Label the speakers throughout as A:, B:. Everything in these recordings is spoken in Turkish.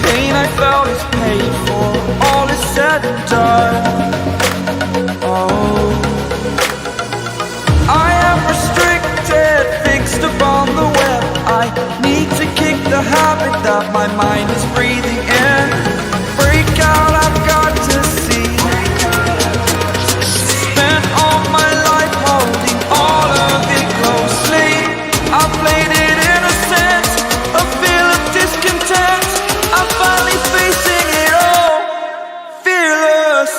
A: pain I felt is paid for, all is said and done. Oh, I am restricted, fixed upon the web. I need to kick the habit that my mind is breathing in. Break out, I've got to see. Spent all my life holding all of it closely. I played it innocent, a feel of discontent. I'm finally facing it all, fearless.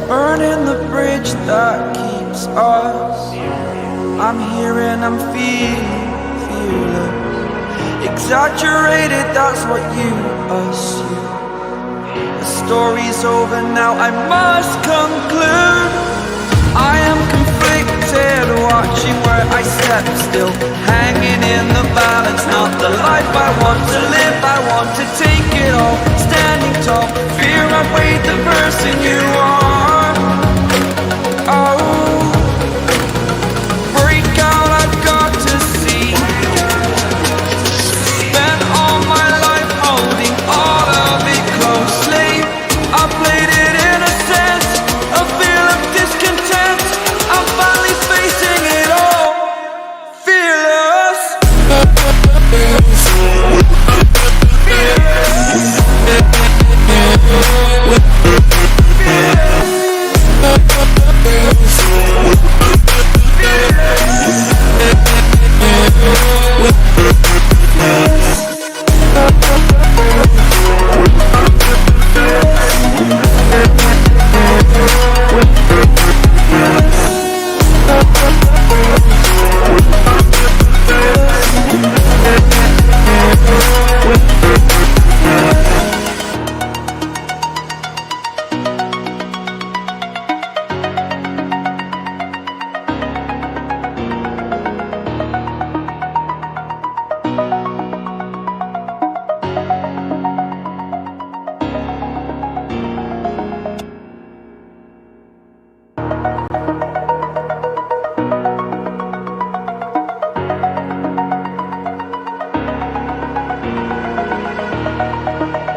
A: Burning the bridge that keeps us. I'm here and I'm feeling fearless. Exaggerated, that's what you assume. The story's over now, I must conclude. I am conflicted, watching where I step still, hanging in the balance. Not the life I want to live, I want to take it all. Standing tall, fear I've weighed the person you are. Oh, break out, I've got to see. Spent all my life holding all of it closely. I played it innocent, a feel of discontent. I'm finally facing it all, fearless.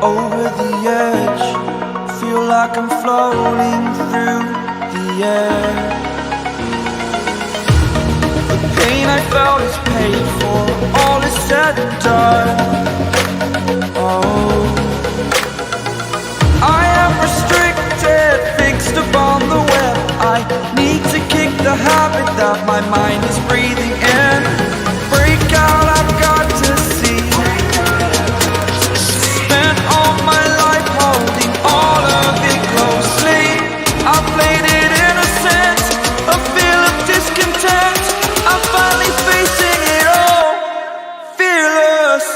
A: Over the edge, feel like I'm floating through the air. The pain I felt is paid for, all is said and done. Oh, I am restricted, fixed upon the web. I need to kick the habit that my mind is breathing in. Break out, I've got to see. Spent all my life holding all of it closely. I played it innocent, a feel of discontent. I'm finally facing it all, fearless.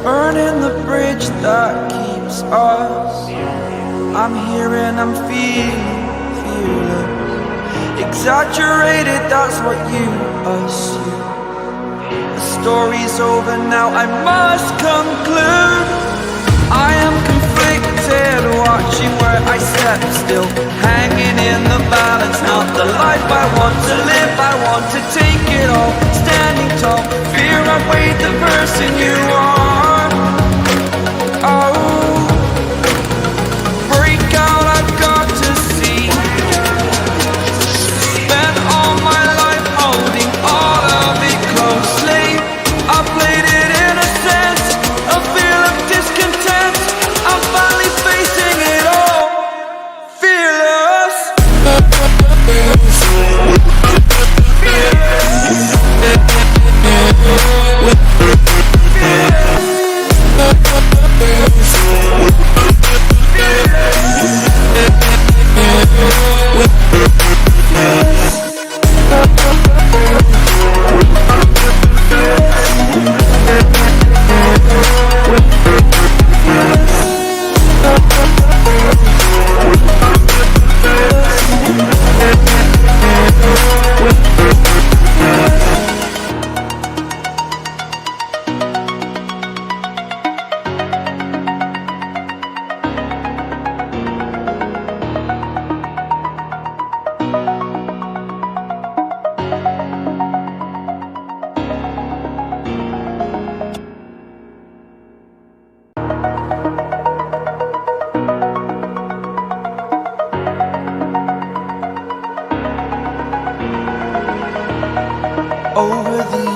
A: Burning the bridge that keeps us. I'm here and I'm feeling fearless. Exaggerated, that's what you assume. The story's over now, I must conclude. I am conflicted, watching where I step still, hanging in the balance. Not the life I want to live, I want to take it all. Standing tall, fear I've weighed the person you are. Oh, break out, I've got to see.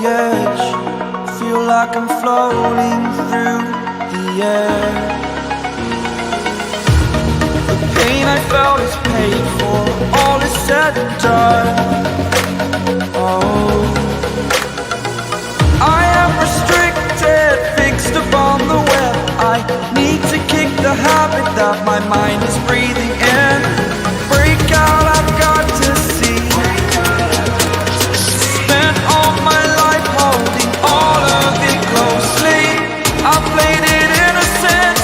A: edge. Feel like I'm floating through the air. The pain I felt is paid for, all is said and done. Oh, I am restricted, fixed upon the web. I need to kick the habit that my mind is breathing in. Break out, I've got to see. Spent all my life holding all of it closely. I played it innocent,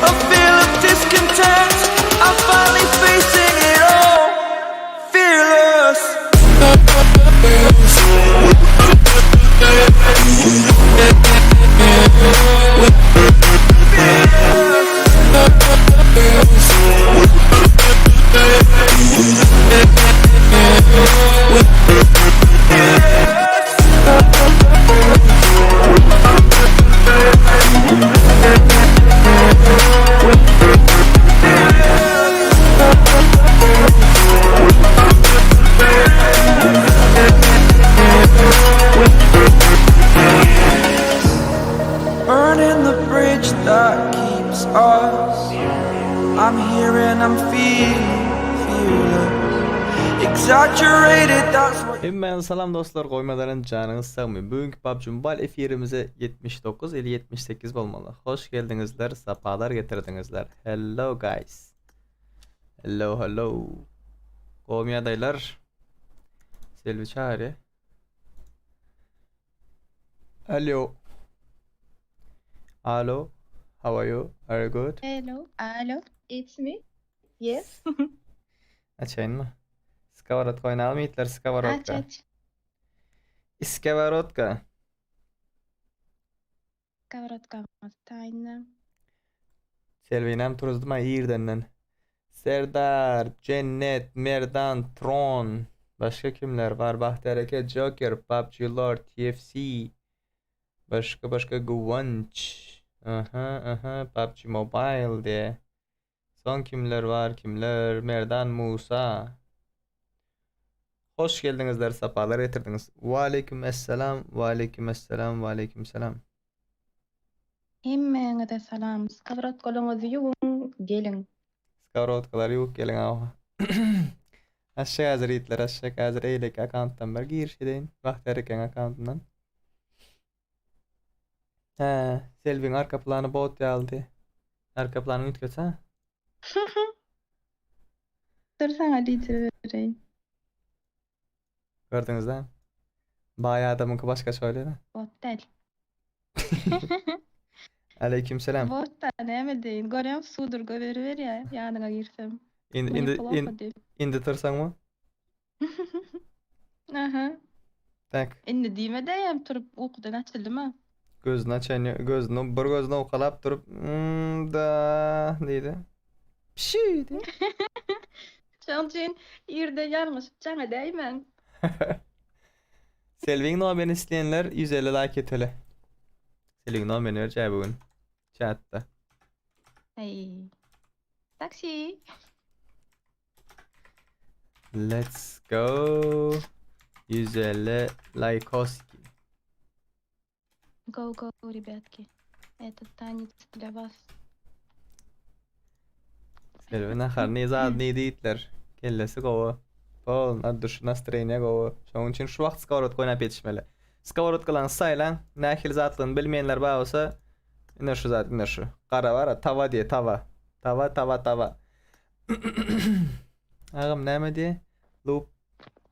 A: a feel of discontent. I'm finally facing it all, fearless. Burning the bridge that keeps us. I'm here and I'm feeling fearless. Exaggerated, that's what.
B: Hemen salam dostlar, koymaların canınız sağmıyor. Bugünkü PUBG Mobile efirimize 79 ili 78 olmalı. Hoş geldinizler, sapalar getirdinizler. Hello guys. Hello. Koyma adaylar. Selvi çağrı. Hello. How are you? Are you good?
C: Hello, it's me. Yes.
B: Açayın mı? Skavarotka oynayalım mı Hitler? Skavarotka.
C: Aç.
B: Skavarotka.
C: Kavratka tayna.
B: Selvinem turuzduma iyirden. Serdar, Cennet, Merdan, Tron. Başka kimler var? Bahtereke, Joker, PUBG Lord, TFC. Başka Guvanç. Aha, PUBG Mobile diye. Son kimler var? Merdan, Musa. Hoş geldinizler, sapalar getirdiniz. Aleykümselam.
C: Hemmene de salam. Kavratkolumuzu yugun gelin.
B: Skavrotkalar yok gelin ağa. Aşağı hazır itler, aşağı hazır eylek akanttan bir giriş edeyim. Bahtereken akantından. Selvin arka planı bot geldi. Arka planı ütköt ha?
C: Dur sana vereyim.
B: Gördünüz ha? Bayağı adamınki başka söyledi.
C: Botel.
B: Aleykümselam.
C: Botta ne mi deyin? Görüyorum sudur ver ya. Yanına girsem.
B: İndi tırsan mı?
C: Aha.
B: Tak.
C: Indi dime deyim turup uykudan açıldım ha.
B: Gözünü açan, bir gözünü okalap durup da neydi? Pişiydi.
C: Çalcın yerde yarmış. Cana değmen.
B: Selvin no beni isteyenler 150 like et hele. Selvin no beni vereceği bugün. Chatta.
C: Hey. Taksi.
B: Let's go. 150 likeoski.
C: Go, ребятки. Этот танец для вас.
B: Selvin ahar ne zadni Hitler. Kellesi kova. Polna duş настроение kova. Şoň üçin şu wagt skawarot oynap yetişmeli. Skawarotkalarni saylan, nähil zatlığını bilmeyenler bar bolsa, ine şu zat, ine şu. Qara var, tava diye, tava. Tava. Ağam näme diye? Loop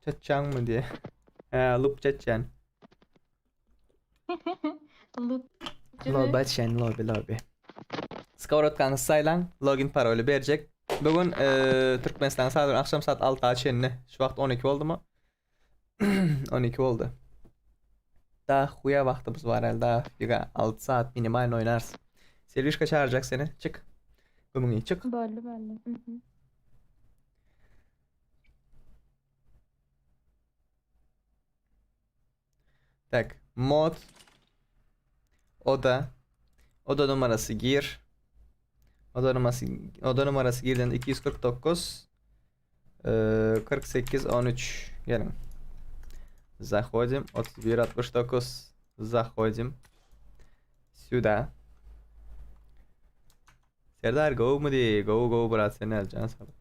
B: çatçan mı diye? Loop çatçan. Lobby. Skawarotkanı saylan, login parolü berjek. Bugün Türkmenistan saat akşam saat 6 açenni. Şu wagt 12 oldu mu? 12 oldu. Daha huya vaktimiz var elde. Daha 6 saat minimal oynarsın. Selvişka çağıracak seni. Çık. Gümünü çık.
C: Böyle.
B: Tak. Mod. Oda numarası gir. Oda numarası girdiğinde 249 48 13 gelin. Заходим. 31-69. Заходим. Сюда. Serdar go mu diye? Go brat seni alacağım sabah.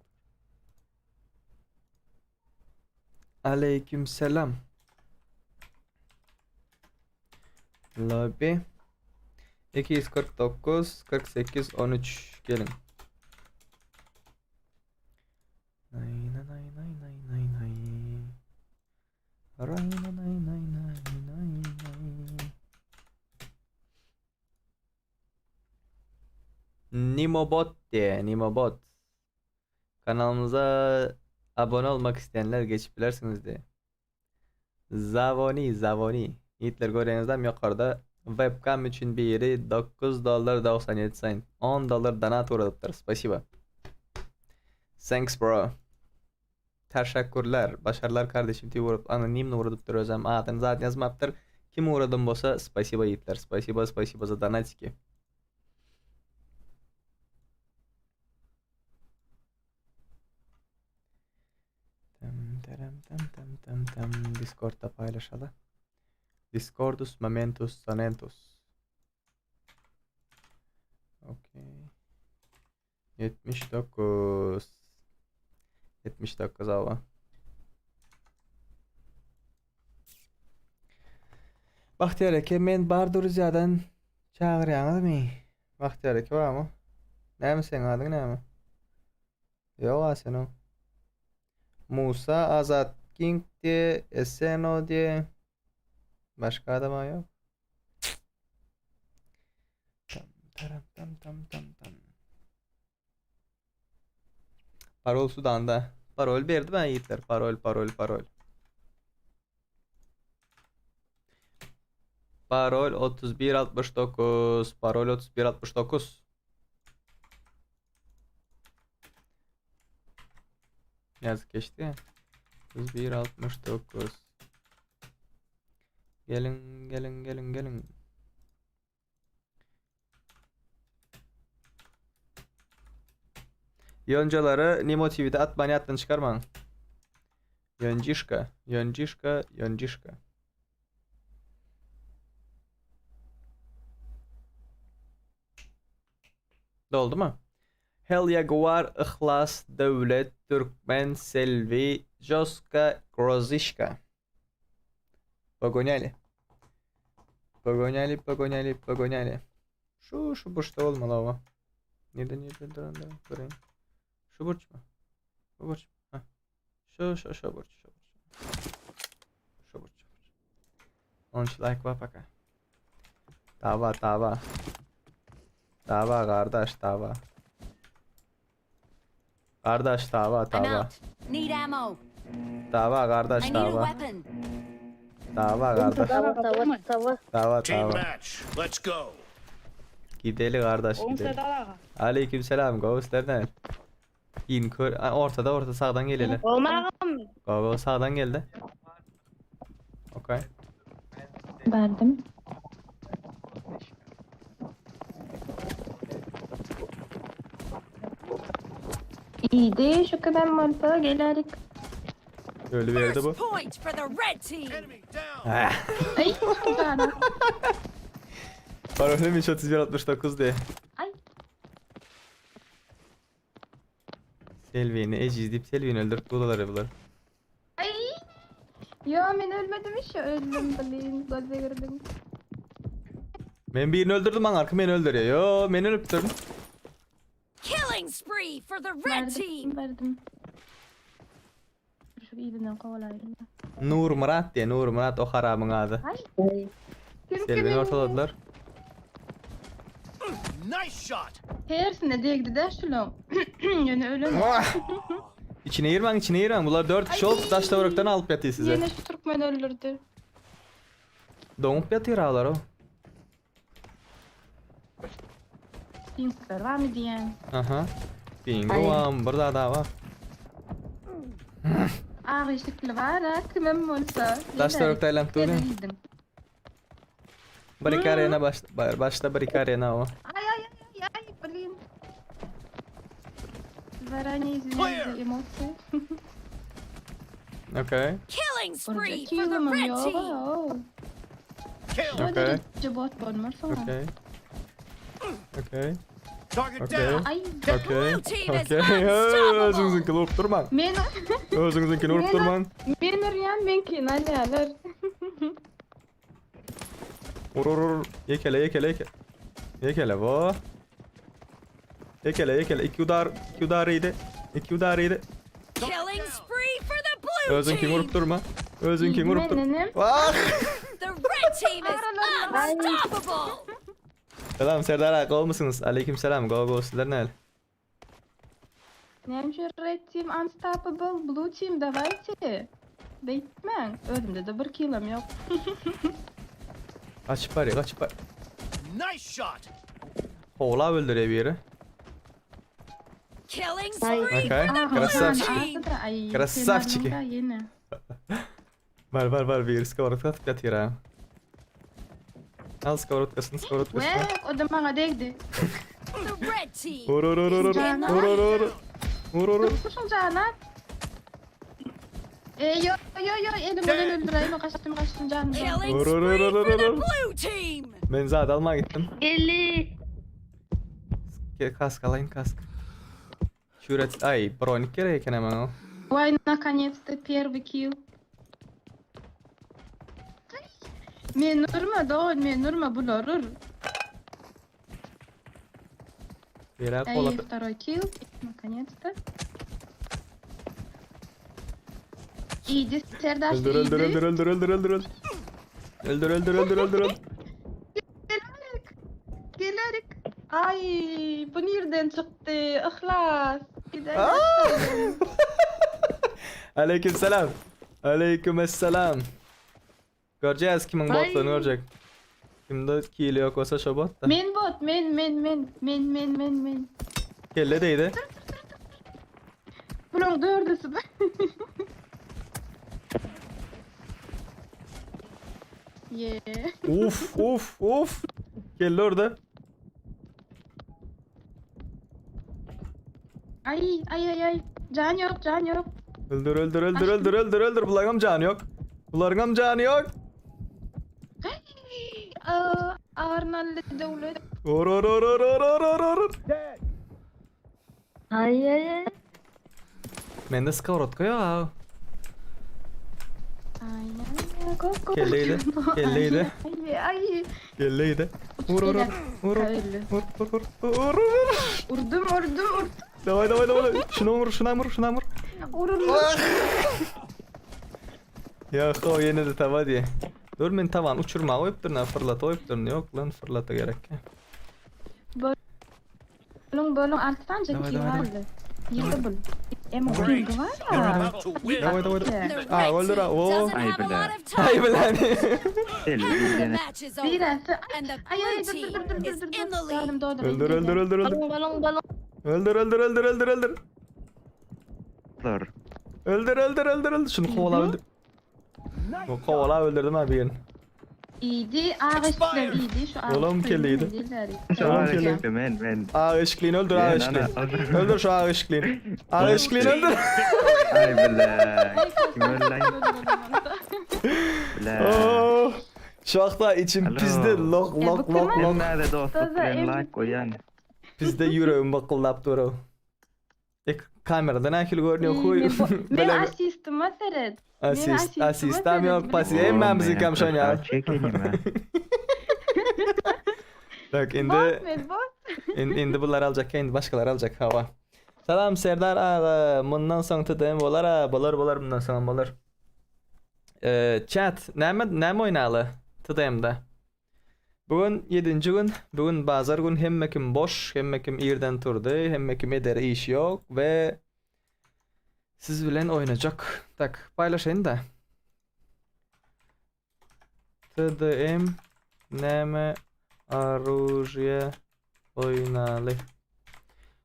B: Aleyküm selam. Lobby 249 48 13 gelin. Nay nay nay nay nay nay nay. Ray nay nay nay nay nay nay. Nimobot diye Nimobot. Kanalımıza abone olmak isteyenler geçip bilersiniz diye. Zavoni. Yiğitler görüyorsunuzdan yukarıda webcam için biri $9.97 $10 donat uğradıptır. Spasiba. Thanks bro. Teşekkürler. Başarılar kardeşim diye uğradıp anonim uğradıptır özüm. Adını zaten yazmaptır. Kim uğradım bolsa spasiba yiğitler. Spasiba za donatiki. Discord'da paylaşalım. Discordus momentus sonentus. Okay. 79 hava. Bahtiyar eke men bardur ziyadan çağırıyorsunuz mu? Bahtiyar eke var mı? Ne mi senin adın ne mi? Yok asen o. Musa Azat King diye Eseno diye başka adam yok. Tam. Parol Sudan'da. Parol verdi ben yiğitler. Parol. Parol 3169. Parol 3169. Yazık geçti ya. 3169. Gelin. Yoncaları Nimo TV'de at bani attın çıkarman. Yoncişka. Doldu mu? Hel Jaguar, İhlas, Devlet, Türkmen, Selvi, Joska, Grozişka. Pogonyali. Şu burçta olmalı ama. Nerede durayım. Şu burç mu? Bu burç mu? Heh. Şu burç. Onun için like var paka. Dava. Dava kardeş dava. Kardeş dava.
D: I'm out. Need ammo.
B: Dava kardeş
D: I need a
B: dava.
D: weapon.
B: Dava kardeş. Dava.
E: Team match. Let's go.
B: Gidelim kardeş gidelim. Aleykümselam Ghost nereden? Ortada sağdan gelelim. Go sağdan geldi. Okay.
C: Verdim. İyiydi şu kadar malpa gelerik.
B: Öyle bir yerde bu.
D: First point for the red team.
E: Enemy down.
C: Ay güzel.
B: Parolüm 3169 diye.
C: Ay.
B: Selvi'ni eciz Selvi'ni öldürüp budalar bunlar.
C: Ay. Ya ben ölmedim hiç öldüm bilin. Gol verdim.
B: Ben birini öldürdüm lan arka beni öldürüyor. Yo beni öldürdüm.
D: Killing spree for the red team.
C: Verdim. Şu iyiden kovalaydım.
B: Nur Murat o harabın adı.
C: Ay.
B: Selvi'ni ortaladılar.
E: Nice shot.
C: Tersine değdi de şunu. Yani öyle mi?
B: İçine girmen. Bunlar 4 kişi olup taş tavırıktan alıp yatıyor size.
C: Yine şu Türkmen öldürdü.
B: Donup yatıyor ağlar o.
C: Pinker var mı diyen?
B: Aha. Bingo var. Burada daha var.
C: Ağır ışıklı var ha. Kımım olsa.
B: Taş tavırıkta eylem tuğlu.
C: Yedim.
B: Barikarena başta barikarena o.
C: Ay, блин. Заранее извиняюсь за эмоции.
B: Okay.
D: Killing spree
C: Orada
D: for the
C: killamam
D: red
C: yok.
D: team.
E: Kill.
B: Okay.
C: Hadi cebot bolmar sonra.
B: Okay. Okay.
E: Target
B: Okay.
E: down.
C: Ay
B: Okay.
D: blue team is
B: Okay.
D: unstoppable.
B: Özünüzünkini vurup durman.
C: men
B: Özünüzünkini vurup durman.
C: men uryan men kin alyalar.
B: Vur. Yekele. Yekele bu. Yekele. İki udar iyiydi.
D: Killing spree for the blue
B: Özünkini
D: team.
B: vurup durma. Özünkini vurup durma.
C: Menenim.
B: Ah!
D: The red team is unstoppable.
B: Selam Serdar ağa, go musunuz? Aleykümselam. Go sizler ne?
C: Nemşe red team unstoppable, blue team давайте. Beйтmen. Özümde de bir killam yok.
B: Kaç var.
E: Nice shot.
B: Oğla öldürüyor bir yeri.
D: Killing
C: Ay.
D: spree
B: Okay.
D: for the blue
B: Красавчики.
D: team.
C: Ay,
B: Красавчики.
C: kenarında yine.
B: Var bir yeri skavrotka tıklatıyor ha. Al skavrotkasını.
C: Ve o da bana değdi.
D: The red team.
B: Vur.
C: Kuşun canı. Yo elimden öldüreyim kaçtım canım.
D: Killing spree for the blue team.
B: Ben zaten almaya gittim.
C: 50.
B: Kask alayım kask. Şuret ay bronik gereken hemen o.
C: Ой, наконец-то первый килл. Men nurma bulurur.
B: Yere
C: Эй,
B: kola.
C: второй килл. Наконец-то. Иди, Сердаш,
B: Öldür.
C: Gelerik. Ay, bu nereden çıktı? İhlas.
B: Aleykümselam. Göreceğiz kimin botlarını görecek. Kimde kill yok olsa şu bot da.
C: Men bot, men.
B: Kelle değdi.
C: Bunun dördüsü ben. Yeah.
B: Uf. Kelle orada.
C: Ay. Can yok.
B: Öldür. Bularım canı yok.
C: Arnalı devlet.
B: Or.
C: Ay.
B: Mende skavrotka ya.
C: Aynen. Go.
B: Kelleydi.
C: Ay.
B: Kelleydi. Vur.
C: Öyle.
B: Vur.
C: Vurdum.
B: Davay. Şuna vur.
C: Vurulur.
B: Ya o yine de tava diye. Dur men tavan uçurma oyup durna fırlat oyup durna yok lan fırlata gerek.
C: Bölüm alttan
B: Давай.
C: çekiyor hali. Yerde bul. Ama
E: Great.
C: ping var
E: You're
C: ya.
E: about to win.
B: Davay.
D: The
B: Öldür
D: red
B: ha.
D: team
B: Oo.
D: doesn't have a lot of
B: Ay
D: time.
B: bilen.
D: The match is over.
C: Birası.
D: And the
C: Ay
D: blue
C: dur.
D: team is in the lead.
C: Canım doğdu.
B: Öldür.
C: Balon.
B: Öldür.
F: Dur.
B: Öldür. Şunu kovala öldür. O kovala öldürdüm abi yerini.
C: İyiydi. Ağaçlar iyiydi. Şu ağaçlar
B: Oğlum kelleydi.
F: Tamam
B: kelle.
F: men.
B: Ağa ışıklığını öldür ağa ışıklığını. Öldür şu ağa ışıklığını. Ağa ışıklığını öldür.
F: Ay billah. Kim öyle? Billah.
B: Oh. Şakta içim
F: Alo.
B: pizde lok.
F: Ben nerede dostluk bilen like koyan.
B: Bizde yüreğim bakıldap duru. Kameradan akıl görünüyor koy.
C: Ben asistim seyret.
B: Asistam yok pasi. Hemen bizi kamşan ya.
F: Çekeyim ha.
B: Bak
C: Bot.
B: indi bunlar alacak kendi başkaları alacak hava. Selam Serdar ağa. Bundan sonra tüdem bolar ha. Bolar bundan sonra bolar. Chat. Näme oynalı tüdemde? Bugün 7. gün. Bugün bazar gün hemmekim boş. Hemmekim irden turdu. Hemmekim edere iş yok. Ve siz bilen oynayacak. Tak paylaşayım da. TDM näme aruje oynalı.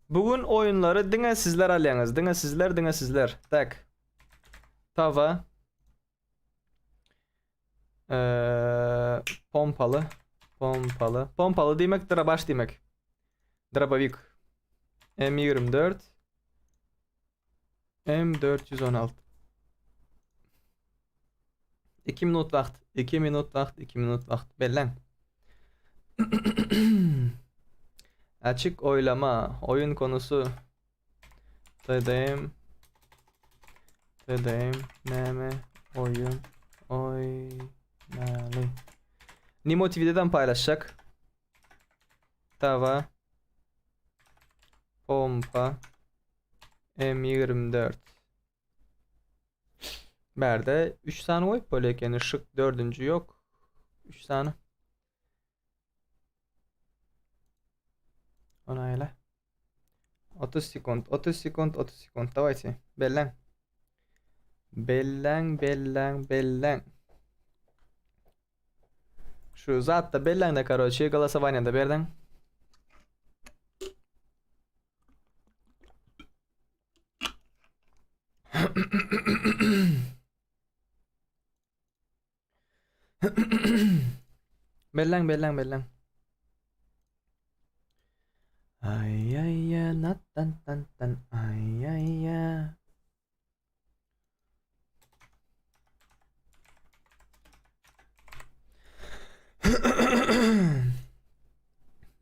B: Bugün oyunları dine sizler alyanız. Dine sizler. Tak. Tava. Pompalı. Pompalı demek drabaş demek. Drabavik. M24. M416. 2 minut vakt. 2 minut vakt. 2 minut vakt. Bellen. Açık oylama. Oyun konusu. Tedeyim. Neme. Oyun. Oynalı. Nimo TV'den paylaşacak. Tava. Pompa. M24. Berde 3 tane oy böyleyken ışık 4. yok. 3 tane. Onayla. 30 sekund. 30 sekund. 30 sekund. Давайте. Bellen. Bellen. Şu zatta bellen de короче голосование da берден. Bellen. Ay ay ya nat tan ay ay ya.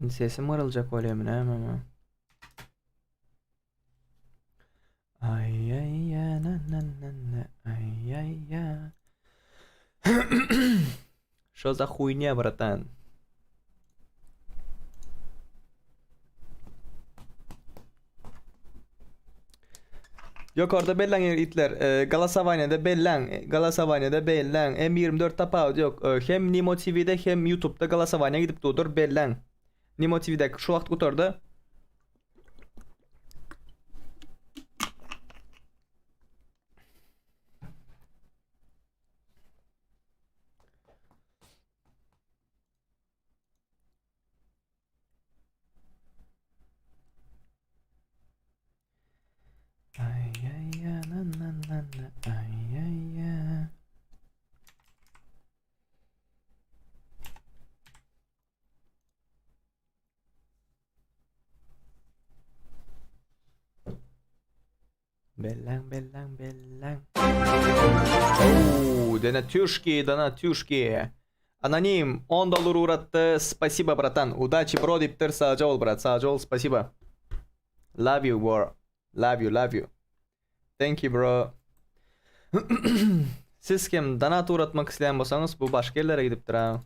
B: Sesim varılacak öyle mi ama. Ay ay ya na ay ay ya. Что за хуйня, братан? Yukarıda bellen itler. Galasavanya'da bellen. M24 tapağı yok. Hem Nimo TV'de hem YouTube'da Galasavanya gidip doğdur bellen. Nimo TV'de şu vakt kurtardı. Ay ay ya na ay ay ya. Bellen. Оу, Донатюшки. Аноним, $10 уратты. Спасибо, братан. Удачи, бро, диптер, сağca ol, брат. Sağca ol, спасибо. Love you, bro. Love you. Thank you, bro. Siz kim donat uğratmak isteyen bolsanız bu başka yerlere gidiptir ha.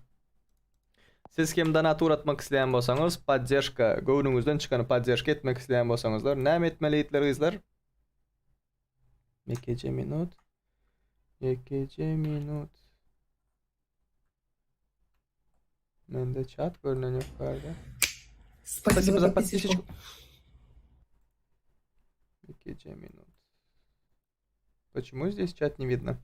B: Siz kim donat uğratmak isteyen bolsanız поддержка, göğünüzden çıkanı поддержка etmek isteyen bolsanızlar näme etmeliydler kızlar? 2 minut. Mende chat görünen yok galiba. Спасибо за подписочку. 2 minut. Почему здесь чат не видно?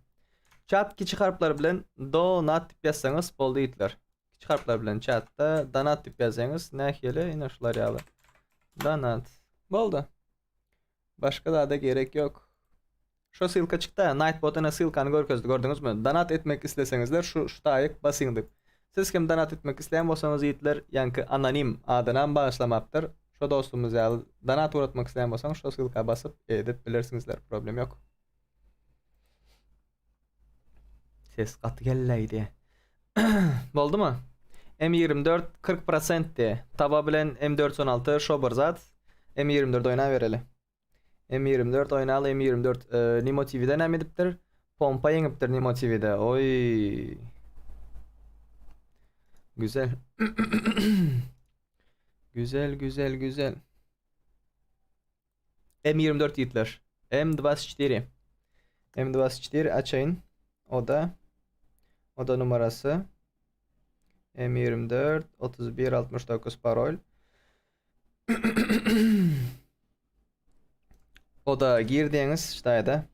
B: Chat kiçik harfler bilen donat dip yazsanız boldu itler. Kiçik harfler bilen chat'ta donat dip yazsanız nähili yine şular yalı. Donat. Boldu. Başka daha da gerek yok. Şu ссылка çıktı. Nightbot'una ссылканы gördünüz mü? Donat etmek istesenizler şu tayık basın dip. Siz kim donat etmek isteyen bolsanız itler yankı anonim adından bağışlamaptır. Şu dostumuz yalı donat uğratmak isteyen bolsanız şu ссылка basıp edip bilirsinizler. Problem yok. Ses katı gelleydi. Boldu mu? M24 40% de. Taba bilen M416 şobar zat. M24 oyna vereli. M24 oynalı M24 Nimo TV'den hem ediptir. Pompa yengiptir Nimo TV'de. Oy. Güzel. güzel. M24 Hitler. M24 açayın. O da numarası. M24 3169 parol. O da girdiğiniz ştayda.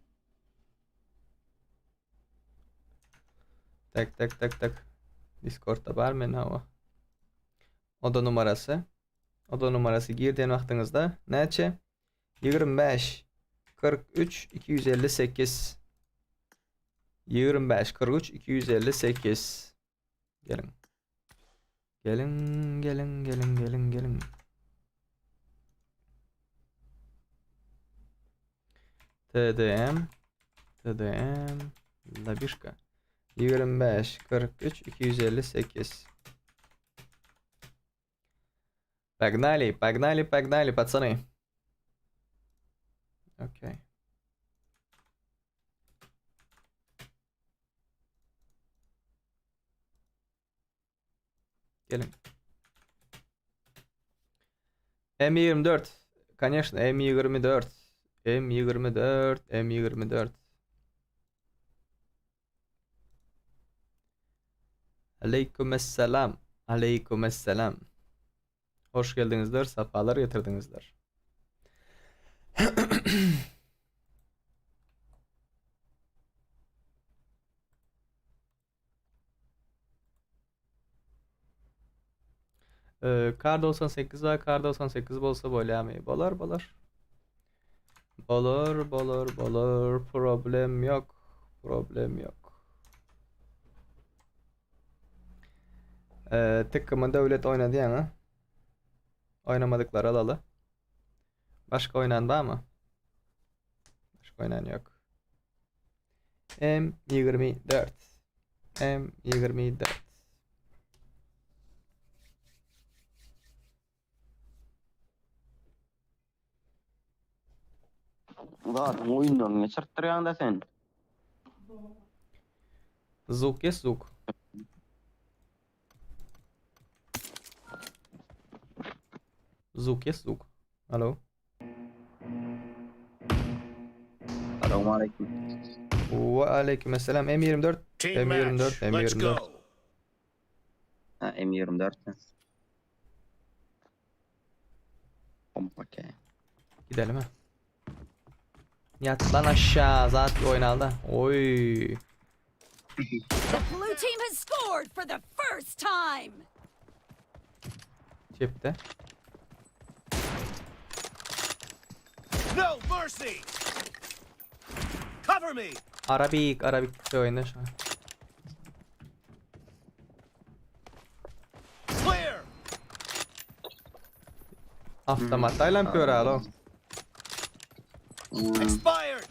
B: Tak. Discord'da var mı ne o? O da numarası girdiğin vaxtınızda neçe? 25 43 258 25 43 258 Gelin. TDM Labişka. 25 43 258. Погнали, пацаны. Окей. Gelin. M24. Конечно, M24. M24. Aleykümselam. Aleykümselam. Hoş geldinizler, safalar getirdinizler. Kar 98 var, kar 98 bolsa bolayamy. Bolar. Problem yok. Tıkkımın devlet oynadı yani. Oynamadıkları alalı. Başka oynan var mı? Başka oynan yok. M24.
G: Ulan oyundan ne çarptırıyorsun da sen?
B: Звук есть звук. Звук есть звук. Алло.
G: Selamünaleyküm.
B: Ve aleykümselam. M24.
E: Team
B: M24,
E: match. Let's
B: M24.
E: go.
G: Ha, M24. Okey.
B: Gidelim ha. Yat lan aşağı. Zaten oynaldı. Oy.
D: The blue team has scored for the first time.
B: Cepte.
E: No mercy. Cover me.
B: Arabik bir oyunda şu an.
E: Clear.
B: Avtomatayla yapıyor alo.
E: Expired.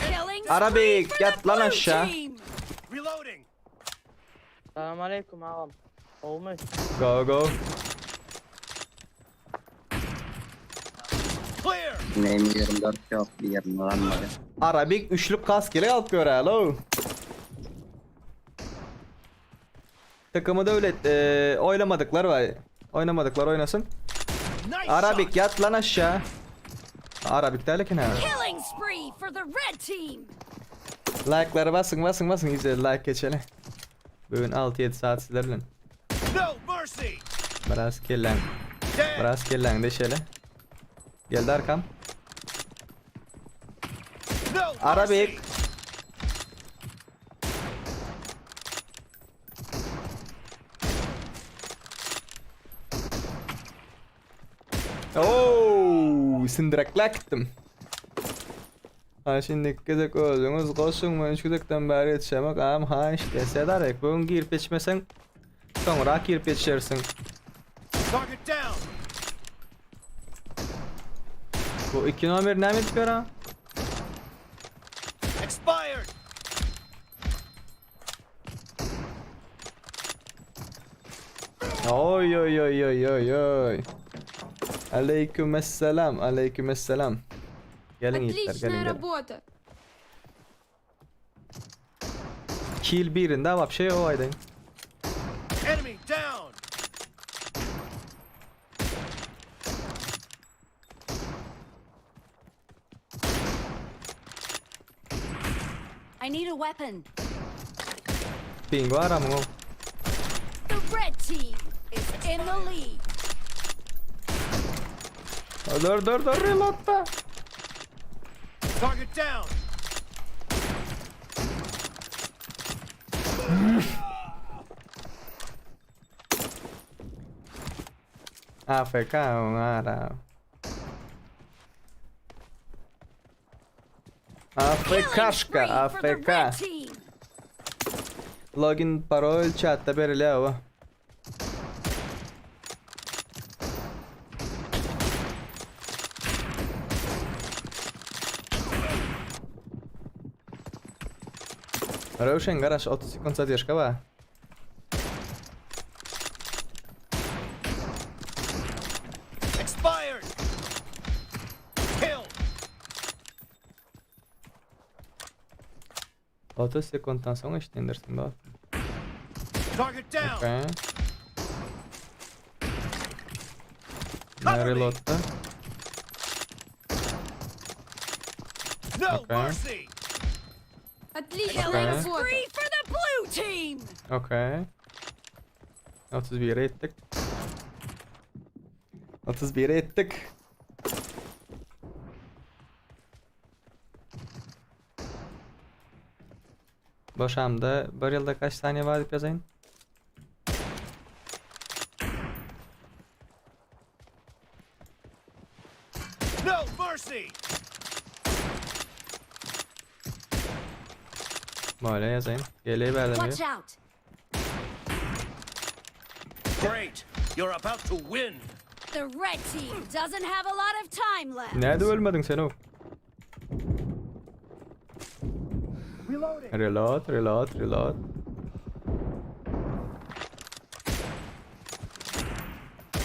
D: Killing
B: Arabik,
D: spree for
B: yat
D: the
B: lan
D: blue
B: aşağı.
D: team.
E: Reloading.
H: Selamünaleyküm ağam. Olmuş.
B: Go.
G: Clear. M24 yok bir yerine lan var.
B: Arabik üçlük kaskıyla yapıyor alo. Takımı devlet oynamadıklar var. Oynamadıklar oynasın.
E: Nice
B: Arabik
E: shot.
B: yat lan aşağı. Arabik değil ki ne?
D: Killing spree for the red team.
B: Like'ları basın güzel like geçelim. Bugün 6-7 saat sizlerle.
E: No mercy.
B: Biraz kellen deşeli. Geldi arkam.
E: No
B: Arabik.
E: mercy.
B: Ooo, sindirekle gittim. Ha şimdi gidek özünüz koşun ben şu dakikadan beri yetişemek ha işte sedarek bugün girip içmesen sonra girip içersin.
E: Target down.
B: Bu 2 numara ne yapıyor ha?
E: Expired.
B: Oy. Aleykümselam. Gelin yiğitler gelin. Kill birinde вообще o aydın.
E: Enemy down.
D: I need a weapon.
B: Pingo aramı o.
D: The red team is in the lead.
B: Dur reload'da.
E: Target down.
B: AFK ara.
D: Killing spree
B: AFK'şka
D: for the
B: AFK.
D: red team.
B: Login parol chatta beriliyor. Rövşen garaş 30 sekund zadержка var.
E: Expired. Kill.
B: 30 sekunddan sonra işte indirsin bak.
E: Target down.
B: Okay.
E: Cover me.
B: Reload'da.
E: No
B: Okay.
E: mercy.
D: Killing spree for the blue team!
B: Okay. 31'e ettik. 31'e ettik. Boşamda bir yılda kaç saniye var deyip yazayım.
E: No mercy.
B: Böyle yazayım. Geleği verdim
D: Watch
B: diyor.
D: out!
E: Great. You're about to win.
D: The red team doesn't have a lot of time left.
B: Nerede ölmedin sen o? Reload, reload, reload.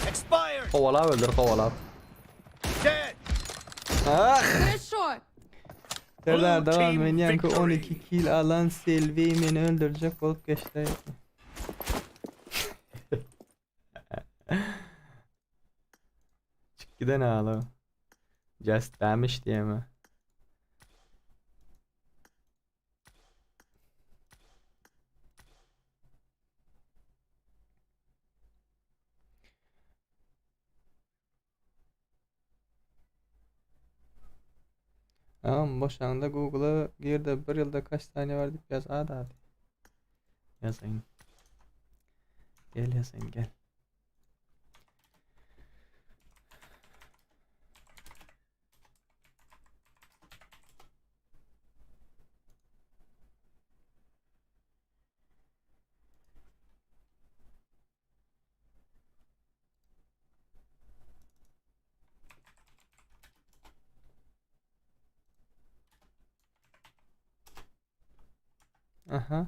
E: Expired.
B: Kovala öldür kovala.
E: Dead.
B: Ah!
D: Finish short.
B: Serdar
E: Blue
B: devam
E: team
B: edin. Yankı
E: victory.
B: 12 kill alan Selvi beni öldürecek olup geçti. Çık giden ağla. Just damage diye mi? Tamam boşanda Google'a gir de bir yılda kaç tane var deyip yaz. Hadi. Yazayım. Gel yazayım gel. Aha.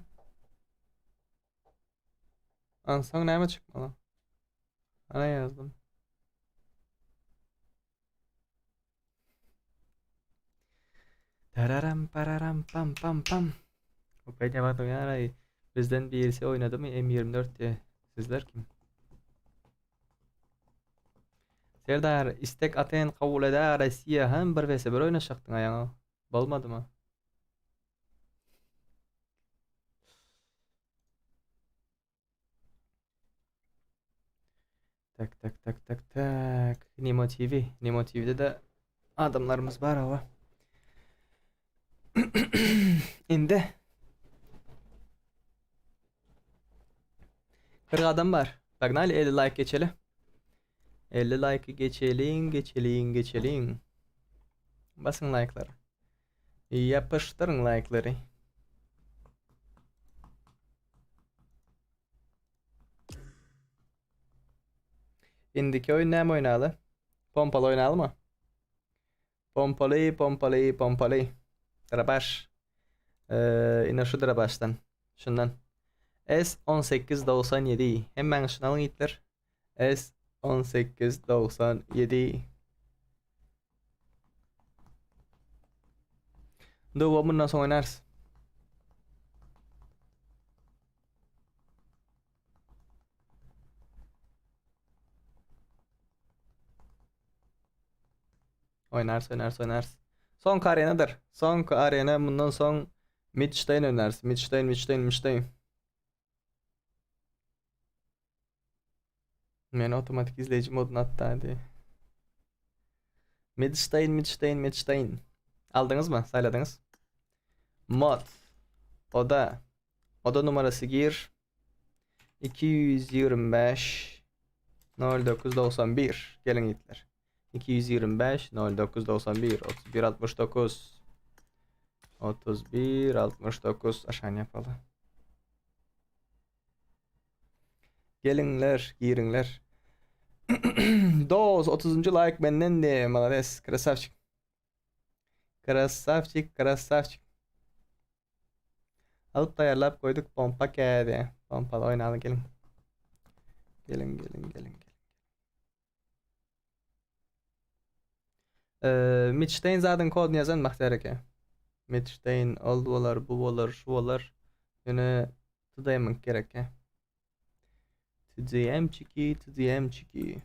B: Ansang nerede çıkmalı? Ana yazdım. Tararam pararam pam pam pam. Opet yapalım ya. Bizden birisi oynadı mı M24 diye. Sizler kim? Serdar istek atayan kabul eder Rusya hem 1 vs 1 oynaşacaktın ayağına. Olmadı mı? Tak tak tak tak tak. Nemo TV. Nemo TV'de de adamlarımız var ama. İndi. 40 adam var. Pagna 50 like geçelim. 50 like geçelim. Basın like'ları. Yapıştırın like'ları. İndiki oyun ne mi oynalı? Pompalı oynalı mı? Pompalı. Drabaş. Yine şu drabaştan. Şundan. S1897. Hemen şunu alın gitler. S1897. Dur bundan sonra oynarsın. Oynarsın. Son arenadır. Son arena bundan son Midstein oynarsın. Midstein. Beni otomatik izleyici moduna attı hadi. Midstein. Aldınız mı? Sayladınız. Mod. Oda numarası gir. 225 0991. Gelin gitler. 225 0991 31 69 31 69 aşağı yapalım. Gelinler, girinler. Doz 30. like benden de malades. Krasavчик. Alıp dayarlap koyduk pompa kedi. Pompalı oynayalım gelin. Gelin. Midstein zaten kodunu yazan Bahtiyar eke. Midstein oldu olar, bu olar, şu olar. Yine tıdayamak gerek ya. Tıdayam çiki.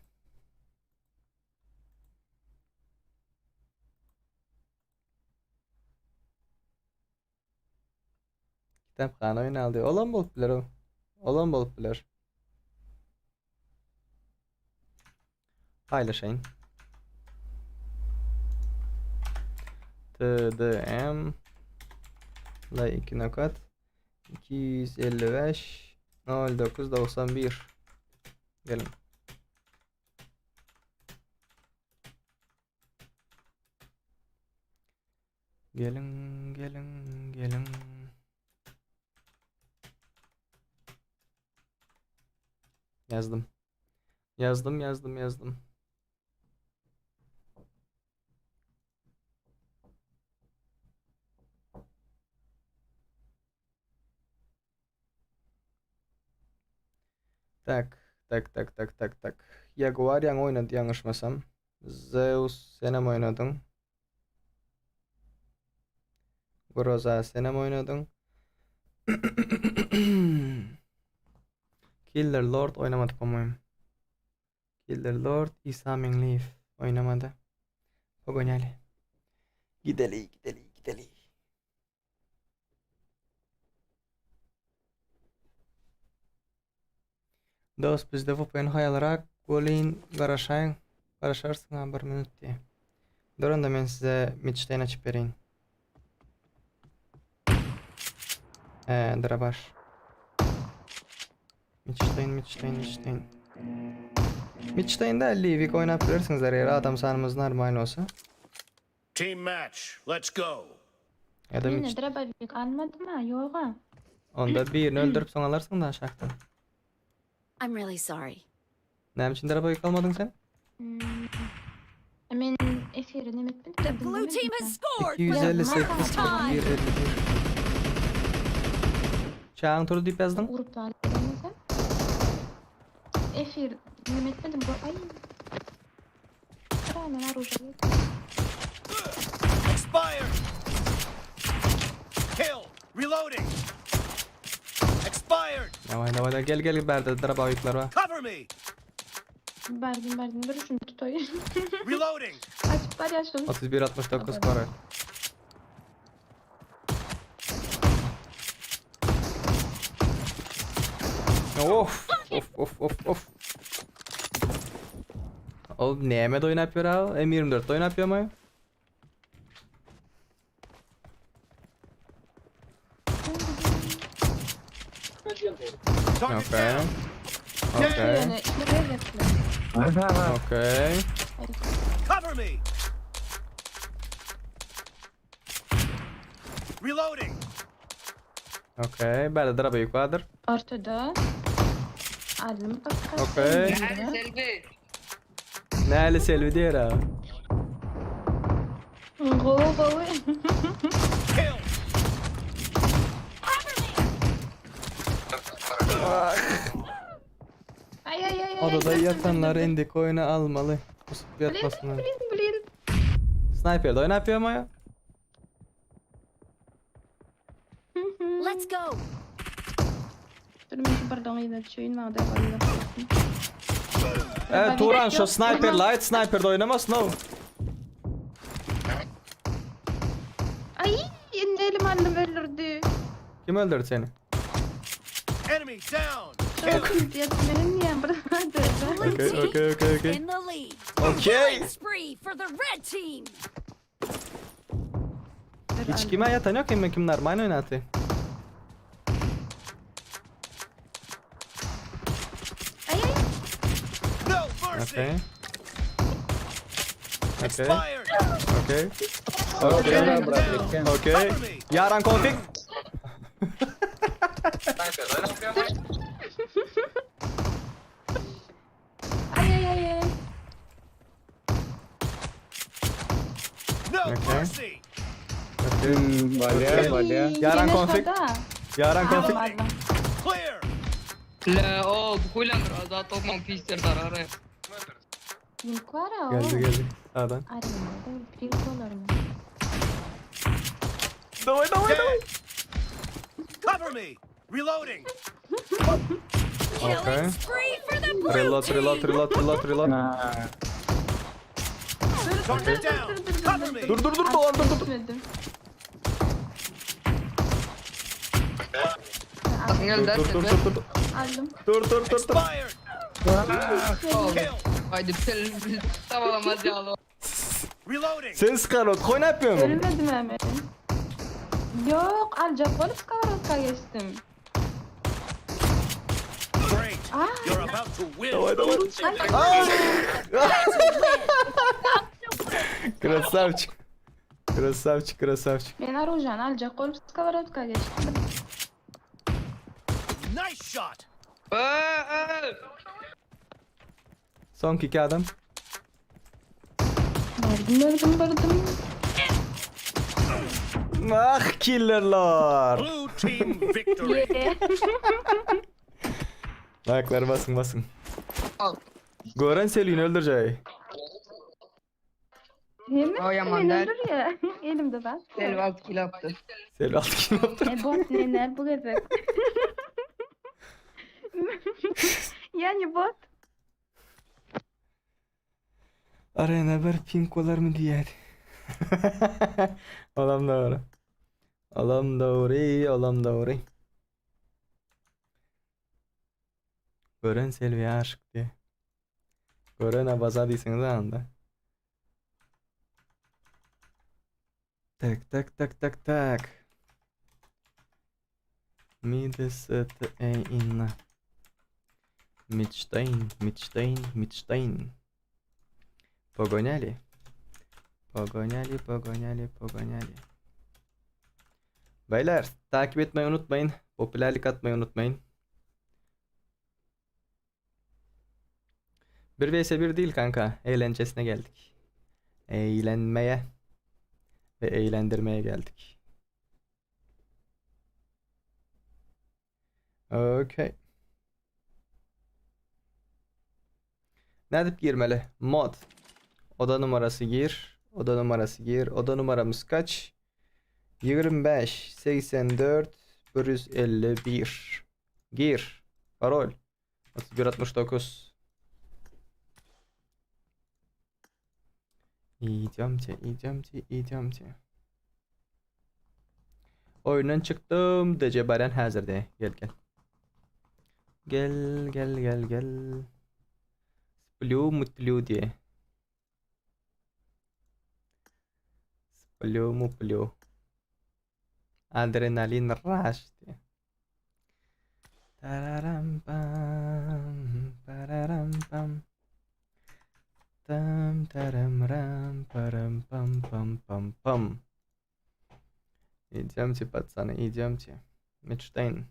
B: Kitapxana oynaldı. Olan bolup biler o. Olan bolup biler. Paylaşayın. TDM la 2 nokat 255 0991 gelin. Gelin. Yazdım. Tak. Jaguar yang oynadı yanlışmasam. Zeus sen mi oynadın? Groza sen mi oynadın? Killer Lord oynamadı komayım. Killer Lord İsa Minleaf oynamadı. Pogonyali. Gideli. Dost bizde VPN hayalarak golin garaşarsın ha 1 minut diye. Durun da ben size Midstein açıp vereyim. Drabar. Midstein. Midstein'de 50 vik oynatabilirsiniz her yere adam sanımız normal olsa.
E: Team match. Let's go.
B: Ya da
C: Yine drabalık almadım ha, yok ha.
B: onda birini öldürüp son alırsın da aşağıdan.
D: I'm really sorry.
B: Ne için araba yıkalmadın sen?
C: Hemen efirini mittim.
D: The blue team has scored for the
B: 258
D: first time.
B: 151. Çağın turu deyip yazdın.
C: Urup da aldım. Efir mitmedim bu. Ay. Rana var orada.
E: Expired. Kill. Reloading. Expired.
B: Davay gel berde araba yıklar var.
E: Cover me.
C: Verdim. Dur şunu tutayım.
E: Reloading.
C: Açıp var ya şunu.
B: 31-69 para. Of. Oğlum ne Mehmet oyun yapıyor abi? M24 oyun yapıyor mu?
E: Target
B: Okay.
E: down.
C: Yani ne yapıyor?
B: Okay.
E: Cover me. Reloading.
B: Okay. Berde araba yük vardır.
C: Ortada. Aldım bak.
B: Okay. Ne hali Selvi diyor abi.
C: Go.
E: Kill.
C: Ay.
B: Odada yatanlar indik oyunu almalı. Kusup yatmasınlar.
C: Blin.
B: Sniper'da oyun yapıyor mu ya?
D: Let's go.
C: Durmuş pardon yine şeyin vardı vallahi.
B: Evet Turan şu sniper light sniper'da oynamaz no.
C: Ay elim annem öldürdü.
B: Kim öldürdü seni?
E: Enemy down.
C: Çok yetmenin ya bıraktı.
D: Blue team
B: Okay.
D: in the lead.
B: Okay.
D: Killing spree for the red team.
B: Hiç kime yatan yok kimler mine oynatı.
E: No mercy.
B: Okay.
E: Expired.
B: Okay.
E: Down.
B: Okay.
E: Cover me.
B: Yaran konfig.
C: Ay.
E: No
B: Okay.
E: mercy.
B: Okay.
F: Valya.
B: Yaran konfig. Yaran konfig.
C: Aldım.
E: Clear.
I: لا اوه بكل امر ده طبعا في استردار
C: Pink var ya.
B: Geldi. Sağdan.
C: Arenada pink olur mu?
B: Davay.
E: Cover me. Reloading.
D: Killing spree for the blue
B: Reload.
E: Target down. Cover me.
B: Dur dolan dur.
C: Gitmedim.
I: Gel derse
B: Dur.
C: Aldım.
B: Dur.
E: Expired. Kill.
I: Haydi bir tamam hadi al.
E: Reloading.
B: Sen Scarlet koy ne yapıyorsun?
C: Ölmedim hemen. Yok, alacak olup skavarotka geçtim.
E: Great.
C: Ah,
E: You're about to win.
B: Красавчик.
C: ben Arujan alacak olup skavarotka geçtim.
E: Nice shot.
B: Son iki adam.
C: Verdim.
B: Ah killerlar.
E: Blue team victory.
C: Yeah.
B: Ayakları basın.
I: Al.
B: Gören Selin'i öldürecek.
C: Hemen
I: Ay, aman
C: hemen
I: der.
C: olur ya. Elimde ben.
I: Selvi 6 kilo yaptı.
B: Selin altı kim yaptı?
C: Bot neler bu kadar. Yani bot.
B: Arena bir pink olar mı diye. Alam doğru. Gören Selvi'ye aşık diye. Gören abaza değilsiniz anda. Tak. Midset inna. Mitstein. Pogoniali. Beyler takip etmeyi unutmayın. Popülerlik atmayı unutmayın. 1 vs 1 değil kanka. Eğlencesine geldik. Eğlenmeye ve eğlendirmeye geldik. Okay. Ne edip girmeli? Mod. Oda numarası gir. Oda numaramız kaç? 25 84 151. Gir. Parol 3169. İyicamcı. Oyundan çıktım. Decebaren hazırda. Gel. Splю diye. Splю. Adrenalin rush diye. Pararam pam. Taram ram param pam. Идемте, пацаны, идемте. Midstein.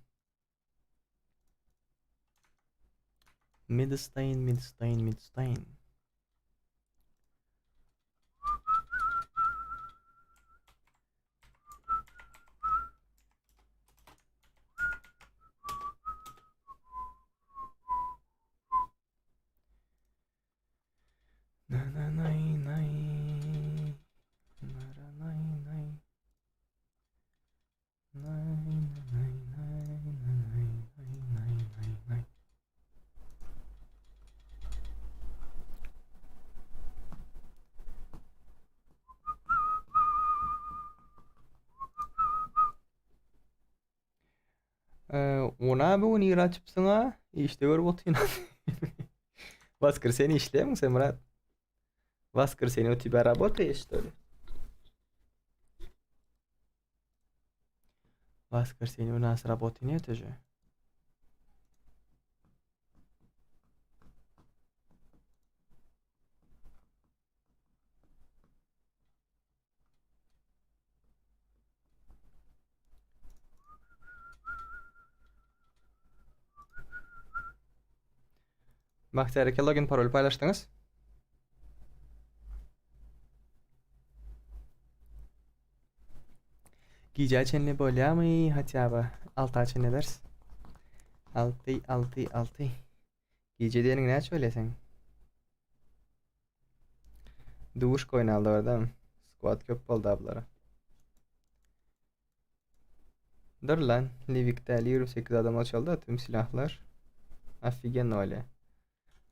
B: Ona bu nira çıpsına işte gör botin. Vaskır seni işleyemem sen Murat. Vaskır seni o tibe работа есть что ли? Vaskır seni у нас работы нет же. Bahtiyar'daki login parol paylaştınız. Gece açenli bolya mı? Hadi abi. Altı açenli ders. Altı. Gece diyenin ne aç öyle sen? Duş koyun aldı orada mı? Squad köp oldu ablara. Dur lan. Livik'te 28 adam çaldı. Tüm silahlar. Afigen öyle.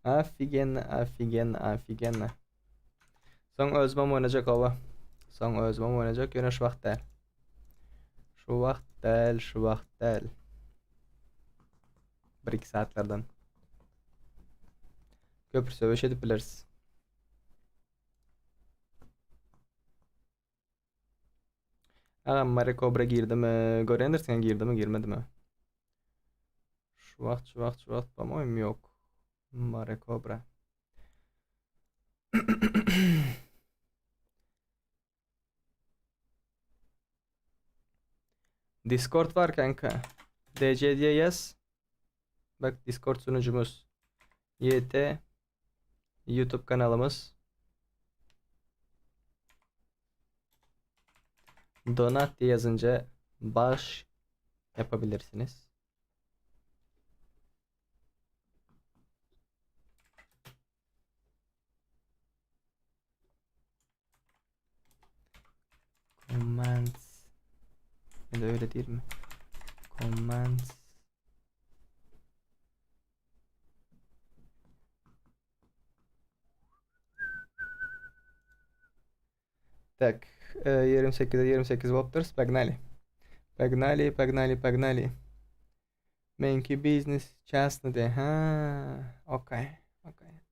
B: Afigen. Son özmem oynayacak hava. Son özmem oynayacak. Yine şu vakt değil. Şu vakt değil. 1-2 saatlerden. Köprü sövüş edip biliriz. Mare Cobra girdi mi? Görendirsen girdi mi girmedi mi? Şu vakt ama yok. Mare Cobra. Discord var kanka. DC diye yaz. Bak Discord sunucumuz. YT YouTube kanalımız. Donat diye yazınca bağış yapabilirsiniz. Comments. Ya da öyle değil mi? Comments. Так, 28 Wopters, погнали. Погнали. Menki business частный de. Ha, okay.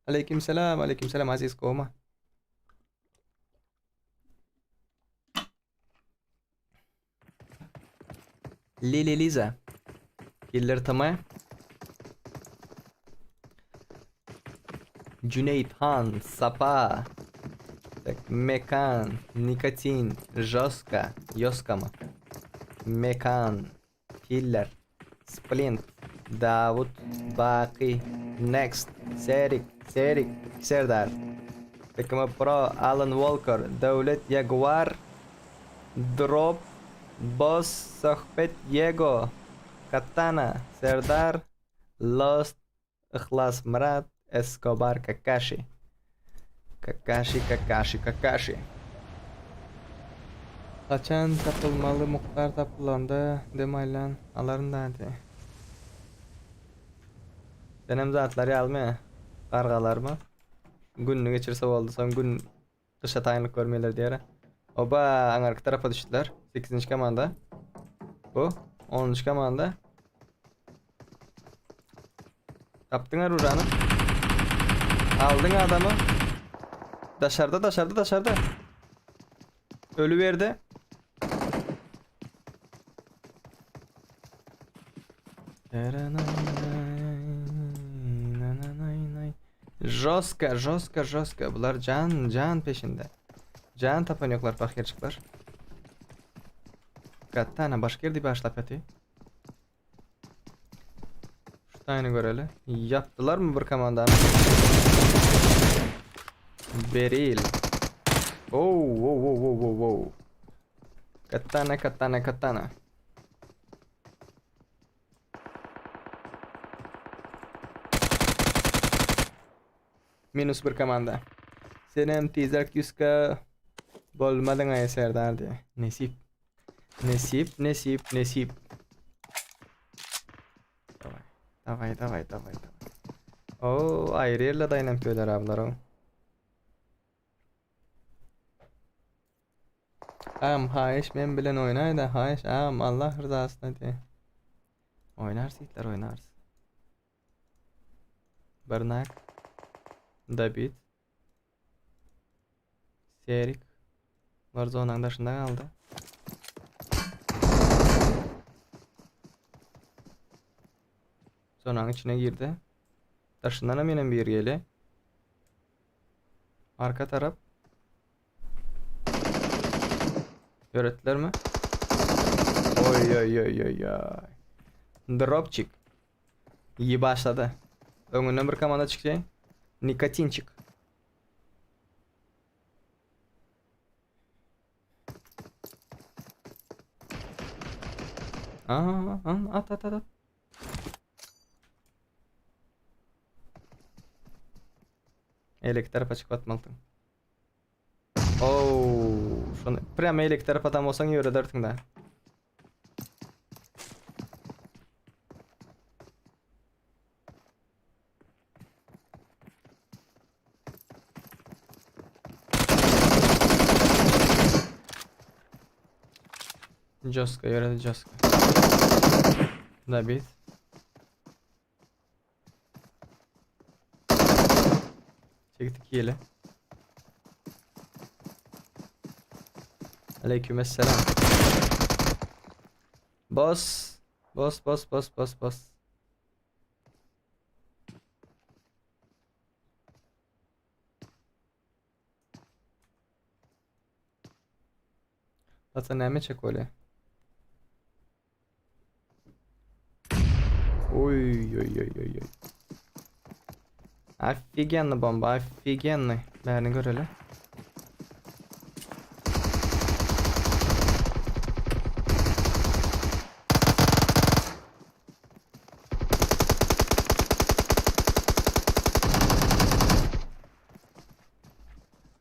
B: Aleykümselam Aziz Koma. Liza. Killer tamam. Cüneyt Han, Sapa. Так, Mekan, Nikotin, Yoska mı? Mekan, Killer, Splint, Davut, Baki, Next, Serik, Serdar. Takımı Pro, Alan Walker, Devlet Jaguar, Drop, Boss, Sohbet Yego, Katana, Serdar, Lost, İhlas Murat, Escobar, Kakashi. Kakashi. Kaçan tapılmalı muhtar tapılandı demaylan aların da hadi. Benim zatları almaya kargalar mı? Gününü geçirse oldu son gün kışa tayinlik görmeyeler diyere. Oba anarkı tarafa düştüler. 8. kamanda. Bu 10. kamanda. Yaptın uğranı. Aldın adamı. Dışarıda. Ölü verdi. Joska. Bunlar can peşinde. Can tapanıyorlar bakırcıklar. Katana başka yerde başlap yatıyor. Şu tane görelim. Yaptılar mı bir komandanı? Beril. Oh. Katana. Minus bir komanda. Senem tizak yüzka bolmadın ay Serdar diye. Nesip. Davay. Oo ayrı yerle dayanamıyorlar ablar o. Hayiş men bilen oynay da hayiş Allah rızasına diye. Oynarsın. Barnak. David. Serik. Var zonanın dışında kaldı. Zonanın içine girdi. Dışından hemen bir geli. Arka taraf. Öğrettiler mi? Oy. Dropchick. İyi başladı. Önüne bir komanda çıkacak. Nikotinçik. At at at at. Elek tarafa çıkıp atmalısın. Şunu prem elek tarafa adam olsan yöre dertin da. Joska yöre de Joska. Da bit. Çektik yeli. Aleykümselam. Boss. Boss. Zaten neme çek öyle. Oy. Офигенно бомба, офигенно. Бәрін көрелі.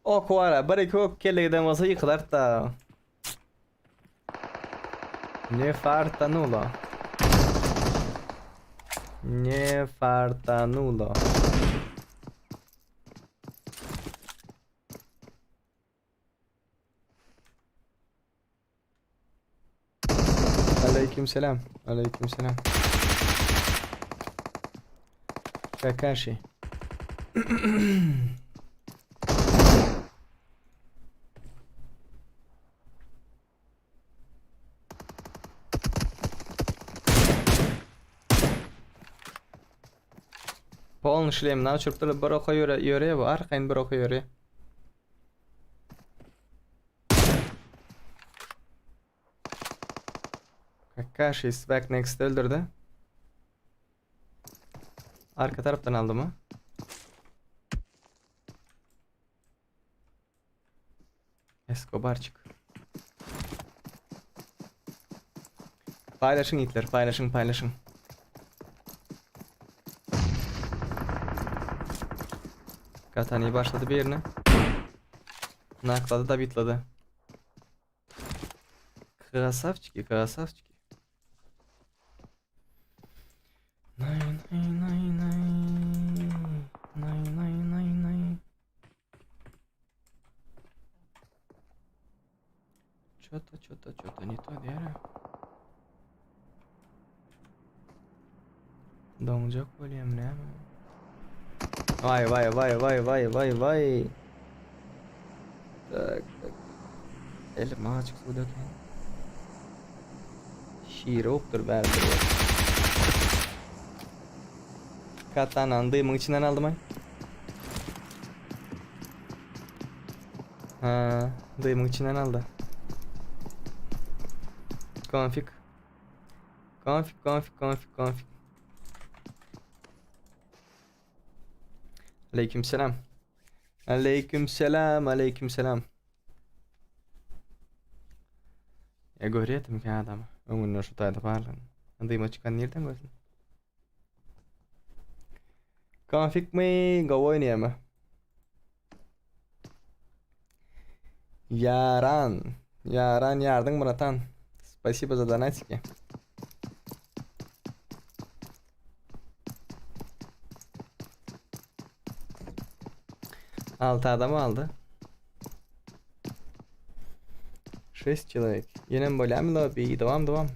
B: Ok var ya, bir iki ok kelle gidemezse yıkılar da. Ne fartanulo. Не фартануло. Aleykümselam. Kakashi. Polny шлем на çırptırıp bir oka yöre bu arkayın bir oka yöre. Kakashi Swag Next öldürdü. Arka taraftan aldı mı? Escobarcık. Paylaşın itler, paylaşın. Katani başladı bir yerine. Nakladı da bitladı. Krasavçiki. Nay. Что-то не то, Вера. Donacak olayım ne? Vay. Tak. Elim açık su döken. Şiroktur verdi. Katana'nın dıyımın içinden aldım ay. Ha, dıyımın içinden aldı. Config. Aleykümselam. Ya görüyordum ki adamı. Onun şu tayda parlan. Dıyıma çıkan nereden gördün? Config mi? Go oynayalım. Yaran yardım bıratan. Спасибо за донатики. Altı adamı aldı. 6 человек. Yine mi böyle mi lobby? Devam.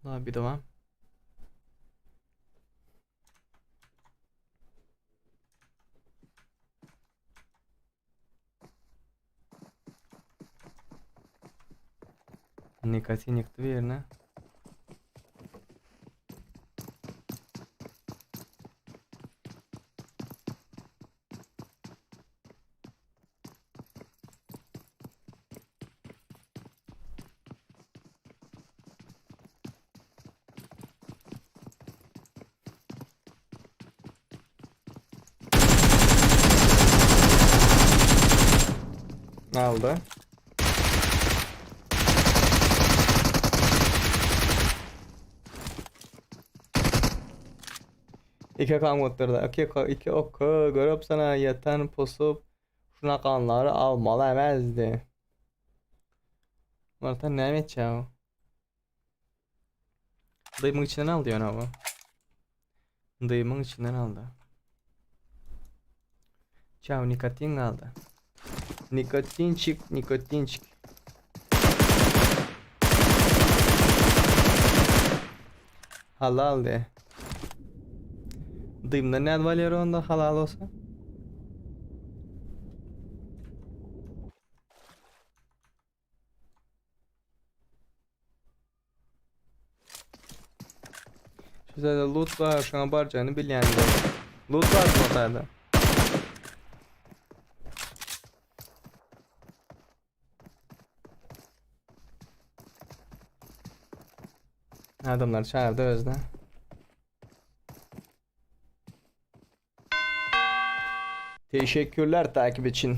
B: Lobby devam. Никотиник верно. Aldı. İki kamutturda. İki oku görüp sana yatan posup şuna kanları almalı emezdi. Marta ne edeceğim? Dayımın içinden al diyor ama. Dayımın içinden aldı. Çav nikotin kaldı. Nikotinçik, nikotinçik. Halal de. Dayımda ne var onda halal olsa? Şurada loot var, şuna barcağını bil yani. Loot var motorda. Adamlar çağırdı özde. Teşekkürler takip için.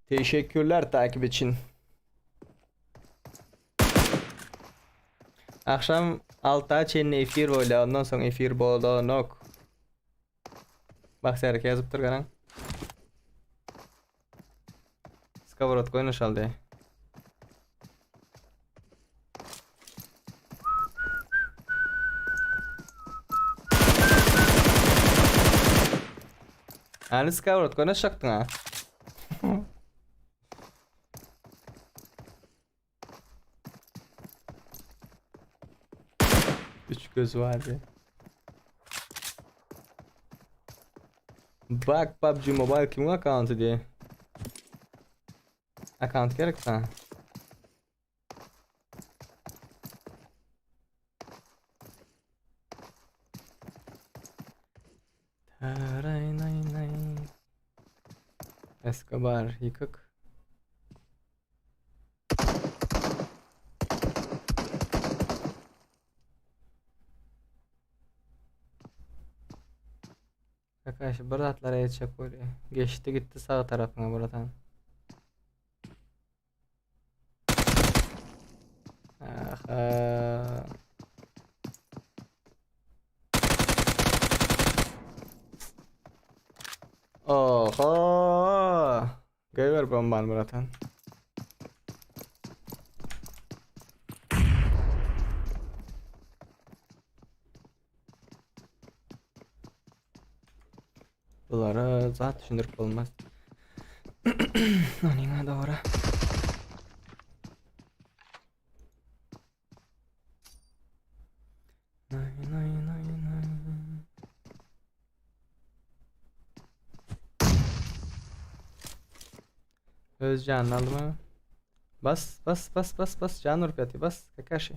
B: Teşekkürler takip için. Akşam 6'da çenli efir böyle ondan sonra efir bolu nok. Bak serke yazıp durganan. Skavorot koynuş aldı. Yani skavorot koynuş yaktın ha. Üç göz vardı. Bak PUBG Mobile kimin account'u diye. Account gerek sana. Taray nay nay. Escobar yıkık. Arkadaşlar burada atlara yetecek oluyor. Geçti gitti sağ tarafına buradan. Aha. Oho. Geliyor bomban buradan. Bunları zaten düşündürüp olmaz. Onunla doğru. Nay nay nay nay. Özcan aldı mı? Bas bas bas bas bas can urpiyatı bas Kakashi.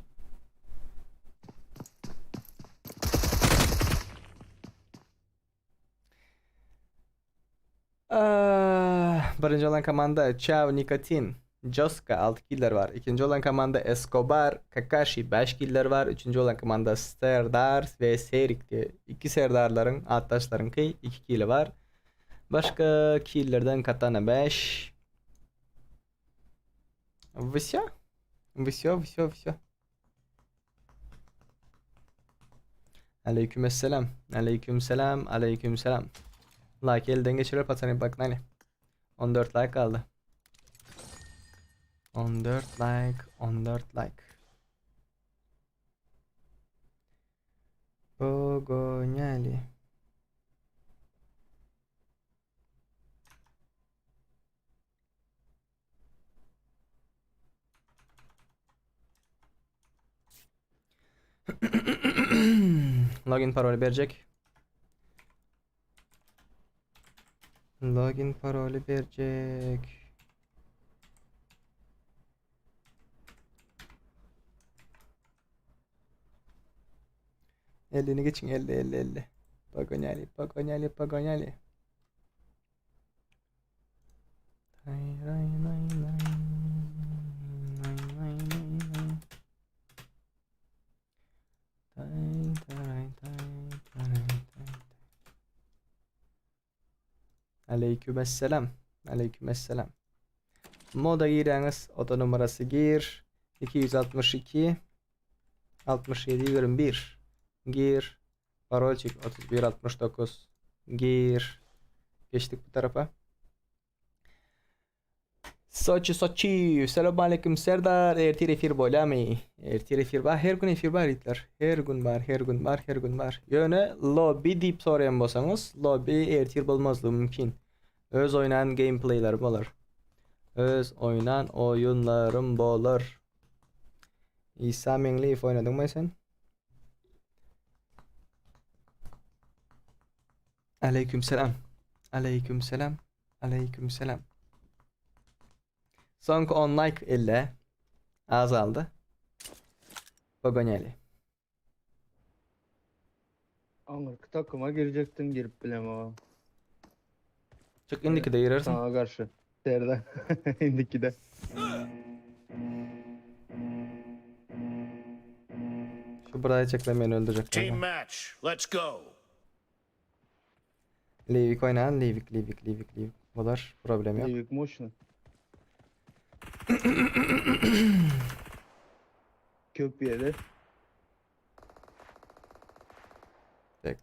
B: Birinci olan komanda Chav Nikotin Joska 6 killer var. İkinci olan komanda Escobar Kakashi 5 killer var. Üçüncü olan komanda Serdar ve Serik diye 2 Serdarların arkadaşların 2 kill var. Başka killerden Katana 5. Все. Все. Aleykümselam. Aleykümselam. Like elden geçiriyor patanı bak hani. 14 like kaldı. 14 like. Pogoniali. Login parolü verecek. Login parolü verecek. Elini geçin 50. Pogoniali. Aleykümselam. Moda giriniz. Oda numarası gir. 262 67 21 gir parolçik 31 69 gir geçtik bu tarafa. Sochi selam aleyküm Serdar ertir efir bolami ertir efir var her gün efir var itler her gün var yöne lobby deyip sorayan bolsanız lobby ertir bolmazlığı mümkün öz oynan gameplayler bolar öz oynan oyunlarım bolar İsa Menglif oynadın mı sen? Aleykümselam. Son 10 like 50 azaldı. Pogonyali.
F: Amerika takıma girecektin girip bilem o.
B: Çık indiki de girersin.
F: Sana karşı. Serden. İndiki de.
B: Şu buraya çekle beni öldürecek.
E: Team match. Let's go.
B: Leivik oynayan Leivik. Bunlar problem yok.
F: Büyük motion. Köpüye
B: Tek.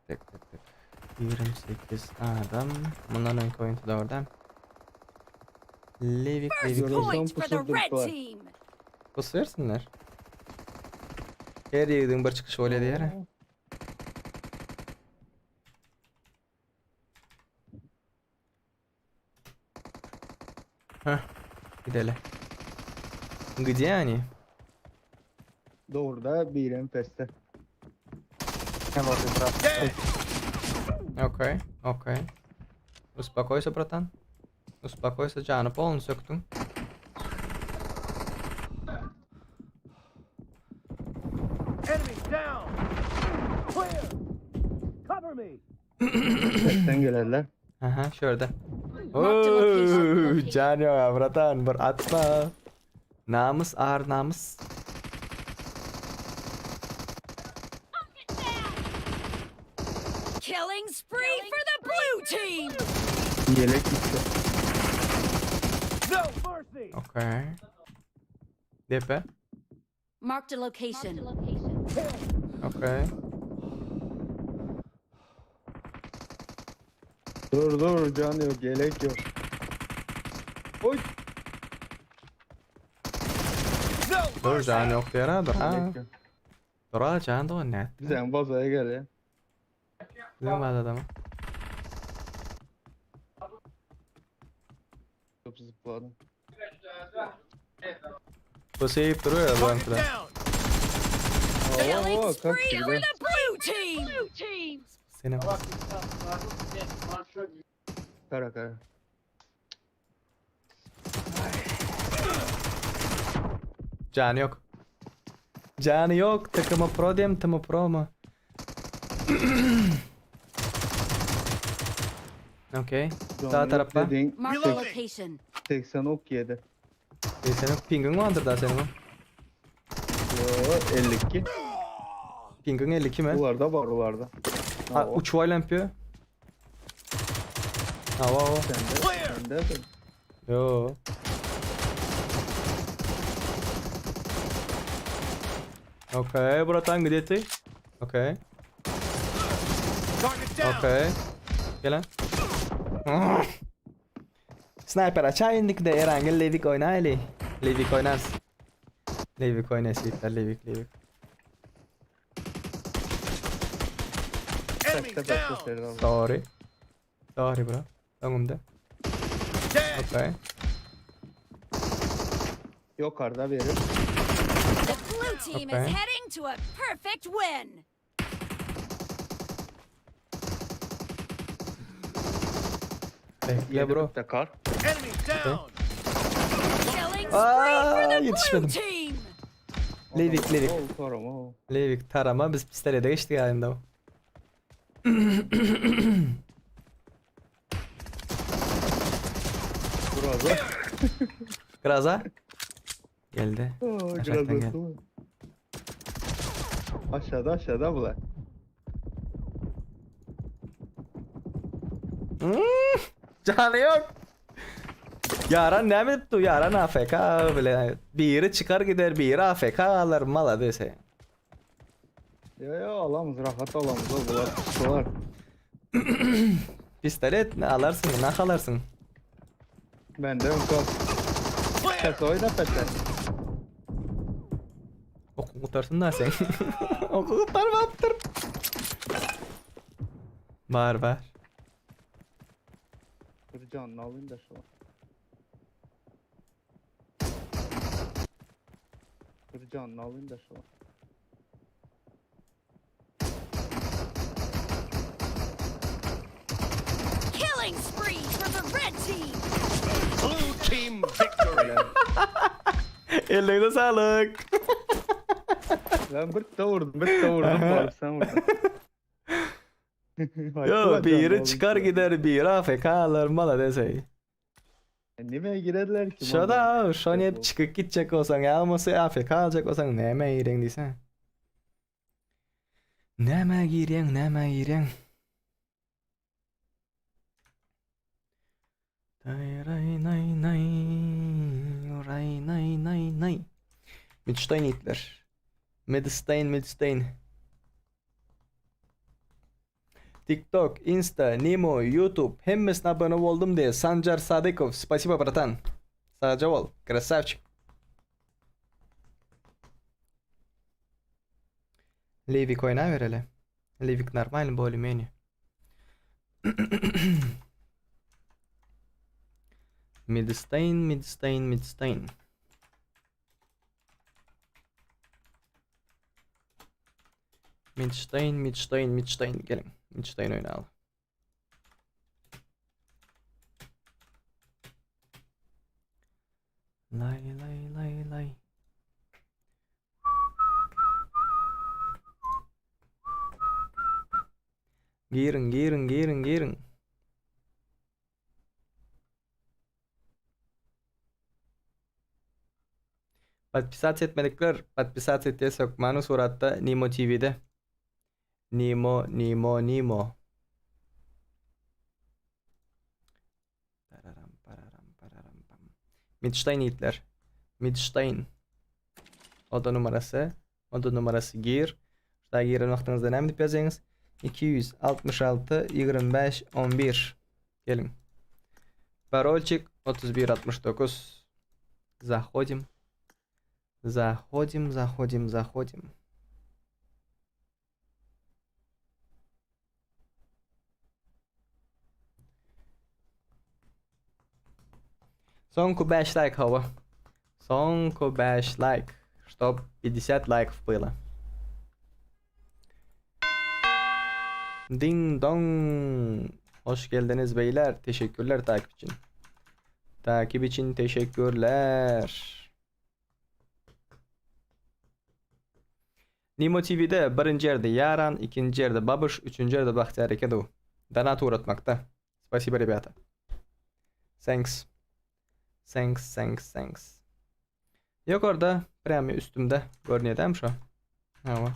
B: 28 adam. Bundan önceki oyuncu da orada. Leivik.
D: First point for the
F: pusuduk
D: red
F: var.
D: team.
B: Bus versinler. Her yerden bir çıkış öyle diye. Heh. Gidelim. Где они?
F: Doğruda bir enfeste.
B: Окей. Успокойся, братан. Успокойся, canı полностью söktün.
E: Enemy down. Clear. Cover me.
F: Sesten gelirler.
B: Aha, şurada.
D: Marked a location.
B: Can yok ya, bratan, beratma. Namus, ağır namus.
D: Killing spree for the blue team.
F: Yelek gitti.
E: No mercy.
B: Okey. Depe.
D: Marked a location.
B: Okey.
F: Dur can yok yelek yok. Oy.
E: No
B: Dur,
E: mercy.
B: can yok diye dur ha.
F: Yelek yok.
B: Dur ha, can da o net.
F: Sen bazaya gel ya.
B: Bizim var adamı.
F: Çok zıpladım.
B: Bu seyip duruyor ya bu
E: Target
B: ankıda.
E: down.
D: Killing
F: Oo,
D: spree
F: kaç
D: for
F: gibi.
D: the blue team.
B: Seni
F: Kara.
B: Canı yok. Canı yok. Takımı pro diyeyim, takımı pro mu? Okey. Sağ tarafta.
F: Dediğin
D: Marked a
E: Reloading.
D: location.
F: 80 ok yedi.
B: Senin pingin vardır daha senin.
F: Yo 52.
B: Pingin 52 mi?
F: Ularda.
B: Ha, uçuval yapıyor. Hava.
F: Sende de.
B: Yo. Okey, bratан, где ты? Okey.
E: Target down.
B: Okey. Gel lan. Sniper aşağı indik de herhangi Leivik oyna eli. Leivik oynarsın. Leivik oynasın yeter, Leivik.
E: Enemy
F: Tekte
E: down.
F: Serdan.
B: Sorry bro. Önümde.
E: Dead.
B: Okey.
F: Yukarıda verir.
D: The blue team
B: Okay.
D: is heading to a perfect win.
B: Bekle bro.
F: Tekar.
E: Enemy down.
D: Killing spree for the blue
B: Yetişmedim.
D: team.
B: Leivik.
F: Tarama.
B: Leivik tarama, biz pistolete geçtik halinde o.
F: Burada.
B: Graza. Geldi. Aşağıdan gel.
F: Aşağıda bu lan.
B: Canı yok. Yaran ne mi tuttu? Yaran AFK bile. Biri çıkar gider, biri AFK alır mala dese.
F: Yo alamız rahat alamız o bular tutular.
B: Pistolet ne alarsın, ne alarsın?
F: Ben de yok. Kes oyna peşe.
B: Oku kurtarsın da sen. Oku kurtarmaktır. Var.
F: Bir canını alayım da şu an. Bir canını alayım da şu an.
D: Killing spree for the red team.
E: Blue team victory.
B: Ellerine sağlık.
F: Ben bir de vurdum bari sen vurdun.
B: Yo biri çıkar gider, biri AFK alır mala dese.
F: Nime girerler ki?
B: Şurada şu an hep çıkıp gidecek olsan, alması AFK alacak olsan neme giren diysen. Neme giren. Ray nay. Midstein Hitler. Midstein. TikTok, Insta, Nemo, YouTube hemmesine abone oldum diye Sancar Sadikov. Спасибо, братан. Sadece ol. Красавчик. Levik oynar hele. Levik нормально более-менее. Midstein. Midstein. Gelin. Midstein oynayalım. Lay. Girin. Подписаться etmedikler, подписаться ettiğe sokmanı suratta Nimo TV'de. Nimo. Midstein Hitler. Midstein. Oda numarası gir. Şurada girin vaktinizde ne dip yazınız? 266 25 11. Gelin. Parolчик 3169. Заходим. Сонку 5 лайк, хава. Сонку 5 лайк. Чтоб 50 лайков было. Ding dong. Hoş geldiniz beyler. Teşekkürler takip için. Takip için teşekkürler. Nimo TV'de birinci yerde Yaran, ikinci yerde Babuş, üçüncü yerde Bahtiyar Ekedu. Donat uğratmakta. Спасибо, ребята. Thanks. Yok orada. Premi üstümde. Görünüyor değil mi şu? Ama.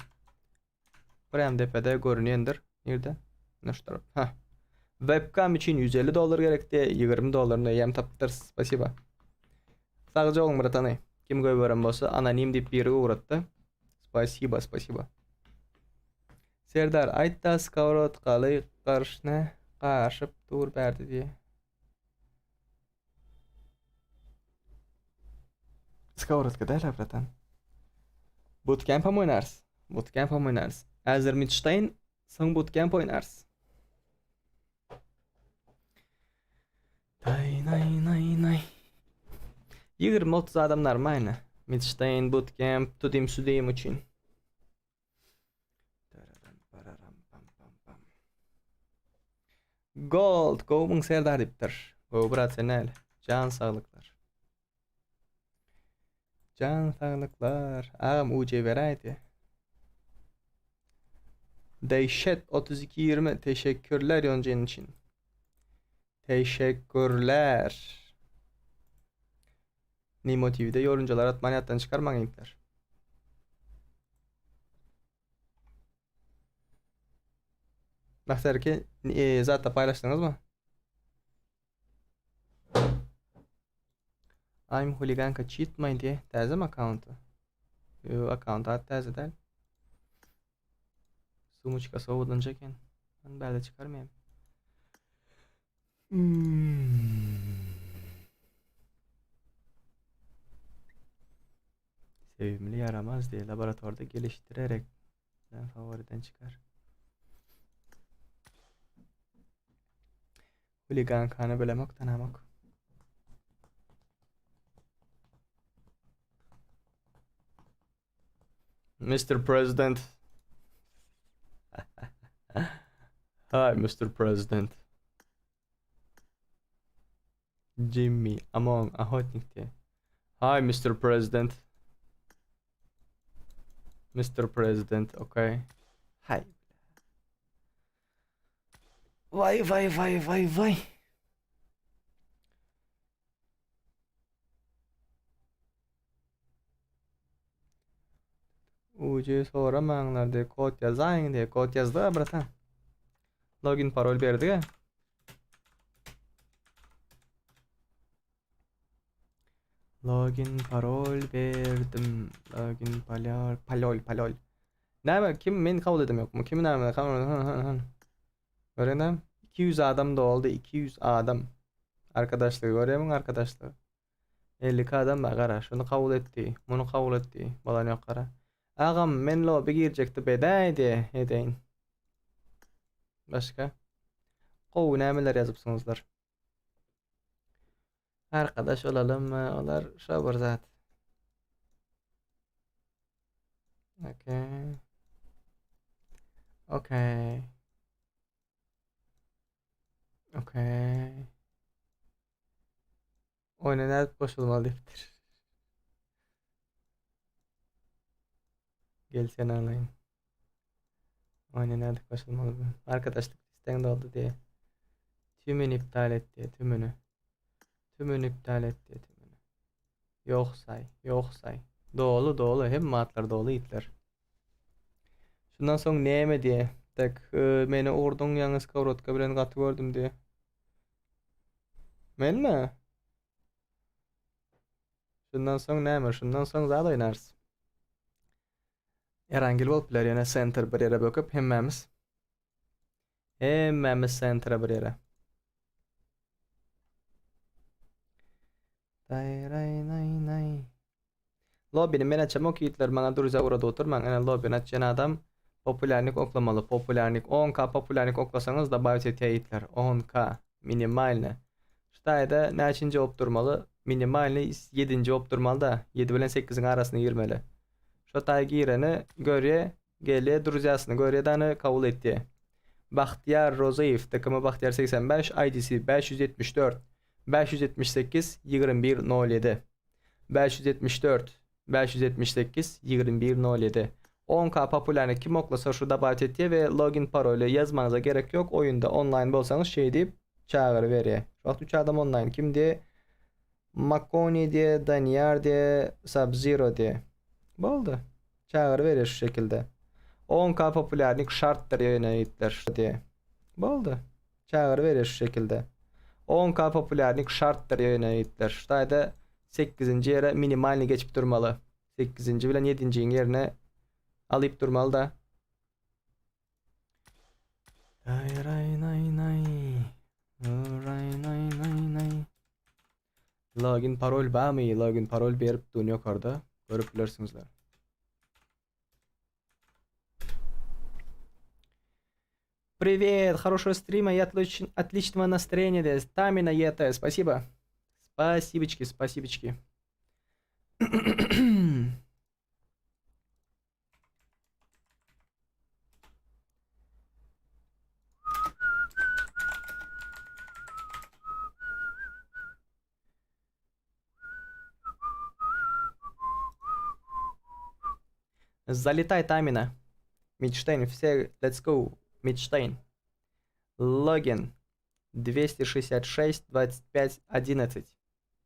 B: Prem tepede görünüyordur. Nerede? Ne şu taraf? Heh. Webcam için 150 dolar gerekti. 20 dolarını yem taptır. Спасибо. Sadece olun bıratanı. Kim görüyorum olsa anonim deyip biri uğrattı. Спасибо. Serdar aytta skavrodkalı karşına karşıp dur berdi diye. Skavrodka değil bratan. Bootcamp mı oynarız? Azermidstein son bootcamp oynarız. Nay. 20-30 adamlar mı aynı? Midstein bootcamp tudim südeyim için. Gold. Go'mun Serdar diptir. Go brat senel. Can sağlıklar. Ağam UC veraydı. Dehşet 3220 teşekkürler yoncun için. Teşekkürler. Nimo TV'de yorumcular atmaniyattan çıkarmayın ipler. Baktır ki zaten paylaştınız mı? I'm Huliganka cheat my diye. Täze mi account'u? Yo, account'u at täze del. Sumuçka soğudunca eken. Ben böyle çıkarmayayım. Sevimli yaramaz diye laboratuvarda geliştirerek favoriden çıkar. Huligan kanı bölemek tanımak. Mr. President. Hi, Mr. President. Jimmy Among Охотник diye. Hi, Mr. President. Mr. President, okay. Hi. Vay vay vay vay vay. Ucu soramanglar diye kod yazayın diye kod yazdı bratan. Login parol verdi ya. Login parol verdim. Login palol. Ne kim men kabul edem yok mu? Kimin namına kabul öğrenem. 200 adam da oldu. 200 adam. Arkadaşlığı görüyor musun arkadaşlığı? 50 adam da kara. Şunu kabul etti. Bunu kabul etti. Balan yok kara. Ağam men lobi girecekti bedaydi. Edeyin. Başka? Kovu nemeler yazıpsınızlar. Arkadaş olalım mı? Olar şabır zat. Okay. Okay. Okay. Oynanan koşulmalı defter. Gel sen anlayın. Oynanan koşulmalı. Arkadaşlık listen doldu diye. Tümünü iptal et diye tümünü. Tümünü iptal et diye tümünü. Yok say. Yok say. Doğulu. Hem matlar doğulu itler. Şundan sonra neyme diye. Tak meni ordun yalnız kavrotka bilen katı gördüm diye. Men mi? Şundan sonra neyme? Şundan sonra zaten oynarız. Erangil bolplar yana center bir yere bakıp hemmemiz center'a bir yere. Nay. Lobby'ni men açam o kitler bana duruza orada oturman. Yani lobby'ni açan adam popülerlik oklamalı. Popülerlik 10k popülerlik oklasanız da baytetiye itler. 10k minimalne. Ştayda neçinci opturmalı? Minimalne 7. opturmalı da 7 bilen 8'in arasına girmeli. Şotay gireni görüye geliye duruzasını görüye danı kabul etti. Bahtiyar Rozayev takımı Bahtiyar 85 IDC 574 578 2107 574 578 2107 10k popülerlik kim oklasa şurada baytetiye ve login parolü yazmanıza gerek yok. Oyunda online bolsanız şey deyip çağırı veriye. Şu an 3 adam online kim diye Makoni diye Danyar diye Sub-Zero diye. Oldu. Çağrı verir şu şekilde. 10k popülerlik şarttır yayınlayıtlar diye. Oldu. Çağrı verir şu şekilde. 10k popülerlik şarttır yayınlayıtlar. Şurada 8. yere minimalini geçip durmalı. 8. bilen 7. yerine alıp durmalı da. Login parol var mı? Login parol verip dönüyor orada. Görüp bilirsiniz. Привет, хорошего стрима и отличного настроения. Стамина это, спасибо. Спасибочки. Залетай, Тамина. Мидштейн, все, let's go. Мидштейн. Логин 266 25 11.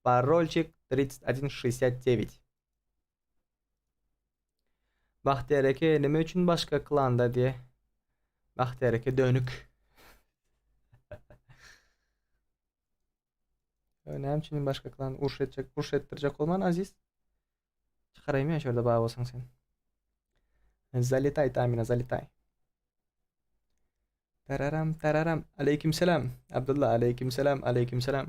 B: Парольчик 3169. Bahtiyar Eke neme için başka klanda diye. Bahtiyar Eke dönük. Önemli başka klan uruş ettirecek olman Aziz. Çıkarayım ya şöyle bağ olsan sen. Zalitay tahmine Zalitay. Tararam tararam. Aleykümselam. Abdullah aleykümselam aleykümselam.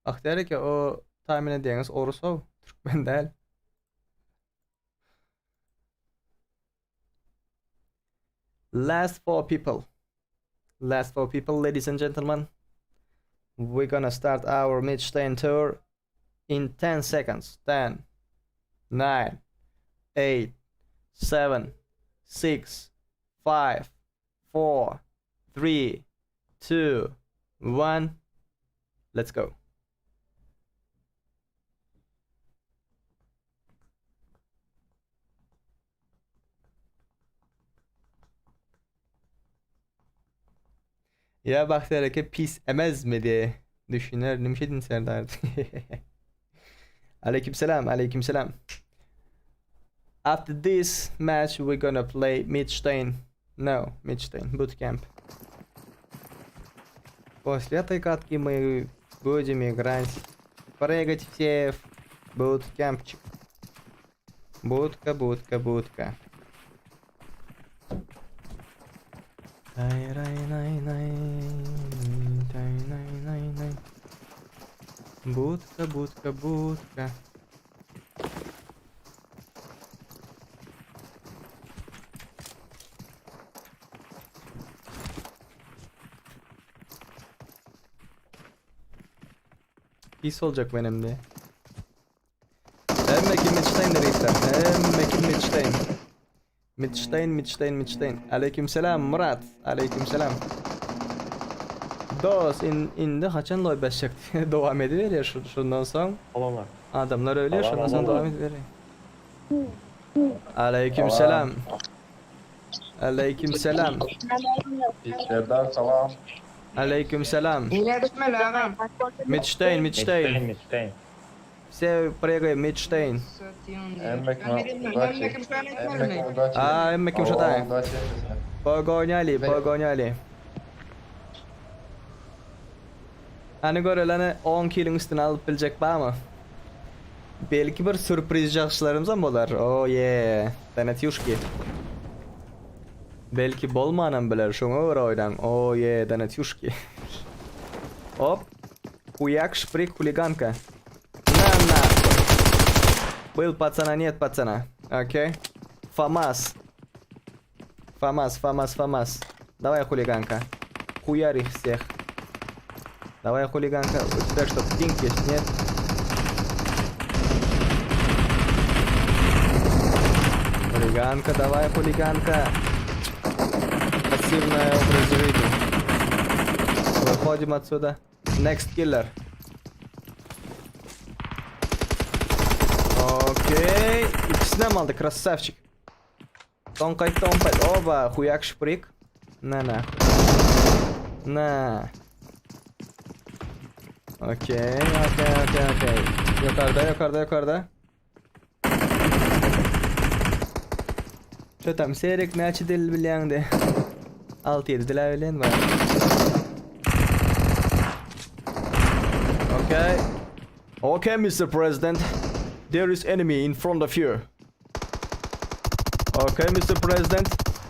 B: Bakteri ki o tahmin edeceğiniz Orusov Türkmen değil. Last four people. Last four people, ladies and gentlemen. We're gonna start our Midstein tour in 10 seconds. 10, 9, 8, 7, 6, 5, 4, 3, 2, 1. Let's go. Ya Bahtiyar'a pis emez mi diye düşünür. Ne şey Serdar. Aleykümselam, aleykümselam. After this match we're gonna play Midstein. No, Midstein Bootcamp. После этой катки мы будем играть, прыгать все в буткемпчик. Будка, будка, будка. Nay nay nay nay nay nay nay nay. Будка, будка, будка. Pis olacak benim de. Emmekin Midstein reisler. Emmekin Midstein. Midstein. Aleykümselam Murat. Aleykümselam. Dos indi kaçan loy başlayacak. Devam ediver şundan sonra.
F: Alanlar.
B: Adamlar ölüyor şundan sonra devam ediver. Aleykümselam. Aleykümselam.
F: İçeriden salam.
B: Aleykümselam. Midstein. Все прыгаем Midstein. А, emmekim şatay. Pogonyali. Hani görelene 10 kilin üstüne alıp bilecek bağ mı? Belki bir sürpriz jakşılarımız mı bolar? Oh yeah. Danetiyuşki. Belki bolmanan biler şunu oydan. Oh yeah, Danetiyuşki. Hop. Хуяк, шприк, хулиганка. На. Был пацана, нет пацана. Окей. ФАМАС. Давай, хулиганка. Хуярь их всех. Давай, хулиганка. У тебя что, пинг есть, нет? Хулиганка, давай, хулиганка. Пассивное образ жизни. Выходим отсюда. Next killer. Окей. İkisini mi aldı? Красавчик. Тонкай. Оба. Хуяк шприк. На. Okey. Yukarıda. Şöyle seyrek ne açı dil bilen de. 6-7 dil öğlen var. Okay, Mr. President. There is enemy in front of you. Okay, Mr. President.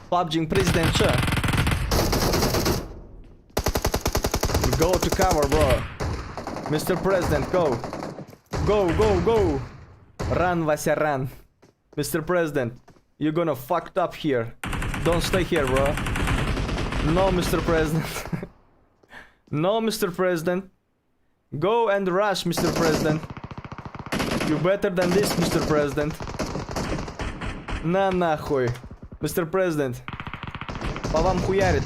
B: PUBG President. Go to cover, bro. Mr. President, go. Go. Run, Vasya, run. Mr. President, you're gonna fucked up here. Don't stay here, bro. No, Mr. President. No, Mr. President. Go and rush, Mr. President. You better than this, Mr. President. На нахуй. Mr. President. Babam хуярит.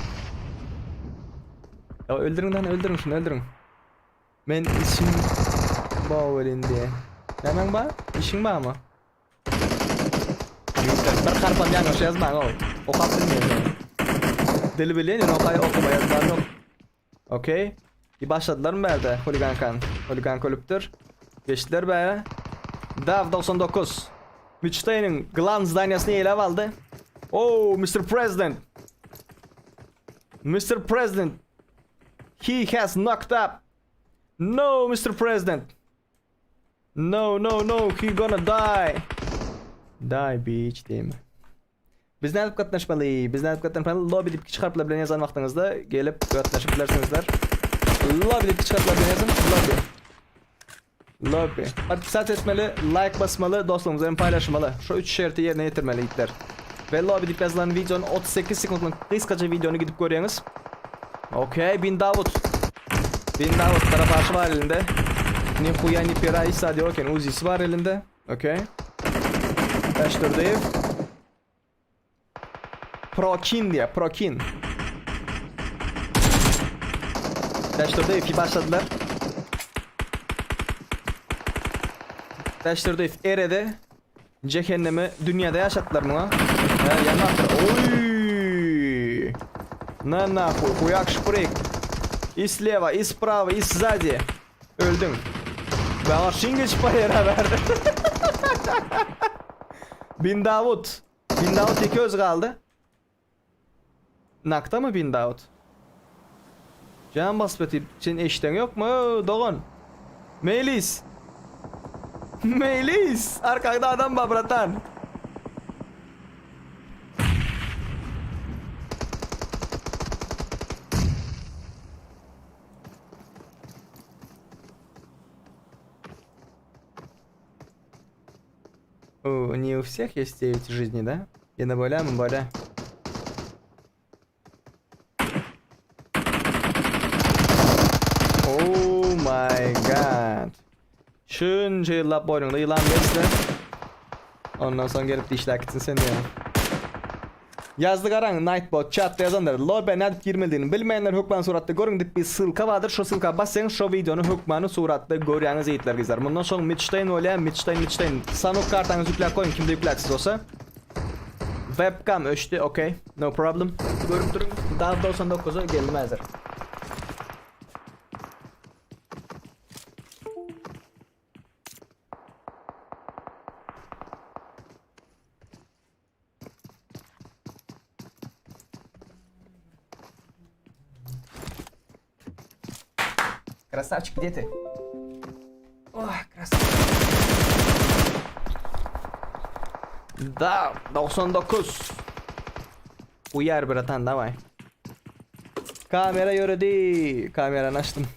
B: Ya öldürün şunu öldürün. Ben işim bağırın diye. Hemen bak. İşin var mı? Bir karpan yanlış yazma o. O kaptın diye. Deli bileğin o kayı okuma yazman yok. Okey. Bir başladılar mı berde? Holigan ölüptür. Geçtiler be. Dav 99. Midstein'in Glan zdanyasını ele aldı. Oh, Mr. President. Mr. President. He has knocked up. No, Mr. President. No, no, no. He gonna die. Die, bitch, değil mi? Biz ne yapıp katlaşmalıyız? Biz ne yapıp katlaşmalıyız? Lobby deyip çıkartla bilen yazan vaxtınızda gelip katlaşıp bilersinizler. Lobby deyip çıkartla bilen yazın. Lobby. Lobby. Partisat etmeli, like basmalı, dostlarımızla paylaşmalı. Şu 3 şerti yerine getirmeli itler. Ve lobby deyip yazılan videonun 38 sekundluk kıskaca videonu gidip görüyorsunuz. Okey, Bin Davut. Bin Davut taraf var elinde. Ni huya ni pira issa diyorken Uzi'si var elinde. Okey. Baştırdayım. Prokin diye, Prokin. Baştırdayım, başladılar. Baştırdayım, erede. Cehennemi dünyada yaşattılar mı? Oy! На нахуй, хуяк шприк. И слева, и справа, и сзади. Öldün. Bana şingeç payına verdi. Bin Davut. Bin Davut 2 öz kaldı. Nakta mı Bin Davut? Can basbeti. Senin eşten yok mu? Doğan. Melis. Melis. Arkada adam var bratan. Не у всех есть 9 жизней, да? И на боля, мы боля. Oh my god. Şunca yıllar boynunda yılan geçti. Ondan sonra gelip dişler gitsin seni ya. Yazdı karan Nightbot chatta yazanlar lobby ne girmediğini bilmeyenler hukman suratda görün dip bir sılka vardır. Şu sılka basın şu videonun hukmanı suratda görüyorsunuz eğitler güzel. Bundan sonra Midstein öyle Midstein sanok kartanızı yükler koyun kimde yükletsiz olsa. Webcam ölçtü okey no problem. Görüp durun daha 99'a gelmezler. Красавчик, где ты? Ох, красавчик. Да, 99. Uyar bratan давай. Kamera yürüdü. Kameranı açtım.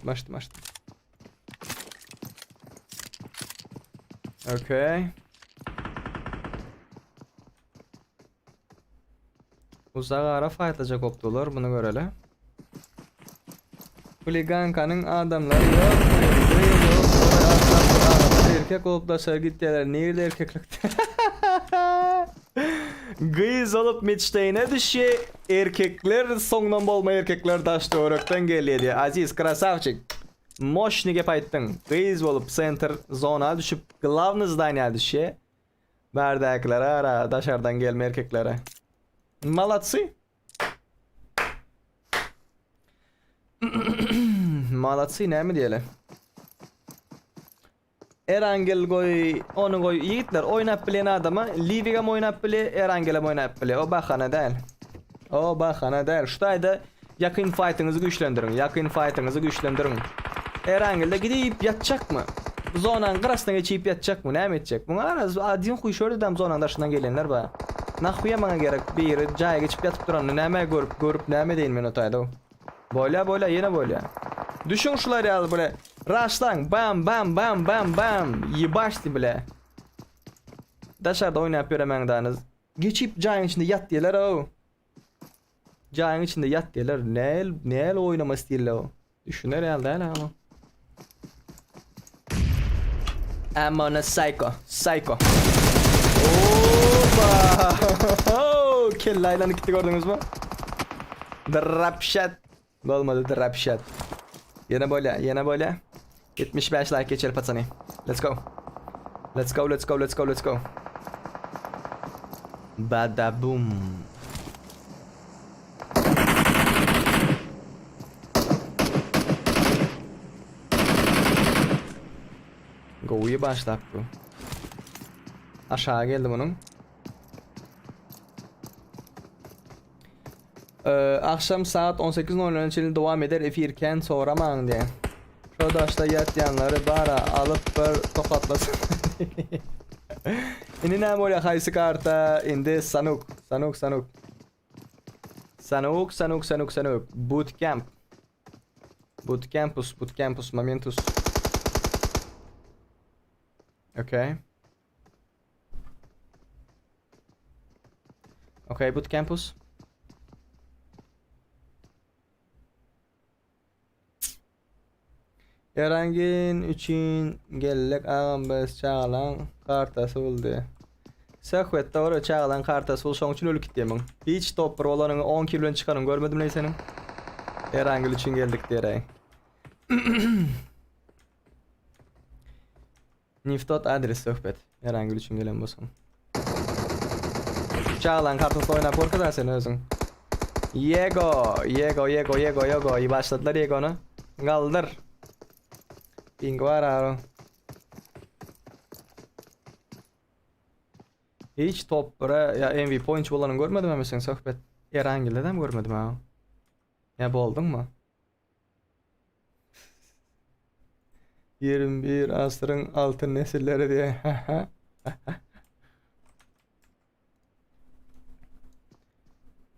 B: Açtım. Okay. Uzak ara faydaca koptular bunu görelim. Huligankanın adamları yok. Erkek olup da sevgittiler. Nerede erkeklikte? Kız olup Midstein'e düşüyor. Erkekler sondan bolma erkekler taştı oraktan geliyor diye. Aziz krasavçık. Moşnige paytın. Kız olup center zona düşüp glavny zdania düşüyor. Bardaklara ara dışarıdan gelme erkeklere. Malatsi. Malatsi ne mi diyelim? Erangel goy, onu goy yiğitler oynap bilen adama Livigam oynap bile, Erangel'e oynap bile. O bahane değil. O bahane değil. Şurada yakın fight'ınızı güçlendirin. Erangel'de gidip yatacak mı? Zonan kırasına geçip yatacak mı? Ne mi edecek? Buna araz adin kuy şöyle dem zonan dışından gelenler ba. Nahuya bana gerek bir yere caya geçip yatıp duran neme görüp neme değil mi notayda o. Böyle yine böyle. Düşün şuları ya böyle. Rush'tan bam yibaştı bile. Dışarıda oynayıp göremendiniz. Geçip cayın içinde yat diyorlar o. Cayın içinde yat diyorlar. Ne oynama stili o. Düşünür herhalde hala ama. I'm on a psycho. Oba. Kellayla gitti gördünüz mü? Drop shot. Olmadı drop shot. Yine böyle. 75 like geçelim patsani. Let's go. Bada boom. Go'yu başlattı. Aşağı geldi bunun. Akşam saat 18:00 için devam eder efirken soraman diye. Şodaşta yatyanları bara alıp bir tokatlasın. Indi ne böyle haysi karta indi sanuk. Bootcamp. Bootcampus momentus. Okay. Okay, bootcampus. Yarangin üçün gellek ağam bez çağılan kartası buldu. Söhbette oraya çağılan kartası bul şoň üçin ölü gitdiýemin. Hiç top olanın 10 kilodan çıkanın görmedim ne senin. Yarangil üçün geldik diýerek. Niftot adres söhbet. Yarangil üçün gelen bolsun. Çağılan kartası oynap korkadar sen özüň. Yego. İyi başladılar Yego'nu. Galdır. Ping var abi. Hiç top ya MVP oyuncu olanı görmedim ama sen sohbet. Herhangi de mi görmedim ha? Ya boldun mu? 21 asrın altın nesilleri diye.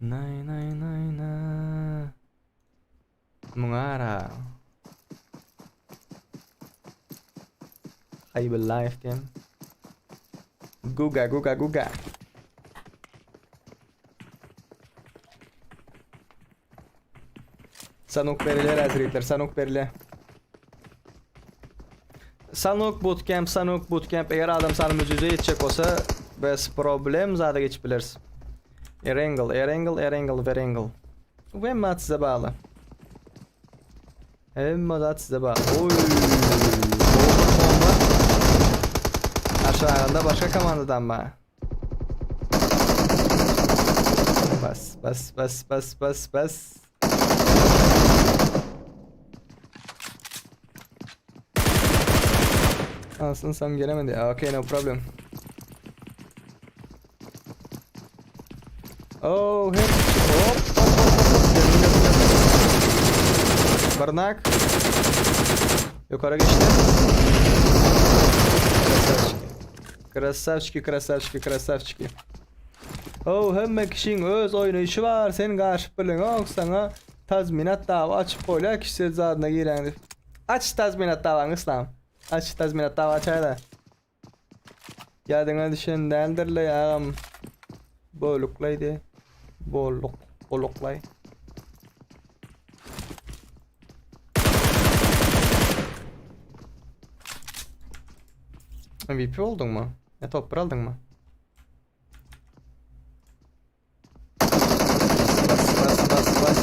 B: Nay. Mungara. I will live game. Guga. Sanuk veriler hazretler, sanuk veriler. Sanuk bootcamp eğer adam sana mücüze yetecek olsa bez problem zada geçip biliriz. Erangle. Ve mat size bağlı. Mat size bağlı. Oy. Aşağıda başka komandadan mı? Bas. Aslında sam gelemedi. Okay, no problem. Oh, hep. Hop. Barınak. Yukarı geçti. Krasavçiki. Oh, hemme kişinin öz oynayışı var. Senin karşı bilin sana tazminat dava açıp böyle kişisel zadına giren. Aç tazminat davanı İslam. Aç tazminat dava açayla. Yadına düşen değildirle ağam. Boluklaydı. Boluklay. MVP oldun mu? Ya topper aldın mı?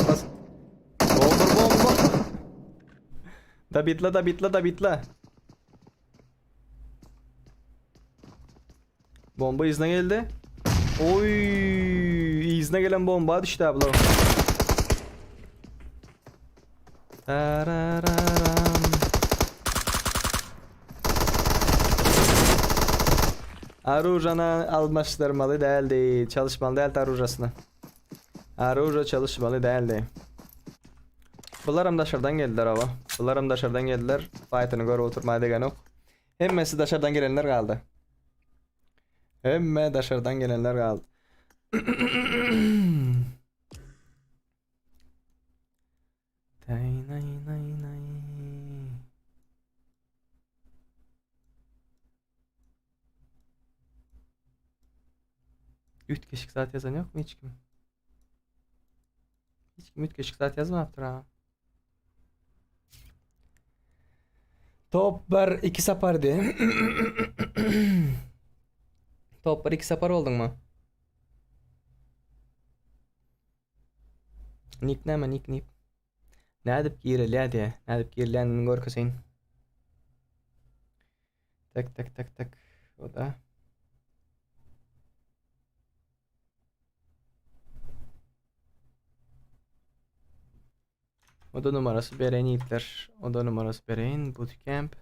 B: Bas. Bomba. Da bitla. Bomba izine geldi. Oy, izine gelen bomba düştü abla. Tarararam. Aruja'na almıştırmalı değildi. Çalışmalı değil Aruja'sına. Aruja çalışmalı değildi. Bunlarım dışarıdan geldiler. Fight'ını göre oturmaya degen yok. Hemmesi dışarıdan gelenler kaldı. Nay. Üç keşik saat yazan yok mu hiç kim? Hiç kim üç keşik saat yazmamıştır ha. Top 1 2 sapardı. Top 1 2 sapar oldun mu? Nick ne mi? Nick. Ne edip gireli diye. Ne edip girilenini görkesin. Tak. O da. Oda numarası Beren ipler. Oda numarası Beren Bootcamp.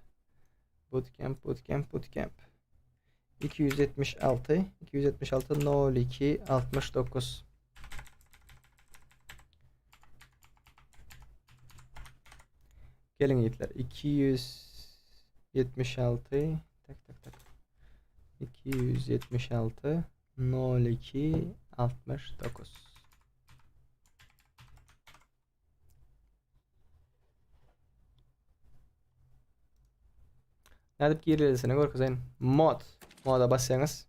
B: Bootcamp, bootcamp, bootcamp. 276, 276, 02, 69. Gelin yiğitler. 276, tak tak tak. 276, 02, 69. Nerede girilesine gör kızayın. Moda bassanız.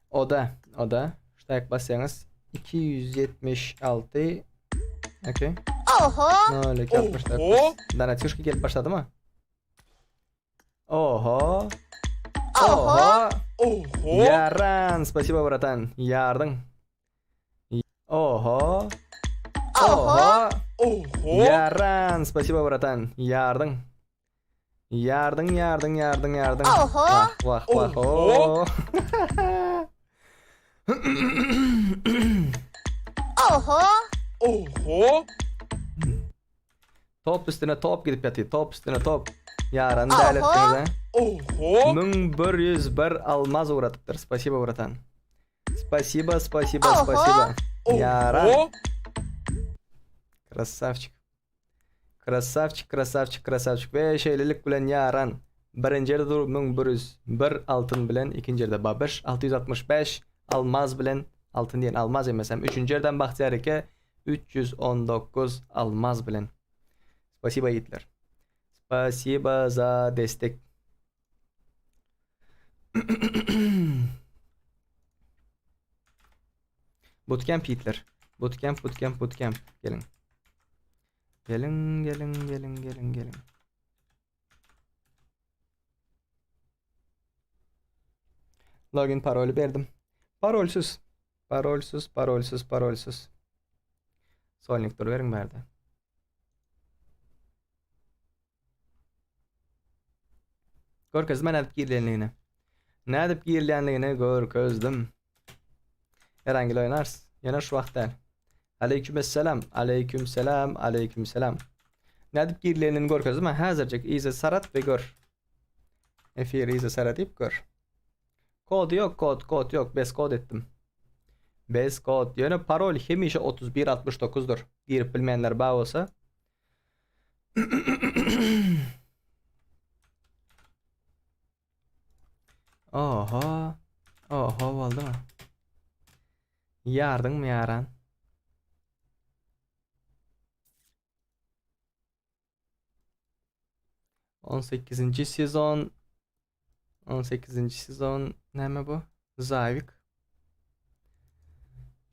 B: Oda. Şuraya bassanız. 276. Okey.
D: Oho!
B: 02, 69. Dana tuşki gelip başladı mı? Oho. Yaran. Спасибо, братан. Yardın. Oho. Yaran. Спасибо, братан. Yardın. Yardın.
D: Oho.
B: Vah. Oh.
D: Oho!
B: Top üstüne top gidip yatıyor. Top üstüne top. Yaran değerli ettiniz ha. 1101 almaz uğratıptır. Спасибо, братан. Спасибо. Yaran. Krasavчик. Ve şeylilik bilen yaran. Birinci yerde durup 1101 altın bilen. İkinci yerde babiş. 665 almaz bilen. Altın diyen almaz emesem. Üçüncü yerden Bahtiyarike 319 almaz bilen. Спасибо yiğitler. Спасибо за destek. Bootcamp yiğitler. Bootcamp. Gelin. Gelin. Login parolü verdim. Parolsüz. Solnik dur verin verdi. Gör kızım, ben ne edip giyirlenliğine gör közüm. Herhangi oynarsın. Yana şu vakti. Aleykümselam. Ne edip giyirlenliğini gör közüm. Hazırcık iyice sarat ve gör. Efir iyice sarat deyip gör. Kod yok. Bez kod ettim. Bez kod. Yani parol hemişe 3169'dur. Girip bilmeyenler bağ olsa. Oho oldu mu? Yardın mı yaran? On sekizinci sezon ne mi bu? Zayvik.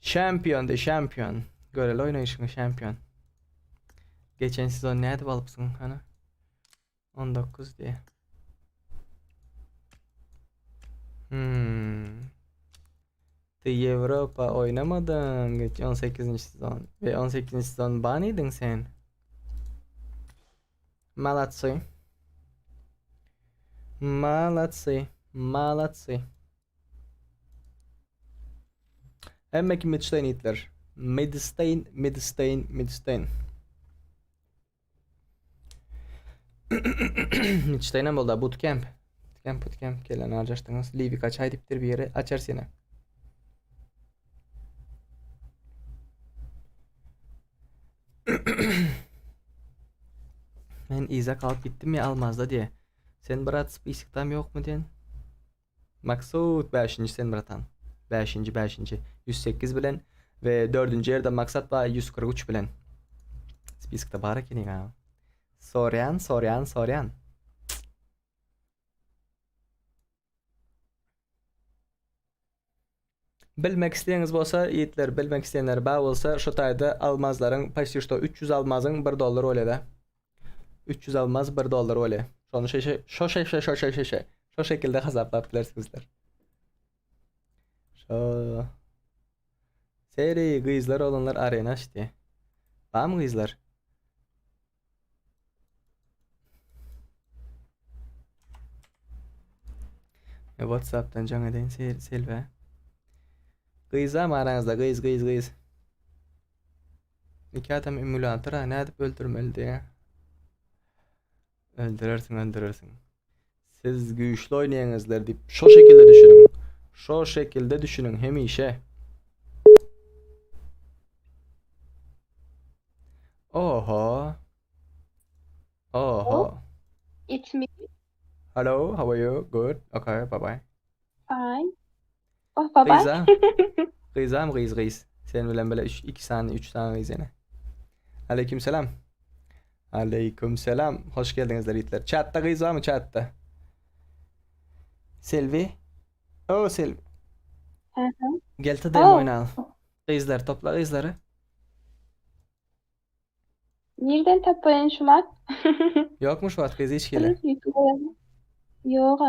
B: Şampiyon. Göreli oynayışın şampiyon. Geçen sezon neydi balıpsın hani? 19 diye. Avrupa oynamadın. Geç 18. sezon. Ve 18. sezon baniydin sen. Malatsy. Emmek Midstein Hitler. Midstein. Midstein'e bolda bootcamp. Bootcamp gelen harcaştınız. Livi kaç haydiptir bir yere açar seni. Ben iza kalıp gittim ya almazda diye. Sen brat spisiktam yok mu diyen? Maksut 5. sen bratan. 5. 108 bilen ve 4. yerde maksat var 143 bilen. Spisikta barak yine ya. Soryan. Bilmek isteyeniz bolsa yiğitler, bilmek isteyenler bağ olsa şu tayda almazların почти что 300 almazın $1 öyle de. 300 almaz $1 öyle. Şonu şu şekilde hesaplap bilersizler. Şu seri kızlar olanlar arena işte. Var mı kızlar? WhatsApp'tan can edin Selve. Kız ama aranızda kız. İki adam emülatör ha ne edip öldürmeli diye. Öldürürsün. Siz güçlü oynayanızlar deyip şu şekilde düşünün. Şu şekilde düşünün hemişe. Oho.
C: It's me.
B: Hello, how are you? Good. Okay, bye bye.
C: Fine. Oh, bye
B: Rıza. Rıza mı Reis? Sen bilen böyle 2 tane 3 tane Reis yine. Aleykümselam. Aleykümselam. Hoş geldiniz yiğitler. Chat'ta Reis var mı chat'ta? Selvi. Oh Selvi.
C: Hı hı.
B: Gel tadayım
C: Oh.
B: oynayalım. Reisler topla Reisleri.
C: Nereden tapayın şu mat?
B: Yokmuş var Reis hiç gele.
C: Yok.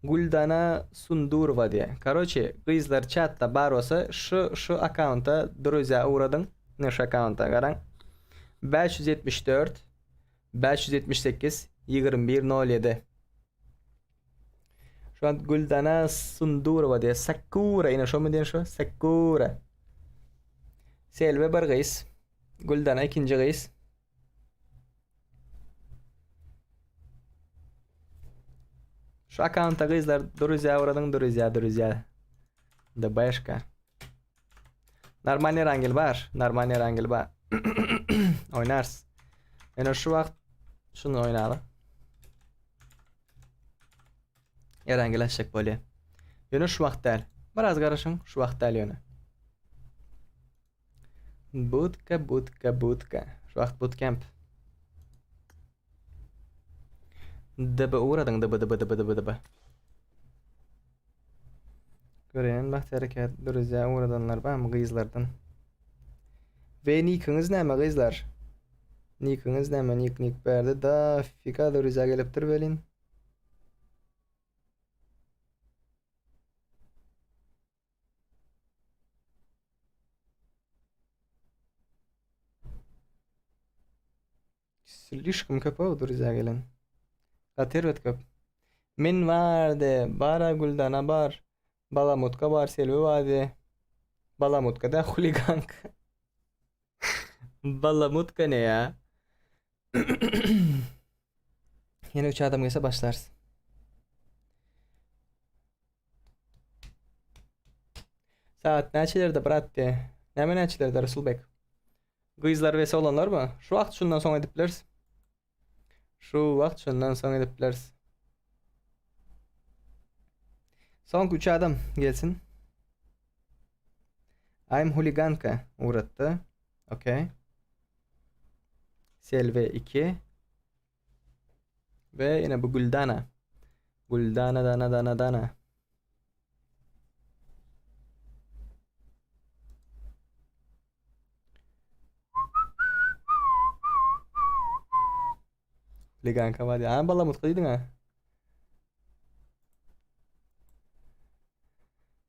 B: Guldana Sundurova diye. Короче, Reisler chat'ta bar olsa şu account'a друзья uğradın. Ne şu account'a qarang. 574 578 2107. Şu an Guldana Sundurova diye. Sakura yine şu mu diyen şu? Sakura. Selve bir Reis. Guldana ikinci Reis. Şu account'a Reisler друзья uğradın друзья. Da başka. Normal rangil var. Oynarız. Yani şu vakt şunu oynayalım. Erangilashak böyle. Yönü şu vakt değil. Biraz karışın şu vakt değil yönü. Budka. Şu vakt bootcamp. Dıbı uğradın dıbı. Göreyen vakt hareket druзья uğradanlar var mı kızlardan? Ve nickiniz neme kızlar? Nickiniz neme? Nick berdi da fika druзья geliptir belin. Слишком köp o druзья gelen. Katervet köp. Min vardı. Bara Guldana bar. Balamutka bar Selvi vardı. Balamutka da huligank. Balamutka ne ya? Yine 3 adam gelse başlarsın. Saat neçelerde bratty? Näme neçelerde Resulbek? Kızlar vs olanlar mı? Şu vakt şundan sonra edip bileriz. Son 3 adam gelsin. I'm huliganka uğrattı. Okay. Selve 2. Ve yine bu Guldana. Guldana dana. Huliganka var ya. Balamut kıydın ha.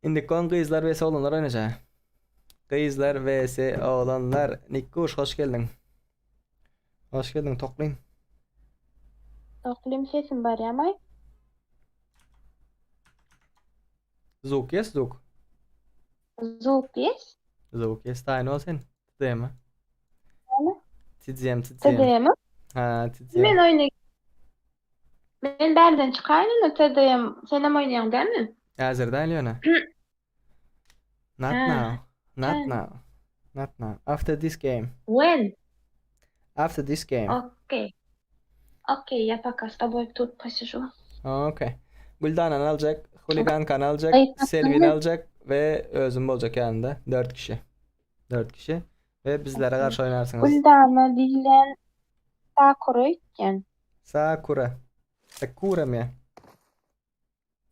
B: Şimdi kon kızlar vs olanlar oynayacak. Kızlar vs olanlar. Nikkuş hoş geldin. Hoş geldin toklayın.
C: Toklim sesim var ya may.
B: Zuk yes zuk.
C: Zuk yes.
B: Zuk yes tane ol sen. Değil mi?
C: Yani.
B: Tidziyem.
C: Tadayım.
B: Ha tidziyem.
C: Ben oynayayım. Ben berden çıkarım da tadayım. Sen hem oynayan değil mi?
B: Hazır değil Leona. Not
C: Ha.
B: Not now. After this game.
C: When?
B: After this game.
C: Okey. Okey, я пока с тобой тут посижу.
B: Okay. Guldana'nı alacak. Huligankan'ı alacak.
C: Ay,
B: Selvi'ni alacak. Ve özüm olacak yanında. 4 kişi. 4 kişi. Ve bizlere karşı oynarsınız.
C: Guldana dilen Sakura iken.
B: Sakura. Sakura mı?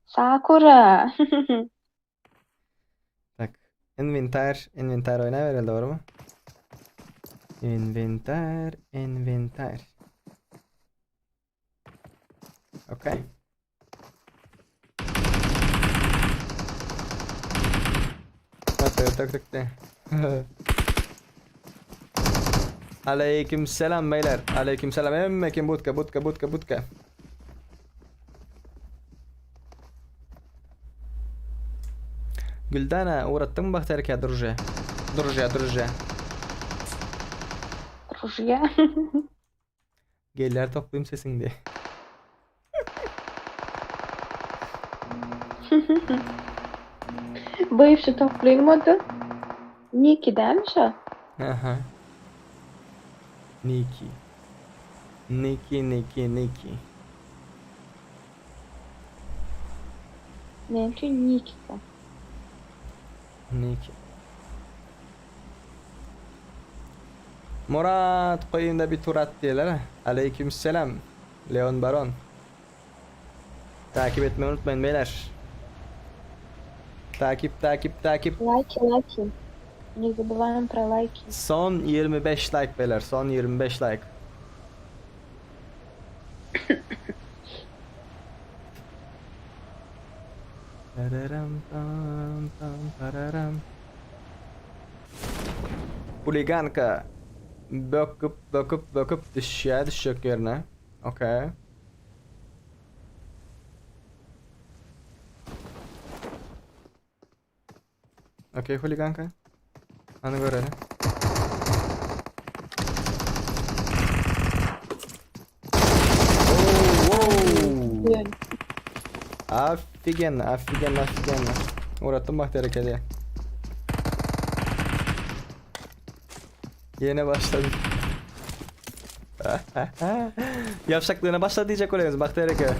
C: Sakura.
B: Bak. Inventar oyna verelim doğru mu? Inventar. Okay. Tak. Aleykümselam beyler. Aleykümselam. Emmekin budka. Güldana uğrattın mı bakterike друзья?
C: Друзья.
B: Geller toplayayım sesin diye.
C: Bayıp şu toplayayım adı. Niki değilmiş o.
B: Aha. Niki. Niki.
C: Benim için Niki.
B: Niki. Murat koyayım da bir tur at diyeler ha. Aleykümselam. Leon Baron. Takip etmeyi unutmayın beyler. Takip.
C: Лайки. Не забываем про лайки.
B: Son 25 like beyler. Son 25 like. Pararam pam pam pararam. Huliganka. Bakıp düşecek yerine. Okay. Okey huliganka. Hadi görelim.
C: Böyle.
B: Afigen. Uğrattım bak hareketi. Yine başladık. Yavşaklığına başladı diyecek oluyoruz bak hareketi.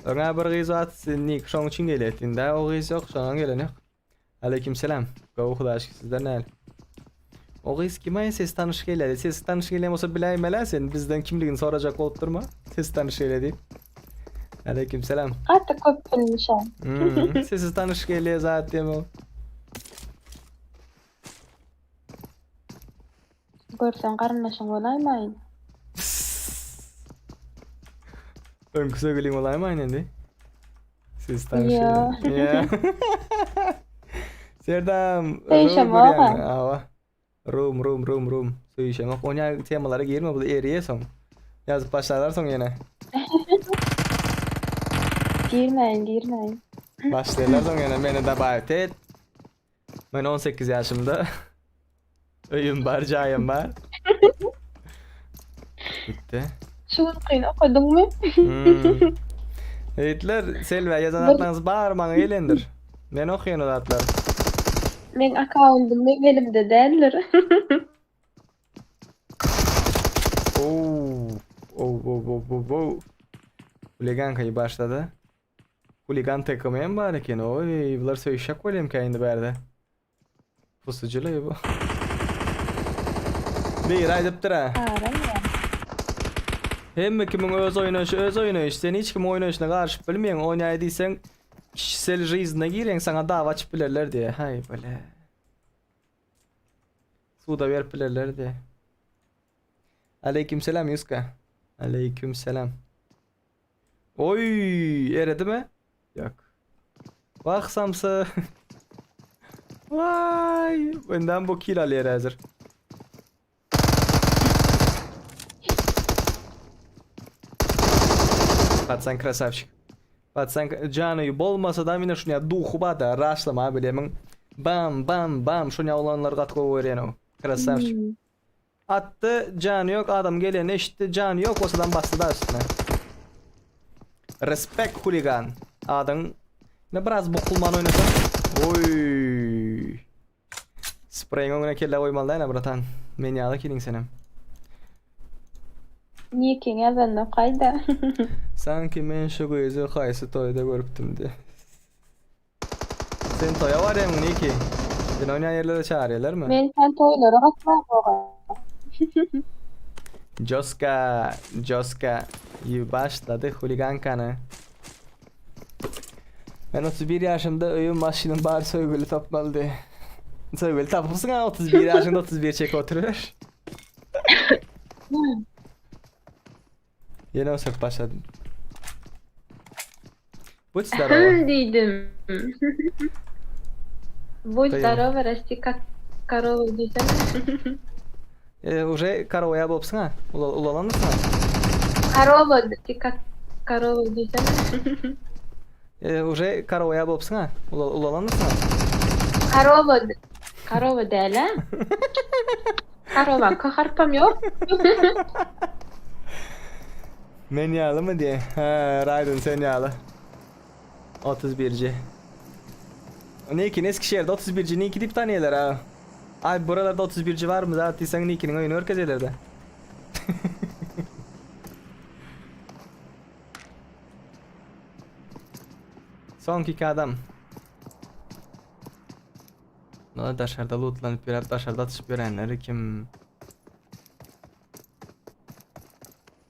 B: Ona bir gıyız at nik şoň için geletinde o gıyız yok şoň gelenek. Aleykümselam. Gow hudaş sizden näl? O gıyız kime ses tanış geledi. Ses tanış gelem olsa biläýmeli sen bizden kimligini sorajak bolup durma. Ses tanış geledi. Aleykümselam.
C: Hatta köp bilmiş ha.
B: Ses tanış geledi zaten o.
C: Görsen karınlaşın olaymayın.
B: Ön kısa gülüm olay mı aynen de? Ses tanış
C: Ya.
B: geledi. Ya. Serdam.
C: Değişem ama.
B: Ava. Room. Söýüşem. Oňa temalara girme bu eriye soň. Yazıp başlarlar soň ýene.
C: Girmeyin.
B: Başlarlar soň ýene meni de davet et. Ben 18 yaşımda. Öýüm bar, jaýym bar. Bitti.
C: Şunu kıyın okudun mu?
B: Hitler Selva yazan atlarınız bağırmanı eğlendir. Ben okuyan o atlar.
C: Men akkauntum elimde değildir.
B: Huligankayı başladı. Huligan takımı en bari eken. Oy, bunlar söyüşecek koyayım kayında berde. Pusuculuğu bu. Bir aydıptır ha. Hem kimin öz oynayışı. Sen hiç kim oynayışına karşı bilmeyen oynayadıysan kişisel rizine giren sana dava açıp bilirler diye. Hay böyle. Suda ver bilirler diye. Aleykümselam Yuska. Aleykümselam. Oy, eredi mi? Yok. Baksamsa. Vay, benden bu kill alıyor hazır. Patsan krasavчик. Patsan canı bolmasa da mine şunya duhu bada raşlama bilemin. Bam şunya olanlar gatko öğren o. Krasavчик. Attı canı yok adam gelen eşitti canı yok olsadan bastı da üstüne. Respect huligan. Adam ne biraz bokulman oynasa. Oy. Spraying ona kella oymalıyna bratan. Men yalı killing senem.
C: Niye ki yazan kayda?
B: Sanki men şu gözü kayısı toyda görüptüm de. Sen toya var ya ne ki? Sen oynayan yerlere çağırıyorlar mı?
C: Men sen toylara bakma.
B: Joska başladı huligankanı. Ben 31 yaşımda oyun başının bari soygülü tapmalı. Soygülü tapmışsın ha 31 yaşında 31 çek oturuyor. Yine o sık başladım. Будь здорова.
C: Dedim. Будь здорова, расти как корова desene.
B: Уже коровая болыпсың ha? Ulalanırsın ha?
C: Корова, расти как корова desene.
B: Уже коровая болыпсың ha? Ulalanırsın ha?
C: Корова değil ha? Karolaka harpam yok.
B: Men yağlı mı diye. Ha, Raydın sen yağlı. 31'ci. Nick'in Eskişehir'de 31'ci Nick'i dip taneyeler ha. Ay buralarda 31'ci var mı? Zaten sen Nick'in oyunu herkes ederdi. Son iki adam. Ne dışarıda lootlanıp bir dışarıda atışıp görenleri kim?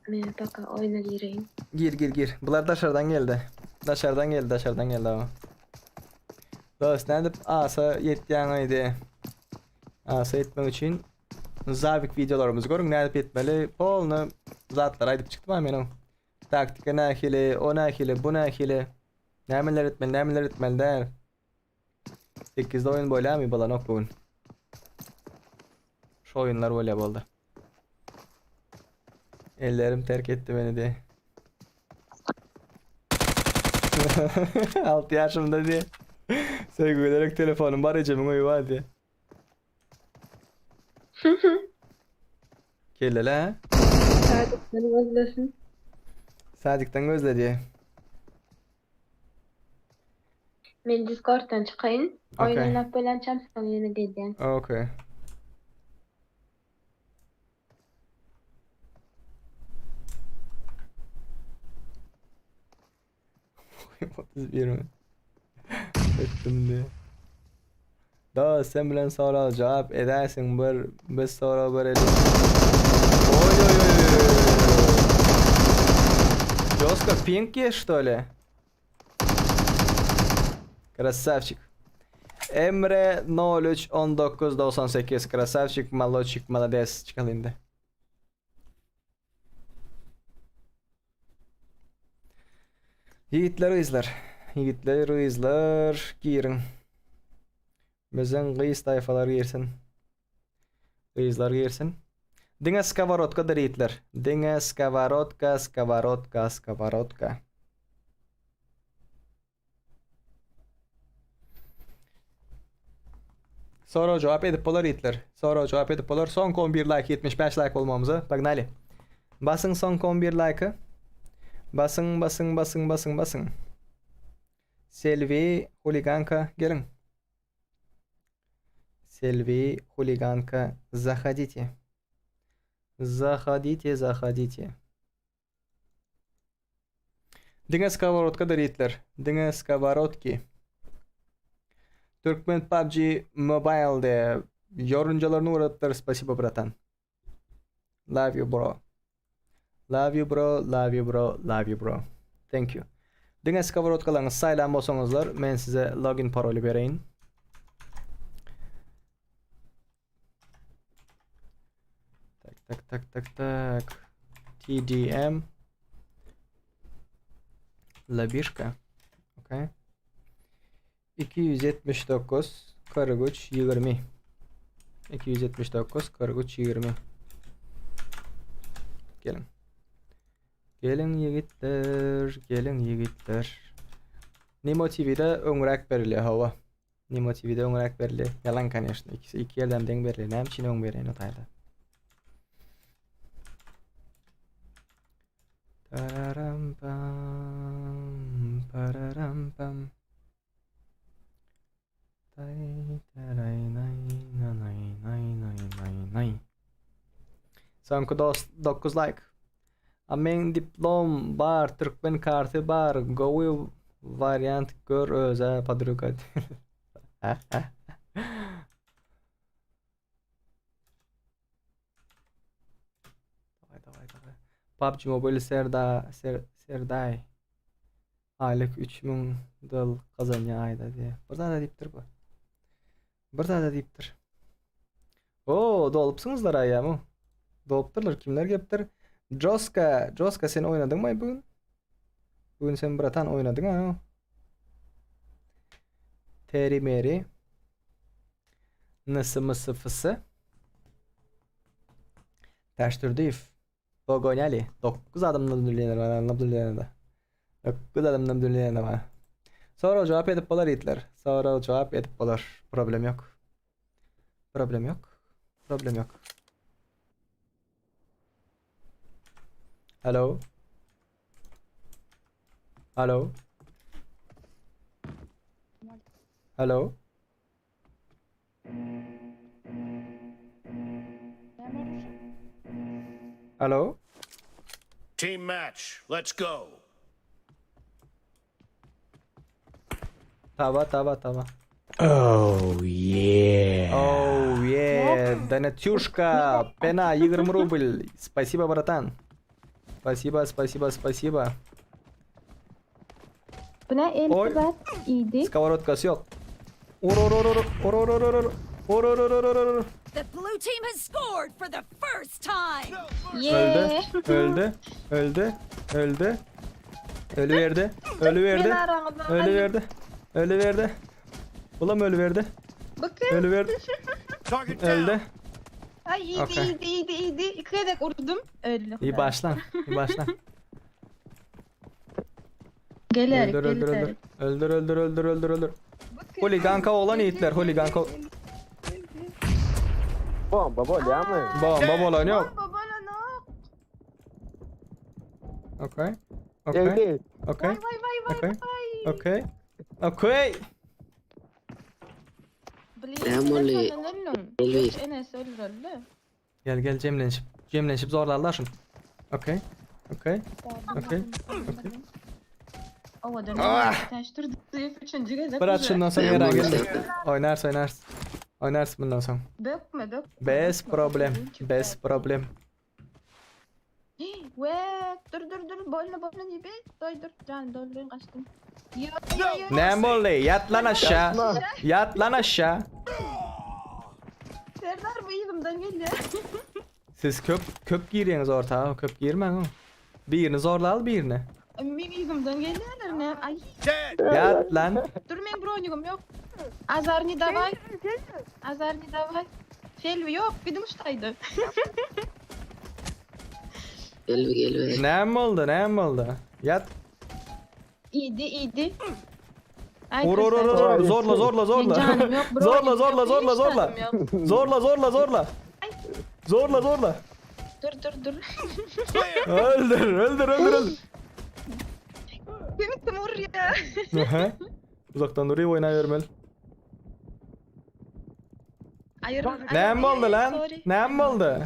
C: Men baka oyuna gireyim.
B: Gir. Bunlar dışarıdan geldi. Dışarıdan geldi ama. Dost ne dip asa yettiğin oydu. Asa etmek için zabik videolarımızı görün. Ne dip etmeli? Polnu zatlar aydıp çıktım ama benim. Taktika nakili, o nakili, bu nakili. Nemeler etmeli der. 8'de oyun böyle mi balan ok bugün. Şu oyunlar böyle oldu. Ellerim terk etti beni diye. 6 yaşımda diye. Sevgilerek telefonum var ecemin oyu var diye. Kelle la.
C: Sadıkları özlesin.
B: Sadık'tan gözle diye.
C: Men Discord'dan çıkayın.
B: Okey.
C: Oynanıp bölençem sana yeni geleceğim.
B: Okay. Otuz bir mi? Ettim diye. Daha sen bilen soru cevap edersin bir soru verelim. Oy. Joska pink ye что ли? Красавчик. Emre 03 19 98 красавчик, молодчик, молодец. Çıkalım şimdi. Yiğitler izler girin. Bizden kıyız tayfalar girsin. Kıyızlar girsin. Dine skavarotka da yiğitler. Dine skavarotka. Soru cevap edip polar yiğitler. Soru cevap edip polar. Son 11 like 75 like olmamıza. Pagnalı. Basın son 11 like'ı. Basın. Selvi хулиганка gelin. Selvi хулиганка заходите. Заходите. Dine skavarotka da yiğitler. Dine skavarotki. Türkmen PUBG Mobile'de yorumcularını uğrattılar. Спасибо, bratан. Love you bro. Thank you. Dine skavarotkalarınız saylan bolsaňyzlar, men size login paroli bereyin. Tak. TDM Labirka. Okay. 279 43 20. 279 43 20. Gelin yiğitler. Nimo TV'de öňrek berilýär hava. Nimo TV'de öňrek berilýär. Yalan конечно. İki yerden deň berilýär. Näme üçin öň berýän otayda. Pararam pam. Sanki 9 like. Amen diplom bar, Türkmen kartı bar, govi varyant gör özel padrukat. Davay. PUBG Mobile Serday. Aylık 3000 dol kazanıyor ayda diye. Burada da deyiptir bu. Oo, dolupsunuzlar ayağımı. Dolupturlar, kimler geptir? Joska sen oynadın mı bugün? Bugün sen bratan oynadın ha? Teri meri. Nısı mısı fısı. Taştırdıyf. Bogonali. 9 adamdan dülüyenler var. 9 adamdan dülüyenler var. Sonra cevap edip bolar yiğitler. Problem yok. Hello. Hello. Hello. Hello.
E: Team match. Let's go.
B: Тава. Oh yeah. Донатюшка. Пена 20 рубль. Спасибо, братан. Спасибо.
C: Buna 50
B: Oy.
C: bat iyiydi.
B: Skовородкасы yok. Ur.
D: The blue team has scored for the first time.
C: Yeah.
B: Öldü. Ölüverdi. Ulan ölüverdi.
C: Bakın.
B: Ölüverdi.
E: Target down.
B: Öldü.
C: Ay iyiydi
B: Okey.
C: iyiydi. İki yedek vurdum. Öldü.
B: İyi başlan.
C: Gelerik.
B: Öldür. Holiganka olan yiğitler. Holiganka.
F: Bomba mı?
B: Bomba olan yok.
C: Babana ne?
B: Okay.
F: Evli.
C: Vay.
B: Okay.
C: Emoli.
G: Elvis.
C: Enes öldü.
B: Gel Cemlenşip zorlarlar şunu. Okay.
C: Ova dönüyor. Taştırdı. Üçüncü geze.
B: Bırak şundan sonra yaran geldi. Oynarsın bundan sonra.
C: Dökme.
B: Best problem.
C: Ve dur. Boyna gibi. Dur. Can doldurun kaçtım. Yo.
B: Ne oldu? Yat lan aşağı.
C: Serdar bu elimden geliyor.
B: Siz köp giyiriyorsunuz ortağa. Köp giyirmen oğlum. Birini zorla al birini.
C: Benim elimden geliyorlar ne? Ay
E: Dead.
B: Yat lan.
C: dur benim bronigum yok. Azarni davay. Felvi yok. Bir de muştaydı.
G: Elvi.
B: Ne oldu? Yat.
C: İyiydi. Ay,
B: Vur. Zorla.
C: Canım yok, bro.
B: Zorla. Zorla.
C: Dur.
B: Öldür.
C: Beni vur ya.
B: Aha. Uzaktan duruyor oynayıyorum öyle.
C: Hayır.
B: Ne oldu lan?
C: Sorry.
B: Ne oldu?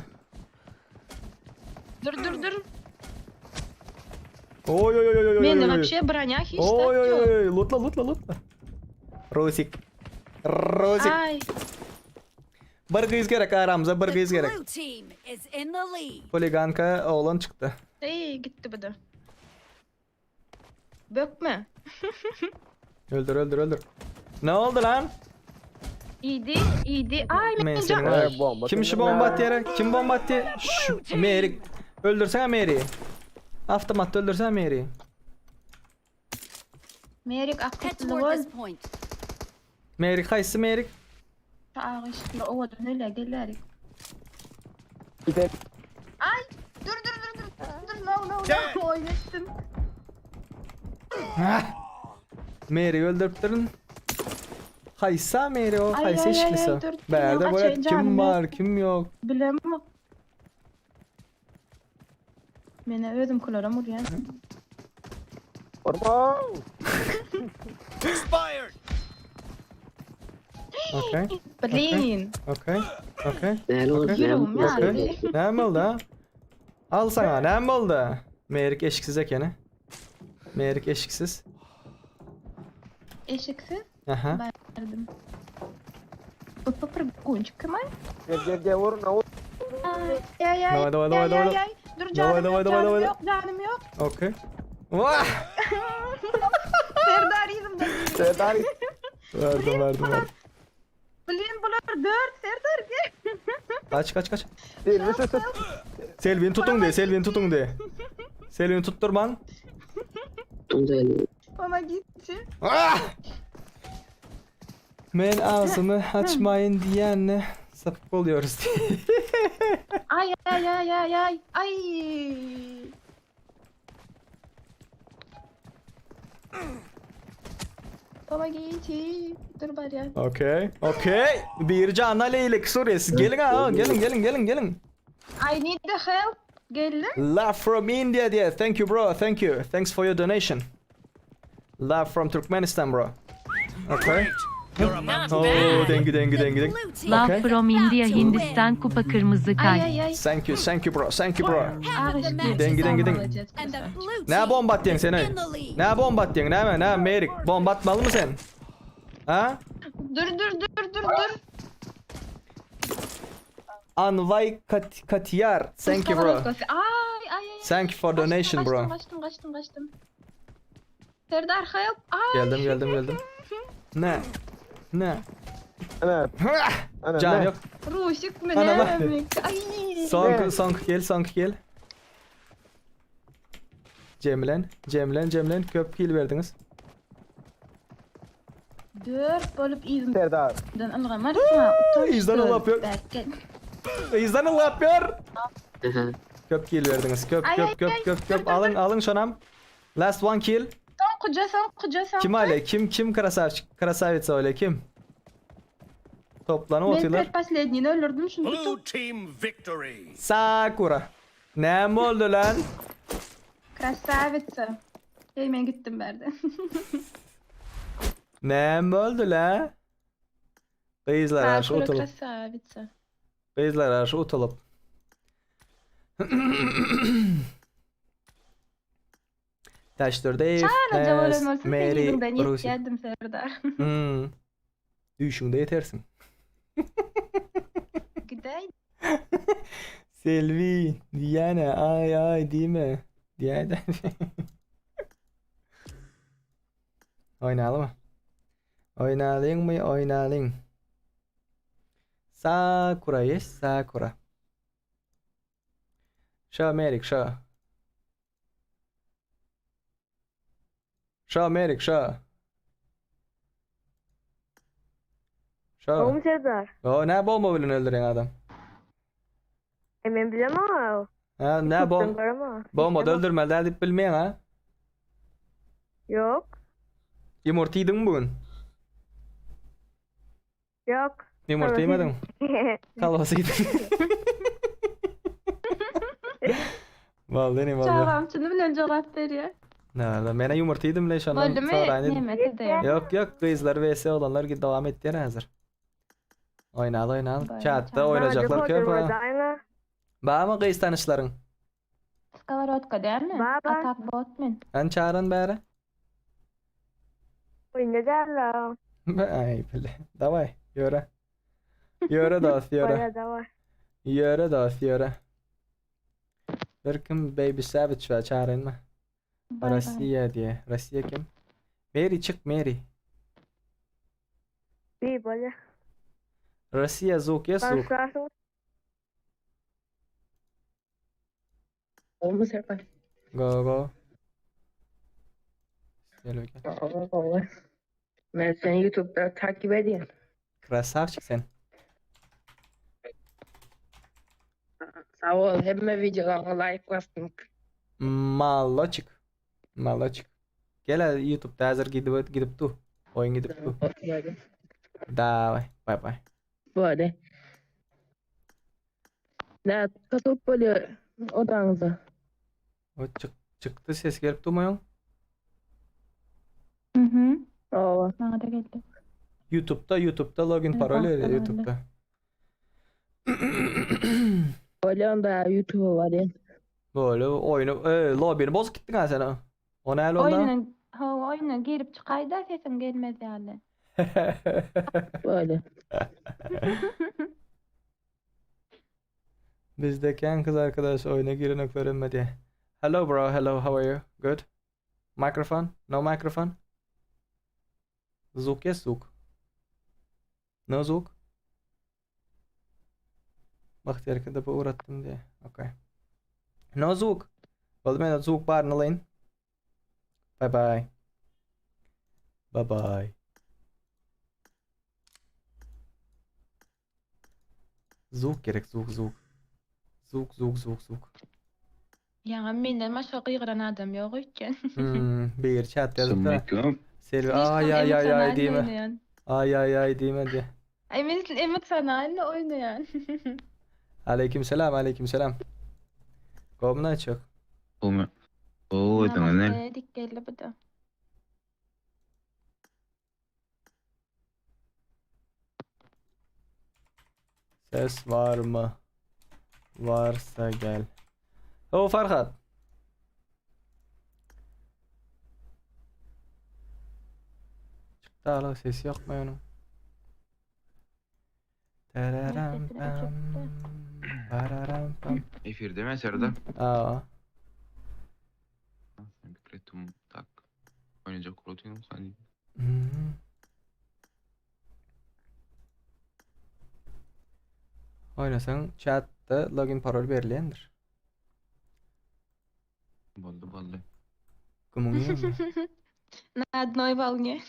C: Dur.
B: Oy.
C: Beni вообще броня hiç
B: Oy.
C: так yok.
B: Lootla. Rusik.
C: Ay.
B: Bir kız gerek aramıza
D: The
B: bir kız gerek.
D: blue team is in the lead.
B: Holiganka oğlan çıktı.
C: İyi gitti bu da. Bökme.
B: Öldür. Ne oldu lan?
C: İyiydi. Ay
B: Men
C: benim
B: senin
C: can.
B: var.
F: bomba.
B: Kim şu bomba attı yere? Kim bomba attı? Şu Mary. Öldürsene Mary'i. Avtomat öldürsene Mary'i.
C: Merik
D: Head
C: akıtlı
D: toward
C: ol.
D: this point.
B: Mary kayısı Mary.
C: Ağıştı. Ova dönüyle gelerik.
F: Gidelim.
C: Ay. Dur. No. Oynattım.
B: Mary'i öldürüp durun. Kaysa Mary o.
C: Ay,
B: Kaysa
C: ay,
B: işlisi.
C: ay, dur.
B: Berde
C: Benim
B: böyle
C: açacağım
B: kim
C: yok.
B: var kim yok.
C: Bilemem. Mene ödüm kularam uryan.
F: Orma.
E: Expired.
B: Okay.
C: Blin.
B: Okay.
C: Yürüm ya.
B: Okay. Ne oldu ha? Al sana ne oldu? Merik eşiksiz ekeni. Merik eşiksiz.
C: Eşiksiz.
B: Aha.
C: Verdim. Попрыгунчик, камай.
F: Gel vur.
C: Ay.
B: Давай.
C: Dur
B: Давай.
C: canım canım yok.
B: Okay. Vah!
C: Serdar yerimden.
F: Serdar.
B: Verdim.
C: Blin bular 4 Serdar gel.
B: Kaç.
F: Elvis.
B: Selvin tutun de. Selvin tutturman.
C: Bana gitti.
B: Ah! Men ağzını açmayın diyenle sapık oluyoruz diye.
C: Ay. Ay. Bana gitti. Dur bari ya.
B: Okay. Bir canla leylek Suriye. Siz gelin ha. Gelin.
C: I need the help. Geldim.
B: Love from India diye. Thank you bro. Thank you. Thanks for your donation. Love from Turkmenistan bro. Okay.
E: Great. You're about to
B: Oh, dengi dengi dengi dengi.
D: Blue team
B: Okay.
J: Love from India Hindistan kupa kırmızı
C: Ay
J: kalp.
C: ay ay.
B: Thank you bro. Thank you bro.
D: half of the match
B: Dengi
D: is
B: dengi
D: over,
B: dengi.
D: and the blue
B: Ne
D: team
B: bomba atıyorsun sen
D: is
B: öyle?
D: in the lead.
B: Ne bomba atıyorsun? Ne Merik? Bomba atmalı mı sen? Ha?
C: Dur.
B: Anvay Katiyar. Thank you bro.
C: Ay.
B: Thank you for donation bro.
C: Kaçtım. Serdar help. Ay.
B: Geldim. Ne?
F: Ana. Ana.
B: Can
F: ne?
B: yok.
C: Ruşik mi
B: Ana
C: ne?
B: bak.
C: Ay.
B: Sonk gel. Cemlen. Köp kill verdiniz.
C: 4 bolup izimden
F: Serdar.
C: algamarsın.
B: İzden al yapıyor. İzden al yapıyor. Köp kill verdiniz. Köp. Alın şonam. Last one kill.
C: Son kuca.
B: Kim öyle? Kim krasavitsa öyle kim? Toplanıp
C: Ben
B: otuyorlar.
C: последнini öldürdüm şimdi.
E: Blue team victory.
B: Sakura. Ne oldu lan?
C: Krasavitsa. Hemen gittim berden.
B: Ne oldu lan? Kızlar arşı
C: Sakura
B: otulup.
C: krasavitsa.
B: Kızlar arşı otulup. Taştır Dave,
C: Çağırınca
B: Nes,
C: olamazsın. Sen
B: Mary,
C: yüzünden
B: Rusi.
C: yetiştirdim Serdar.
B: Düşünde yetersin.
C: Gidey.
B: Selvi, Diana, ay değil mi? Diana. Oynayalım mı? Oynayalım. Sakura yes, Sakura. Show Merik, show. Show Merik, show. Show.
H: Serdar.
B: O ne bomba bilin öldüren adam.
H: Ben bilemem ama.
B: Ha ne bomba da öldürmeli deyip bilmeyen ha.
H: Yok.
B: Yumurta yedin mi bugün?
H: Yok.
B: Yumurta yemedin mi? Kalması yedin. Vallahi.
C: Çağlamçını bilen cevap veriyor.
B: Ne mena yumurta yedim le şondan
C: Öldü mü?
B: sonra
C: Nimet de.
B: Yok kızlar vs olanlar git devam etti hazır. Oynal.
C: Bayağı
B: Chatta
C: çağır.
B: oynayacaklar köp ha.
H: Aynı.
B: Var mı kız tanışların?
C: Skavarotka değil mi?
H: Baba.
C: Atak botman.
B: Ben çağırın bari.
H: Oynayacaklar.
B: Ay bile. Davay. Yöre. Yöre dost yöre.
H: Bayağı da var.
B: Yöre dost yöre. Bir kim Baby Savage var çağırın mı? Rusya diye. Rusya kim? Mary çık Mary.
H: Bir böyle.
B: Rusya Zuk ya Zuk.
H: Başlarsın.
I: Olmaz Serkan.
B: Go. Gel bakayım.
I: Olur. Ben seni YouTube'da takip edeyim.
B: Krasavçık sen.
I: Sağ ol. Hepime videolarına like bastım.
B: Maloçık. Gel hadi YouTube'da hazır gidip tu. Oyun gidip tu.
I: Böyle.
B: Davay. Bye.
I: Böyle. Ne tutup böyle odanıza.
B: O çıktı ses gelip durmuyor.
C: Hı.
I: Oo.
C: Bana da geldi.
B: YouTube'da login
C: Evet,
B: parolü öyle
C: baktım
B: YouTube'da.
I: Öyle onda YouTube'u var ya.
B: Böyle oyunu lobby'ni bozuk gittin ha sen o. O ne hal oldu?
C: Oyuna girip çıkayda sesim gelmez yani.
I: Böyle.
B: Bizdeki en kız arkadaş oyuna girin öğrenmedi. Hello bro, hello, how are you? Good? Microphone? No microphone? Zuk yes zuk. No zuk? Bahtiyar kadar bu uğrattım diye. Okay. No zuk. Oldu ben zuk barın alayın. Bye. Zuk gerek zuk. Zuk.
C: Ya menden başka kıyıran adam yok için.
B: Bir chat yazıp da.
K: Assalamualaikum.
B: Selvi ay diyeme. Ay diyeme diye.
C: Ay emosyonel oynayan.
B: Aleykümselam. Komna çok.
H: Oo,
C: Namaste, dikkelli bu da.
B: Ses var mı? Varsa gel. O Farhat. Çıktı hala ses yok mu onun? Tararam
C: Sesini
B: pam.
C: açıktı.
B: Pararam pam.
K: Efirde mi Serdar?
B: Aa.
K: Sen bir kretum tak. Oynayacak kurutuyorum saniye.
B: Mhm. Oynasan chat'ta login parol verilendir.
K: Boldu.
B: Kumun yiyeyim mi?
C: Nad Neuvalge.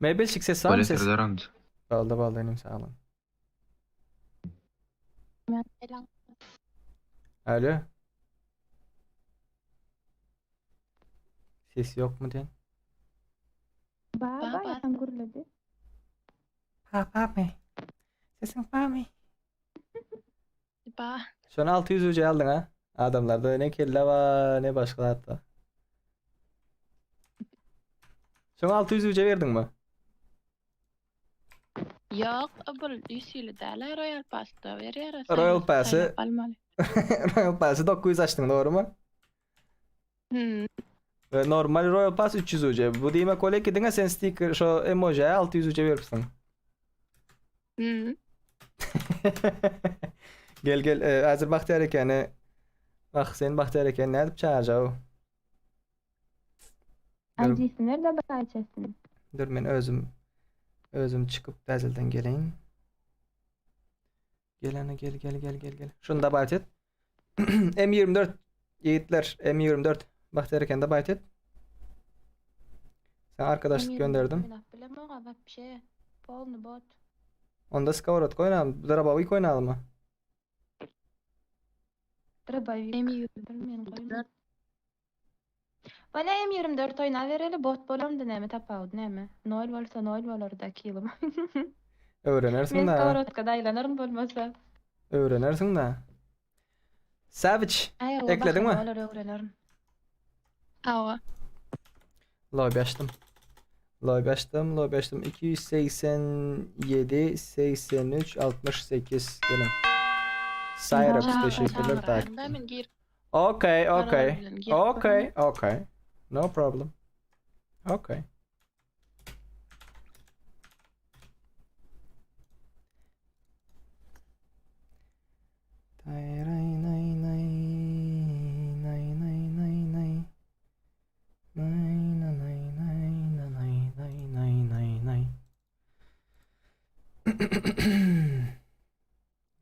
B: Mabel ses var mı
K: Böyle
B: ses?
K: Serdar amca.
B: Balda benim sağ olun. Alo. Ses yok mu diyen?
C: Baba yang gurladı.
B: Papa mı? Sesin var mı?
C: Ba.
B: Şu an 600 UC aldın ha. Adamlarda ne kelle var ne başka hatta. Şu an 600 UC verdin mi?
C: Yok, abul yüzüyle derler Royal Pass'ta veriyor.
B: Royal Pass'ı
C: Almalı.
B: Royal Pass'ı 900 açtın doğru mu? Ve normal Royal Pass 300 UC. Bu demek öyle ki dinle sen sticker şu emojiye 600 UC verirsin. Gel hazır Bahtiyar ekeni. Bak sen Bahtiyar ekeni ne edip çağıracağım.
C: Acısı nerede bahçesin?
B: Dur men özüm çıkıp tezilden geleyim. Gel. Şunu da bayt et. M24 yiğitler M24 Bahtiyar ekeni de bayt et. Sen arkadaşlık gönderdim.
C: Bir şey. Polnu bot.
B: Onda Skavorot oynayalım. Drabavik oynayalım mı?
C: Drabavik. M24. Bana M24 oyna vereli bot bolum deneme tapavud neme. Noel varsa Noel var orada kilum.
B: Öğrenirsin
C: Men
B: da.
C: Skavrotka daylanırım bolmasa.
B: Öğrenirsin da. Savage. Ekledin mi?
C: Olur öğrenirim. Ava.
B: Lobby açtım. 287 83 68 gelin. Cyrex teşekkürler takip.
C: Ben gir.
B: Okay.
C: Aralarından gir.
B: Okay. No problem. Okay.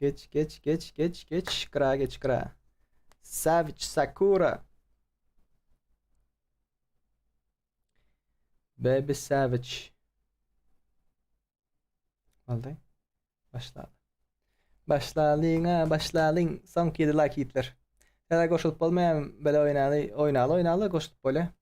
B: Geç. Kıra. Savage Sakura. Baby Savage. Oldu. Başladın. Son kedi like Hitler. Hele koşulup olmayan böyle oynalı koşulup böyle.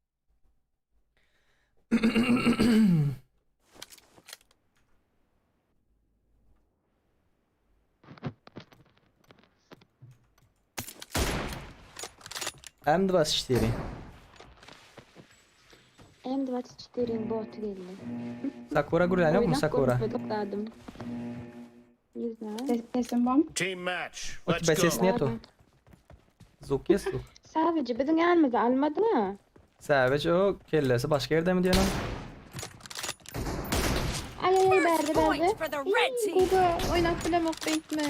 B: М24.
H: M24 bot geldi.
B: Sakura Guryan yok mu Sakura?
H: Oynadım.
C: Sesim bom.
E: Team match.
B: O
E: Let's
B: тебе ses
E: go.
B: nету. Звук есть звук?
H: Sadece bizim gelmedi almadı mı?
B: Savage o kellesi başka yerde mi diyorsun?
H: Ay
D: First point for the red team.
C: Kuba oynat bile mok bitme.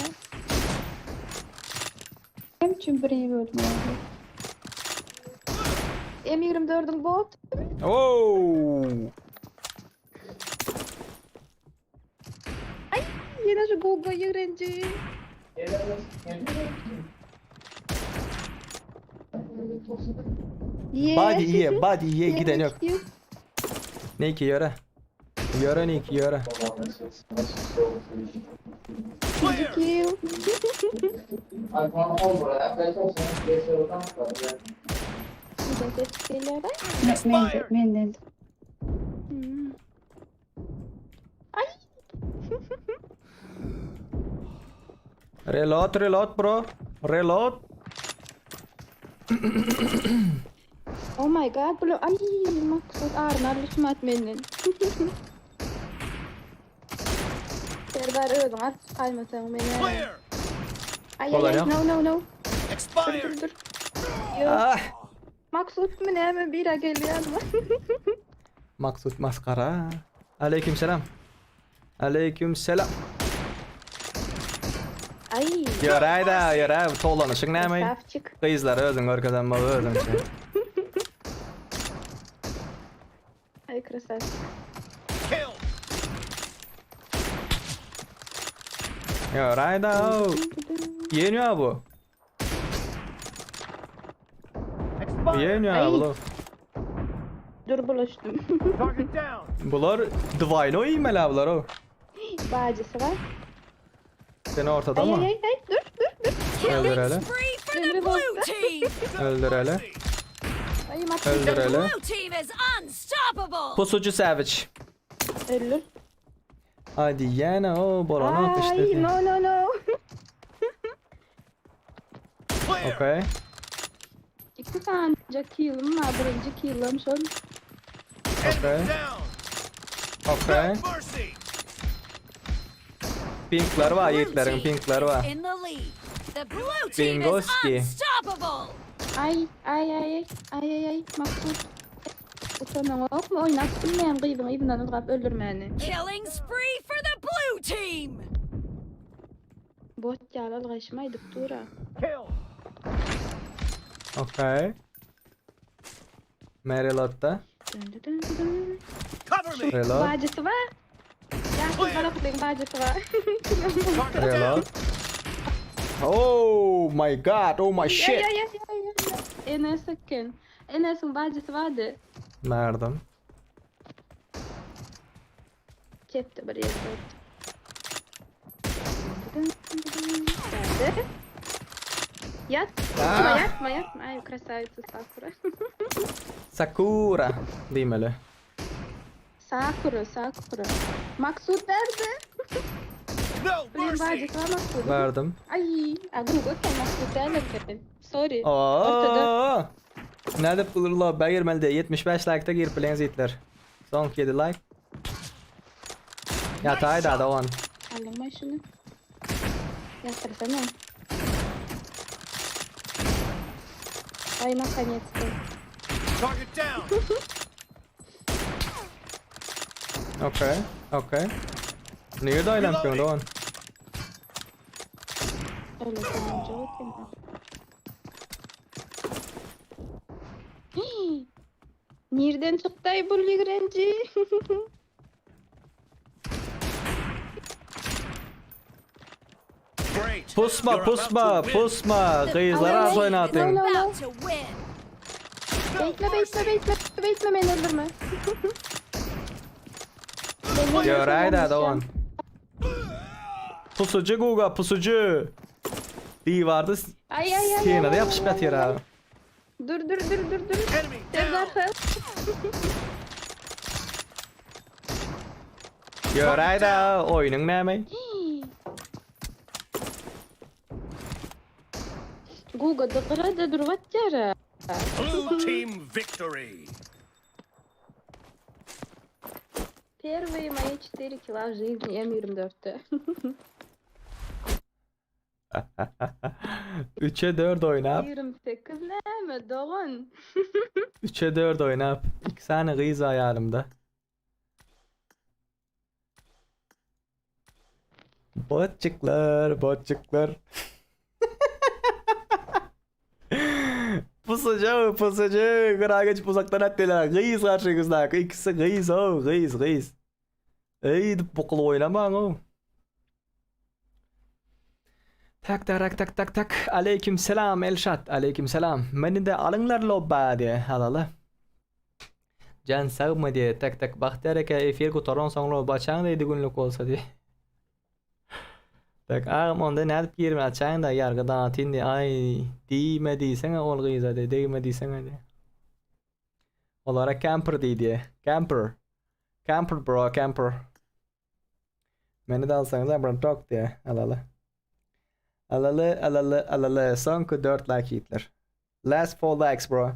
C: Hem için bireyi böldüm abi. M24'ün bot.
B: Oo!
C: Yine şu Guga'yı renci.
B: Body ye giden yok. Ne ki yara? Yara ne ki yara?
C: Kill. Menden.
B: Reload bro. Reload.
H: Oh my god, bu ay maksud arnar lütmat menden. Serdar özün at kaymasan meni.
E: Clear.
H: Ay
B: Ulan
H: ay
B: ya.
H: no. Dur
E: Expired.
H: dur. Yo,
B: Ah.
H: maksud mu ne bira geliyor.
B: Maksud maskara. Aleykümselam. Aleykümselam.
H: Ay.
B: Yarayda, yaray. Toğlanışık näme?
H: Safçık.
B: Kızlar özün görkezem balı özün.
H: Ay krasavçık.
E: Kill.
B: Yarayda. Yeniyor bu.
E: Expired.
B: Yeniyor bu.
H: Dur bulaştım.
E: Target down.
B: Bular Dwayne yemeli bular o.
H: Bacısı var.
B: Sen ortada
H: Ay
B: mı?
H: ay ay dur.
B: Öldür hele.
D: Spree for the blue team.
B: Öldür hele.
H: Ay maksud
B: Öldür
D: The
B: hele.
D: blue team is unstoppable.
B: Pusucu Savage.
H: ölür.
B: Hadi yana o balonu
H: Ay
B: atıştı.
H: no.
E: Clear.
B: Okay.
H: İki tane kill'ım var. Birinci kill'ım son.
B: Okay.
E: Enemy down.
B: Okay.
E: No mercy.
B: Pinkler var, yiğitlerin
D: Blue team
B: pinkler var.
D: is in the lead. The blue team is
B: Bingoski.
D: unstoppable.
H: Ay. Maksud. Utanın yok mu? Oynattım ben gıybını ıdrap öldürmeni.
D: Killing spree for the blue team.
H: Bot yalal kaçmayı doktora.
E: Kill.
B: Okay. Merilot'ta.
H: Dön.
E: Cover me.
B: Reload.
H: Bacısı var. Ya bana kutlayın bacısı var.
E: Target
B: Reload.
E: down.
B: Oh my god, oh my shit.
H: Ya. Enes sakın. Enes'in bacısı vardı.
B: Merdim.
H: Cepte buraya koy. Geldi. Yatma. Ay krasavitsa Sakura.
B: Sakura. Demeli.
H: Sakura. Maksud nerede?
E: No
H: Benim
E: mercy.
H: bacısı var Maksud.
B: Verdim.
H: Ay, adım gökten Maksud derlerken. Sorry. Ortada.
B: Oo. Nerede bulurlar? Beğirmelde 75 like'ta gir plans itler. Son 7 like. Yatay da on.
H: Alınma şunu. Yatırsana. Ay makaniyetli.
E: Target down.
B: Okay. Niye de oynamıyorsun da on?
H: Öyle sanınca bakayım. Nereden çıktı bu ligrenci?
E: Great.
B: Pusma,
E: You're about
B: pusma,
E: to win.
B: pusma.
D: The
B: Kızlar az
D: blue team is
B: oynatın.
D: about to win.
E: No mercy.
H: Bekle beni öldürme.
B: Göray da on. Pusucu Guga, pusucu. Bir vardı.
H: Ay.
B: Siyene de yapışıp yatıyor abi.
H: Dur.
E: Enemy
H: Serdar
E: down.
H: kız.
B: Göray da oyunun neymi?
H: Google dıkıra durvat yara.
E: Blue team victory.
H: Первые мои 4 кило в жизни M24'te.
B: 3'e 4 oynap.
H: 28 ne mi Doğan?
B: 3'e 4 oynap. 2 tane kız ayarımda. Botçuklar. Pusucu. Kırageç pusaktan attılar. Kız karşınızda. İkisi kız o. Kız. Ey bokulu oynaman o. Tak. Aleyküm selam Elşat. Aleyküm selam. Beni de alınlar lobba diye alalı. Can sağma diye tak baktereke efir kutoron sonra başan deydi günlük olsa diye. Tak ağam onda ne alıp girme açayın da yargıdan atayım diye. Ay değmediysen ol kıyıza de değmediysen de. Olarak camper diye. Camper bro camper. Beni de alsanız ben talk diye alalı. Alalı. Sonku 4 like Hitler. Last 4 likes bro.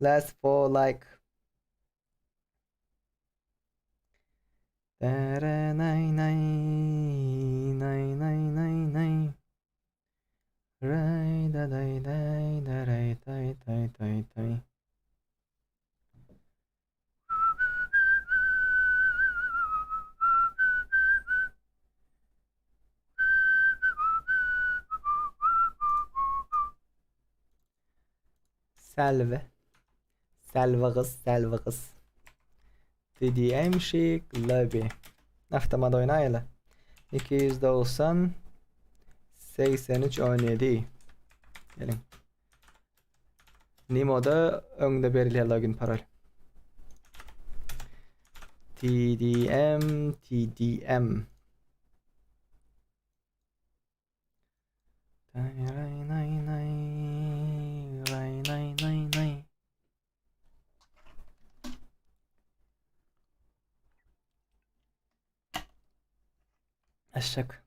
B: Last 4 like. Dere nay nay nay nay nay nay. Ray da day day da ray tay tay tay tay. Selve. Selve kız. TDM Chic Lobby. Avtomat oynayla. 290 83 17. Gelin. Nimo'da önde verilen login parol. TDM. Ray nay nay. Ray nay nay nay. Aşak.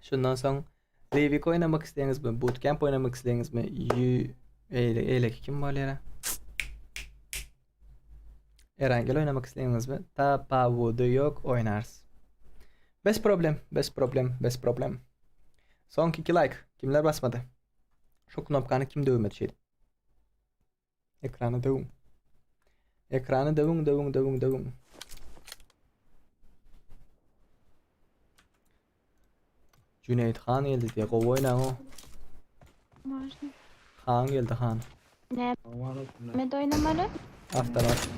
B: Şundan sonra Livik oynamak isteyiniz mi? Bootcamp oynamak isteyiniz mi? Eyle kim var yere? Erangel oynamak isteyiniz mi? Tapavudu yok oynarız. Best problem. Son 2 like. Kimler basmadı? Şu knopkanı kim dövmedi şeydi? Ekranı dövün. Dövün. Cüneyt Han geldi diye kovayla o.
C: Можно.
B: Han geldi Han.
C: Ne? Med oynamalı?
B: Автомат.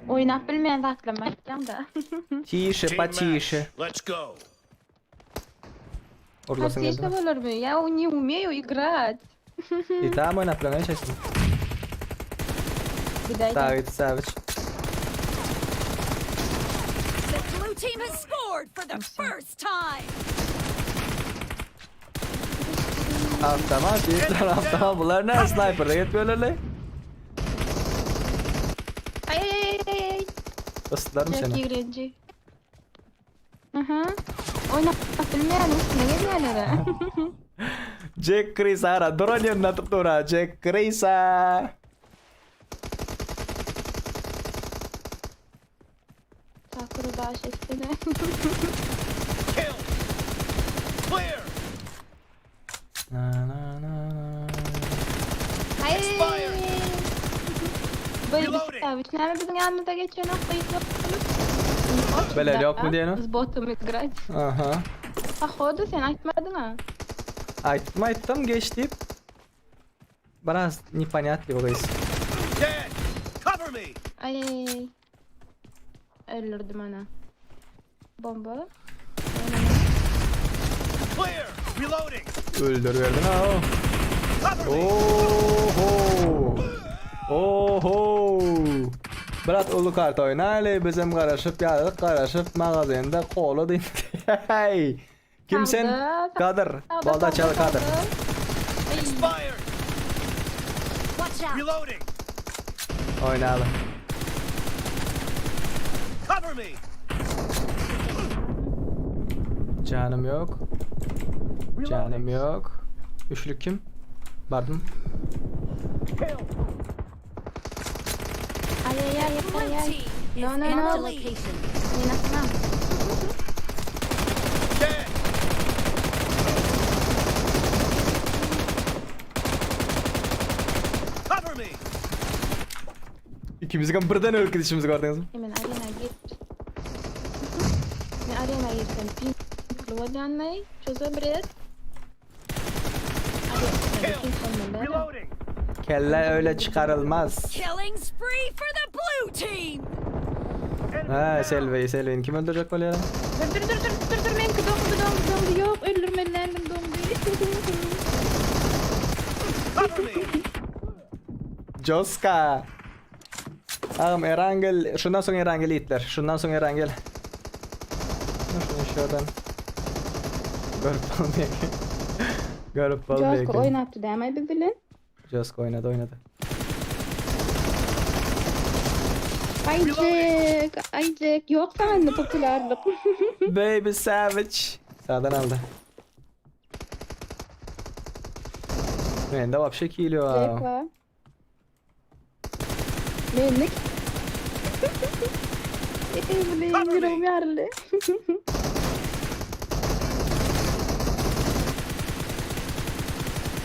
C: Oynap bilmeyen vaklamayacağım da.
B: Тише,
E: Team
B: потише.
E: match. Let's go.
B: Orlasın geldi
C: Отлично
B: mi?
C: olur mu? Я не умею играть.
B: И там oyna planı çeksin.
C: Видайте?
B: David Savage.
D: The blue team has scored for the first time.
B: Автомат, yiğitler автомat. Bunlar ne? Sniper'da yetmiyorlar lan.
C: Ay.
B: Isıtlarım
C: Çok
B: seni.
C: iğrenci. Oynap bilmeyen üstüne geliyorlar.
B: Jack Crisara. Duran yanına tuttura. Jack Crisa.
C: Sakura baş üstüne.
E: Kill. Clear.
B: Na.
C: Ay.
E: Expired.
C: Böyle bir
E: Reloading.
C: sabit. Nerede bizim yanımıza geçiyor noktayı yok.
B: Böyle yok mu diyen o?
C: Biz botum играть.
B: Aha.
C: Походу sen açmadın ha.
B: Айтым geçti. Biraz непонятно guys.
E: Dead. Cover me.
C: Ay. Öldürdüm ana. Bomba.
E: Clear. Reloading.
B: Öldürüverdin ha o.
E: Cover me.
B: Oho. Brat ulu kart oynaylı bizim karışıp magazinde kolu dinle. Hey. Kimsen? Kadir. Balda çal Kadir.
E: Expired.
D: Watch out.
E: Reloading.
B: Oynayalım.
E: Cover me.
B: Canım yok. Üçlük kim? Pardon.
C: Ay.
D: Blue team is
C: No,
D: in the
C: no.
D: location.
C: Oynatmam.
E: Dead. Cover me.
B: İkimizden birden ülküdüşümüzü gördünüz mü?
C: Hemen arena gir. Ne arena girsen pink kullanmayı çözebiliriz. Hadi.
E: Reloading.
B: Kelle öyle çıkarılmaz.
D: Killing spree for the blue team.
B: Ha Selve'yi kim öldürecek böyle ya?
C: Dur men dondu yok öldürmelendim dondu.
E: Cover me.
B: Joska. Ağam Erangel. Şundan sonra Erangel itler. Şundan sonra Erangel. Şuradan. Görüp almaya.
H: Josko oynattı değil mi birbirine?
B: Joska oynadı.
H: Aycık. Yok sende popülerlik.
B: Baby Savage. Sağdan aldı. Mende vapşe geliyor.
H: Jack var. Menlik. Bileyim yüreğim yarılı.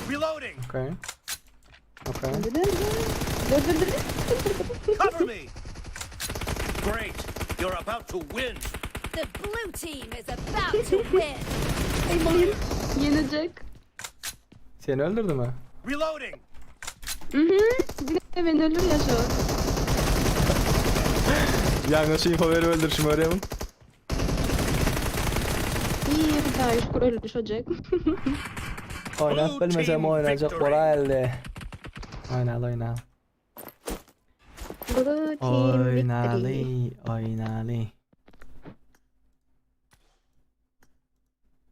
E: Reloading.
B: Okay. Okay.
H: Dur.
E: Cover me. Great. You're about to win.
D: The blue team is about to win.
H: Ay bileyim. Yenecek.
B: Seni öldürdü mü?
E: Reloading.
H: Bir de ben ölür ya şu.
B: Yanlış info verip öldürüşüm oraya mı?
H: İyi bir daha şükür ölür çocuk.
B: Oynat bilmesem oynayacak bora elde. Oynalı.
H: Blue team victory.
B: Oynalı.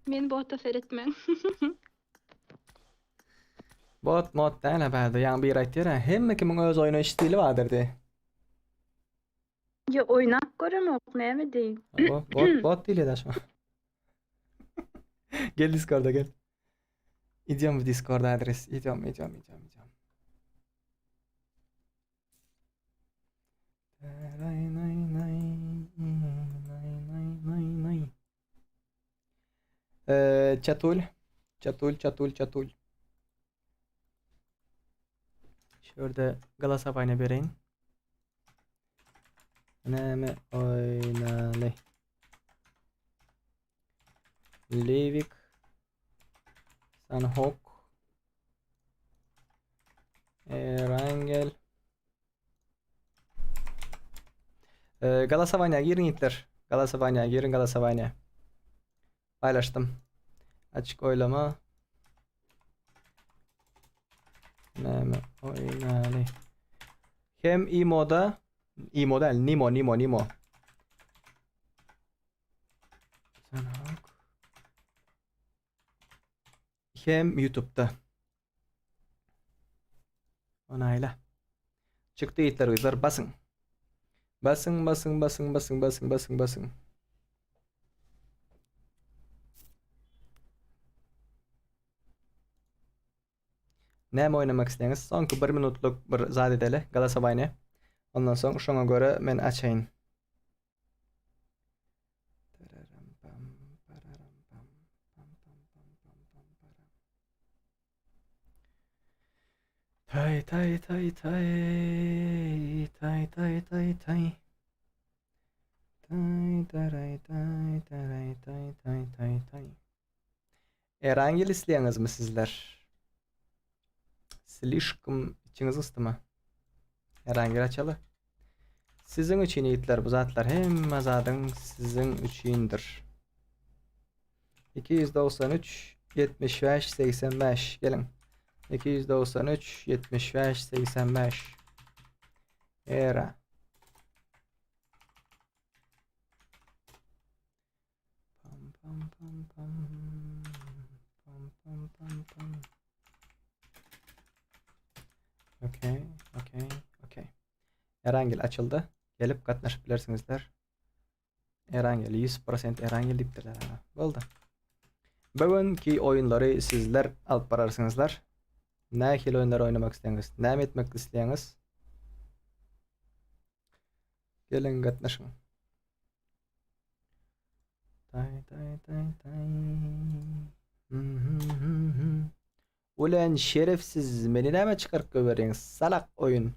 H: Men botta feritmen.
B: Bot mod değil herhalde. Yani bir ayet yere. Hem kimin öz oynayış stili vardır de.
H: Ya oynak göremok ne mi değil.
B: Bot değil ya şu. Gel Discord'a gel. İdiyorum Discord adres. İdiyorum. Çatul. Şurada Galatasaray'ına vereyim. Ne oynalı. Levik. Sanhok. Erangel. Galatasaray'a girin itler. Galatasaray'a girin Galatasaray'a. Paylaştım. Açık oylama. Ne oynalı. Hem imo'da değil, Nimo. Sanhok. Hem YouTube'da. Onayla. Çıktı itler uylar basın. Basın. Ne mi oynamak isterseniz sonki 1 minutluk bir zat edeli Galatasaray'ını. Ondan sonra şuna göre ben açayım. Tay. Erangel isteyeniniz mi sizler? Slishkum içiniz ısıtma. Erangel açalı. Sizin için yiğitler bu zatlar hem azadın sizin içindir. 293 75 85 gelin. 293 75 85 Era. Pam. Okay. Erangel açıldı. Gelip katlaşabilirsinizler. Erangel 100% Erangel diptirler. Oldu. Bugünkü oyunları sizler alıp bararsınızlar. Ne ikili oyunlar oynamak isterseniz, ne etmek isterseniz gelin katlaşın. Tay. Ulan şerefsiz beni ne mi çıkarıp göveriniz salak oyun.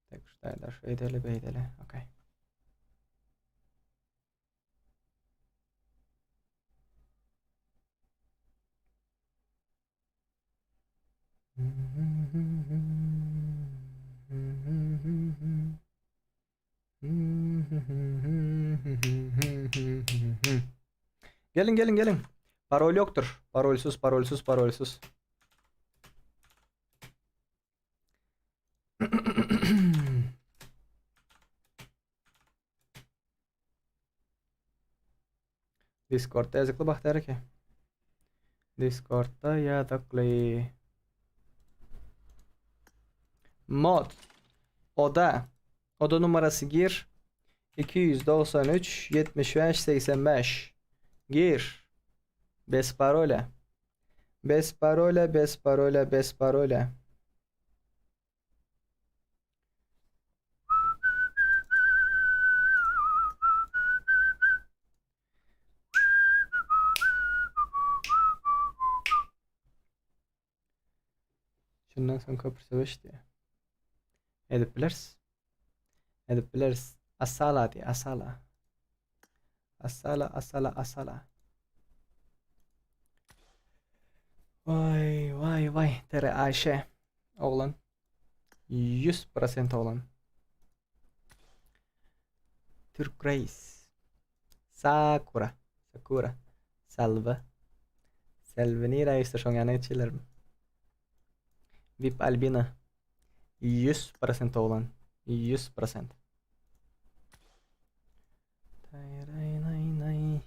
B: Tek şurada şöyle beydele. Okay. Gelin. Parol yoktur. Parolsuz. Discord'da yazıklı baktı ki. Discord'da yazıklı. Mod. Oda numarası gir. 293 75 85. Gir. Bes parole. Bes parole, bes parole, bes parole. Şundan sonra köprü savaş diye. Edip biliriz. Edip biliriz. Asala diye, asala. Asala, asala, asala. Vay vay vay. Tere Ayşe. Oğlan. 100% oğlan. Türk Reis. Sakura. Sakura. Salve. Selveni Reis'te şu an yana geçilerim. VIP Albina. 100% oğlan. 100%.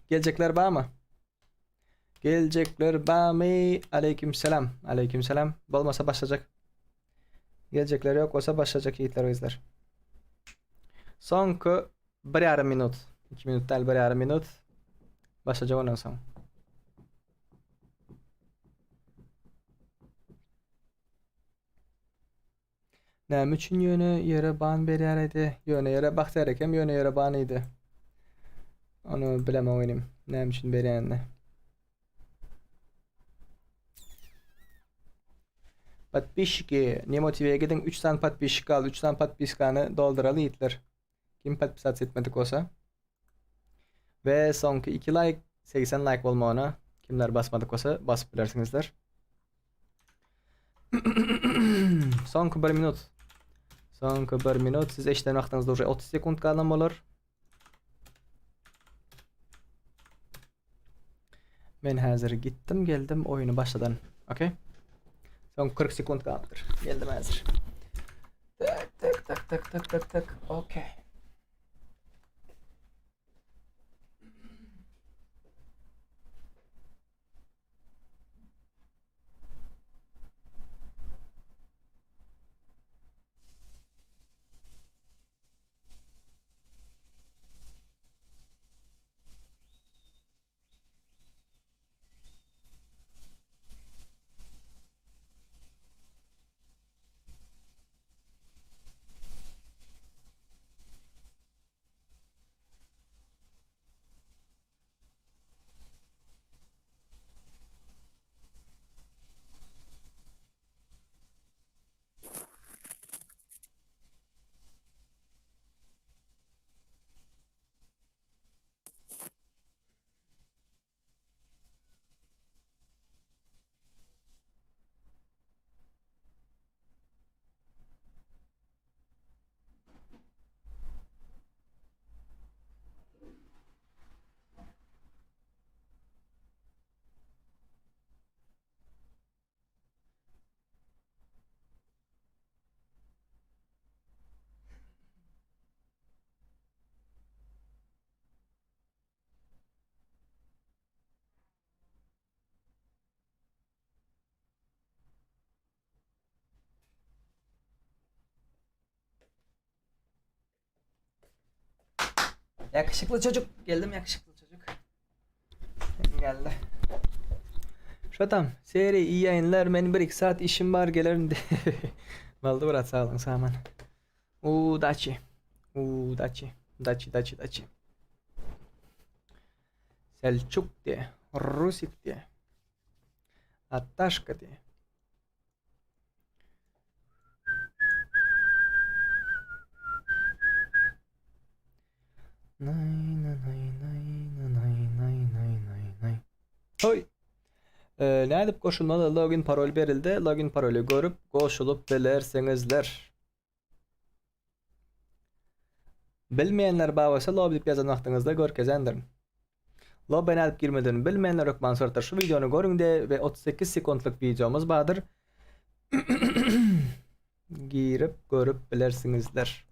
B: Gelecekler bağ mı? Gelecekler bağ mı? Aleykümselam. Aleykümselam. Olmasa başlayacak. Gelecekler yok olsa başlayacak yiğitler o izler. Sonki 1,5 minut. 2 minut değil 1,5 minut. Başlayacak ondan sonra. Näme üçün yöne yere ban berýär edi? Yöne yere bakýar ekem, yöne yere ban idi. Onu bilemem oýnum. Näme üçün berýänini. Подписчики, не мотивeye gidin 3 tane подписчик al, 3 tane подписканы dolduralı yiğitler. Kim подписаться etmedik olsa. Ve sonki 2 like, 80 like bolmagyna kimler basmadık olsa basıp bilersiňizler. Sonki 1 minut. Sonki 1 minut. Siz eşden wagtyňyzda уже 30 sekund kalan bolar. Men häzir gittim, geldim, oýuny başladan. Okey? Son 40 sekund kalıptır. Geldim hazır. Tak tak tak tak tak tak tak. Okey. Yakışıklı çocuk. Geldim yakışıklı çocuk. Geldi. Şatam. Seri iyi yayınlar. Benim 1-2 saat işim var gelirim de. Valdı Murat sağ olun sağman. Daçi. Daçi. Daçi. Selçuk diye. Rusik diye. Ataşka diye. Hoy. Ne edip koşulmalı login parol berildi. Login parolü görüp koşulup bilerseňizler. Bilmeyenler bağırsa lobby dip yazan wagtyňyzda görkezendirin. Lobby'ne edip girmeden bilmeyenler yok mansortar şu videonu görün de ve 38 sekundluk videomuz bardır. Girip görüp bilersiňizler.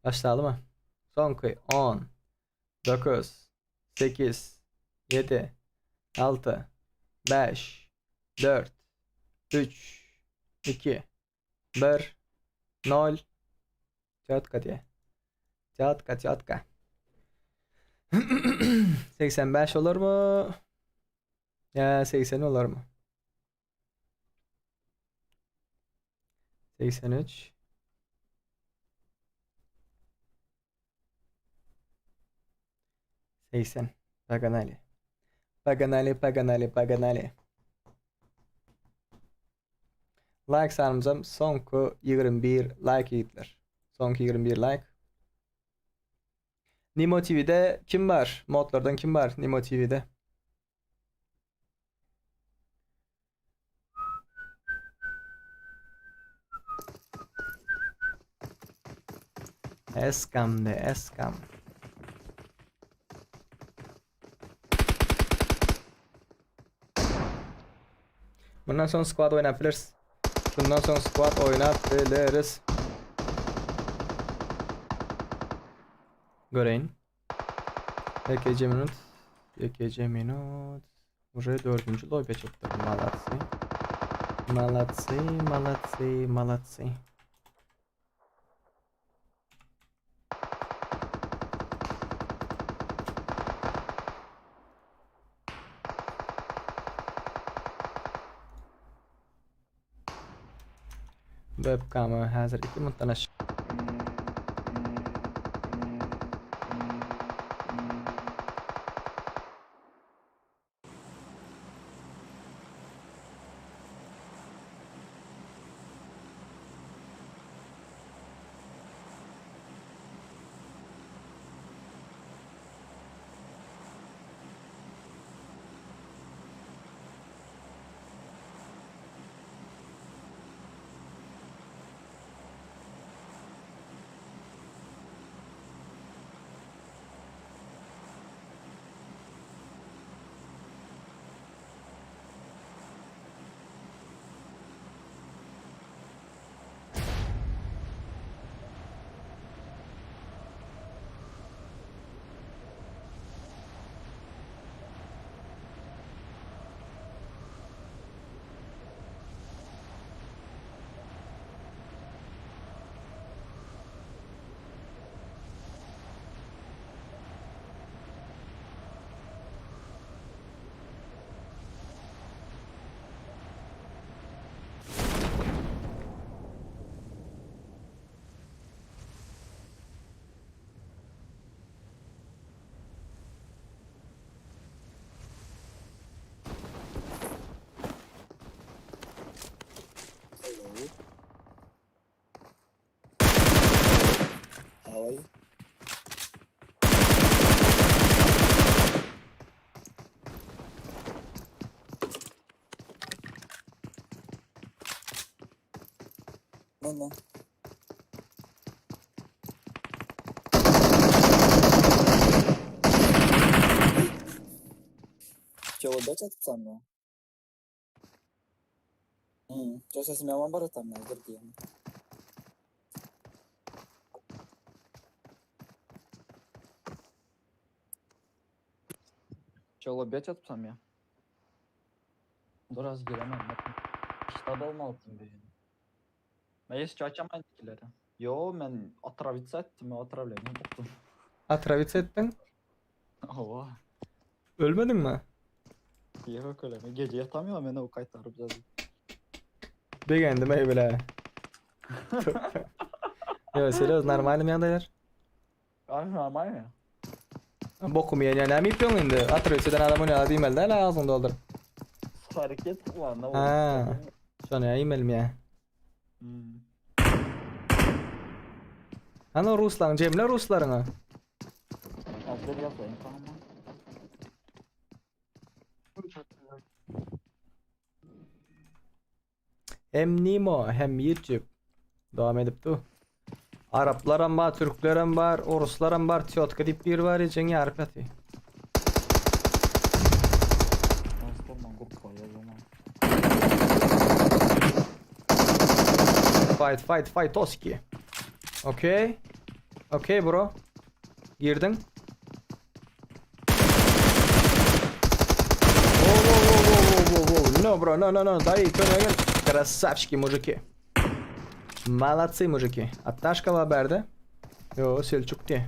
B: Başlayalım mı? Sonki 10 9 8 7 6 5 4 3 2 1 0 Çatka diye. Çatka. 85 olur mu? Ya 80 olur mu? 83 80 Paganali. Like sanımızam sonku 21 like yigitler. Sonku 21 like. Nimo TV'de kim var? Modlardan kim var Nimo TV'de? Eskam. Bundan sonra squad oynayabiliriz. Bundan sonra squad oynayabiliriz. Göreyim. EKC minut. Уже 4. lobby çıktı. Молодцы. Webcam'ı hazır 2 minutdan aşağı.
A: No. Чего, дать отписать мне? Сейчас я себя вамбара там на сдерки.
F: Çolo 5 atpsam ya. Biraz giremem. Ştab olmalıyım bir. Ben hiç açamayın ikileri. Yo ben atravitsa ettim ya atravlayayım. Boktum.
B: Atravitse ettin.
F: Ova.
B: Ölmedin mi?
F: Yok öyle mi? Gece yatamıyorum ben o kaytarıp zaten.
B: Beğendim ey bile. Yo seriöz normalim yandalar.
F: Abi normal mi?
B: Bokum yani ne mi yapıyorsun şimdi? Atravitse'den adamın ya değil mi? Ne ağzını doldur.
F: Hareket var ne
B: Ha. Şu an ya email mi ya? Hani Ruslan, Cemile Ruslarına.
F: Hazır yapayım tamam mı?
B: Hem Nimo hem YouTube. Devam edip du. Araplarım var, Türklerim var, Ruslarım var, Tyotka dip bir var, Cengi Arpati.
F: Nasıl olmam grup var ya zaman.
B: Fight, Toski. Okay. Okay bro. Girdin. bro, no, дай, gel. Красавчики, mujiki. Молодцы, mujiki. Attashka var berde. Yo, Selçuk diye.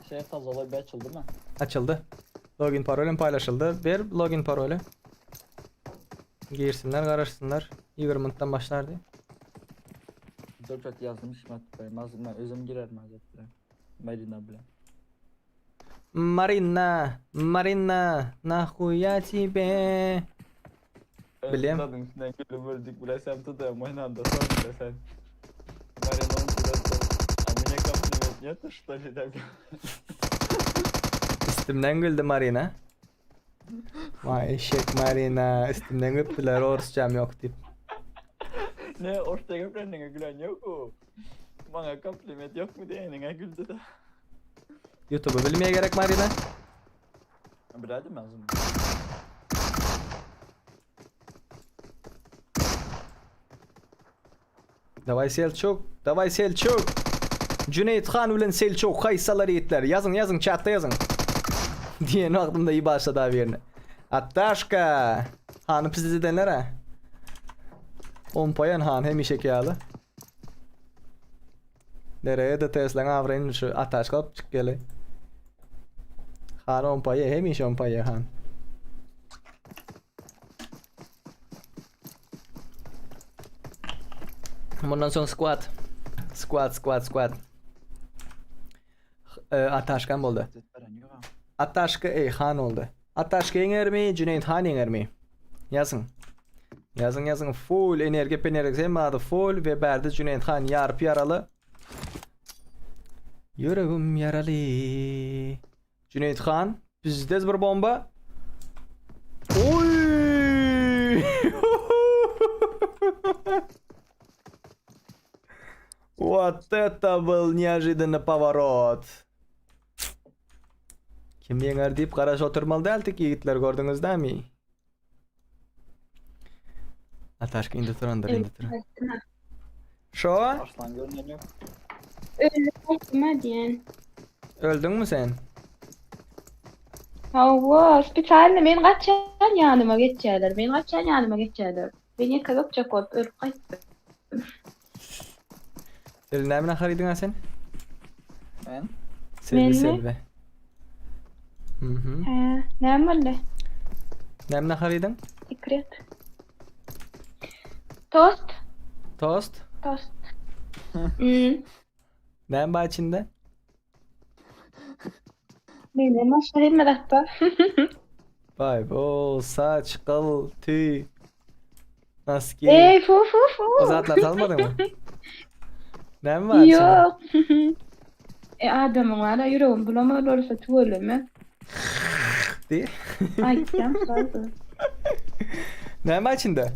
F: Şey tazalay bir açıldı mı?
B: Açıldı. Login parolüm paylaşıldı. Ver login parolü. Girsinler, karışsınlar. 20 minuttan başlar diye.
F: 4 yazmış Matbay. Ben özüm girerim hazretleri. Marina bile.
B: Marina, nahuya тебе. Bileyim.
F: Tadın üstünden gülüm öldük. Bile sen tutuyorum. Oynandı. Sonra bile sen. Marina'nın kulası. Amine kompliment нет, что ли, так?
B: Üstümden güldü Marina. Vay eşek Marina. Üstümden güldüler. Oruçcam yok deyip.
F: Ne orta köprüne gülen yok o. Bana kompliment yok mu diye ne güldü de.
B: YouTube'u bilmeye gerek Marina.
F: Birader lazım.
B: Davay Selçuk. Cüneyt Han bilen Selçuk kaysalar yetler. Yazın chatta yazın. Diyen aklımda iyi başladı abi yerine. Attashka. Hanı pizi denler ha. Onpayan han hem işe kâlı. Nereye de Tesla'nın avrenin şu Attashka alıp çık gele. Han onpaya hem iş onpaya han. Bundan sonra squad. Attashkan oldu. Attashka Han oldu. Attashka yener mi? Cüneyt Han yener mi? Yazın. Full enerji semadı full ve berdi Cüneyt Han yarıp yaralı. Yüreğim yaralı. Cüneyt Han bizde bir bomba. Oy! Вот это был неожиданный поворот. Kim yener deyip qaraş oturmalı deldik yigitler gördünüz mi? Ataşka indi turandır. Şo?
F: Arslan görünen yok.
H: Öldüm diyen.
B: Öldün mü sen?
H: Hava, spesialde men kaçan yanıma geçerler. Beni yakalap olup ölüp kayıttı.
B: Selvi nemine haridin ha sen?
F: Ben?
B: Selvi.
H: Ne var?
B: Nemine haridin?
H: Sekret. Tost.
B: Tost. Nem var içinde?
H: Benim aşağıya da.
B: Vay bo saç, kıl, tüy. Nasıl ki?
H: Fu.
B: O zatlar salmadın mı? Nem var içinde?
H: Yok. Adamın var da yüreğim bulamadı olursa tuğlu mu?
B: Değil.
H: Ay can sardı.
B: Nem var içinde?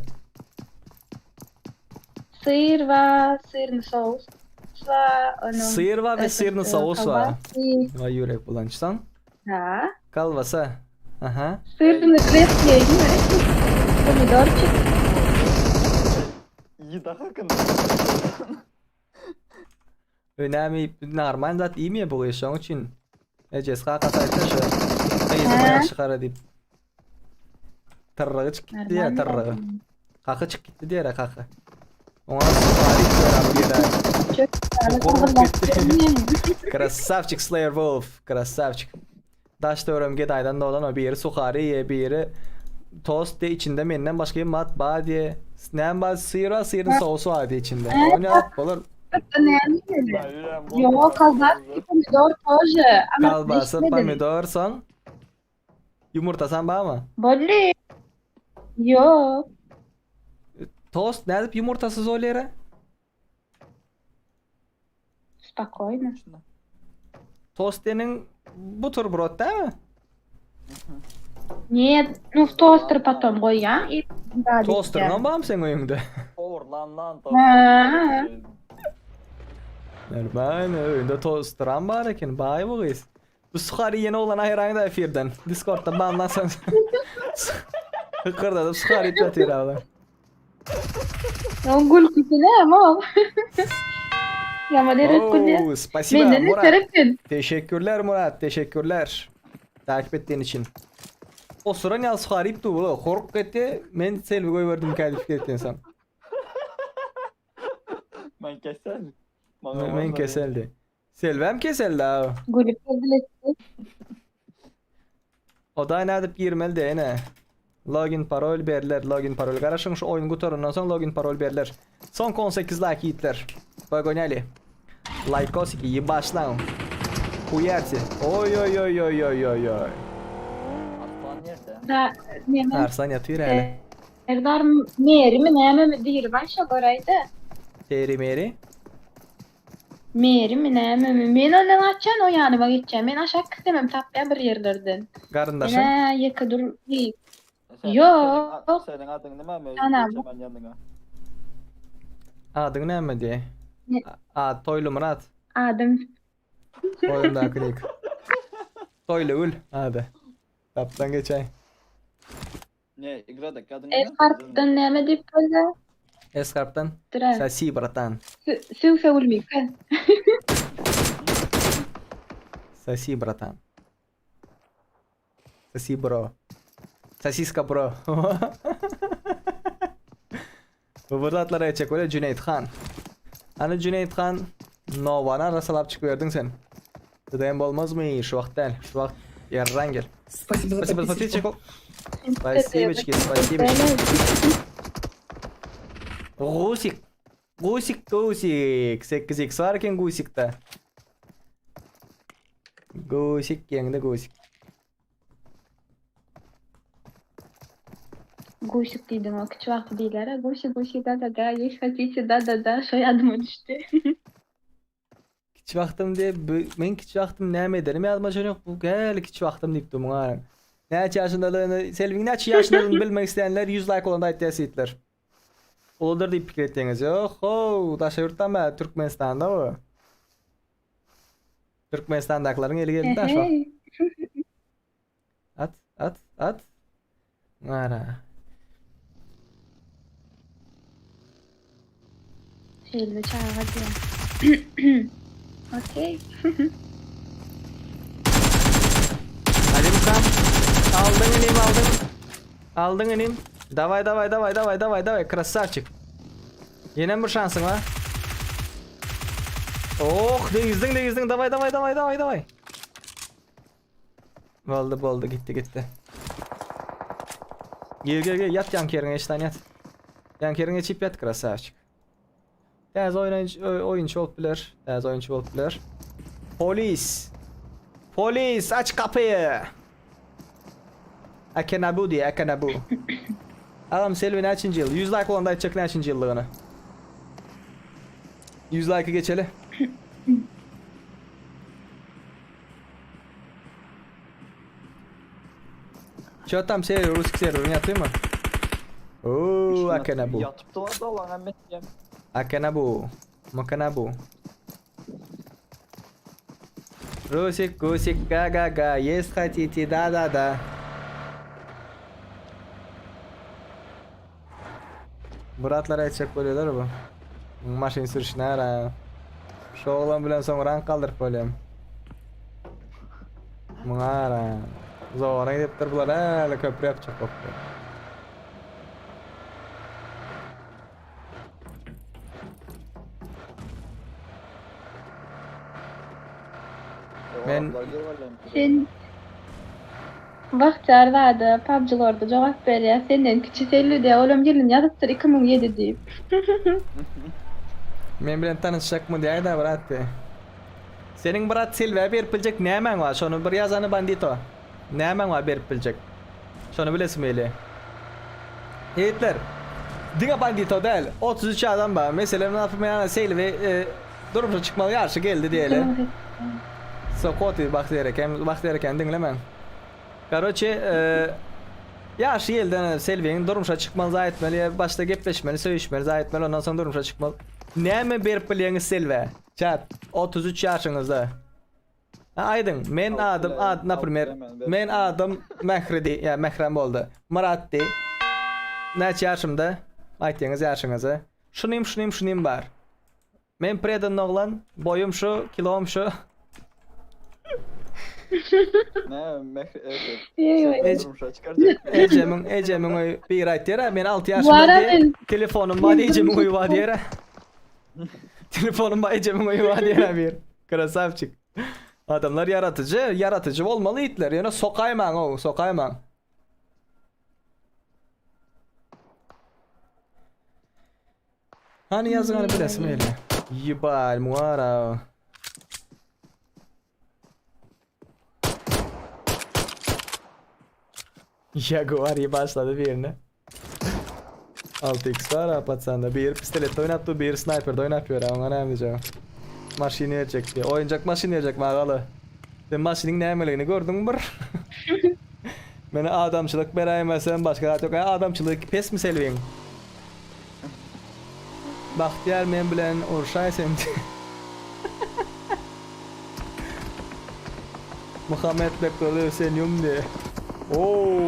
H: Sıyır ve sıyırın sos.
B: Sıyır var ve sıyırın sos var. Vay yürek bulançsan.
H: Ha.
B: Kalvasa. Aha.
H: Sıyırın resmiye gibi. Pomidor çıktı.
F: İyi daha kın.
B: Önemli normal zat iyi mi bu iş onun için? Ece'si kakataydı şu. Kayısı bayağı çıkara deyip. Tırrığı çık gitti ya tırrığı. Kakı çık gitti diye kakı. Ona tarih veren bir daha. Korkup gitti. Krasavчик Slayer Wolf. Krasavчик. Daşta örümge daydan dolan o bir yeri sukari ye bir yeri tost de içinde menden başka bir matbaa diye. Nem var sıyırın sosu vardı içinde. O ne yap olur?
H: Yok kalbası pomidor toje.
B: Kalbası pomidor son. Yumurta sen bağ mı?
H: Bolli. Yok.
B: Tost ne yapıp yumurtasız ol yere?
H: Spokojno.
B: Tost denin bu tür brot değil mi?
H: Нет, ну в тостер потом koyuyorum.
B: Toster'dan bağım sen oyunda.
F: Olur lan.
H: Ha.
B: Normal oyunda toster'dan bağır eken bağır bu kız. Bu sukari yeni olan herhangi da efirden. Discord'da bağımlansan. Hıkkırdadım sukari çatır ağlar.
H: Он гуль киселем o. Ya maderet kulye.
B: Oo, spasiba
H: Benden
B: Murat.
H: sarıkın.
B: Teşekkürler Murat, teşekkürler. Takip ettiğin için. O sıra ne asgarip tu bu. Kork etti. Men selvi koy verdim kalif ettin sen.
F: Ben kesel.
B: Men keseldi. Selvem keseldi ha.
H: Gülüp öldületti.
B: O da ne edip girmeli de ne? Login parol berler, login parol. Garaşın şu oyun gutorundan sonra login parol berler. Son 18 like hitler. Bagonali. Like osiki iyi başlan. Uyarsi. Oy oy oy oy oy oy oy.
F: Aslan nerede?
H: Da ne
B: Arsan yatıyor hele.
H: Erdar meri mi neme mi dir başa goraydı.
B: Teri meri.
H: Meri mi neme mi? Men ondan açan o yanıma geçeceğim. Men aşağı istemem tapya bir yerlerden.
B: Karındaşın.
H: Ne yaka dur.
F: Sen-
H: Yok.
F: Senin adın ne mi?
H: Anam.
F: Geçemem yanına.
B: Adın ne mi diye?
H: Ne?
B: Toylu Murat.
H: Adım
B: Oyunda klik. Toylu ul. Hadi. Taptan geçey.
F: Ne? İgradak adın ne?
H: Eskart'tan neme dip böyle.
B: Eskarptan.
H: Dıra.
B: Sasi bratan.
H: Süvse ulmik.
B: Sasi bratan. Sasi bro. Sasiska bro. Bu burdatlara geçecek öyle Cüneyt Han. Hani Cüneyt Han Nova'na rasalap çıkıyordun sen. Dedem olmaz mı? Şu vakit değil. Şu vakit yarran gel. Спасибо, подписчиков. Спасибочки, спасибочки. Гусик. Гусик. 8x varken Gusik'ta. Gusik yanında Gusik.
H: Guşik dedim o küçük vakti değiller. Ha. Guşik da yeş kaçıcı da soyadıma düştü.
B: Kiç vaxtım diye men kiç vaxtım näme ederim yazmacan yok bu gel kiç vaxtım deyip durmun ha. Neçe yaşındalığını Selvin neçe yaşındalığını bilmek isteyenler 100 like olanda aytayasıtlar. Olur deyip fikir ettiğiniz yok. Ho, daşa yurttan mı? Türkmenistan'da o. Türkmenistan'dakilerin eli geldi daş bak. At. Ara.
H: Selvi çağır hadi. Okey.
B: Hadi bakalım. Aldın inim. Давай. Красавчик. Yine bir şansın var. Oh, değizdin. Давай. Oldu gitti. Gel yat yan yerine eşten yat. Yan yerine çip yat красавчик. Tez oyuncu olup bilir. Polis aç kapıyı. Akanabu. Adam Selvi neçinci yıl? 100 like olanda açacak neçinci yıllığını? 100 like'ı geçeli. Şu tam Rusik server'ını yatıyor mu? Ooo Akanabu.
F: Yatıp da lan Ahmet diyem.
B: Makanabu. Rusik ga есть хотите да. Muratlar aytacak böyleler bu. Maşin sürüşüne ara. Şu oğlan bilen son rank kaldırıp böyleyim. Mungara. Zora gidip durdular hele köprü yapacak köprü. Ben-
H: Sen Vakti vardı, PUBG'larda cevap ver ya. Senden küçük Selvi de oğlum gelin yazıptır 2007 deyip.
B: Men bilen tanışacak mı diye da Murat be. Senin Murat Silva berip bilecek nämen var? Şonu bir yazanı bandito. Nämen var berip bilecek? Şonu bilesin öyle. Hitler. Diga bandito değil. 33 adam var. Mesela ne yapayım Silva durumda çıkmalı yarışı geldi diyelim. Sokoti baktırırken dinlemen. Короче, yaşı geldi Selvi'nin durumuşa çıkmalı etmeli, başta gepleşmeli, söyleşmeli, etmeli, ondan sonra durumuşa çıkmalı. Näme berip bilýäňiz Selvi? Çat, 33 yaşınızda. Aydın, men adım, например, men adım Mehredi, ya Mehrem boldu. Murat'di. Neçe yaşımda? Aytýaňyz yaşyňyzy. Şunym bar. Men predan oglan, boyum şu, kilom şu.
F: Ne evet.
H: Yok,
B: Ece-
F: Durmuşa çıkaracak.
B: Ecemin oyu bir ayt diyere ben 6
H: Bu
B: yaşımda
H: ara
B: diye
H: ben-
B: telefonum var
H: ben
B: Ecemin oyu
H: durmuşa
B: var diyere. Telefonum var Ecemin oyu var diyere bir. Krasavçık. Adamlar yaratıcı olmalı itler. Yani sokayman o, sokayman. Hani yazın hani bir resim öyle. Yibal muara. Jaguar iyi başladı birine. 6x var apatsanda. Bir pistolet oynattı, bir sniper de oynatıyor ama ne diyeceğim. Maşini yiyecek diye. Oyuncak maşini yiyecek mağalı. Sen maşinin ne emeliğini gördün mü? Beni adamçılık berayemezsen başka çok adamçılık pes mi selvin? Bahtiyar men bilen urşay semdi. Muhammed Bektalı sen yumdi. Wow.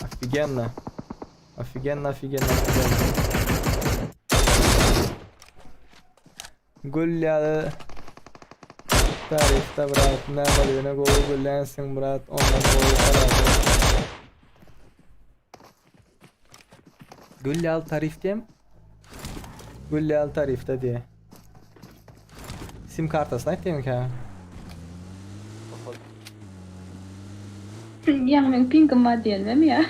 B: Офигенно. Офигенно. Gülyalı tarifte bırak ne balığına gol güllensin bırak ondan gol karar. Gülyalı tarifteyim. Gülyalı tarifte diye. Sim kartasına ettim ki.
H: Ya men pinkim var diyelim ya.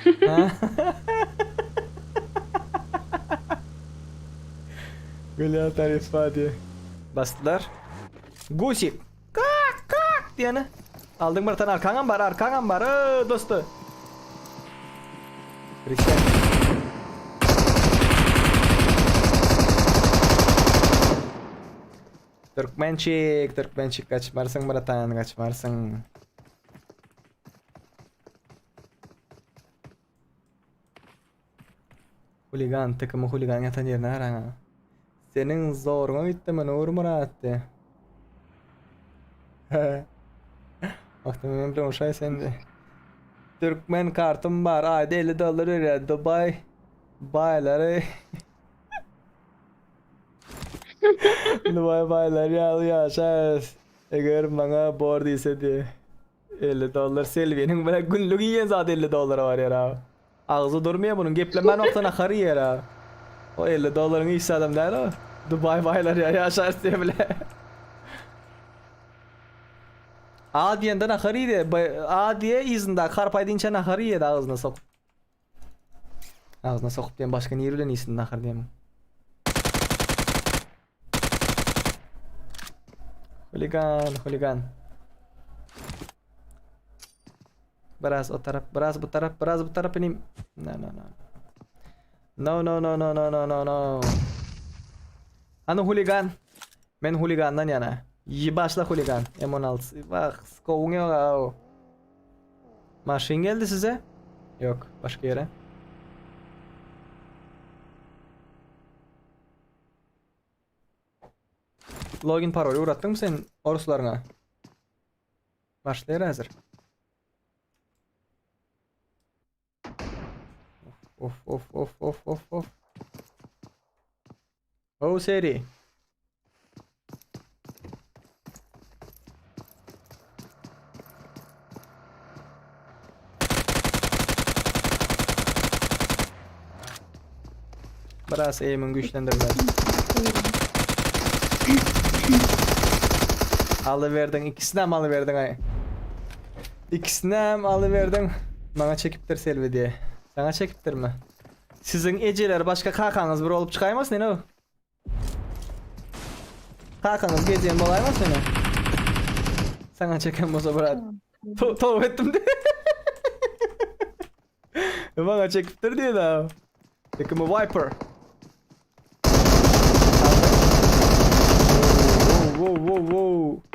B: Gülyalı tarif hadi. Bastılar. Gusip. Kak diyene. Aldın bir tane arkangan var dostu. Christian. Türkmençik kaçmarsın Baratan kaçmarsın. Huligan takımı huligan yatan yerine arana. Senin zoruna gitti mi Nur Murat de. Muhtemelen bir şey sende. Türkmen kartım var. Ayda $50 veriyor. Dubai bayları. Dubai bayları yaşas. Eğer bana bor değilse de $50 Selvi'nin bana günlük yiyen zaten $50 var ya. Ağzı durmuyor bunun. Gepleme noktasına karı ya. O $50'ın iyisi adam değil o. Dubai baylar ya yaşar diye bile. A diyenden akarıydı. A diye izinde karpay deyince akarıydı ağzına sok. Ağzına sokup diyen başka niye bilen iyisin nakar diyemem. Huligan. Biraz o taraf, biraz bu taraf benim. No. Ano huligan? Men huligandan yana. Başla huligan. M16. Bak, skovun yok o. Maşin geldi size? Yok, başka yere. Login parolü uğrattın mı sen oruslarına? Başlayır hazır. Of. Oh seri. Biraz aim'in güçlendirmez. Alıverdin, ikisini hem alıverdin ay. İkisini hem alıverdin. Bana çekiptir Selvi diye. Sana çekiptir mi? Sizin eceler başka kakanız bir olup çıkaymaz ne o? Kakanız gezeyen bolaymaz ne? Sana çeken boza bırak. Tavuk ettim de. Bana çekiptir diye da. Takımı Viper. Wow.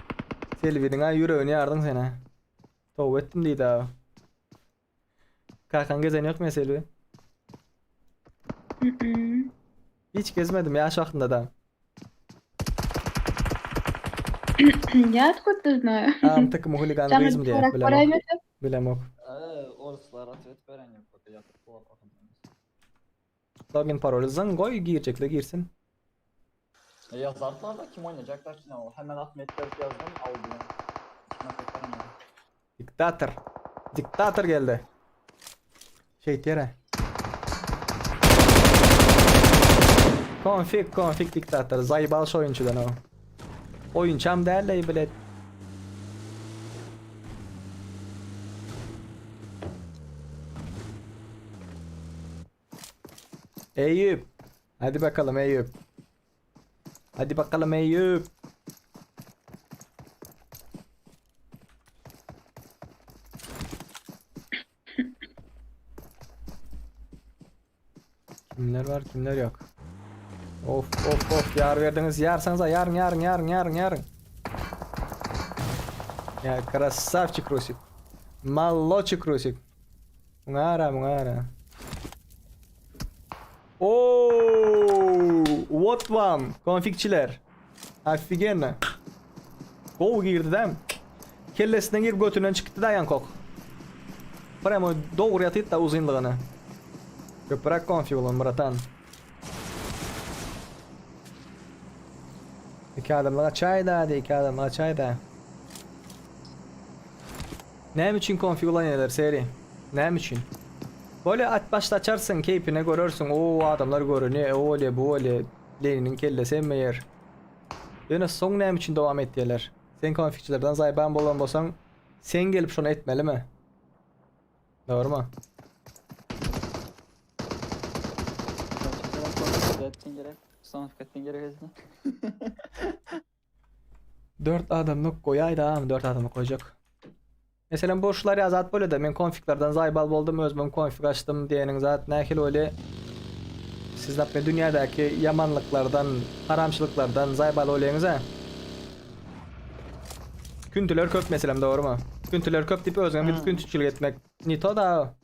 B: Selvi'nin ay yüreğini yardın sana. Tavuk ettim diye da. Kakan gezen yok mu ya Selvi? Hiç gezmedim ya şahtında da.
H: Ya tkutuzna.
B: Am takımı huligan gezim diye. Bilemok.
F: Oruslar atvet veren yok. Yatıp bu
B: Login parolü zangoy girecek de girsin.
F: Yazardılar da kim oynayacaklar ki ne o? Hemen atmetler yazdım aldım.
B: Diktatör. Diktatör geldi. Şey yere. Konfig diktatör. Zaybal oyuncudan o. Oyuncam derler bilet. Eyüp. Hadi bakalım Eyüp. Hadi bakalım Eyüp. Kimler var kimler yok. Of yar verdiniz yarsanıza yarın. Ya красавчик Русик. Молодчик Русик. Муара. What one? Konfikçiler. Afigen. Gol girdi değil mi? Kellesinden girip götünden çıktı da Yankok. Premo doğruya tut da uzunluğunu. Köpürek konfig olun bratan. İki adamla çayda. Ne için konfig olan seri? Ne için? Böyle başta açarsın keyfine görürsün. O adamlar görünüyor. Öyle bu öyle. Lenin'in kellesi emmeyer. Yine son ne için devam ettiler? Sen konfigçilerden zayban bolan bolsan sen gelip şunu etmeli mi? Doğru mu? Dört adamlık koyaydı ağam. 4 adamlık koyacak. Mesela boşlar yazat böyle de men konfiglerden zaybal boldum özüm konfig açtım diyenin zat nähil öyle sizler be dünyadaki yamanlıklardan, haramçılıklardan zaybal oleyiniz ha. Küntüler köp meselem doğru mu? Küntüler köp deyip özüne bir küntüçülük etmek nito da.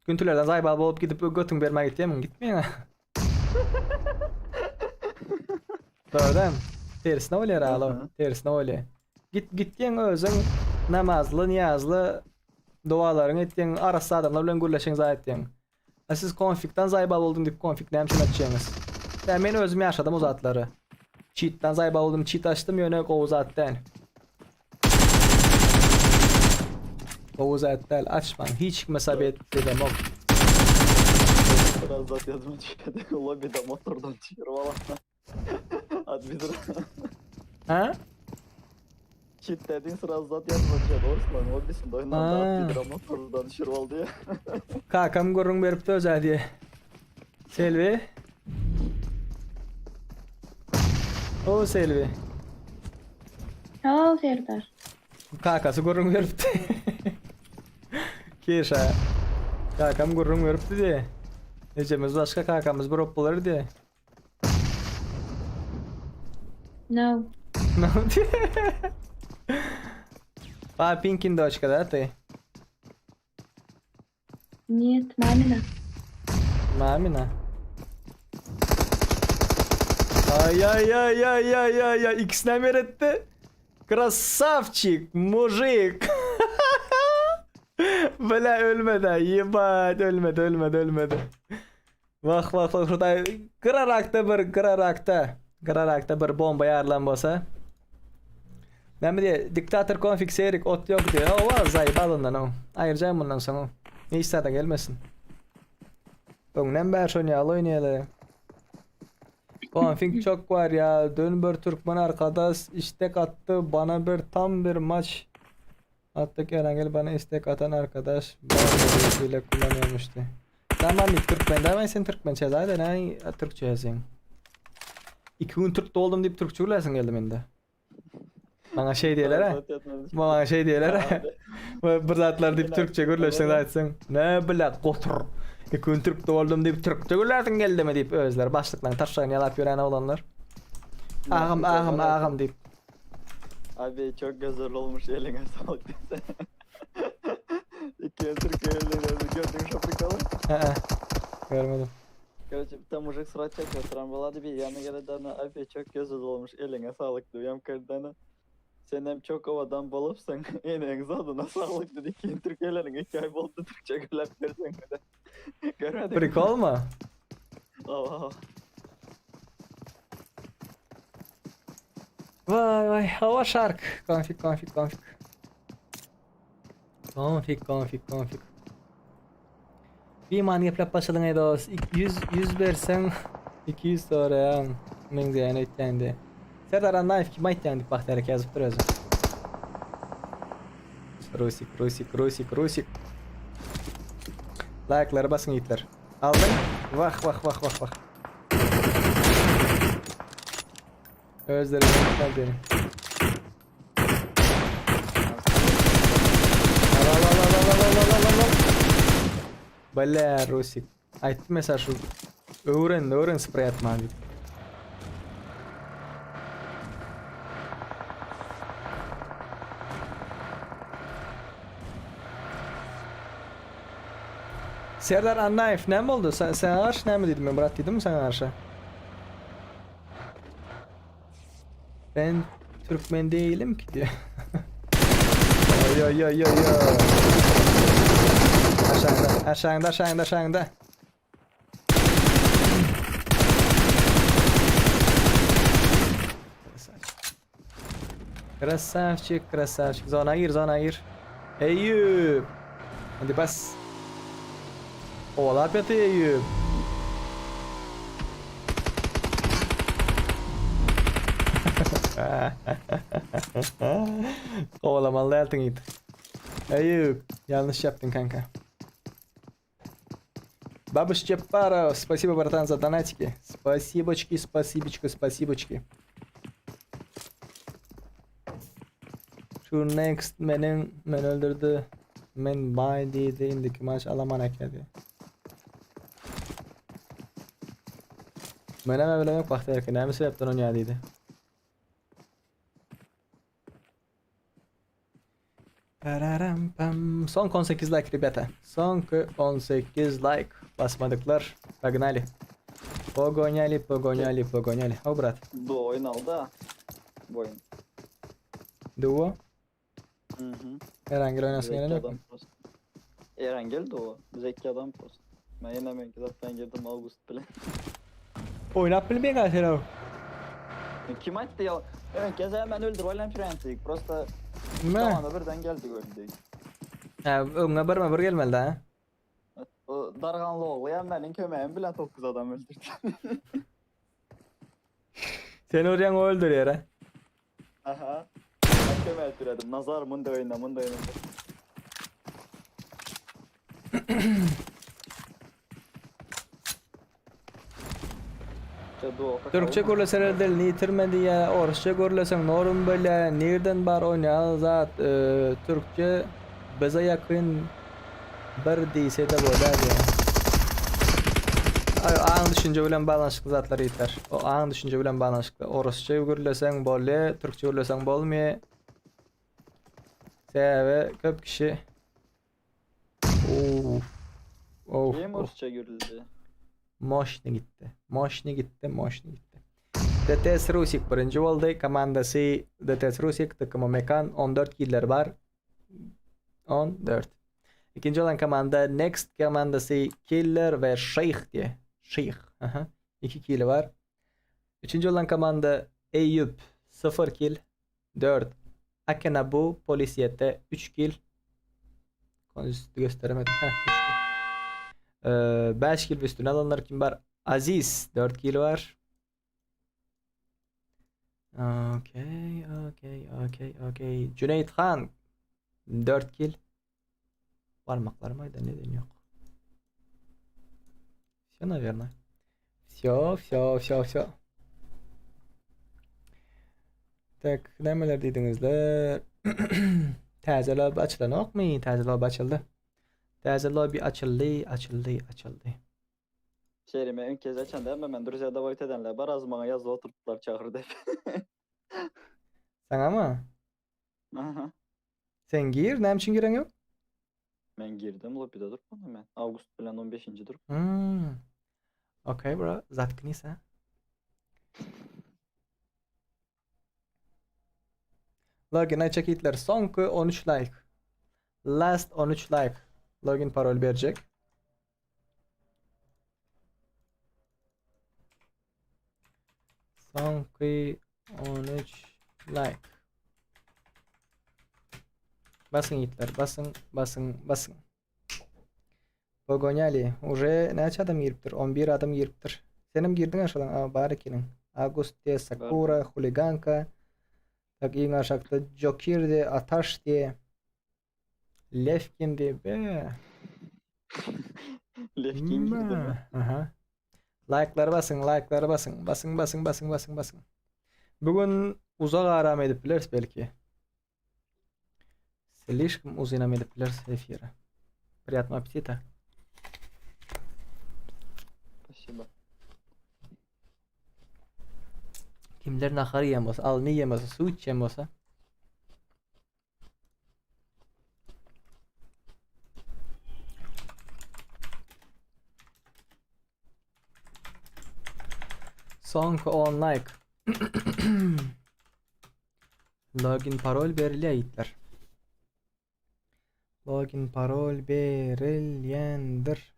B: Küntülerden zaybal bolup gidip götün vermeye gittiyemin gitmeyin ha. Doğru değil mi? Tersine öyle herhalde. Tersine öyle. Gittiğin özün namazlı, niyazlı dualarını ettiğin arası adamlarla gürleşen zaten. Siz konfigden zaybal oldum deyip konfigden hemşin açacağınız. Ben özüm yaşadım o zatları. Cheat'ten zaybal oldum, cheat açtım yöne o zaten. O zaten açman hiç mesabet dedim o.
F: Biraz zat yazma çıkıyor. Lobby'de motordan çıkıyor valla. Hadi bir dur.
B: Ha?
F: Cheat dediğin sıra zat yazma çıkıyor. Osman lobby'sinde oyundan da bir motordan düşür oldu ya.
B: Kakam gorun verip de özel diye. Selvi. O Selvi.
H: Ol Serdar.
B: Kakası gorun verip de. Keşa. Kakam gorun verip de diye. Necemiz başka kakamız bropları diye.
H: No.
B: Ne oldu? Pinkin дочка, да, ты?
H: Нет, мамина.
B: Мамина. Ай, X номер etti. Красавчик, мужик. Bela ölmedi. Yebat ölmedi. Bak şurada kırarakta bir bomba yarlan bolsa. Ne diye diktatör konfig serik ot yok diyor. O var zayıf alından o. Ayıracağım bundan sonra. Ne ister de gelmesin. Ondan beri oynayalım. Konfig çok var ya. Dün bir Türkmen arkadaş istek attı. Bana tam bir maç attık. Herhangi bana istek atan arkadaş bile kullanıyormuştu. Tamam Türkmen demeyin Türkmen çözaydı ne Türkçe yazayım. 2 gün Türk oldum deyip Türkçe ulaşsın geldim indi. Bana şey diyorlar ha. Bana şey diyorlar ha. Bir zatlar deyip Türkçe gürleşsin zaten. Ne bilek kotur. 2 gün Türk oldum deyip Türkçe gürleşsin geldi mi deyip özler. Başlıklarını taşlarını yalap yören olanlar. Ağam deyip.
F: Abi çok güzel olmuş eline sağlık desene. 2 yıl Türkiye gördüğün şaprikalı.
B: Görmedim.
F: Короче, там мужик срать чекал, трамбалады bir yana gele dana abi çok güzel olmuş eline sağlık diyorum kırdana. Sen hem çok havadan balıpsın en zadına sağlık dedi ki Türkiye'lerin 2 ay oldu Türkçe gülüp versen de. Görmedim.
B: Prikol mu?
F: Aa.
B: Vay vay. Hava shark. Konfig. Bir man geplep başladın edos. 100 versen 200 sonra ya. Men diyene etlendi. Serdar Anlayev kime etlendik bak derek yazıp duruyoruz. Rusik. Like'lara basın yiğitler. Aldın. Vah. Özlerim geldi. Al. Bala Rusik. Aytdım mesela şu. Öğren sprey atma abi. Serdar Anlayev ne mi oldu? Sen karşı ne mi dedim ben Murat dedim mi sana karşı? Ben Türkmen değilim ki diyor. Yo. Aşağında. Krasavчик. Zona gir. Eyüp. Hadi bas. Ola peti Eyüp. Kovalamalı eltin git. Eyüp. Yanlış yaptın kanka. Бабуш Чапаров, спасибо, братан, за донатики. Спасибочки. Şu next men öldürdü. Men bay dedi indiki maç alamanak dedi. Meneme bile yok baktı erken. Ne sebepten oynuyor dedi. Son 18 like ribete. Son 18 like. Basmadıklar. Pogнали. Pogonyali. O brat.
F: Bu oyun aldı ha. Bu oyun.
B: Duo.
F: Hı.
B: Herhangi bir oynasın
F: Zeki
B: yine yok mu?
F: adam post. Erangel de o. Zeki adam post. Ben yenemeyin ki zaten girdim August bile.
B: Oynap bilmeyen galiba o.
F: Kim attı ya? Evet kez hemen öldür. Oynayın prensik. Prosta
B: Ne?
F: zamanda birden geldi öldü.
B: Ha, öňe bir gelmeli ha.
F: O darganlı oğlu ya benim kömeğim bile 9 adam öldürdü.
B: Seni oraya öldürüyor ha.
F: Aha. Ben kömeği öldürdüm. Nazar mında oyunda.
B: Türkçe görlesen elde nitirmedi ya. Orusça görlesen norm böyle. Nereden bar oynayan zat. Türkçe bize yakın bir deyse de böyle ya. Ağın düşünce bilen bağlanışıklı zatlar yeter. O ağın düşünce bilen bağlanışıklı. Orusça görlesen böyle. Türkçe görlesen bolmuyor. Sebebi köp kişi.
F: Kim Rusça görüldü?
B: Moshni gitti. DTS Rusik birinci oldu. Komandası DTS Rusik takımı Mekan 14 killer var. 14. İkinci olan komanda Next komandası Killer ve Şeyh diye. Şeyh. 2 kill var. Üçüncü olan komanda Eyüp 0 kill. 4. Akenabu Polisiyete 3 kill. Konusunu gösteremedim. 5 kill üstüne alanlar kim var? Aziz 4 kill var. Okay. Cüneyt Han 4 kill. Parmaklarım ayda neden yok? Все, наверное. Все. Так, nemeler dedinizler? Taze lobby açılan yok mu? Taze lobby açıldı. Taze lobby açıldı.
F: Şehrime ön kez açan da hemen Rusya'da voyt edenler var. Az bana yazılı oturttular çağırdı hep.
B: Sana mı?
F: Aha.
B: Sen gir, ne için giren yok?
F: Ben girdim lobby'de durmadım ben. August bilen 15. dur.
B: Okay bro, zatknisa. Login açık Hitler. Sonku 13 like. Last 13 like. Login parol verecek. Sonku 13 Like. Basın yiğitler, basın. Pogonyali, уже neçe adam giriptir? 11 adam giriptir. Senim girdin aşağıdan, Barakinin. Auguste, Sakura, Huliganka. Tak iyi aşağıda Jokir'di, Ataş'di. Lefkin'di be.
F: Lefkin girdi mi?
B: Aha. Like'lara basın. Bugün uzak aram edip biliriz belki. Слишком uzun edip biliriz efira. Приятного аппетита.
F: Спасибо.
B: Kimler nahar yiyen olsa, al ne yiyen olsa, su içen olsa. Song on like. Login parol belirleyitler. Login parol belirleyendir.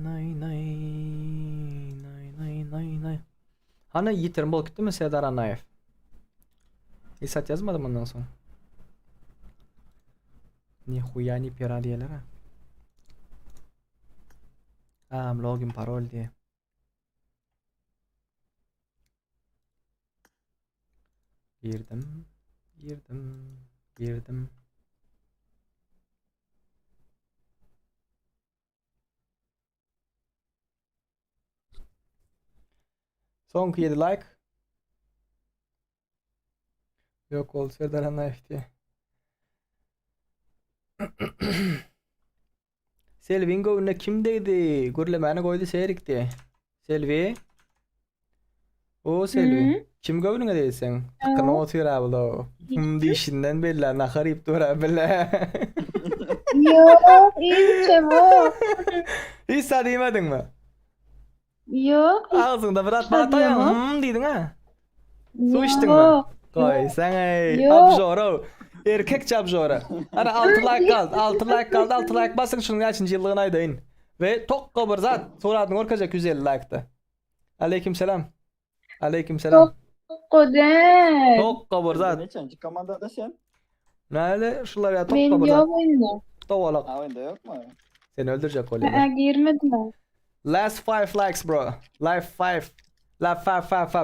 B: Nay. Hani yitirim bol gitti mi Serdar Anayev? İsat yazmadım ondan sonra. Nihuya ni pera diyeler ha. Login parol diye. Girdim. Son 7 like. Yok oldu Serdar Anayev diye. Selvi'nin önüne kimdeydi? Gürlemeni koydu seyrikti. Selvi. O Selvi. Kim gövnüne değilsen? Tıkkına otuyor abi da. Dişinden belli. Nakarayıp dur abi bile.
H: Yok, iyi çabuk.
B: Hiç sen yemedin mi?
H: Yok.
B: Ağzında Fırat Batay'ın dedin ha. Su içtin mi?
H: Yok.
B: Koy sen ey.
H: Yok.
B: Abjora. Erkekçe abjora. Ana 6 like kaldı. 6 like basın şunun kaçıncı yıllığına aydayın. Ve tok kabır zat. Soradın orkacak 150 like'da. Aleykümselam.
H: Kodem.
B: Tok kabır zat.
F: Neçenci komandada sen?
B: Nerede? Şunlar ya tok
H: Benim
B: kabır zat.
H: yok oyunda.
B: Tovalak.
F: Oyunda yok mu?
B: Seni öldürecek kolye.
H: Girmedim.
B: Last 5 likes bro. Live 5.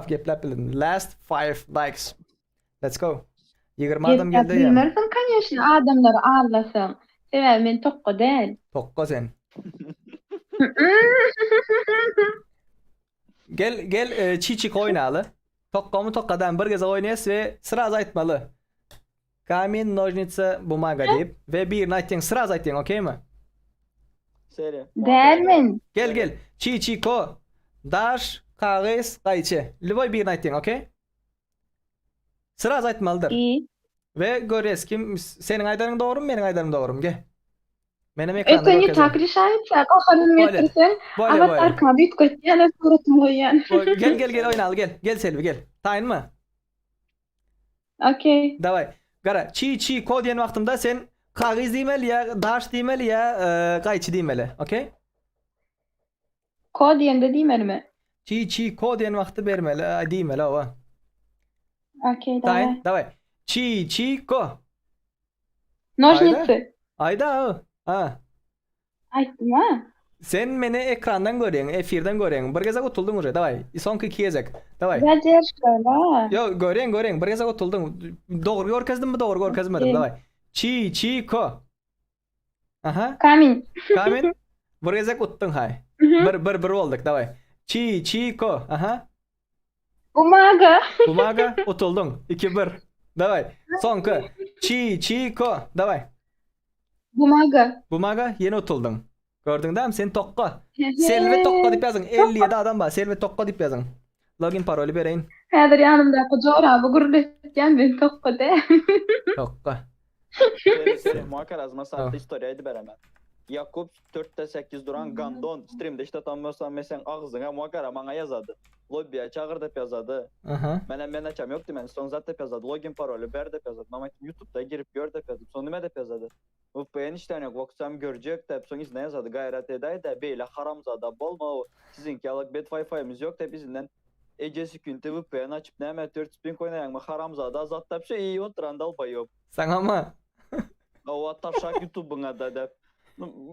B: Gep bilin. Last 5 likes. Let's go. 20 adam geldi ya.
H: Bilmersin kan yaşlı adamları ağırlasın. Sever men tokko değil.
B: Tokko sen. Gel çiçik oynalı. Tokko tokkadan bir geze oynayas ve sıra aytmalı. Kamin, nojnice, bumaga deyip ve bir aytın sıra aytın okey mi?
F: Seri.
H: Dermin.
B: Gel. Çiçiko. Daş, kağıt, qayçı. Liboy bir aytın okey? Sıra aytmalıdır.
H: İyi.
B: Ve görüyoruz kim senin aydarın doğru mu benim aydarım doğru mu? Gel. Benim ekranda
H: Ötünü
B: bakacağım.
H: takri şahit sen okanını
B: Böyle.
H: getirsen.
B: Böyle.
H: Avatar kabit koyacağına suratım koyan.
B: Gel oynalı gel. Gel Selvi gel. Tayin mı?
H: Okey.
B: Davay. Gara çi ko diyen vaktimde sen kağıt demeli ya, daş demeli ya, qayçı demeli. Okey?
H: Ko diyende değil mi?
B: Çi ko diyen vakti vermeli, demeli o.
H: Okey,
B: Tayin. Davay. Çi ko.
H: Nojnici.
B: Ayda o. Ha.
H: Aytdım ha.
B: Sen beni ekrandan görüyorsun, efirden görüyorsun. Bir kez otuldun oraya. Davay. Son 2 gezek. Davay.
H: Gajer şöyle.
B: Yo görüyorsun. Bir kez otuldun. Doğru görkezdin mi? Doğru görkezmedim.
H: Okey.
B: Davay. Çi ko. Aha.
H: Kamin.
B: Kamin. Bir kez ottun hay. Bir olduk. Davay. Çi ko. Aha.
H: Umaga.
B: Bumaga otuldun. 2-1. Davay. Son 2. Çi ko. Davay.
H: Bumaga.
B: Bumaga yeni otuldun. Gördün değil mi? Sen tokko. Selvi tokko deyip yazın. 57 adam var. Selvi tokko deyip yazın. Login parolü vereyim.
H: Hazır yanımda koca bu gururlaşacağım ben tokko de.
B: Tokko.
F: Seri. Muhakkak azma saatte istoriyaydı beraber. Yakup 4'te 8 duran Gandon streamde işte tanımıyorsan mesela ağzına muhakkak bana yazadı. Lobby'ye çağır dep yazadı.
B: Aha.
F: Ben açam yok demen. Son zat dep yazadı. Login parolü ber dep yazadı. Ama YouTube'da girip gör dep yazdım. Son nime dep yazadı. VPN işten yok. Voksam görecek dep son izine yazadı. Gayret eday da beyle haramzada bolma. Sizinki alık bet Wi-Fi'miz yok dep izinden. Ecesi günte VPN açıp neme 4 oynayan mı haramzada zat dep şey iyi oturan dalba yok.
B: Sen ama
F: O atarşak YouTube'una da dep.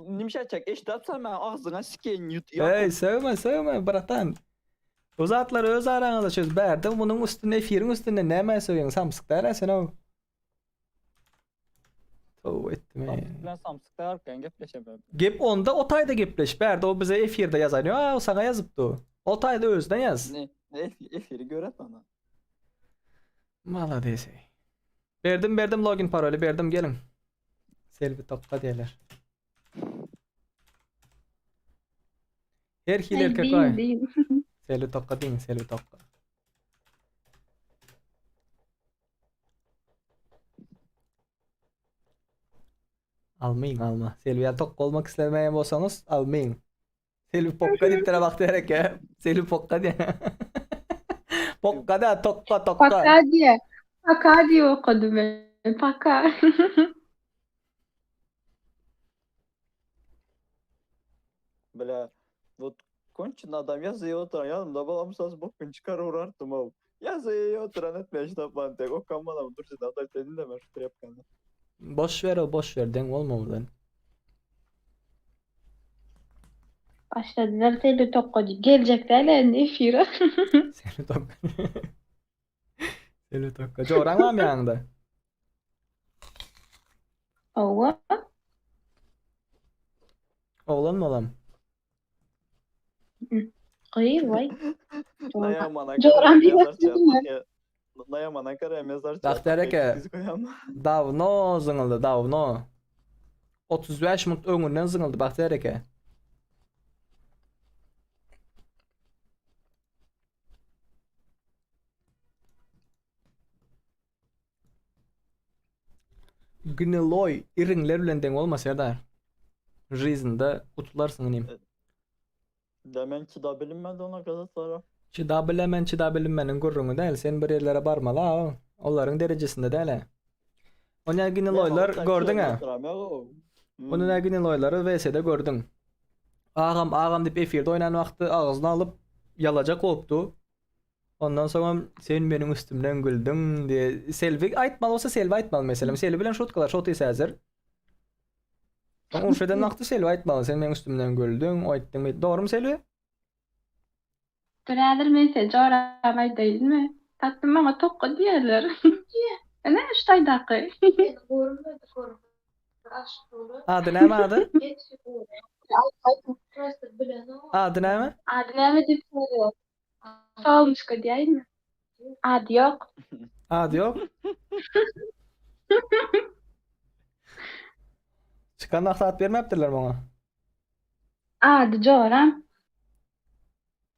F: Nimşe çek eş datsam ben ağzına sikeyim YouTube.
B: hey sövme bratan. O zatları öz aranızda çöz berdim. Bunun üstüne efirin üstünde neme söylüyorsun? Samsıkta sen o. Tövbe etme.
F: Ben Samsung'da arkayan gepleşemem.
B: Gep onda Otay'da gepleş. Berdi o bize efirde yazanıyor. Aa o sana yazıptı o. Otay'da özden yaz.
F: Ne? Efiri göret bana.
B: Malades. Verdim login parolü verdim gelin. Selvi topla diyorlar. Her hil erkek var.
H: Değil.
B: Selvi topla deyin selvi topla. Almayın alma. Selvi'ye tok olmak istemeyen olsanız almayın. Selvi pokka deyip tere baktı hereke. Selvi pokka diye. Pokka da tokka.
H: Paka diye okudum ben. Paka.
F: Böyle bu konçun adam yazıyor oturan yanımda balam saz bokun çıkar uğrardım o. Yazıyor oturan etme işte falan tek o kan bana mı dursun adam senin de meşhur yapkanı.
B: Boş ver o boş ver. Den olmamadan.
H: Başladılar tabi tokkacı. Gelecekler elinde efiri.
B: Selvi tokka. Selvi tokka. Coğran var mı yanında?
H: Ova.
B: Oğlan mı oğlan?
H: Hayır vay.
F: Nayamana
H: Coğran bir
F: mezar
H: bakıyor mu?
F: çarptı. Nayamana kara mezar
B: Bak
F: çarptı.
B: dereke.
F: Biz koyamam.
B: Davno zıngıldı davno. 35 minut öngünden zıngıldı bak dereke. Gniloy iringler bilen den olmasa ya da Reason'da utularsın nim.
F: Demen ki da bilinmedi ona kadar sonra.
B: Çıda bilinmenin gurrunu değil. Sen bir yerlere barma la. Onların derecesinde değil. Ha. Onun Gniloylar gördün ha. Onun Gniloyları VS'de gördün. Ağam deyip efirde oynanan vakti ağzına alıp yalacak oldu. Ondan sonra sen benim üstümden güldün diye Selvi aytmalı olsa Selvi aytmalı mesela. Selvi bilen şutkalar şut ise hazır. Ama Urfa'dan vakti Selvi aytmalı. Sen benim üstümden güldün. O ettin. Doğru mu Selvi?
H: Birader mesela coğrafya değil mi? Tatlım ama tokka diyorlar. Ne işte dakika.
B: Adı ne mi adı? Adı ne mi?
H: Adı ne mi deyip soruyor. Solmuş ka değil mi? Adı yok.
B: Adı yok. Çıkan saat vermeptiler bana.
H: Adı Coğran.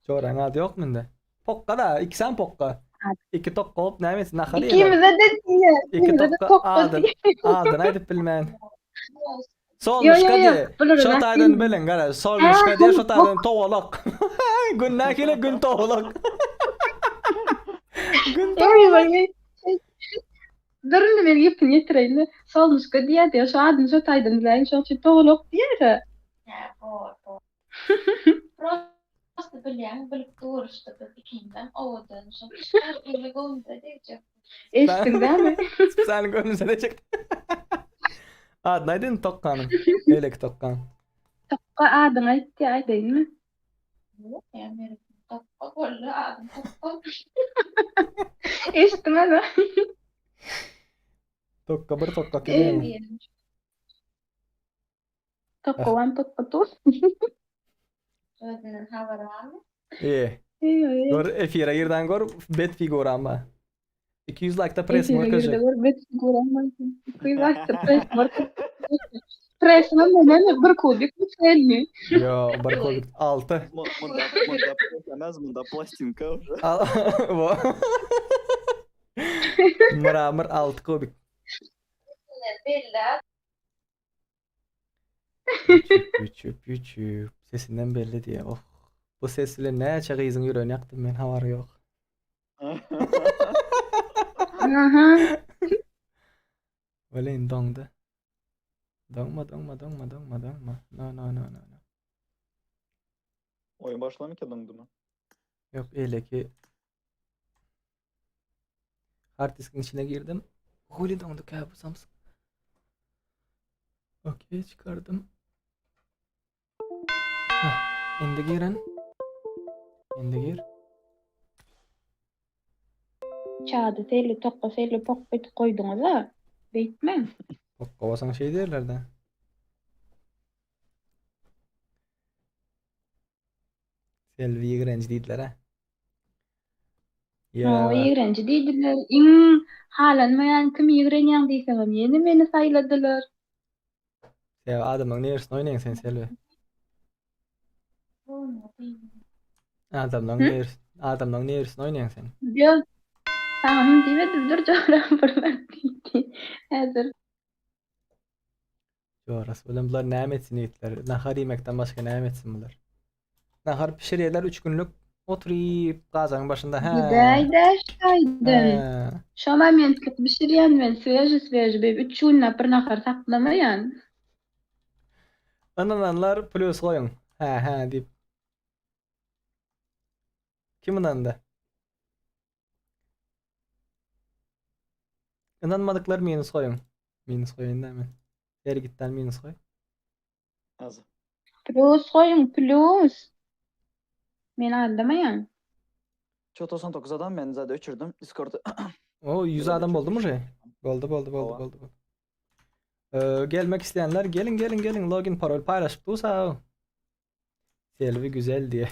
B: Çoğran adı yok mu de? Pokka da. İki sen pokka. İki tokka olup ne misin? Nakari
H: İkimize de diye.
B: İki
H: İkimize de
B: tokka
H: tokka
B: adın.
H: diye.
B: Adın aydıp bilmen. Solmuş
H: Yo,
B: kadi.
H: bilirim,
B: Şot
H: ben
B: aydın
H: bilmiyorum.
B: bilin gara. Solmuş kadi şot aydın toğulak. Gün nakile gün toğulak. Gün toğulak.
H: Durun bir yapın yetireyim. Solmuş ka diye diyor. Şu adın şu taydın bilen şu şu toğuluk diye.
C: Просто bilýän bilip duruşdy ikinden owadan şo. Öyle golda diyecek.
H: Eştin değil mi?
B: Sen gönlüne de çıktı. Adın aydın tokkanın. Öyle tokkan.
H: Tokka adın aytti ay değil mi?
C: Yani toppa golda adım toppa.
H: Eştin ama.
B: Tokka bir tokka kime?
H: Tokka wan tokka tu.
C: Ödünün haber var mı?
B: İyi. Gör efira girden gör bet figura ama. 200 like'da press mi arkadaşlar?
H: Press mi? Bir kubik mi selmi?
B: Yo, barkod 6.
F: Munda plastinka.
B: Mıramır 6 kubik.
C: Belli.
B: YouTube. Sesinden belli diye. Oh. Bu ses bilen näçe gyzyň ýüregini ýakdym men, habary ýok.
H: Aha.
B: Öleýin doňdy. Doňma. No.
F: Oyun başlamıyor ki adamdı mı?
B: Yok eleki hard diskin içine girdim. Holy doňdy ka bu Samsung. Okey çıkardım. Hah, endi giren. Endi gir.
H: Çağda seyli tokka seyli pokpet koyduğunuz ha. Beytmem.
B: Bak kovasan şey derler de. Selvi yigrenci deydiler ha.
H: O yigrenci deydiler. İn halanmayan kim yigrenyan diýsem yeni meni sayladylar.
B: Ya adamın neresini oynayan sen Selvi? Adamın neresini oynayan sen?
H: Diyor. Tamam diýmedim dur joram bir Hazır.
B: Joras bilen bular näme etsin etdiler. Nahar yemekden başka näme etsin bular? Nahar pişirýärler 3 günlük oturyp gazanyň başynda ha.
H: Gidäýde şaýdyn.
B: Ha.
H: Şoma mentlik bişirýän men sveji be 3 günlap bir nahar saklamaýan.
B: Ananlar plus koyun. Ha deyip. Kim inandı? İnanmadıklar minus koyun. Minus koyun değil mi? Her gitten minus koy.
F: Az.
H: Plus koyun plus. Men aldamayan.
F: Ço 99 adam ben zaten öçürdüm. Discord'da.
B: O 100 adam oldu mu şey? Oldu. Gelmek isteyenler gelin login parol paylaşıp dursa. Selvi güzel diye.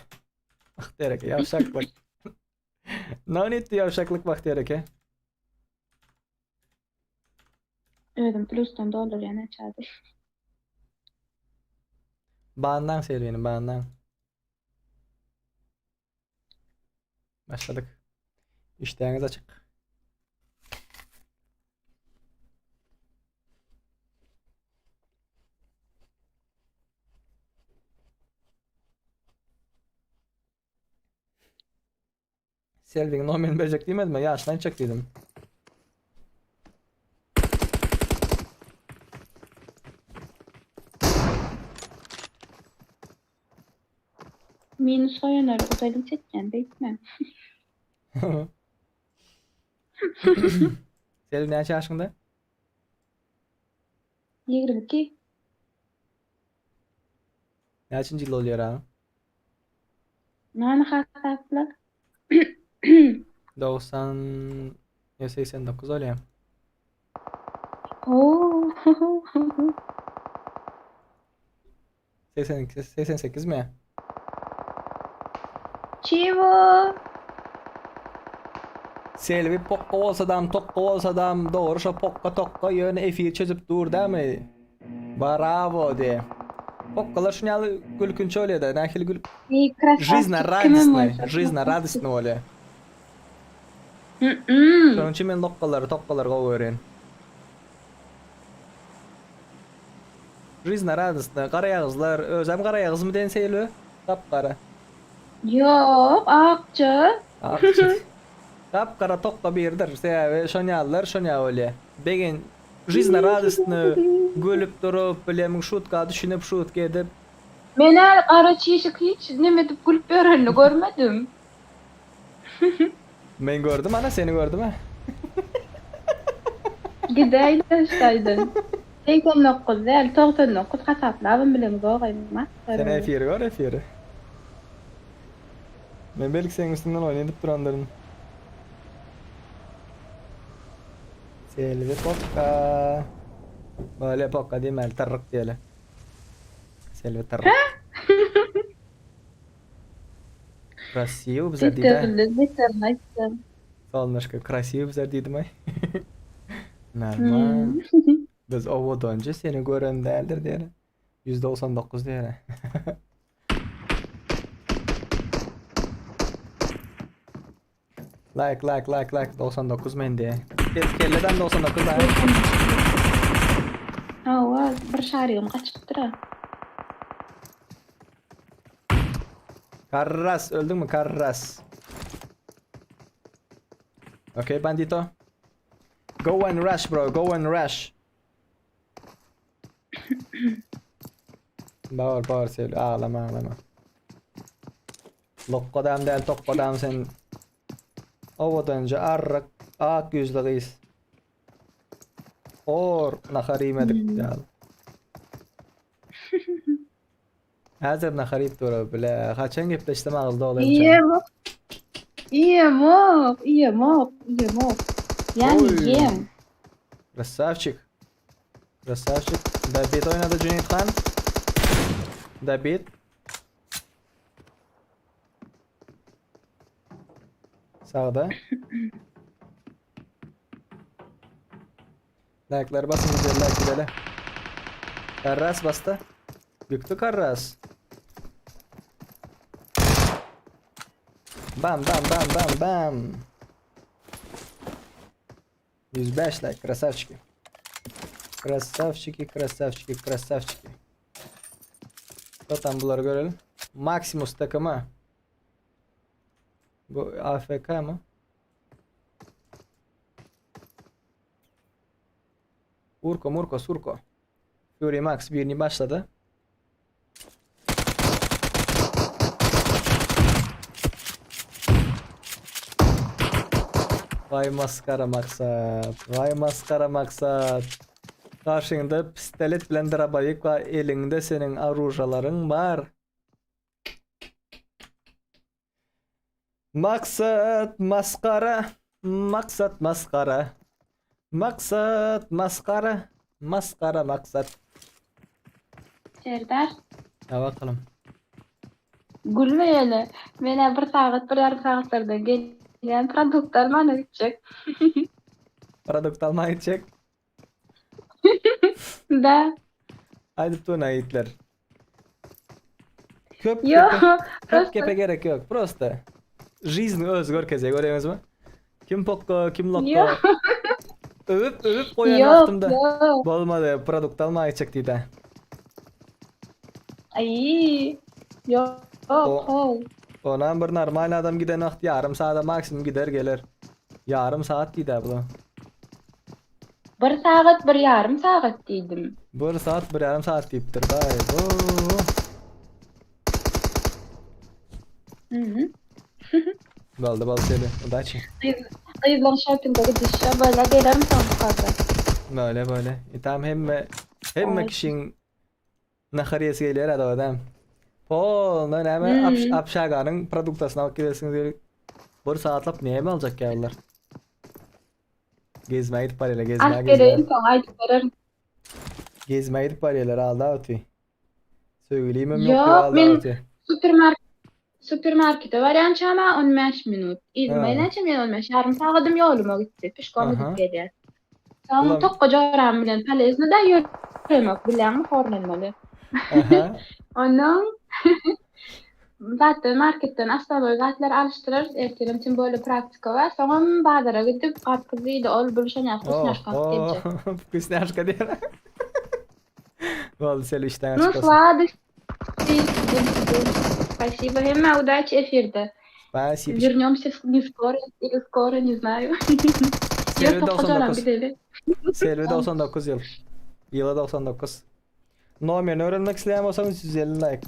B: Bak derek yavşaklık. Ne etti yavşaklık bak derek.
H: Ödüm plus'tan dolar yani çağda.
B: Bağından Selvi'nin bağından. Başladık. İşleriniz açık. Selvi'nin nomen böcek demedim mi? Yaşlan çık dedim.
H: Minus koyanlar özellik çekken bekmem.
B: Selvi ne yaşında?
H: 22.
B: Kaçıncı yıl oluyor ha?
H: Nana hasapla.
B: 90 ya 89 oluyor.
H: Oo.
B: 88 mi?
H: Çivo.
B: Selvi pokka olsadam, tokka olsadam, doğru şu pokka tokka yönü efir çözüp dur değil mi? Bravo de. Pokkalar şunyalı gülkünç oluyor da, nakil gül... Жизнь радостный oluyor. Şunun için ben tokkaları kovuyorum. Жизнь радостный, karayağızlar, özem karayağız mı den Selvi? Kapkara.
H: Yok, akçı.
B: Kapkara tokka birdir, sebebi şonyalılar şonya oluyor. Begin жизнь радостный, gülüp durup, bilemin şutka düşünüp şut gedip.
H: Men ara çeşik hiç nemedip gülüp öğrenli görmedim.
B: Ben gördüm ana, seni gördüm ha.
H: Gideyler şaydın. 89 değil, 99 hasaplavım bilem goğayım.
B: Sen efiri var efiri. Ben belki senin üstünden oynayıp duranların. Selvi pokka. Böyle pokka değil mi? Tırrık diyelim. Selvi tırrık. Красиво bizler deydi. Солнышко, красиво bizler deydim ay. Normal. Biz ovoda önce seni gören değildir diyelim. %99 diyelim. Like 99 men diye. Kelleden 99 daha.
H: Hava bir şariyum kaçıp dura.
B: Karras öldün mü Karras? Okay bandito. Go and rush bro, go and rush. Bağır söyle, ağlama. Lokkodam değil tokkodam sen. Ovadan önce arrak ak yüzlü kız. Or nakarim ya. Hazır nakarip doğru bile. Kaçan gepleştim ağızda olayım.
H: İyiyim. Yani
B: Oy.
H: yiyeyim.
B: Красавчик. David oynadı Cüneyt Han. David. Sağda. Like'lar basın güzel like gidelim. Karras bastı. Yıktı Karras. Bam. 105 like. Красавчики. Красавчики. Zaten bunları görelim. Maximus takımı. Bu AFK mı? Surko. Fury Max birini başladı. Vay maskara maksat. Karşında pistolet bilen drabayık ve elinde senin arujaların var. Maksat maskara.
H: Serdar.
B: Ya bakalım.
H: Gülmeyeli. Mene bir yarım saatlarda gelen produkt almana gidecek.
B: Produkt almaya gidecek.
H: Da.
B: Haydi tuna itler. Köp
H: Yok.
B: kepe gerek yok. Prosto. Жизнь özgür keze görüyorsunuz mu? Kim pokko, kim lokko.
H: Yok.
B: Övüp koyan
H: Yok.
B: vaxtımda. Olmadı. Produkt almaya gidecek dedi.
H: Ay. Yok.
B: Ondan bir normal adam giden vaxt yarım saate maksimum gider gelir. Yarım saat gider bu.
H: Bir saat, bir yarım saat dedim.
B: 1 saat 1 yarım saat deyiptir. Vay
H: Hı.
B: Baldı seni. Удачи.
H: Kızlar shopping'e gidişe böyle gelirim son kadar.
B: Böyle. Tamam hem kişinin nahariyesi gelir adam. Pol hemen apşaganın produktasına bak gidersiniz. 1 saatlap neye mi alacak ya onlar? Gezmeye gidip parayla
H: Askeriyim son aydı verir.
B: Gezmeye gidip parayla aldı avti. Söyleyeyim mi
H: Yok,
B: aldı
H: men
B: avti.
H: Supermarkete varyan çama 15 minut. İzmeyle çama 15 yarım saatim yoluma gitti. Pişkom gidip geliyor. Sonra
B: Ulan-
H: çok kocaman bilen palezine de yürümek bilen mi kornelmeli.
B: Aha.
H: Ondan zaten marketten aslında zatlar alıştırır. Ertelim için böyle praktika var. Sonra bazara gidip karpuzuyla ol buluşan yapmış.
B: Вкусняшка diyor. Vallahi sen işten
H: Ну,
B: açıklasın.
H: сладость. Спасибо. Хема, удачи эфирда.
B: Спасибо.
H: Вернемся не скоро или скоро, не знаю.
B: Selvi
H: Yok, kocaman
B: 99.
H: gidelim.
B: Selvi 99 yıl. Yılı 99. Numaranı öğrenmek isteyen olsanız 150 like.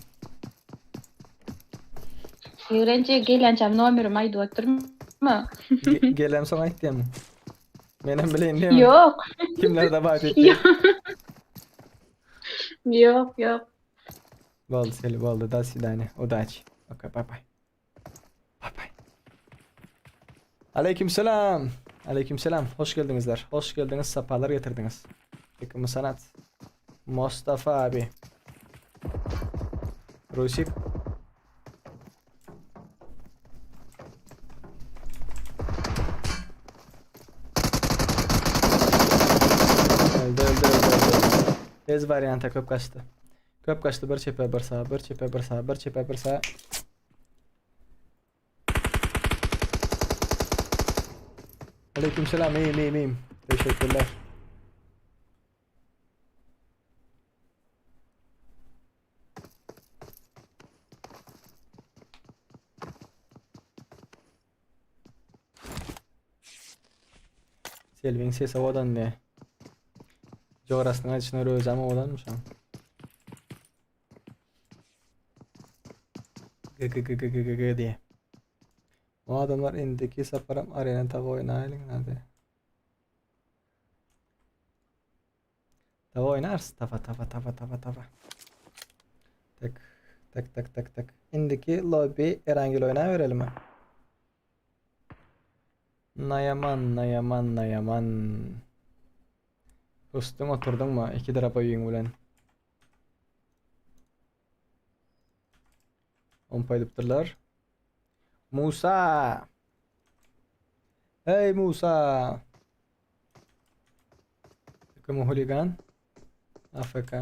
H: Öğrenci gelencem numaramı aydı oturma.
B: Gelem sana ihtiyam. Benim bileyim değil mi?
H: Yok.
B: Kimler de vaat etti.
H: Yok.
B: Oldu Selvi oldu. До свидания. Удачи. Okey bye bye. Bye bye. Aleykümselam. Aleykümselam. Hoş geldinizler. Hoş geldiniz. Sapalar getirdiniz. Takımı sanat. Mustafa abi. Rusik. Öldü. Tez varyanta köp kaçtı. Köp kaçtı. Bir çepe bir sağa. Aleykümselam. İyiyim. Teşekkürler. Kelvin sesi odan ne? Coğrasının içine rözem odanmış ha. Gı diye. O adamlar indiki saparam arena tava oynayalım hadi. Tava oynarsın tava. Tak. İndiki lobby herhangi oyuna verelim mi? Nayaman. Dostum oturdun mu? 2 lira boyun ulan. 10 paylıptırlar. Musa! Hey Musa! Takımı hooligan. AFK.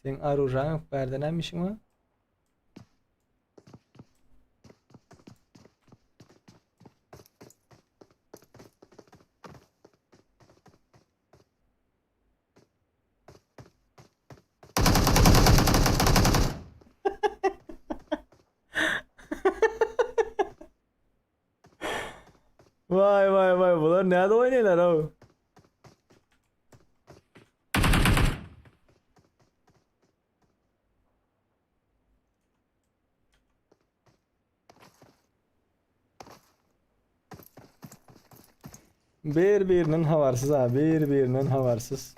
B: Sen arurağın yok berdenenmişsin mi? Vay bunlar nerede oynuyorlar abi? Birbirinin havarsız ha, birbirinin havarsız.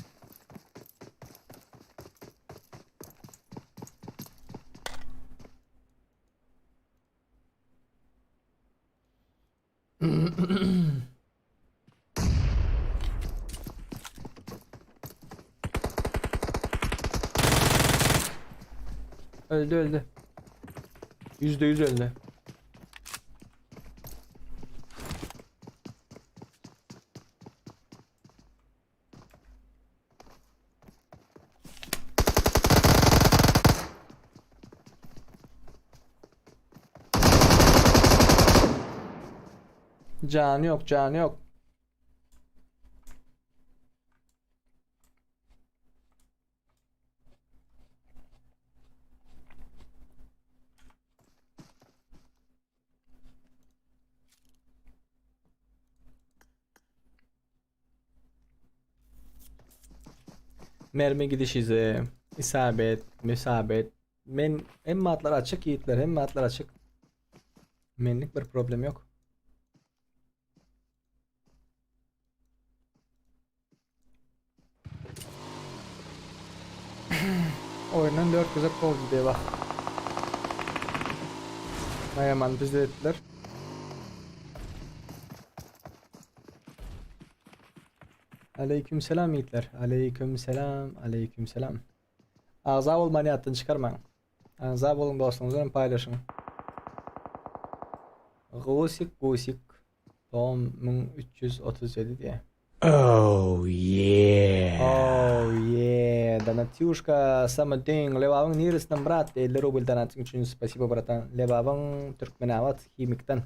B: Öldü. %100 öldü. Canı yok. Mermi gidiş izi, isabet, müsabet. Men hem matlar açık yiğitler, hem matlar açık. Menlik bir problem yok. Oyunun 4 güzel oldu diye bak. Nayaman bizi ettiler. Aleykümselam yiğitler. Aleykümselam. Azab olmanı attın çıkarmayın. Azab olun dostunuzla paylaşın. Gusik. Doğum 1337 diye. Oh yeah. Донатюшка, самый день. Левавың нересінен брат. 50 рубль донатың үшін спасибо, братан. Левавың Түркменават химиктен.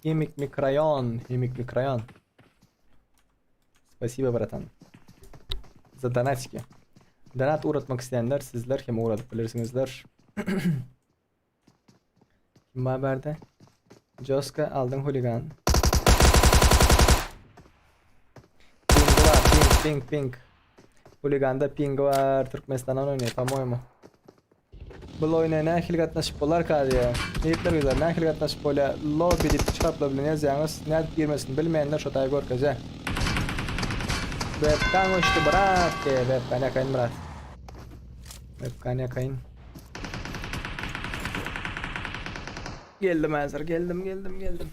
B: Химик микрорайон. Спасибо, братан. За донатики. Donat uğratmak isteyenler sizler hem uğratabilirsiniz. Kim haberde? Joska aldın hooligan. Ping. Hooliganda ping var. Türkmenistan'dan oynuyor. По-моему. Bu oyuna ne hilgat nasip olar kadi ya. Niyetler güzel. Ne hilgat nasip ola. Lobby deyip çıkartla bilen yazıyorsunuz. Ne girmesin bilmeyenler şotayı görkeze. Webcam işte bırak ki. Webcam yakayın bırak. Webcam yakayın. Geldim hazır. Geldim.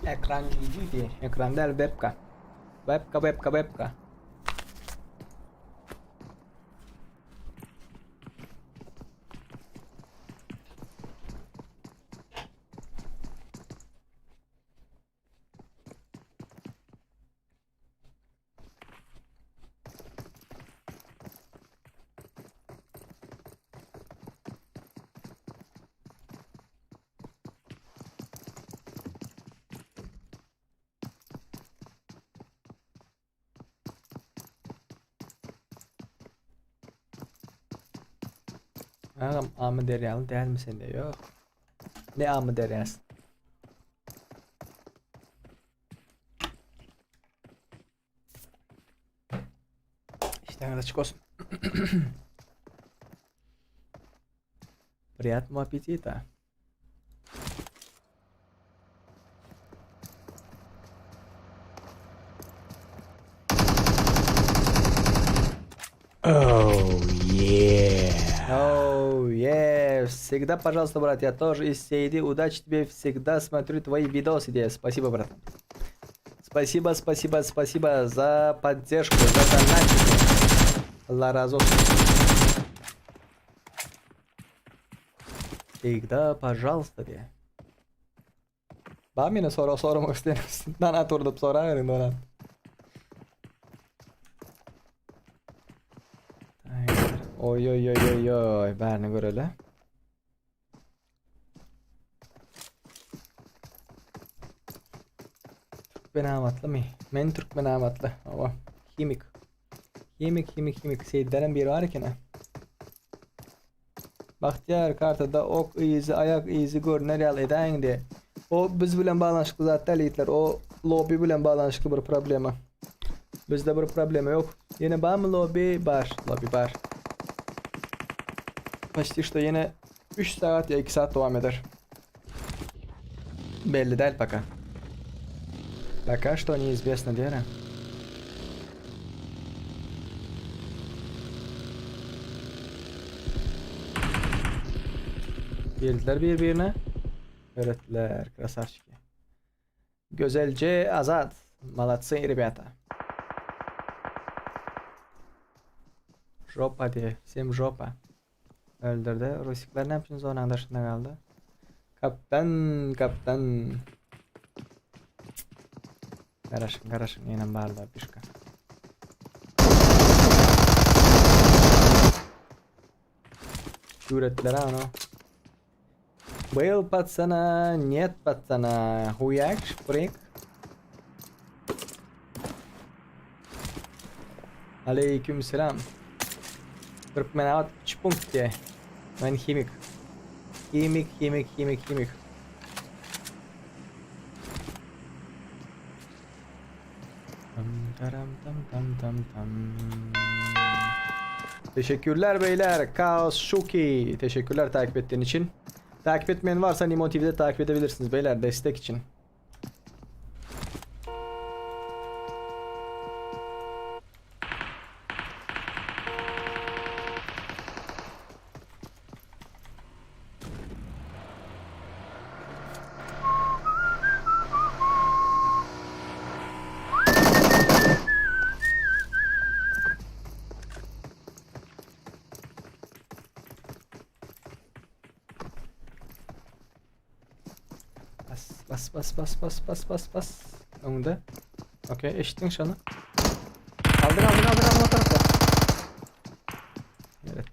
B: Ekran GG. Ekran değil webcam. Webcam. Ağam amı deryalı değil mi sende? Yok. Ne amı deryası? İşte açık olsun. Приятного аппетита. Oh yeah. Всегда, пожалуйста, брат, я тоже из Сейди. Удачи тебе, всегда смотрю твои видосы. Спасибо, брат. Спасибо за поддержку, за донатики. Allah razı olsun. Всегда, пожалуйста diye. Bana yine sormak ister misin? Donat orada sonra verin donat. Oy. Beni gör öyle. Türkmen amatlı mı? Men Türkmen amatlı. Ama kimik. Seyitlerin biri var ki ne? Bahtiyar kartada ok izi, ayak izi görünür eden diye. O biz bilen bağlanışıklı zaten elitler. O lobby bilen bağlanışıklı bir problemi. Bizde bir problemi yok. Yine var mı lobby? Var. Lobby var. Почти что yine 3 saat ya 2 saat devam eder. Belli değil пока. Пока что неизвестно diyelim. Girdiler birbirine. Öğrettiler. Krasavçiki. Güzelce azat. Молодцы, ребята. Жопа diye. Всем жопа. Öldürdü. Rusikler ne yapıyorsunuz? Onun dışında kaldı. Kaptan. Karışın. Yine bağırdı. Pişka. Ürettiler ha onu. Был пацана, нет пацана. Хуяк, шприк. Aleyküm selam. Türkmenavat 3 punkt diye. Ben химик. Химик. Tam. Teşekkürler beyler. Kaos Shuki. Teşekkürler takip ettiğin için. Takip etmeyen varsa Nimo TV'de takip edebilirsiniz beyler destek için. Bas. Önünde. Okey, eşittin şunu. Kaldır o tarafa. Evet.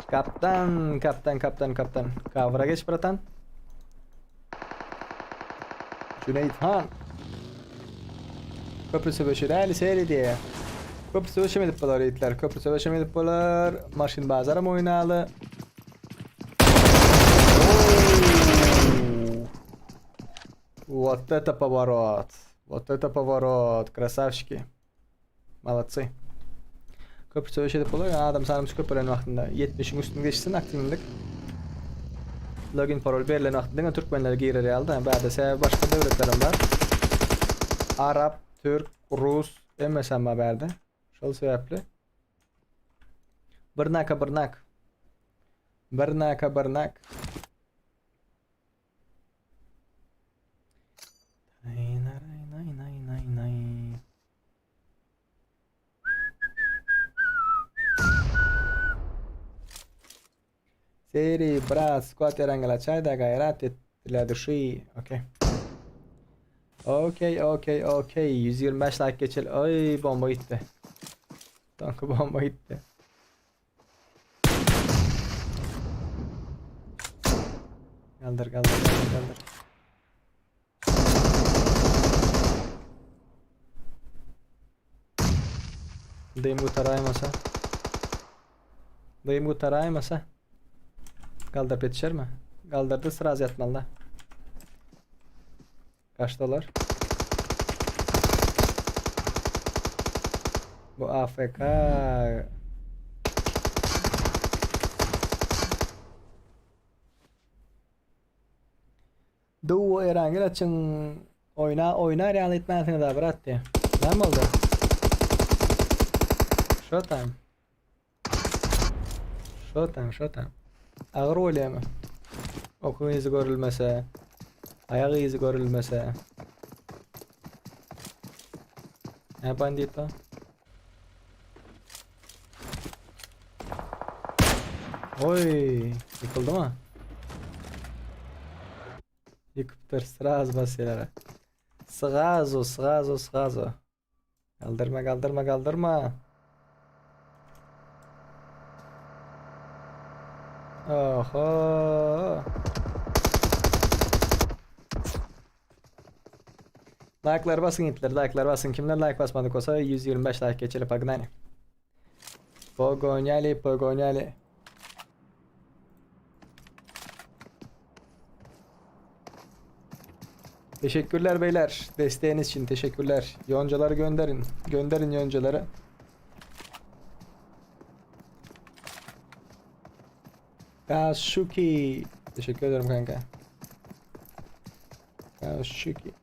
B: Kaptan. Kavra geç bratan. Cüneyt Han. Köprü savaşı rally seyri diye. Köprü savaşı mı edip bolar yiğitler? Köprü savaşı mı edip bolar? Maşin bazara mı oynalı? Вот это поворот. Красавчики. Молодцы. Köprü savaşı edip bolar. Adam sanırmış köprülerin vaktinde. 70'in üstünü geçsin aktiflik. Login parol verilen vaktinde Türkmenler girer aldı. Ba'da sebebi başka devletlerim var. Arap, Türk, Rus emesem haberde. Şol sebeple. Bırnak. Seri, brat, squat erangala çayda gayret ettiler düşü. Okey. Okey. 125 like geçelim. Ay bomba gitti. Tanka bomba gitti. Kaldır. Dayım kurtaraymasa. Kaldır petişer mi? Kaldırdı sıraz yatmalı. Kaç dolar? Bu AFK. Duo erangel açın oyna real etmezsiniz abi bırak diye. Ne mi oldu? Showtime. Ağır oynayamam. Okun izi görülmese, ayağı izi görülmese. Ne bandito? Oy, yıkıldı mı? Yıkıptır, sıraz basıyorlar. Sığazo. Kaldırma. Oho. Like'lar basın itler, like'lar basın. Kimler like basmadık olsa 125 like geçelim Pagnani. Pogonyali. Teşekkürler beyler. Desteğiniz için teşekkürler. Yoncaları gönderin. Gönderin yoncaları. Kasuki. Teşekkür ederim kanka. Kasuki.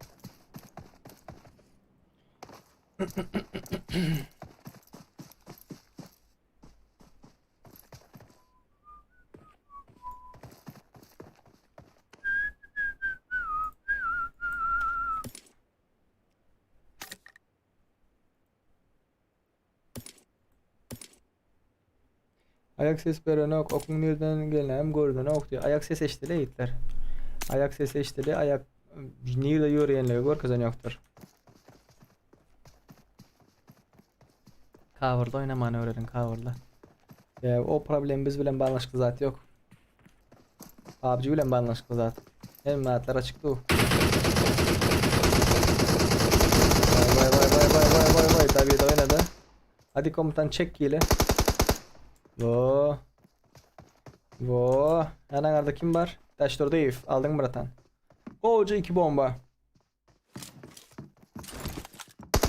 B: Ayak ses verene okun nereden gelen gördüğüne ok diyor. Ayak ses eşitliği gitler. Ayak ses eşitliği ayak nerede yürüyenleri gör kazan yoktur. Cover'da oynamanı öğrenin cover'da. O problem biz bilen bağlanışlı zaten yok. PUBG bilen bağlanışlı zaten. Hem matlar açıktı o. Vay tabii de oynadı. Hadi komutan çek ile. Vo. Hemen arada kim var? Taştor Dave. Aldın mı Bratan? Koca 2 bomba.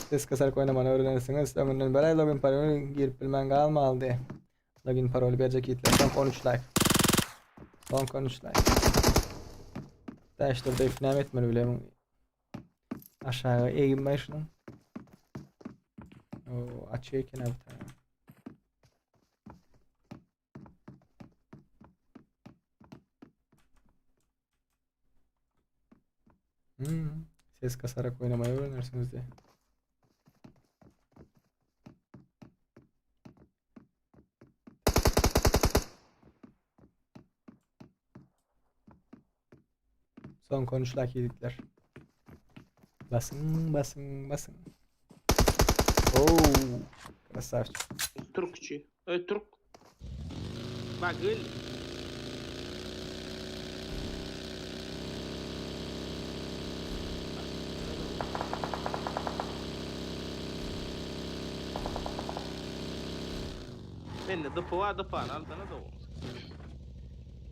B: Ses kasarak oynamanı öğrenirsiniz. Ömrünün belay login parolü girip bilmen kalma aldı. Login parolü verecek hitler. Son 13 like. Son 13 like. Taştor Dave ne etmeli bile. Aşağı eğilme şunun. Açıyor ki ne bir tane. Ses kasarak oynamayı öğrenirsiniz diye. Son konuşlak yedikler. Basın. Oo, красавчик.
L: Türkçe. Türk. Bagel. Belli dıpıvan altına da olmuş.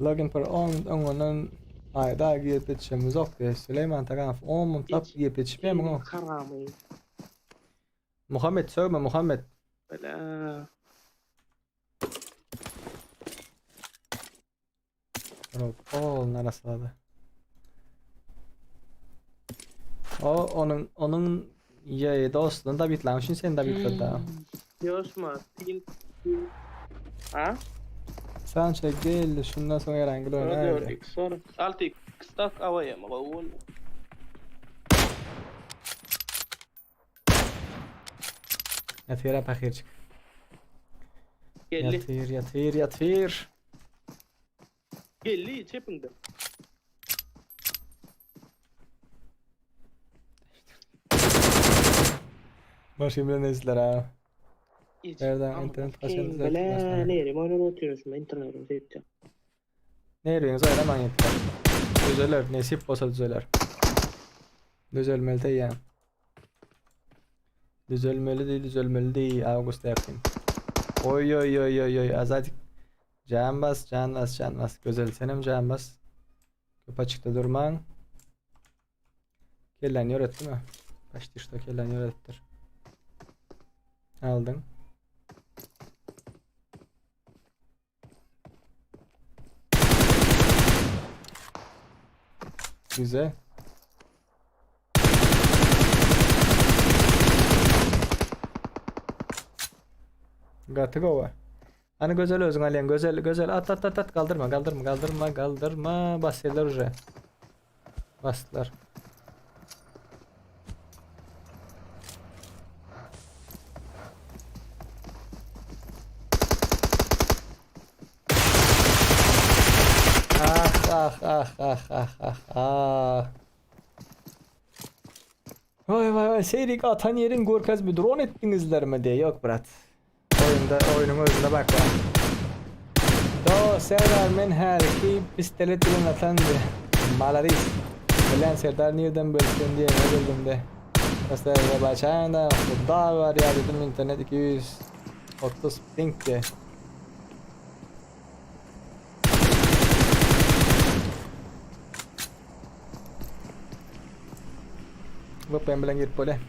B: Login par onun ayda girip yetişemiz yok diye Süleyman Takanov 10 muntap girip yetişmeyeyim mi?
L: Karamayı.
B: Muhammed sövme Muhammed.
L: Bela.
B: Ol narasaladı. Onun ya dostluğunu da bitlamışsın sen de bitirdi.
L: Yosma. Tin. Ha?
B: Sen çek gel şundan sonra herhangi bir oyuna
L: Gördük sonra. Altı stak havaya mı bu?
B: Yatır pakircik.
L: Geldi.
B: Yatır.
L: Gelli çepinde.
B: Başka bir nezler ha.
L: Hiç.
B: Nereden
L: Ama
B: internet
L: kim
B: kaçırdı
L: bile
B: zaten.
L: ne yerim oyunu oturuyorsun internetim seyredeceğim.
B: Ne yürüyorsunuz ayran manyetler. Düzeler. Nesip olsa düzeler. Düzelmeli değil yani. Düzelmeli değil. Ağustos yakın. Oy oy oy oy oy. Azadик. Can bas, can bas, can bas. Güzel senem can bas. Köp açıkta durman. Kellen öğretti mi? Başta işte kellen öğrettir. Aldın. Güzel. Gatı kova. Hani güzel özün alen güzel güzel at at at at kaldırma basıyorlar уже. Bastılar. Ah. Vay seyrik atan yerin gorkaz bir drone ettinizler mi diye yok brat. Oyunun özüne bak bak. Do Serdar men her ki pistolet ile atandı. Malaris. Ulan Serdar nereden bölsün diye ne bildim de. Mesela başında hudda var ya dedim internet 230 ping de. Vou para bilang gitu boleh.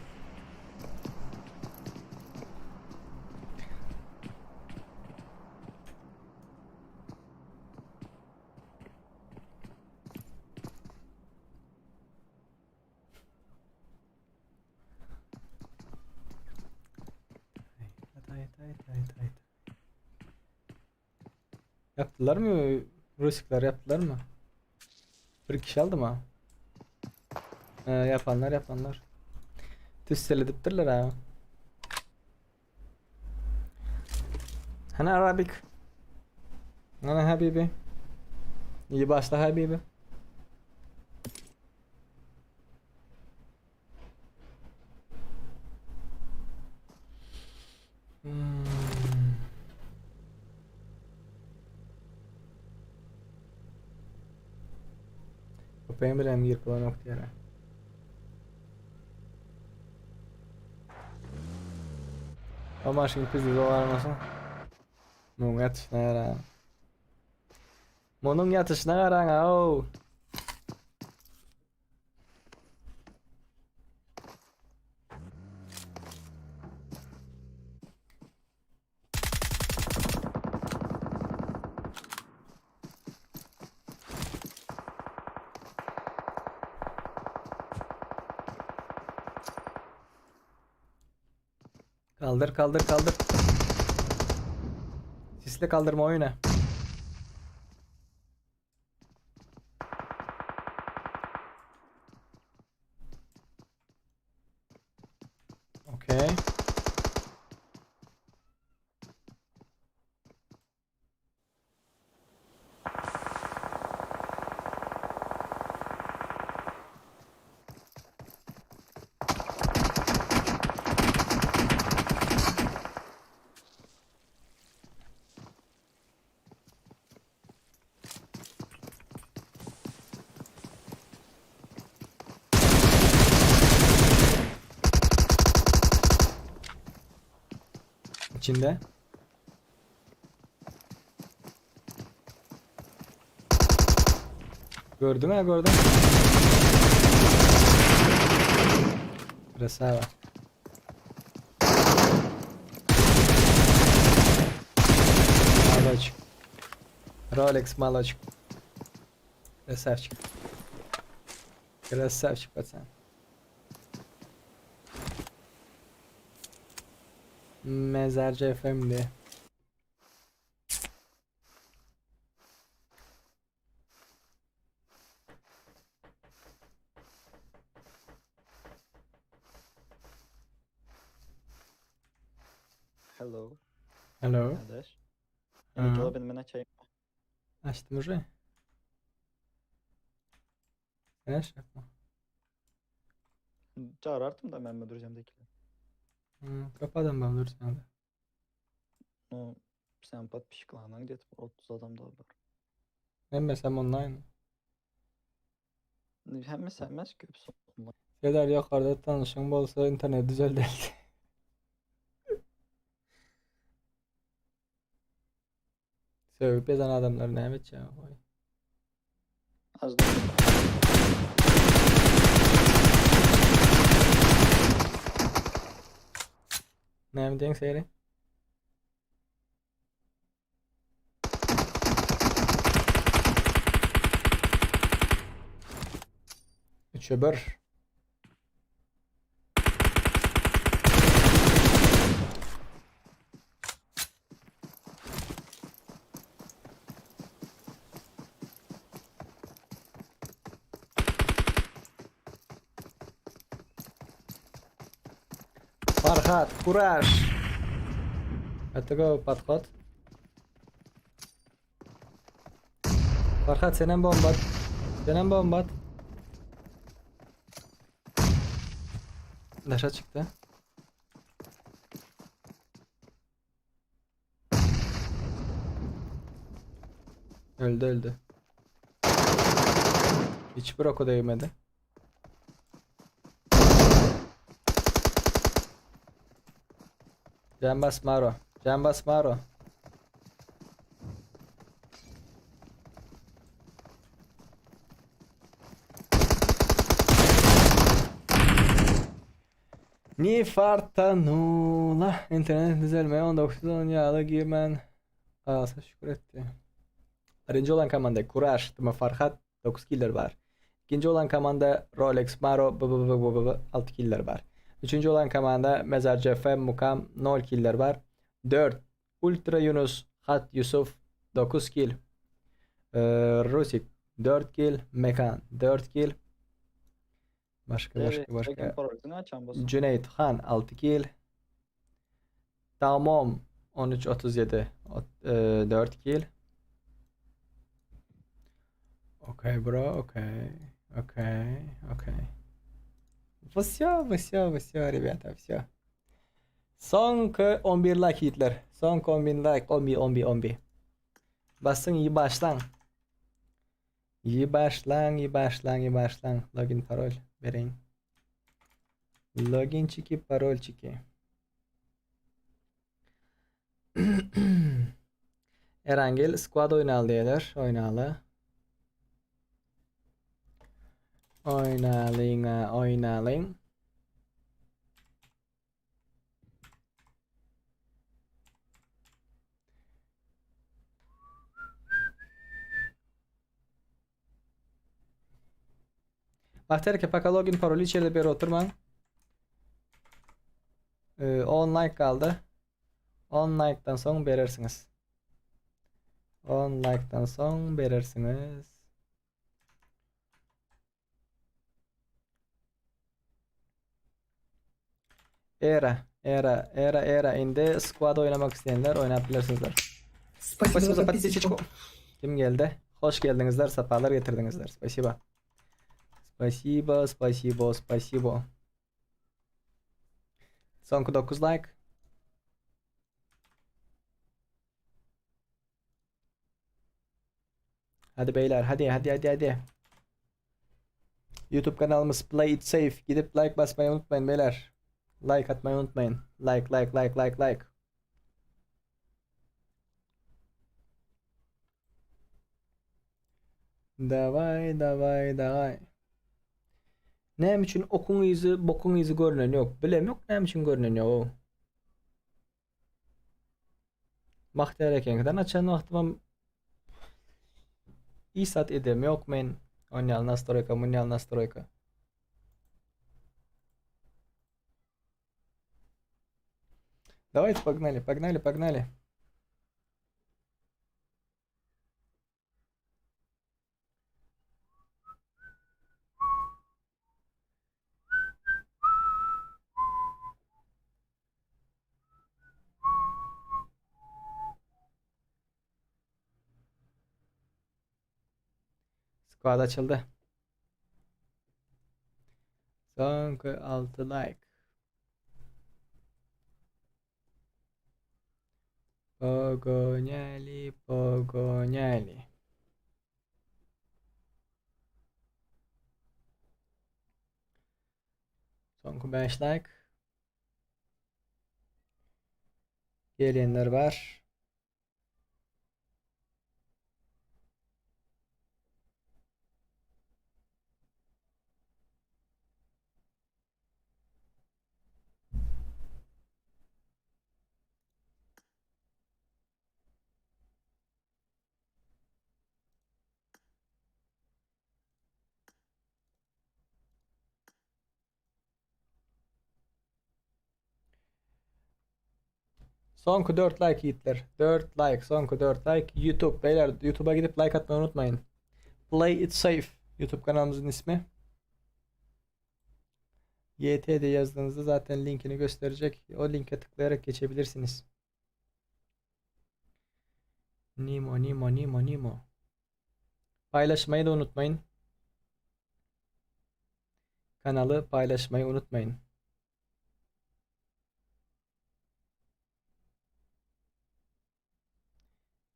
B: Yaptılar mı? Rusikler yaptılar mı? Bir kişi aldı mı? Yapanlar. Tüsselediptirler ha. Hani Arabik. Hani Habibi. İyi başla Habibi. Apa yang berani kalau waktu ya? Ama şimdi pizza var mısın? Bunun yatışına yarar. Bunun yatışına yarar ha. Kaldır. Sisle kaldırma oyuna. Okey. İçinde. Gördün mü? Gördüm. Krasava. Молодчик. Rolex молодчик. Красавчик, пацан. Mezarcı efendi.
F: Hello.
B: Hello.
F: Kardeş.
B: Ha.
F: Yeni benim açayım.
B: Açtım уже. Ne şey yapma.
F: Çağırardım da ben duracağım dekiler.
B: Kapadım ben dur sen de.
F: No, sempat pişiklanan det 30 adam daha var.
B: Ben mesela online.
F: Hemmesi köp sonlar.
B: Şeyler yukarıda tanışın bolsa internet düzel değil. Sövüp yazan adamlar ne edeceğim?
F: Az da
B: Ne edeceksin seyri? Üçe bir. Farhat, Kuraş. Atago Patkot. Farhat senin bombat. Senin bombat. Daşa çıktı. Öldü. Hiçbir oku değmedi. Cambas Maro. Cambas Maro. Ni fartanula. İnternet düzelmeye 19 yağlı giymen. Ağası şükür etti. Birinci olan komanda Kuraş, Tuma Farhat 9 killer var. İkinci olan komanda Rolex Maro 6 killer var. Üçüncü olan komanda Mezarcı Efe Mukam 0 killer var. 4 Ultra Yunus Hat Yusuf 9 kill. Rusik 4 kill. Mekan 4 kill. Başka. Cüneyt Han 6 kill. Tamam 13-37 4 kill. Okay bro, okay. Все, ребята, все. Son 11 like Hitler. Son 11 like, 11. Basın iyi başlan. İyi başlan. Login parol verin. Login çiki, parol çiki. Erangel squad oynalı diyorlar. Oynalın. Bahter ki paka login parolü içeride bir oturman. 10 like kaldı. 10 like'tan sonra verirsiniz. 10 like'tan sonra verirsiniz. Era indi. Squad oynamak isteyenler oynayabilirsiniz. Spasibo za подписочку. Kim geldi? Hoş geldinizler, sefalar getirdinizler. Spasibo. Son 9 like. Hadi beyler, hadi. YouTube kanalımız Play It Safe. Gidip like basmayı unutmayın beyler. Like atmayı unutmayın. Like. Davay. Ne için okun izi, bokun izi görünen yok. Bilem yok ne için görünen yok. Vakti erken açan vaktim İsat edem yok men. Onyal настройка. Давайте погнали. Squad açıldı. Son 6 like. Pogoniali, pogoniali. Son 5 like. Geleyenler var. Sonku 4 like yiğitler. 4 like. Sonku 4 like. YouTube. Beyler YouTube'a gidip like atmayı unutmayın. Play it safe. YouTube kanalımızın ismi. YT'de yazdığınızda zaten linkini gösterecek. O linke tıklayarak geçebilirsiniz. Nimo. Paylaşmayı da unutmayın. Kanalı paylaşmayı unutmayın.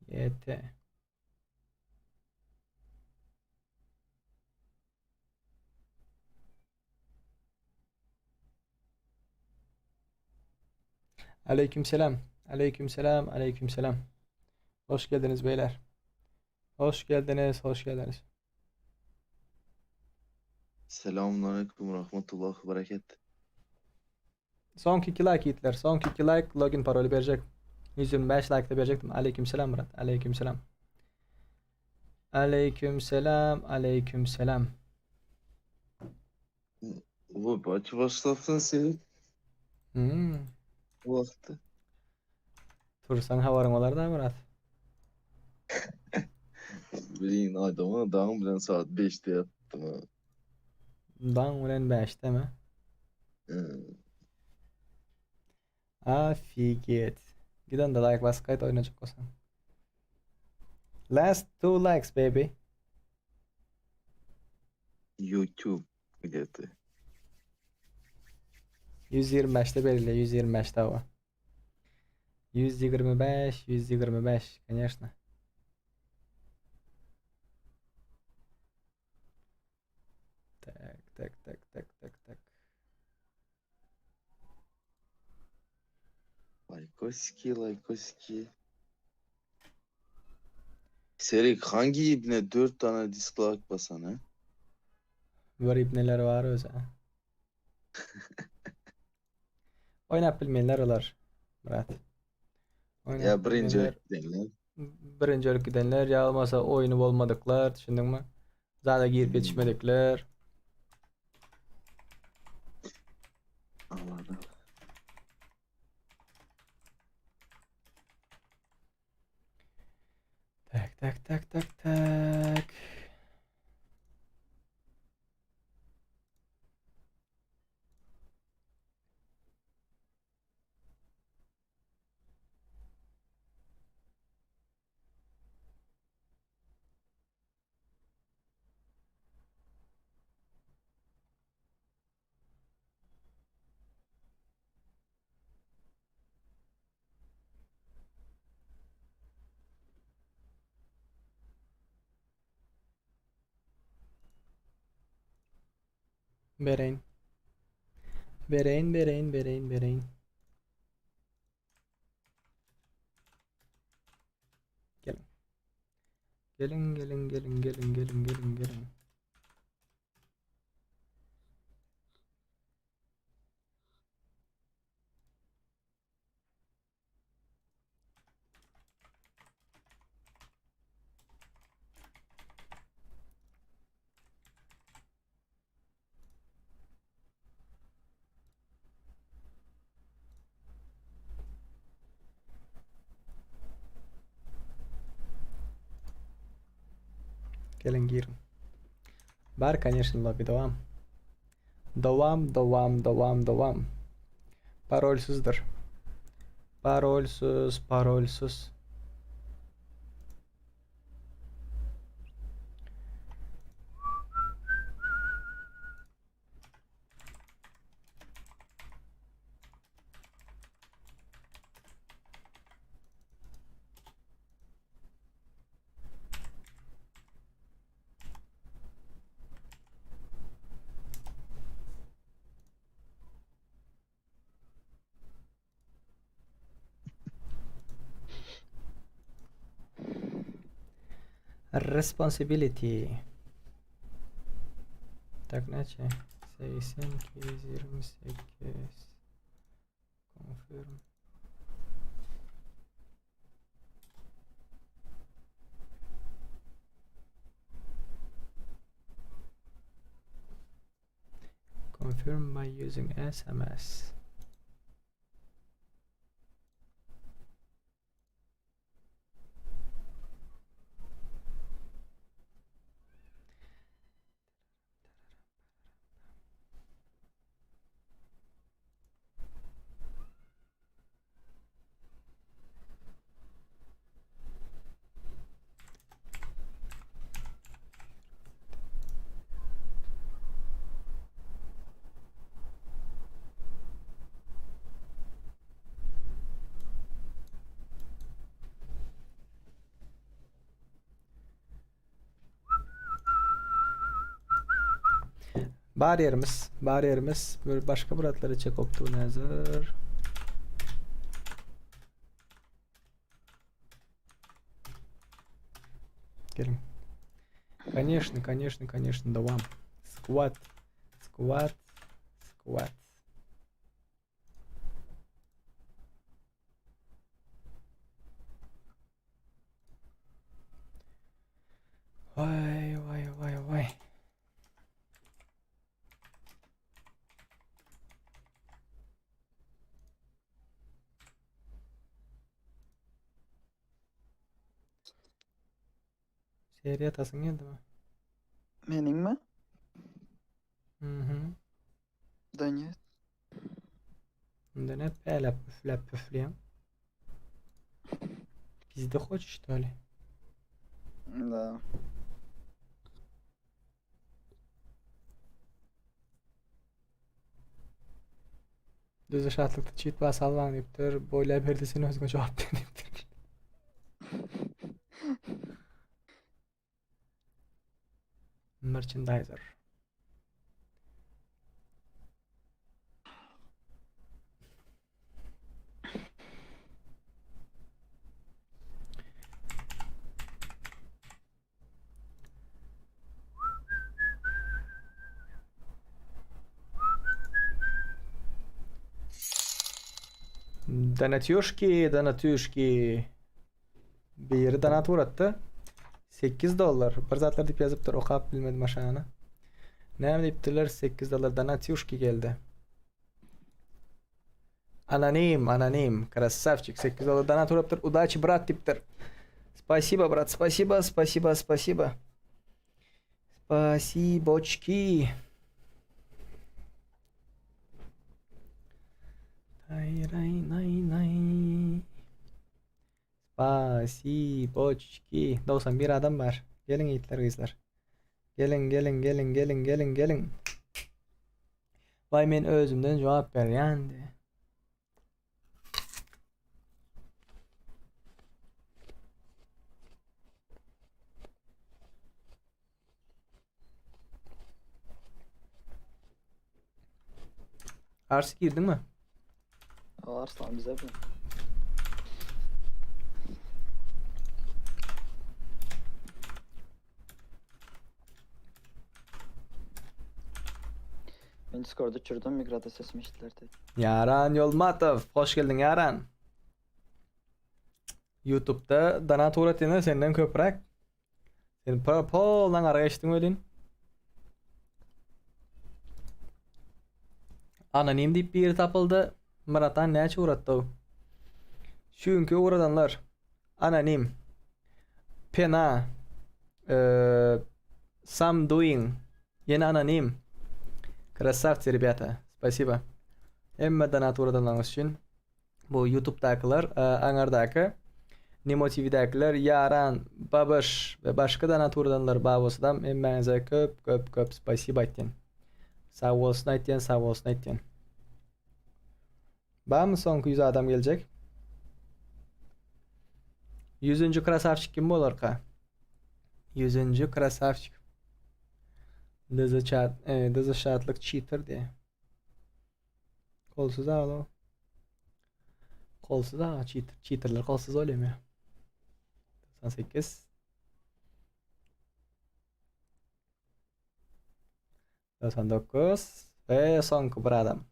B: YT. Aleykümselam. Aleykümselam. Aleykümselam. Hoş geldiniz beyler. Hoş geldiniz. Hoş geldiniz.
K: Selamünaleyküm rahmetullah bereket.
B: Son 2 like yiğitler. Son 2 like login parolü verecek. 125 like de verecektim. Aleykümselam Murat. Aleykümselam. Aleykümselam. Aleykümselam.
K: Bu açı başlattın seni bu vakti.
B: Tursan havarın olar da Murat.
K: Bilin adamı dağın bilen saat 5'te yattım ha.
B: Dan ulen 5'te mi?
K: Hı.
B: Afiyet. Giden de like bas kayıt oynayacak olsan. Last 2 likes baby.
K: YouTube bileti.
B: 125'te belirle. 125'te hava. 125. 125. Конечно. Так.
K: Likeoski. Serik hangi ibne 4 tane dislike basan ha?
B: Var ibneler var öze. Oynap bilmeyenler olar. Murat. Oynap
K: Ya birinci
B: bilmeyenler-
K: denler.
B: birinci ölüp gidenler ya olmasa oyunu olmadıklar. Düşündün mü? Zaten girip yetişmedikler.
K: Anladım.
B: Tak. Berein. Gelin. Gelin girin. Var конечно lobby devam. Devam. Parolsüzdür. Parolsüz. Responsibility. Tak neçe? 8228. Confirm. Confirm by using SMS. Bariyerimiz böyle başka buratları çek optuğunu hazır. Gelin. Конечно, devam. Squat. Vay. Seriye atasın geldi mi?
F: Mening mi?
B: Hı.
F: Daniel.
B: Bunda ne üflep püfleyen. Bizde hoş işte öyle.
F: Da.
B: Düz şartlıkta cheat bas alvan deyiptir. Boyla berdi sen özüne cevap ver deyiptir. Merchandiser. Donatюшки. Bir yeri donat uğrattı. $8. Bir zatlar dip yazıptır. Okap bilmedim aşağına. Ne deyiptiler? $8 donatюшки geldi. Anonim. Красавчик. $8 donat uğrattır. Удачи, брат deyiptir. Спасибо, брат. Спасибо. Спасибочки. Nay. Spasiboçki. 91 adam var. Gelin yiğitler kızlar. Gelin. Vay men özümden cevap ver yani. Ars girdin mi?
F: Arslan bize bu. Ben Discord'da çırdım migrata sesimi işittiler dedi.
B: Yaran Yolmatov. Hoş geldin Yaran. YouTube'da donat uğratığında senden köprek. Sen poldan araya geçtin öyleyim. Anonim deyip bir yeri tapıldı. Mıratan ne açı uğrattı o? Çünkü uğradanlar anonim, pena, some doing, yine anonim. Красавцы, ребята. Спасибо. Emma donat uğradanlarınız için. Bu YouTube'dakiler, Angar'daki, Nemo TV'dakiler, Yaran, Babış ve başka donat uğradanlar babasıdan emmenize köp spasiba ettin. Sağ olsun ettin. Var mı son 100 adam gelecek? 100. krasavçık kim olur ka? 100. krasavçık. Dızı şartlık cheater diye. Kolsuz ağlı o. Cheaterler kolsuz oluyor mu? 98. 99 ve sonki bir adam.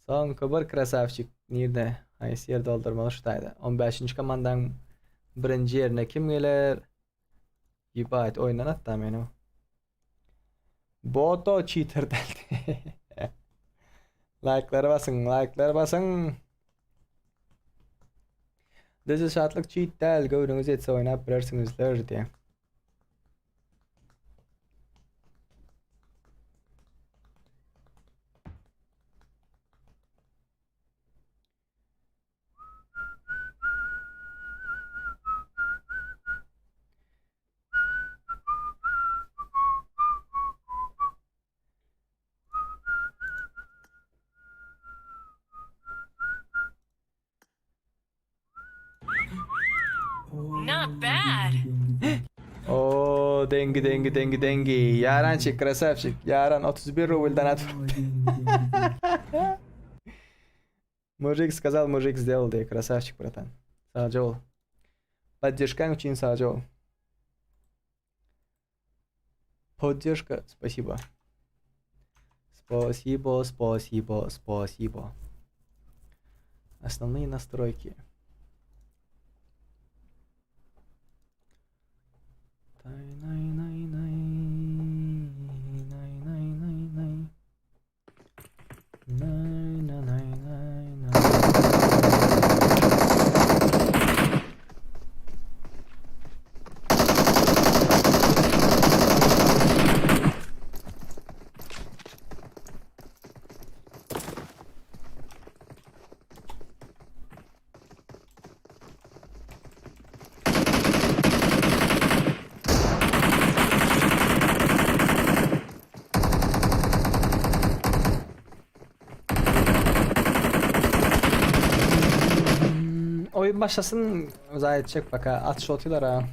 B: Sonki bir krasavchik. Nerede? Haysi yer doldurmalı şutaydı. 15. komandan birinci yerine kim gelir? Yibayt oynan hatta meni. Boto cheater deldi. Like'lara basın, like'lara basın. Dizi şartlık cheat del, gördüğünüz yetse oynayıp birersinizler diye.
D: Not bad.
B: Oo dengi. Yarançık, krasavчик. Yaran 31 рубль донат. Мужик сказал, мужик сделал, да, красавчик, братан. Саджол. Поддержка очень саджол. Поддержка, спасибо. Спасибо. Основные настройки. Oyun başlasın, Zahit çek baka at şotiler ha.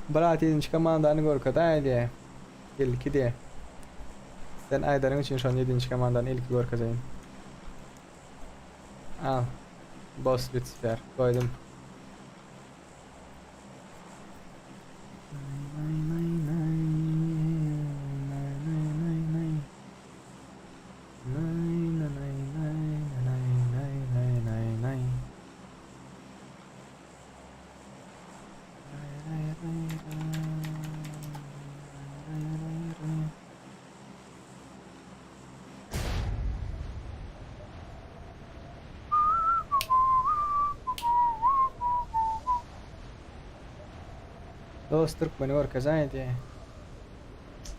B: Brat 7. komandanı gorkada haydi. İlki diye. Sen Aydar'ın için şu an 7. komandanın ilki gorkadayım. Al. Boss Lucifer koydum. Dost Türkmeni gorkazaydı.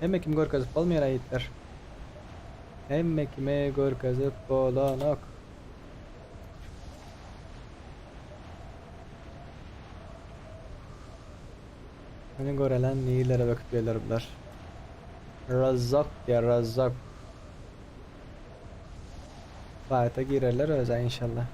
B: Emme kim gorkazıp olmayan ayetler. Emme kime gorkazıp olanok. Hani görelen neyilere bakıp gelir bunlar. Razzak ya razzak. Fayda girerler öyle inşallah.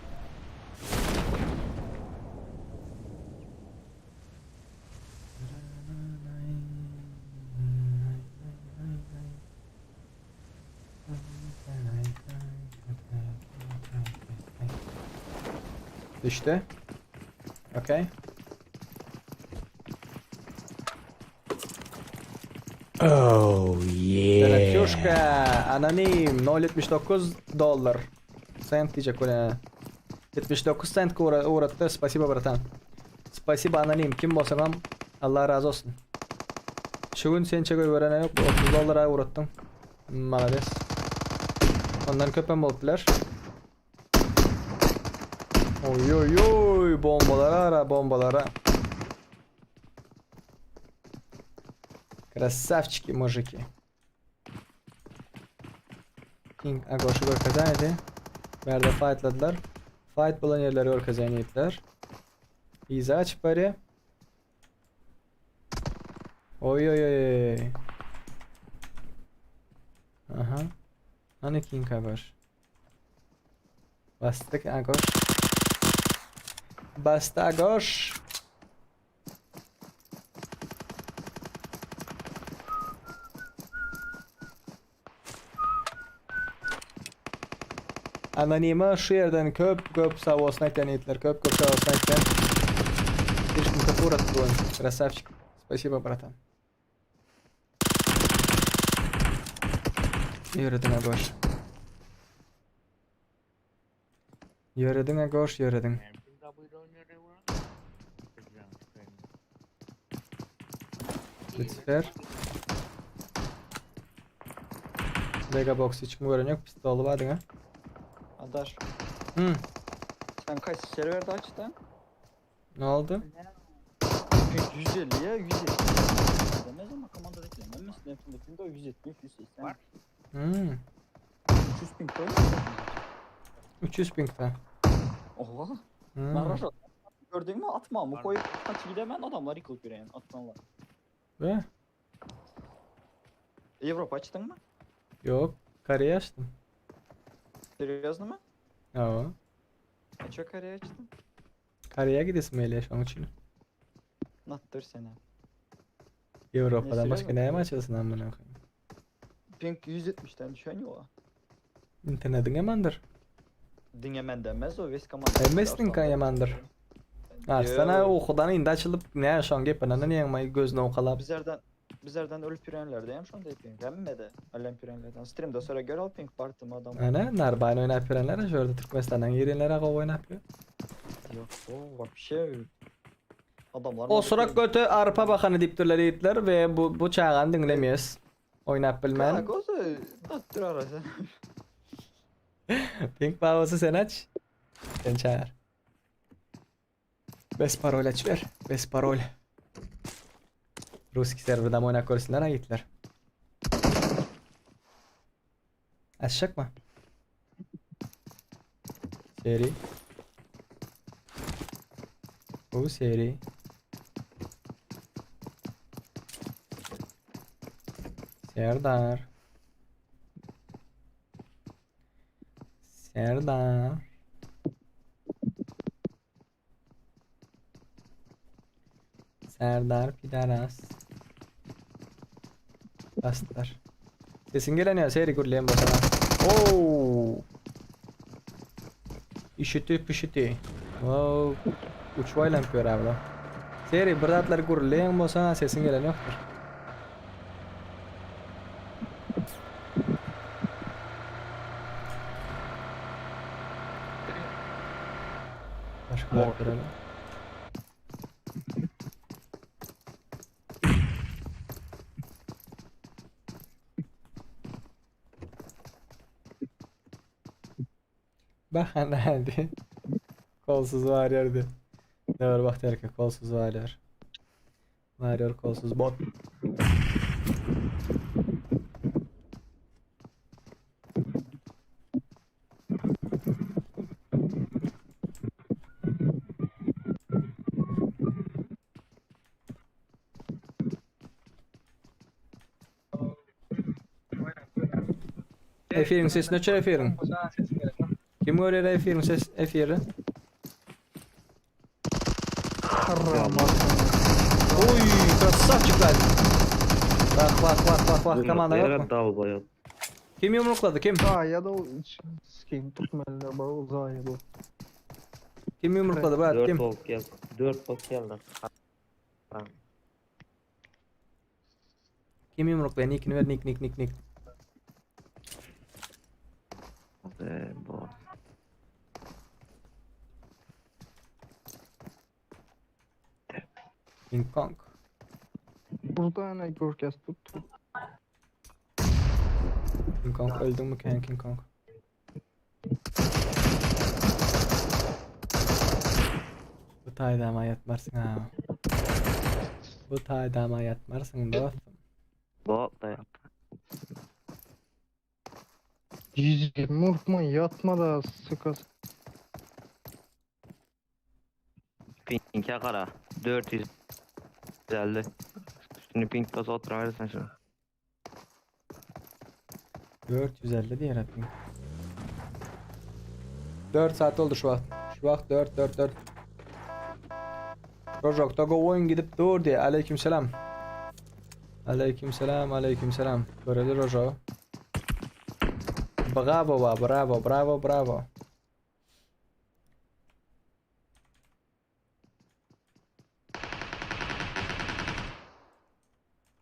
B: Düştü. Okay.
M: Oh yeah.
B: Telefyuşka anonim $0.79 cent diyecek öyle. 79 cent uğrattı. Spasiba bratan. Spasiba anonim. Kim bolsam Allah razı olsun. Şu gün sen çekoy verene yok. $30 uğrattım. Malades. Ondan köpen boldular. Oy bombalara. Красавчики, мужики. King Agoş'u gol kazandı. Nerede fightladılar. Fight bulan yerleri gol kazanıyorlar. İza aç bari. Oy. Aha. Hani King Agoş? Bastık Agoş. Basta Agoş. Anonima şu yerden köp sağ olsun aytgan etler. Köp sağ olsun aytgan. Слишком капура твой. Красавчик. Спасибо, братан. Yürüdün Agoş. Yürüdün Agoş, yürüdün. Lütfer. Mega box hiç mi gören yok? Pistolu vardı ha?
F: Adaş,
B: Hı.
F: sen kaç serverde açtın?
B: Ne oldu?
F: 150 ya 170. Ne zaman komanda beklemem mi? Snap'indekinde o 170 180.
B: Hmm.
F: 300 ping koy.
B: 300 ping'den.
F: Oha.
B: Hmm.
F: Ben Raşat. Gördün mü atma mı koyup kaç gidemen adamlar yıkılıp yüreğin atmanlar.
B: Ve?
F: Avrupa açtın mı?
B: Yok. Kareyi açtım.
F: Серьезно mı?
B: Yo.
F: Çok araya açtın.
B: Kareye gidesim öyle şu an için.
F: Nattır seni.
B: Avrupa'dan
F: Ne
B: başka
F: söylüyor
B: neye mi
F: bak?
B: açılsın amına koyayım?
F: Ping 170'ten düşen yok.
B: İnternetin yamandır.
F: Dinlemen denmez o ves komanda.
B: Emestin kan yamandır. Arsana okudan indi açılıp ne şu an gepenen ne yanmayı gözüne okalap.
F: Bizlerden ölüp pürenlerde hem şu anda ping. Hem de alem pürenlerden. Stream'da sonra gör al ping partım adam.
B: Ana narbayın oynayıp görenler şurada Türkmenistan'dan yerinlere kov oynayıp.
F: Yok o вообще adamlar.
B: O sıra kötü arpa bakanı diptürleri yitler ve bu çağın dinlemiyoruz. Oynayıp bilmen.
F: Ha kozu nattır arası.
B: Pink bağlısı sen aç. Sen çağır. Bes parol aç ver. Bes parol. Ruski serverdan oynak görsünler ha gitler. Açacak mı? Seri. Bu seri. Serdar. Serdar. Serdar Pidaras. Bastılar. Sesin gelen ya seri gurleyen basana. Oo. İşiti pişiti. Wow. Uçvayla yapıyor abi. Seri bıraklar gurleyen basana sesin gelen yoktur. Başka görelim. Bak hadi. Kolsuz var yerde. Ne var bak derken kolsuz var yer. Var yer kolsuz bot. Efir'in sesini açar Efir'in. Kim görüyor Efir'in ses Efir'i? Oy krasavчикlar. Bak kamanda yok mu? Kim yumrukladı kim?
L: Ya da sikeyim tutmalı bu uzay bu.
B: Kim yumrukladı Brad kim?
L: 4 bok geldi.
B: Kim yumrukladı? Nick'ini ver nick.
L: Bu.
B: King Kong.
L: Burada ne görkez tut.
B: King Kong öldün mü King Kong? Bu tayda ama yatmarsın ha. Bu tayda ama yatmarsın dostum.
L: Bot da yap. Murkma yatma da sıkas.
N: Pink'e kara. 400 geldi. Üstünü pink basa oturabilirsen şunu.
B: 450 diye yaratayım. 4 saat oldu şu vakt 4. Rojok'ta go oyun gidip dur diye. Aleykümselam. Aleykümselam. Böyle Rojo. Bravo va, bravo, bravo, bravo.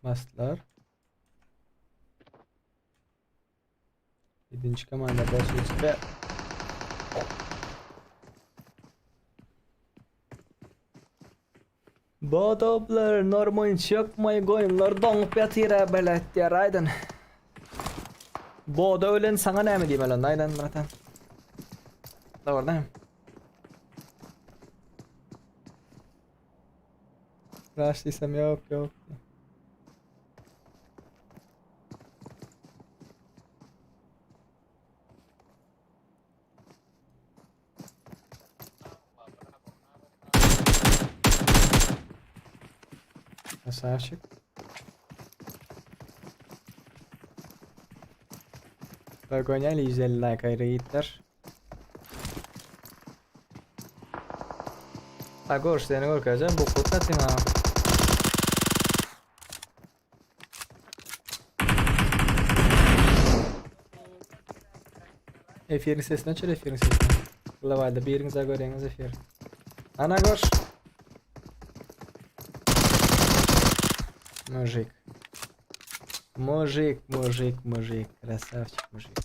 B: Bastılar. 7. komanda basıyor. Bu toplar normal çıkmayı koyunlar donuk yatira belet ya Raiden. Bu da ölen sana ne mi diyeyim lan Raiden zaten. Doğru değil mi? Rush desem yok. Красавчик. Погоняли 150 like ayrı yiğitler. Agor seni korkacağım bu kurta tima. Efirin sesini açır efirin sesini. Lavalda bir yerinize göreyiniz efir. Ana gor. Mujik. Красавчик mujik.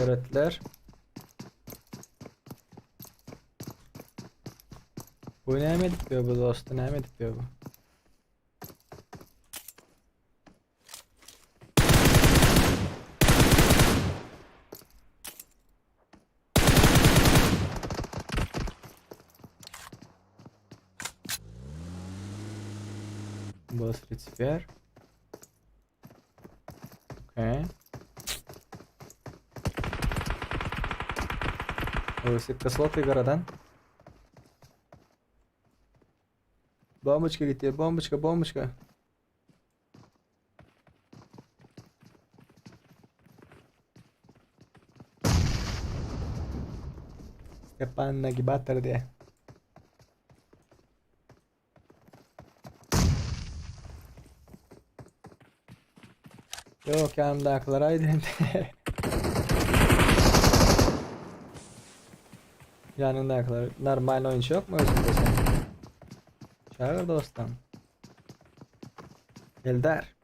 B: Öğrettiler. Bu ne mi diyor bu dostu, ne mi diyor bu? Boss Lucifer. Okay. Высыпка слоты городан. Бомбочка летит, бомбочка. Степан нагибатор де. Yok yanımdakiler aydın. Yanındakiler normal oyuncu yok mu özünde sen? Çağır dostum. Eldar.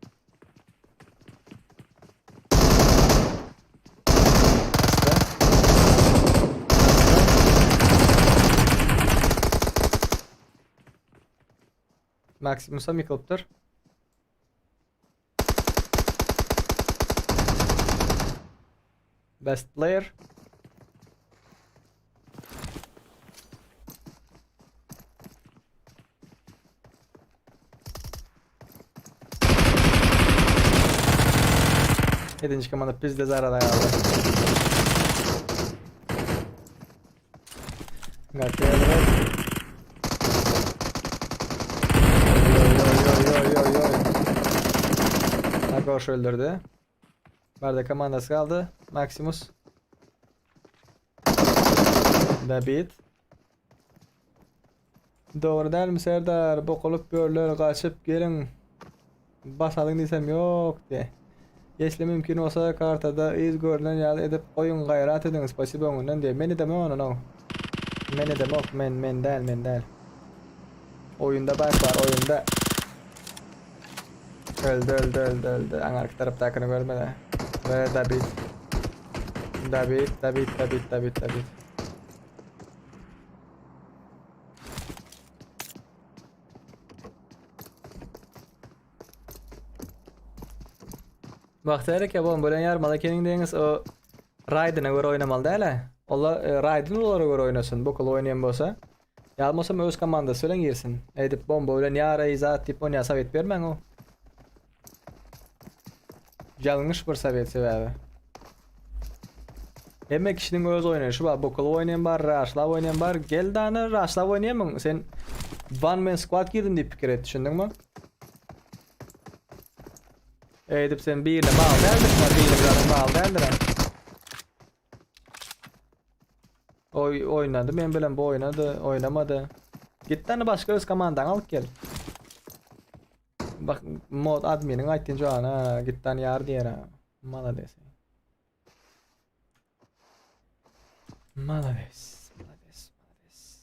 B: Maximus'a yıkılıptır. Best player. Yedinci komanda biz de zarada kaldı. Agoş öldürdü. Barda komandası kaldı. Maximus. David. Doğru değil mi Serdar? Bokulup böyle kaçıp gelin. Basalım desem yok de. Geçle mümkün olsa kartada iz görülen yal edip oyun gayret ediniz. Spasibo ondan diye. Meni deme onu no. Meni deme ok. Men değil. Oyunda bak var oyunda. Öldü. Arka taraftakini görmedi. Ve David. Baktayarık ya bu böyle yarmada kenin deniz o Raiden'a göre oynamalı değil mi? Ola Raiden olarak göre oynasın. Bokul oynayan bolsa. Yalmasam öz komandası öyle girsin. Edip bomba öyle yara izah tip oynaya savet vermen o. Yanlış bir savet sebebi. Demek kişinin öz oynayışı var. Bokul oynayan var, Rush'la oynayan var. Gel dana Rush'la oynayamın. Sen one man squad girdin diye fikir et, düşündün mü? Edip sen bir ile mal derdir, bir ile mal derdir. Oynadı, ben bilen bu oynadı, oynamadı. Git tane başka öz komandan alıp gel. Bak mod adminin aytın şu an ha, git tane yar diyer ha. Mala desin. Malades, malades, malades.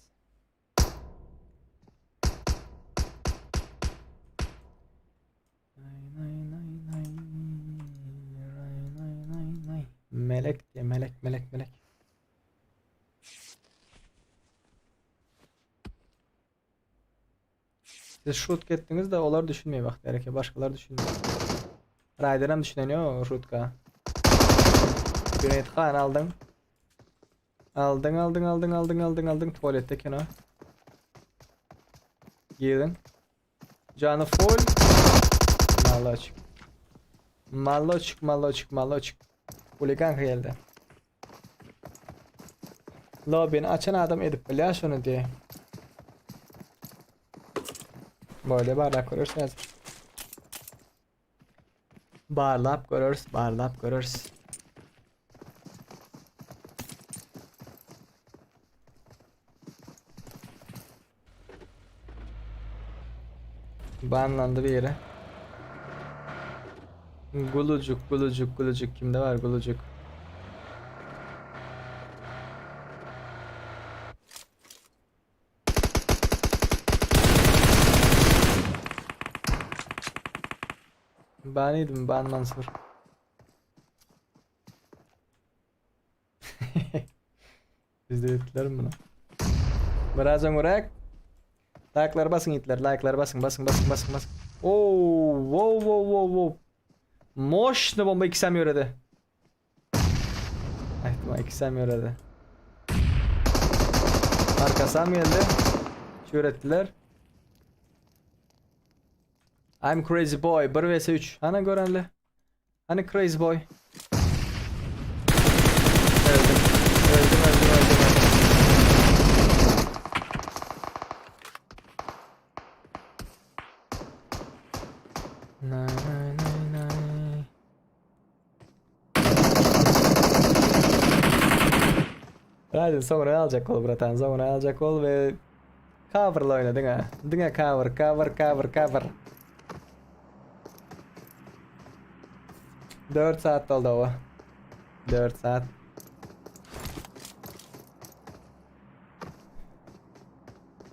B: Nay. Melek diye melek. Siz shoot ettiniz de olar düşünmeye bak derken başkalar düşünmüyor. Rider'ım düşüneniyor shoot'ka. Grenade kan aldın. Aldın. Tuvaletteki o. Girdin. Canı full. Mallo açık. Huligan geldi. Lobby'ni açan adam edip biliyor şunu diye. Böyle barlap görürsünüz. Barlap görürüz. Banlandı bir yere. Gulucuk. Kimde var gulucuk? Banıydım, ban Mansur. Biz de ettiler mi bunu? Birazdan uğrak. Like'lar basın itler, like'lar basın. Oo, wow. Moşne bomba ikisem yörede. Tamam ikisem yörede. Arkasam geldi. Şöhrettiler. I'm crazy boy. 1 vs 3. Hani görenle. Hani crazy boy. Öldüm. Nay. Hadi sonra alacak ol bratan. Sonra alacak ol ve cover'la oynadın ha. Dına cover. 4 saat oldu o. 4 saat.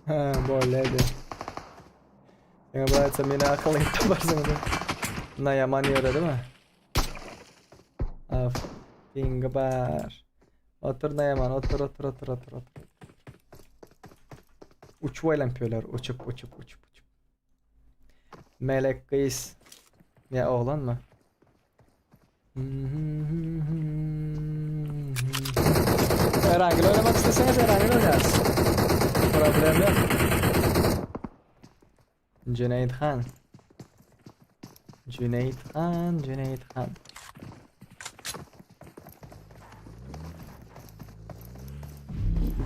B: Ha böyleydi. Sana bıraksam yine akıllı yaparsın onu. Na yaman yöre değil mi? Af. Dingabar. Otur na yaman otur. Uçuvayla yapıyorlar. Uçup. Melek kız. Ya oğlan mı? Herhangi oynamak isteseniz herhangi oynarız. Problem yok. Cüneyt Han.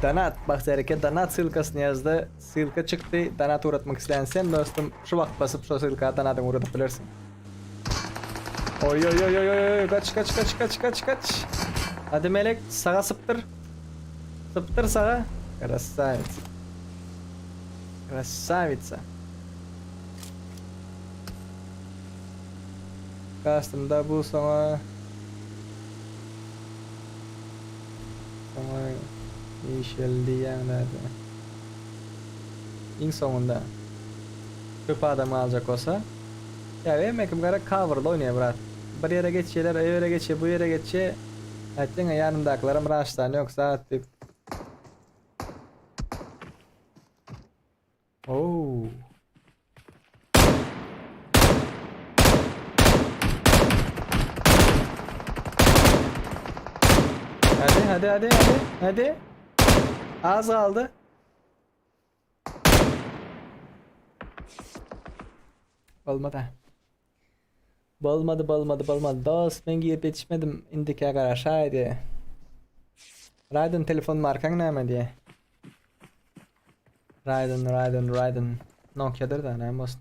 B: Danat, bak Zerike Danat sılkasını yazdı. Sılka çıktı. Danat uğratmak istersen dostum şu vakit basıp şu sılka Danat'ı uğratabilirsin. Oy kaç. Hadi melek sağa sıptır. Sıptır sağa. Krasavitsa. Kastımda bu sana yeşil diyenlerde. En sonunda köp adamı alacak olsa ya vermekim gara cover'da oynuyor bırak. Bir yere geçiyorlar, o yere geçiyor, bu yere geçiyor. Hatta yanımdakilerim raştan yoksa artık. Oo. Hadi. Az aldı. Olmadı. Dost ben giyip yetişmedim. İndiki arkadaş haydi. Raiden telefon markan ne diye. Raiden. Nokia'dır da ne olsun.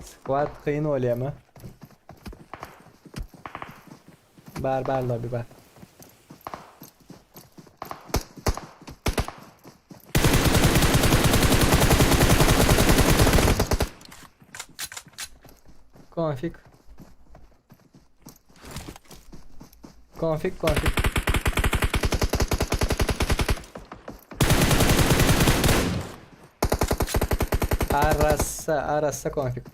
B: Squad kıyın oluyor mu? Bar lobby bar. Config. Konfig. Arasa konfig.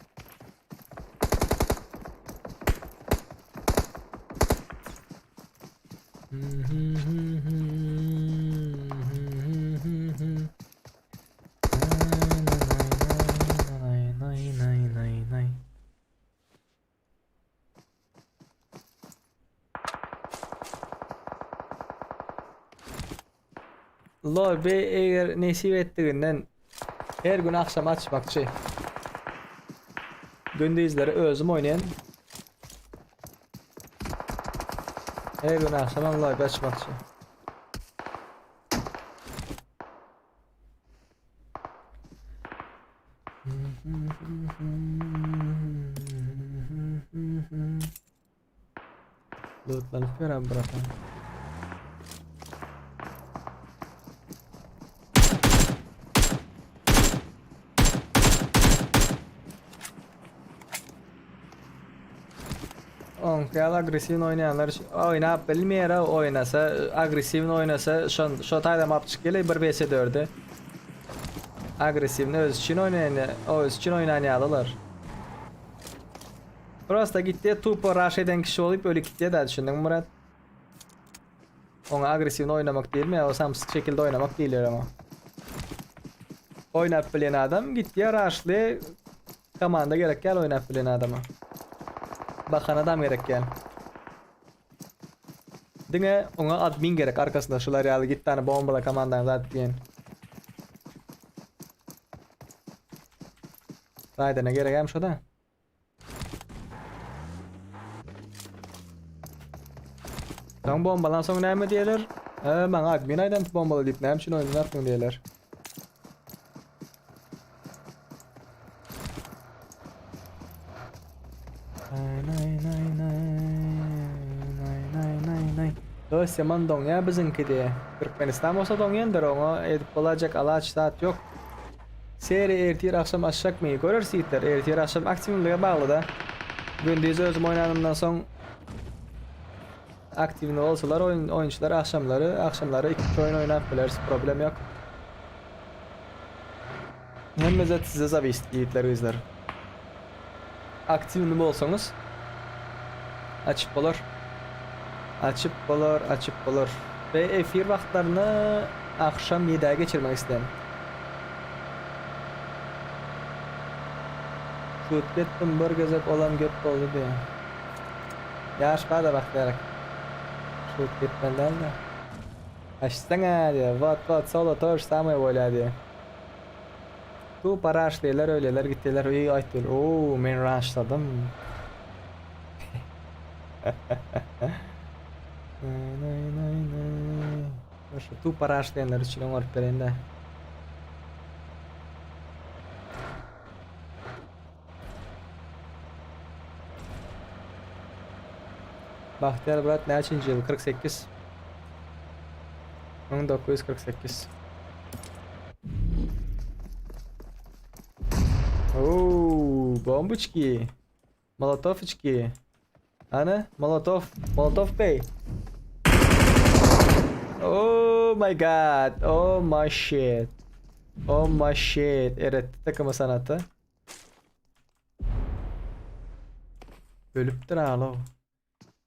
B: Lol be eğer nesip ettiğinden her gün akşam açmakçı. Gündüzleri özüm oynayan. Her gün akşam live açmakçı. Lootlanıp veren bırakan. Onkayal agresif oynayanlar oynap bilmeyer oynasa agresif oynasa şu tayda map çıkılı 1vs4'e agresifni öz için oynayanlar. Prosta gitti tupo rush eden kişi olup öyle gitti de düşündün Murat. Ona agresifni oynamak değil mi? O samsız şekilde oynamak değil ama. Oynap bilen adam gitti rush'lı komanda gerek gel oynap bilen adama. Bakan adam gerek gel. Dine ona admin gerek arkasında şular yalı git tane bombala komandan zaten. Raydana gerek hem şu da. Son bombalan sonra ne mi diyorlar? Ben admin aydan bombalı deyip ne için oyunu yaptın diyorlar. Dolayısıyla man donya bizimki diye. Türkmenistan olsa donyandır ona edip olacak alaç saat yok. Seri ertir akşam aşağı mı görürsüzler. Ertir akşam aktifliğe bağlı da. Gündüz özüm oynadığımdan son aktifli olsalar oyuncular akşamları iki oyun oynayabiliriz. Problem yok. Hem de size zavist yiğitler izler. Aktifli olsanız açıp olur. Açıp olur. Ve efir vaxtlarını akşam 7'ye geçirmek istedim. Şut gittim bir gezek olan göp oldu diye. Yaş bada baktarak. Şut gitmeden de. Açsana diye. Vat solo torch samay boyla diye. Tu paraş diyorlar öyleler gittiler. İyi ayttılar. Ooo men rushladım. Tu paraş diyenler için on orperinde. Bahtiyar Murat ne açıncı yıl? 48. 1948. Ooo, bombuçki. Molotovçki. Ana, Molotov Bey. Oh my god. Oh my shit. Evet, takımı sanatı. Ölüptür alo.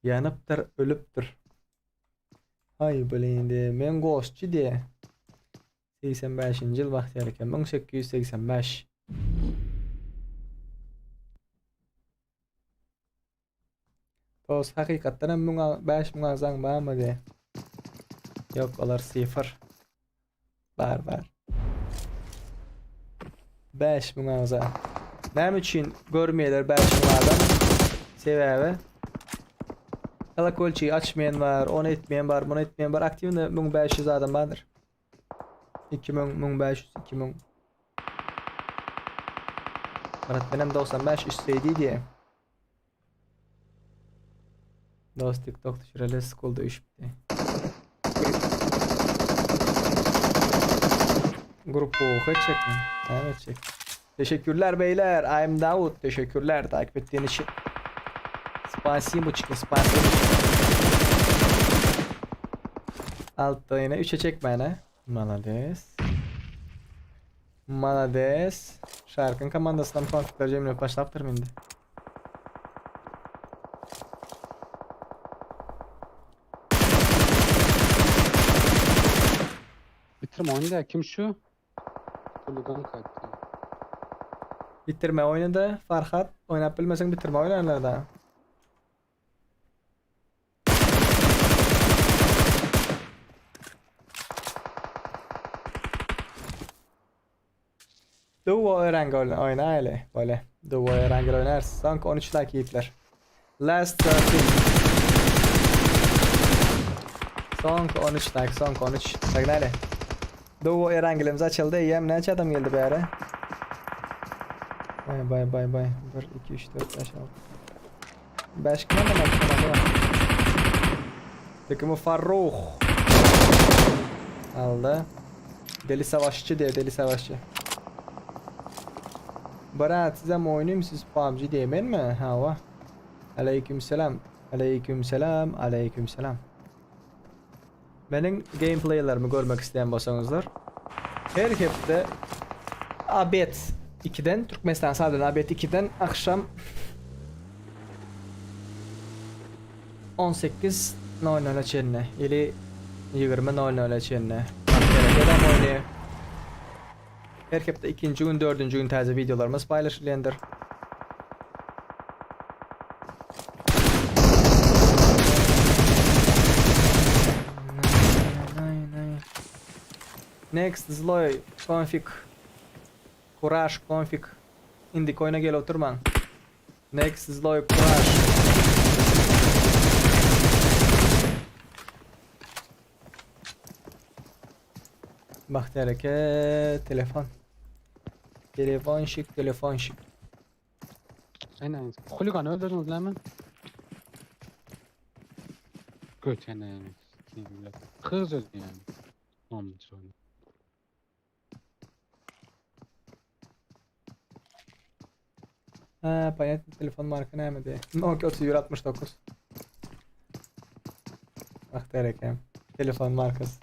B: Yanıptır, ölüptür. Hay bileydi, men ghostçu diye. 85. yıl Bahtiyar ekan, 1885. Toz hakikaten hem 5 mağazan var mı diye. Yok olar 0. Var. 5 mağaza. Ne için görmeyeler 5 mağazadan? Sebebi kalakolçiyi açmayan var, onu etmeyen var, bunu etmeyen var. Aktifinde 1500 adam vardır. 1500, 2000. Benim 95 üstteydi diye. Dost TikTok düşüreli school'da 3 bitti. Grupu çek mi? Evet çek. Teşekkürler beyler. I'm Davut. Teşekkürler takip ettiğin için. Spasibo. Altta yine 3'e çekmene. Malades. Malades. Şarkın komandasından konflikler cemile başlaptır mıydı?
L: Bitirme oyunu da kim şu? Holigan kayıttı.
B: Bitirme oynadı. Farhat. Oynap bilmesen bitirme oynarlar da. Duo öğrenci oyna öyle. Böyle. Duo öğrenci oynarsın. Sanki 13 like yiğitler. Last 13. Sonk 13 like. Sonk 13. Bak öyle. Duo öğrencilerimiz açıldı. Yem ne adam geldi be ara. Bay. 1, 2, 3, 4, 5, 6. 5 kime ne var? Takımı Farruh. Aldı. Deli savaşçı diye deli savaşçı. Barat size mi oynayayım siz PUBG diyemen mi? Hava. Aleykümselam. Aleykümselam. Aleykümselam. Benim gameplay'larımı görmek isteyen bolsaňyzlar her hepde Abet 2'den Türkmenistan saatden Abet 2'den akşam 18:00 çenne ili 20:00 çenne. Adam oynuyor. Her hepde 2-nji gün 4-nji gün taze videolarımız paylaşılandır. Next Zloy config Courage config indik oyuna gel oturman. Next Zloy Courage. Bak hareket telefon. Telefon şık.
L: Aynen. Holigan öldürdünüz lan mi? Göt yani. Kız öldü yani. Olmuş öyle.
B: Ha, payet telefon marka ne diye. Nokia 3169. Bak hareket. Telefon markası.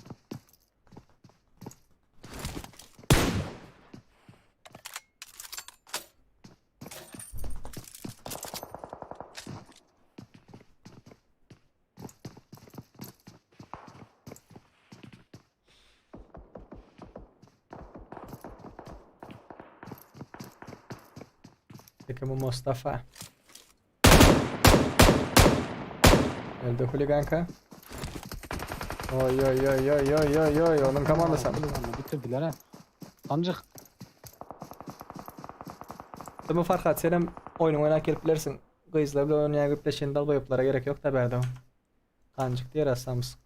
B: Takımı Mustafa. Öldü huliganka. Oy onun komandası.
L: Bitirdiler ha. Amcık.
B: Tamam Farhat senin oyunu oynak gelip bilersin. Kızlarla oynaya gelip de şendal boyuplara gerek yok da berdim. Kancık diye rastlamışsın.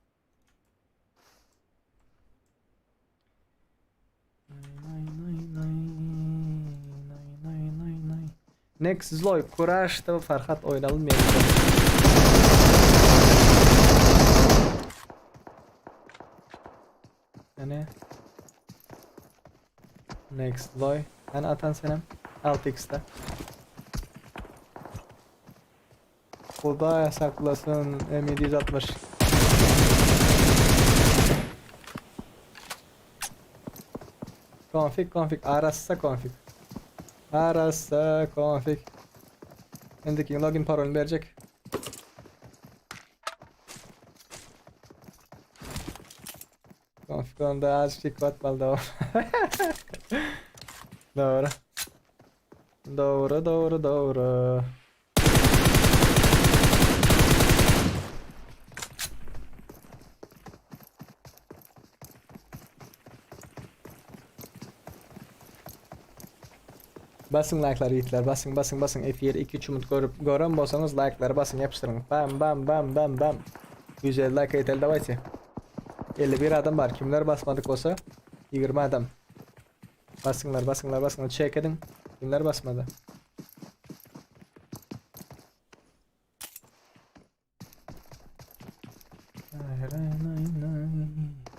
B: Next Zloy Courage da Farhat oynalım yani. Yani Next Zloy ben atan senem 6x'te. Kuda saklasın M760. Config arassa config. Arassa config. Endeki login parolünü verecek. Config onda azıcık batmalı o. Doğru. Doğru. Basın like'lar yiğitler basın F7 2 umut görün bolsanız like'ları basın yapıştırın bam 150 like yeterli davaysi 51 adam var kimler basmadık olsa 20 adam basınlar check edin kimler basmadı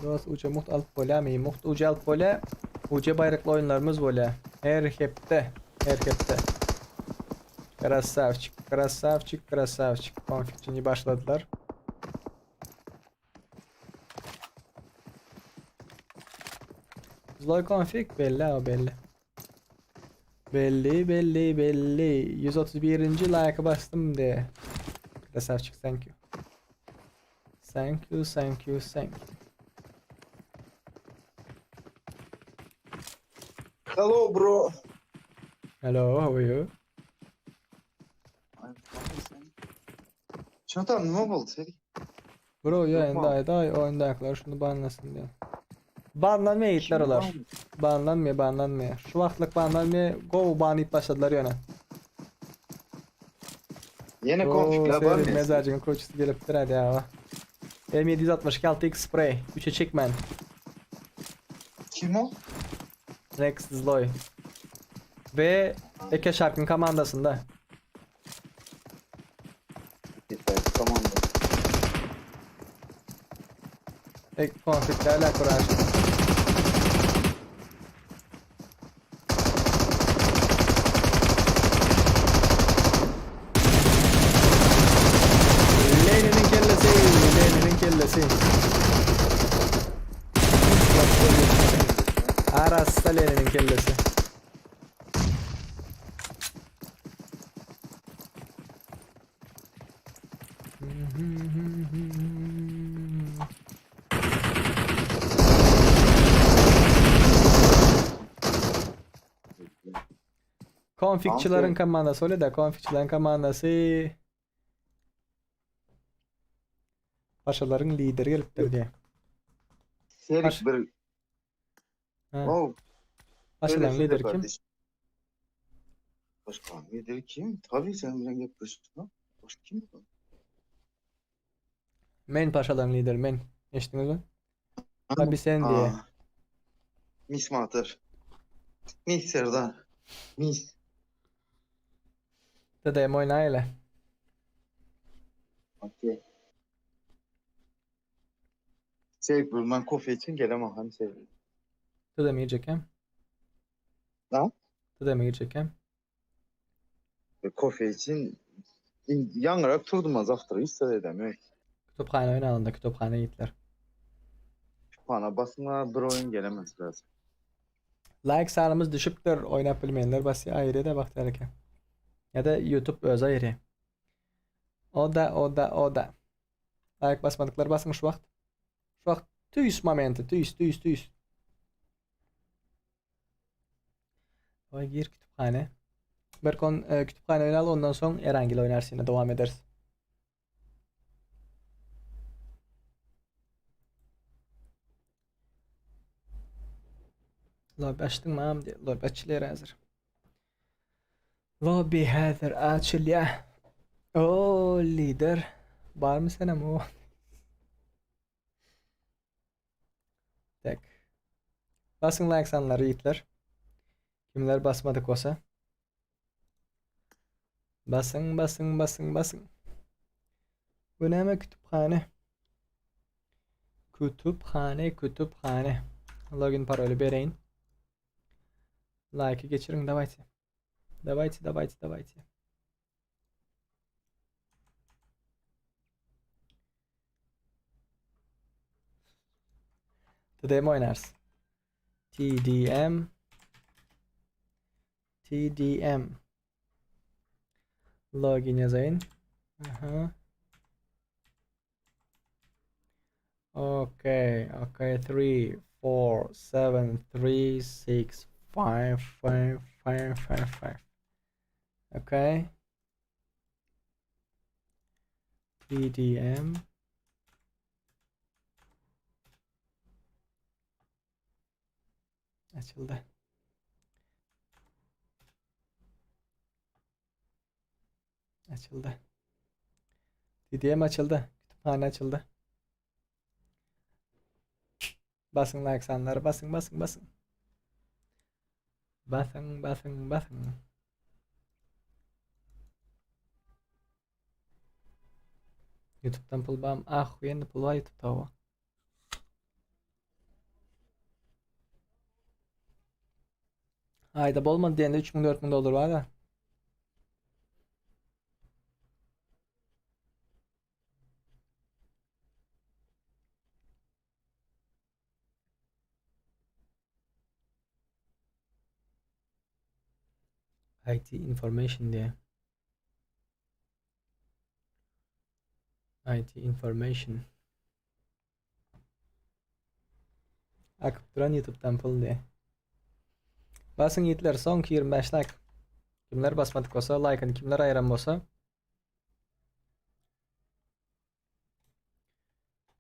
B: dost uca muht alt pole mi muht uca alt pole uca bayraklı oyunlarımız böyle her hepte Krasavчик. Konfigçini başladılar. Zloy config belli o belli. Belli. 131. like'a bastım de. Krasavчик, thank you. Thank you.
F: Hello bro.
B: Hello, how are you?
F: Çatam ne oldu senin?
B: Bro ya
F: Yok mu abi?
B: day oyundaklar şunu banlasın diye. Banlanmaya gittiler
F: Şimdi
B: olar.
F: var mı?
B: Banlanmaya. Şu vaxtlık banlanmaya go banlayıp başladılar yana.
F: Yine konfigler var mı?
B: Senin mezarcının koçusu geliptir hadi ya. M762 spray. 3'e çekmen.
F: Kim o?
B: Rex Zloy. Ve Eke Shark'ın komandasında.
F: Tamam.
B: Ek konfliklerle kurar. Lenin'in kellesi. Arasta Lenin'in kellesi. Konfigçilerin komandası öyle de konfigçilerin komandası paşaların lideri geliptir diye.
F: Serik bir...
B: Ha.
F: Oh,
B: Paşaların lideri kim?
F: Başkan lideri kim? Tabii sen bilen yapıyorsun. Başka kim?
B: Men paşaların lideri men. Eşitiniz mi? Tabii sen diye.
F: Mis Mater. Mis Serdar. Mis.
B: Dedem oynayla.
F: Okey. Serik bir ben kofe için gelemem hani Serik.
B: Dedem yiyecek hem.
F: Ha?
B: Dedem yiyecek hem.
F: Kofe için yanarak turdum az after hissededim. Evet.
B: Kütüphane oynayalım da kütüphane gittiler.
F: Bana basına bir oyun gelemez lazım.
B: Like sayımız düşüktür. Oynayıp bilmeyenler bası ayrı da bak derken. Ya da YouTube öz ayrı. O da. Like basmadıkları basın şu vakt. Şu vakt tüys momenti. Tüys. Vay gir kütüphane. Berkon kütüphane oynayalım ondan sonra Erangel oynarsın yine devam ederiz. Lobby açtın mı am diye. Lobby açılıyor hazır. Lobby hazır açılıyor. O lider. Var mı senem o? Tek. Basın like sanları yiğitler. Kimler basmadık olsa. Basın. Bu ne mi kütüphane? Kütüphane. Login parolü vereyim. Like'ı geçirin davайте. Davайте. TDM oynarsın. TDM. Login yazayım. Aha. Okay. 3, 4, 7, 3, 6, 5. Okay. TDM. Açıldı. TDM açıldı. Kütüphane açıldı. Basın like sanları basın. Basın. YouTube'dan pul bağım. Yeni pul var YouTube'da o. Ayda olmadı diyende 3000-4000 dolar var da. IT information diye. IT information. Akıp duran YouTube'dan pul diye. Basın yiğitler son 25 like. Kimler basmadık olsa like'ını kimler ayıran olsa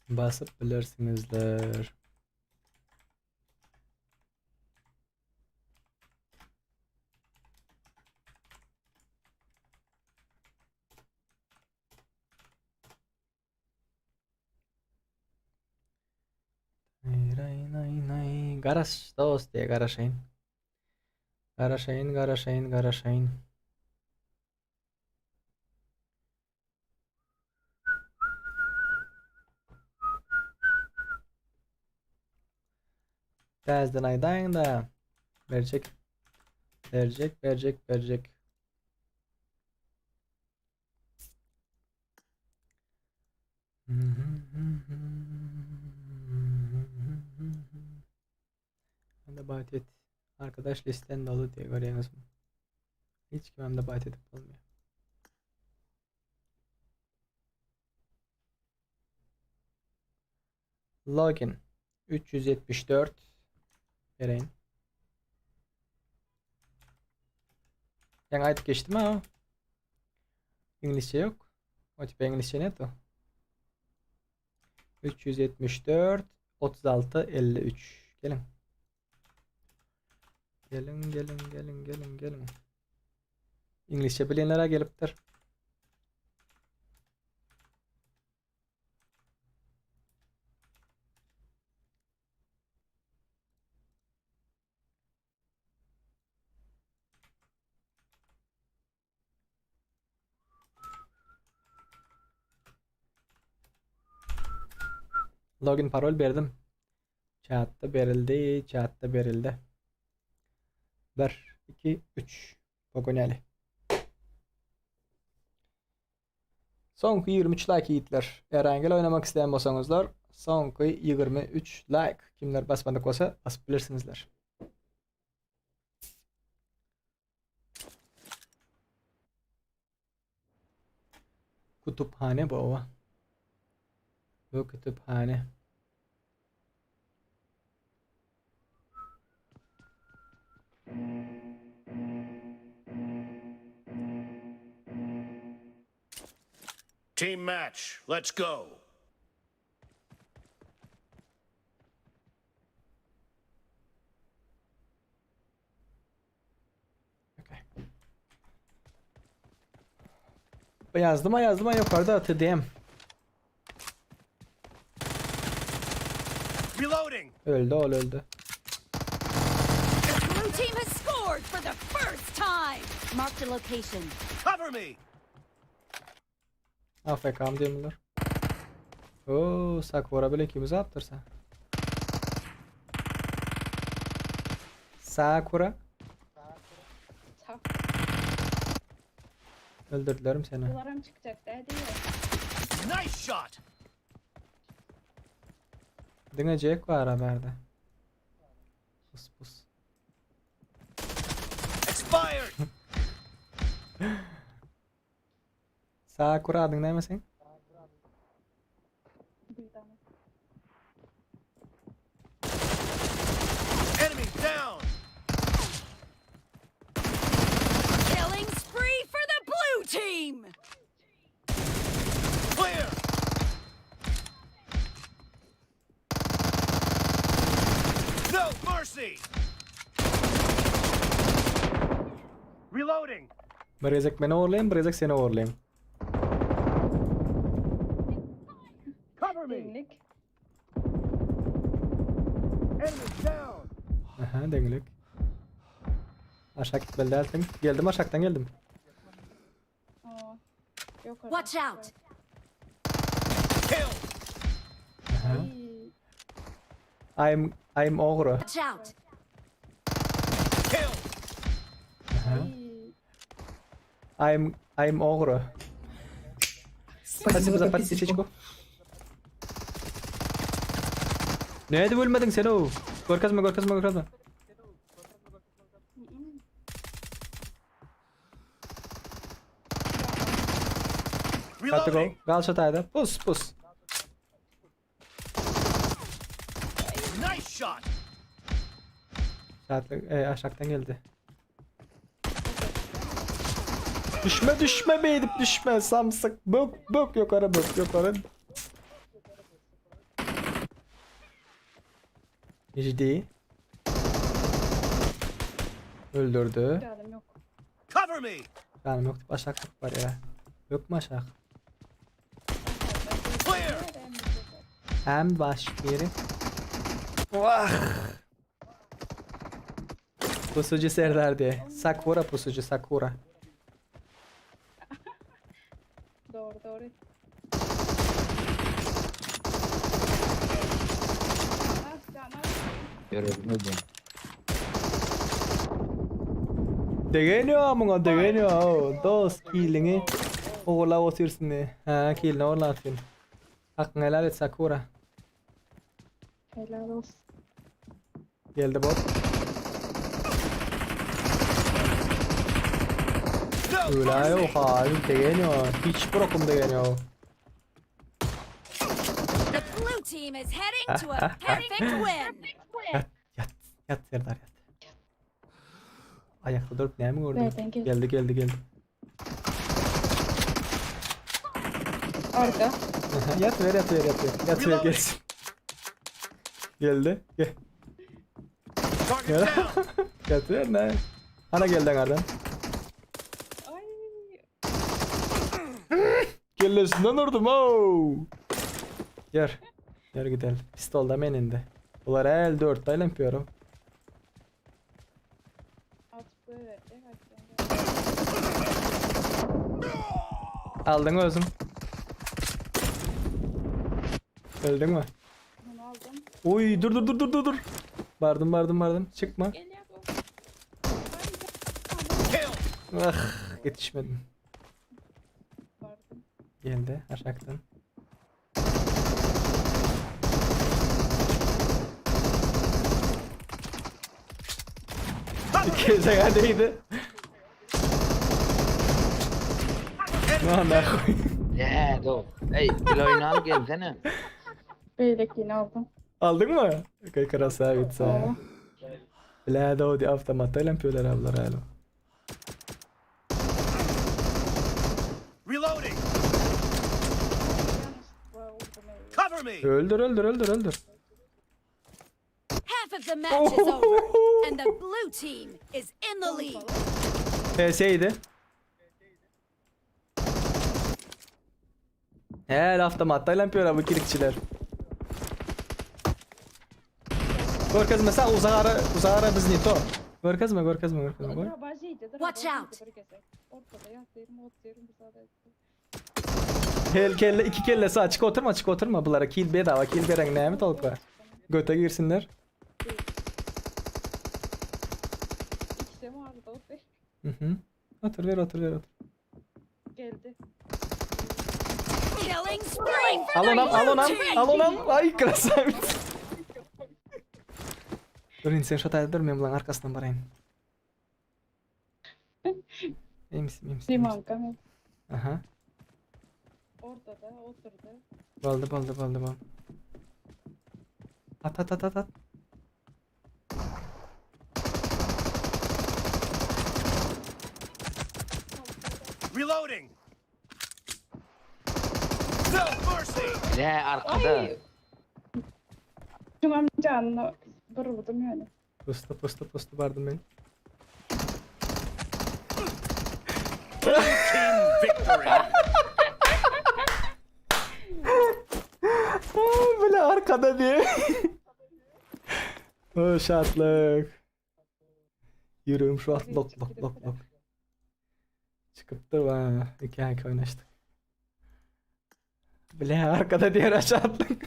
B: basıp bilirsinizler. Garaş dost diye garaşayın. Garaşayın. Tezden aydan da verecek. Hem bahit et. Arkadaş listen dolu diye görüyorsunuz mu? Hiç kimimde bahit edip olmuyor. Login 374 vereyim. Yani ayet geçti mi o? İngilizce yok. O tip İngilizce ne o? 374 36 53. Gelin. Gelin. İngilizce bilenlere geliptir. Login parol verdim. Chat'ta verildi. 1, 2, 3. Pogoneli. Sonki 23 like yiğitler. Erangel oynamak isteyen bolsaňyzlar, sonki 23 like. Kimler basmadık olsa basıp bilirsinizler. Kütüphane bu. Bu kütüphane.
E: Team match. Let's go.
B: Yazdım yukarıda atadığım.
E: Reloading.
B: Öldü.
D: The blue team has scored for the first time. Marked a location.
E: Cover me.
B: AFK'm diyorlar. Oo, Sakura bile ikimizi attırsa. Sakura. Öldürdülerim seni.
H: Umarım çıkacak dedi ya.
E: Nice shot.
B: Dinecek var haberde. Pus.
E: Expired.
B: Sakura adın ne misin?
E: Enemy down.
D: Killing spree for the blue team.
E: Clear. No mercy. Reloading.
B: Birazcık beni uğurlayayım, birazcık seni uğurlayayım.
E: Cover me.
H: Denglik.
E: Enemy down.
B: Aha, denglik. Aşağı gitmeli dersin. Geldim, aşağıdan geldim.
H: Aa, yok orada.
D: Watch out.
E: Kill.
B: Aha.
H: Ay,
B: I'm ogro.
D: Watch out.
E: Kill.
B: Aha.
H: ay.
B: I'm ogro. Спасибо за подписочку. Nerede bölmedin sen o? Görkezme. Got to go.
E: Reloading.
B: Gal şatayda. Pus.
E: Nice shot.
B: Aşağıdan geldi. Düşme beydip düşme. Samsak. Bök yukarı bök yukarı. Ciddi. Öldürdü.
E: Cover me.
B: Canım yok. Aşağılık var ya. Yok mu aşağı?
E: Clear.
B: Hem baş yeri. Vah. Pusucu Serdar diye. Sakura pusucu Sakura.
H: Doğru.
N: Görebilmedim.
B: Degeniyor. Dos killini. Oğla otursun diye. Ha killini oğla atın. Hakkını helal et Sakura.
H: Helal olsun.
B: Geldi bot.
E: No
B: Öyle
E: mercy.
B: yok abi degeniyor. Hiç bırakım degeniyor.
D: The blue team is heading to a perfect win.
B: Yat Serdar yat. Ayakta durup ne mi gördün?
H: Nereden geldi?
B: Geldi.
H: Orada.
B: Yat ver gelsin. Geldi. Gel.
E: Target down.
B: Yat ver ne? Ana geldi nereden? Kellesinden vurdum ooo. Gel gidelim. Pistol da meninde. Bunlar el 4 tane yapıyorum. Aldın özüm. Öldün mü? Uy dur. Bardım. Çıkma.
E: Kill.
B: Ah yetişmedim. Geldi aşağıdan. İkisi kadeydi. Lan ne koy.
N: Ya dur. Ey kiloyunu al gelsene.
H: Böylekini aldım.
B: Aldın mı? Okey krasavitsa. Bla da o di avtomatla yapıyorlar ablar hala.
E: Reloading. Cover me.
B: Öldür.
D: Half of the match is over, and the blue team is in the lead.
B: PS'ydi. Avtomatla yapıyorlar bu kirikçiler. Görkez mesela uzağara biz nito. Görkez mi?
D: Watch out!
B: İki kellesi açık oturma bunlara kill bedava kill veren ne mi tolpa. Göte girsinler. Otur.
H: Geldi.
D: Killing spree for the
B: Al
D: blue team!
B: onam. Ay krasavit. Dur insan şatayda durmayayım bulan arkasından barayım. İyi misin?
H: Liman kanı.
B: Aha.
H: Ortada oturdu.
B: Baldı. At.
E: Reloading. No mercy.
N: Ya arkada.
H: Şunun canını vurdum yani.
B: Posta vardım ben.
E: Team victory.
B: Böyle arkada diye. O şartlık. Yürüyorum şu an lok. Çıkıp durma. 2 oynaştık. Böyle arkada diye şartlık.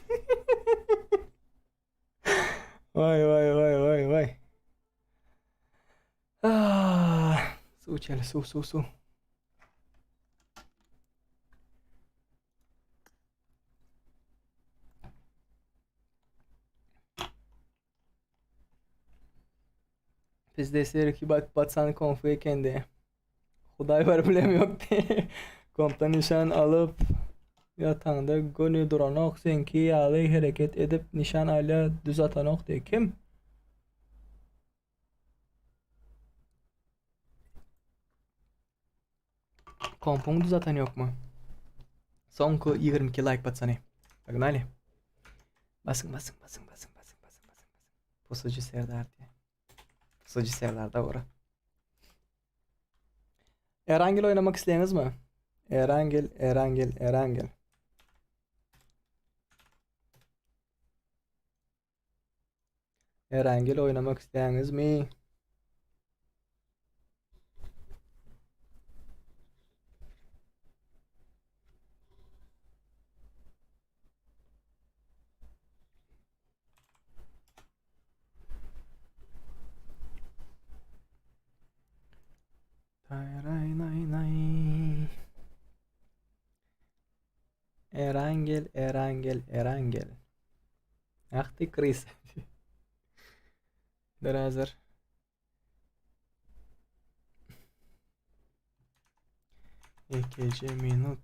B: Vay. Su içelim su. Biz de istedik ki batsan konfuya kendi. Huday var bilem yok diye. Kompta nişan alıp yatağında gönü duranok senki yalı hareket edip nişan ala düz atanok de kim? Kompun düz atan yok mu? Sonku 22 like batsana. Pogнали. Basın. Pusucu Serdar diye. Pusucu Serdar da ora. Erangel oynamak isteyeniz mi? Erangel. Erangel oynamak isteyeniz mi? Erangel. Ahti Chris. Hazır. EKC minut.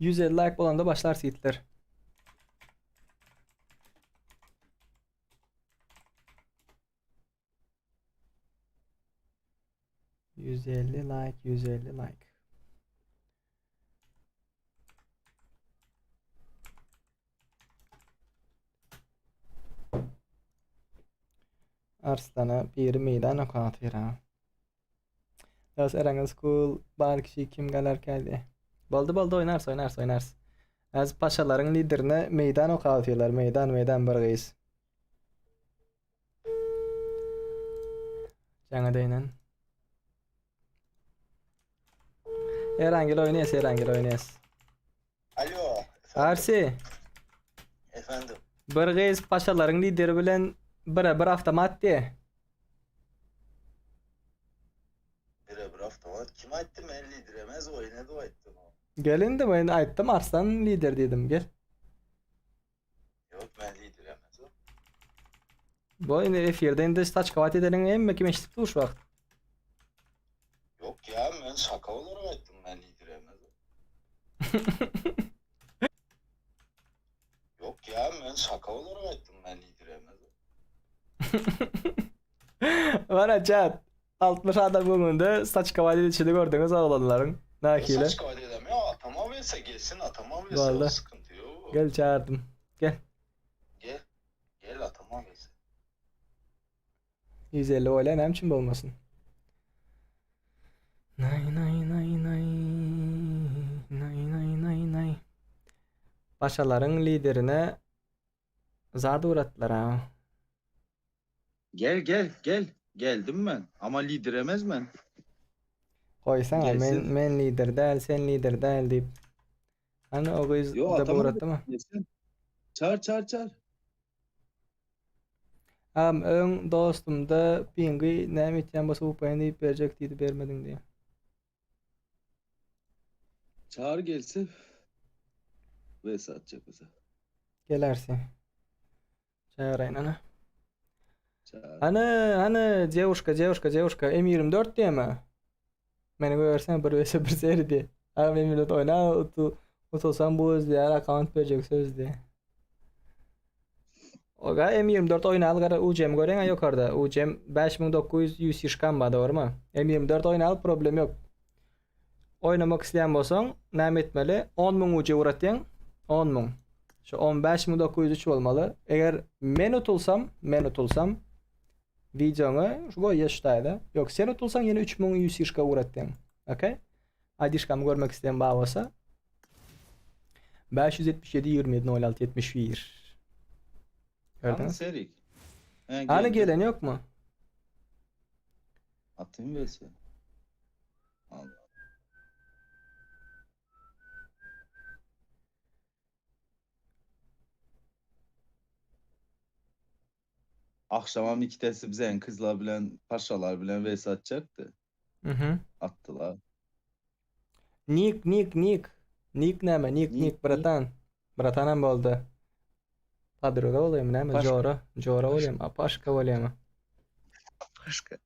B: 150 like olan da başlar seatler. %50 like. Arslana bir meydan okat vera. Yaz Erangel School bar kişi kim galar geldi. Boldu oynars. Az paşaların liderine meydan okat ediyorlar. Meydan bargayız. Жаңа deynen. Erangel oynayas.
E: Alo.
B: Arsi.
E: Efendim.
B: Bargayız paşaların lideri bilen bir avtomat diye.
E: Bir avtomat. Kim attı ben lideremez oynadı o attı o.
B: Gelin de ben aytdım Arslan lider dedim gel.
E: Yok ben lideremez o.
B: Bu efirde indi saç kavat edenin emme kim eşitip duruş vakt.
E: Yok ya ben şaka olarak attım ben lideremez o. Yok ya ben şaka olarak attım ben lideremez o.
B: Bana chat 60 adam önünde saç kavat edişini gördünüz oğlanların. Nakiyle.
E: Saç kavga edemiyor. Atama verse gelsin atama verse
B: Vallahi.
E: o sıkıntı yok.
B: Gel çağırdım. Gel.
E: Gel atama verse.
B: 150 oylan hem çim olmasın. Nay. Paşaların liderine zat uğrattılar ha.
F: Gel. Geldim ben. Ama lideremez ben.
B: Koysana
F: Gelsin.
B: men lider değil sen lider değil deyip. Hani o kız
F: Yo
B: da
F: atama
B: uğrattı mı?
F: gelsin. Çağır.
B: Am ön dostum da pingi ne mityan bası bu payını deyip verecek dedi vermedin diye.
F: Çağır gelsin. Ve satacak bize.
B: Gelersin. Çağırayın ana.
F: Çağır.
B: Hani девушка M24 diye mi? Beni görsen bir vs bir seri diye. Abi M24 oyna utulsan bu öz diye account verecek söz diye. Oga M24 oynalı gara UCM gören yok orada. UCM 5900 yışkan ba doğru mu? M24 oynalı problem yok. Oynamak isteyen bolsan näme etmeli? 10.000 UC uğratyan 10.000. Şu 15.903 olmalı. Eğer men utulsam videonu şu boy yaştaydı. Yok sen utulsan yine 3100 yışka uğratyan. Okay? Adişkamı görmek isteyen bağ olsa 577 27 06 71. Gördünüz?
F: Serik.
B: Hani gelen yok mu?
F: Atayım verse. Allah. Akşamam ikitesi bize kızlar bilen, paşalar bilen vs atacaktı.
B: Hı.
F: Attılar.
B: Nick näme? Nick bratan. Bratanam boldu. Padroga olayım näme?
F: Paşka.
B: Jora olayım. Apaşka olayım.
F: Başka.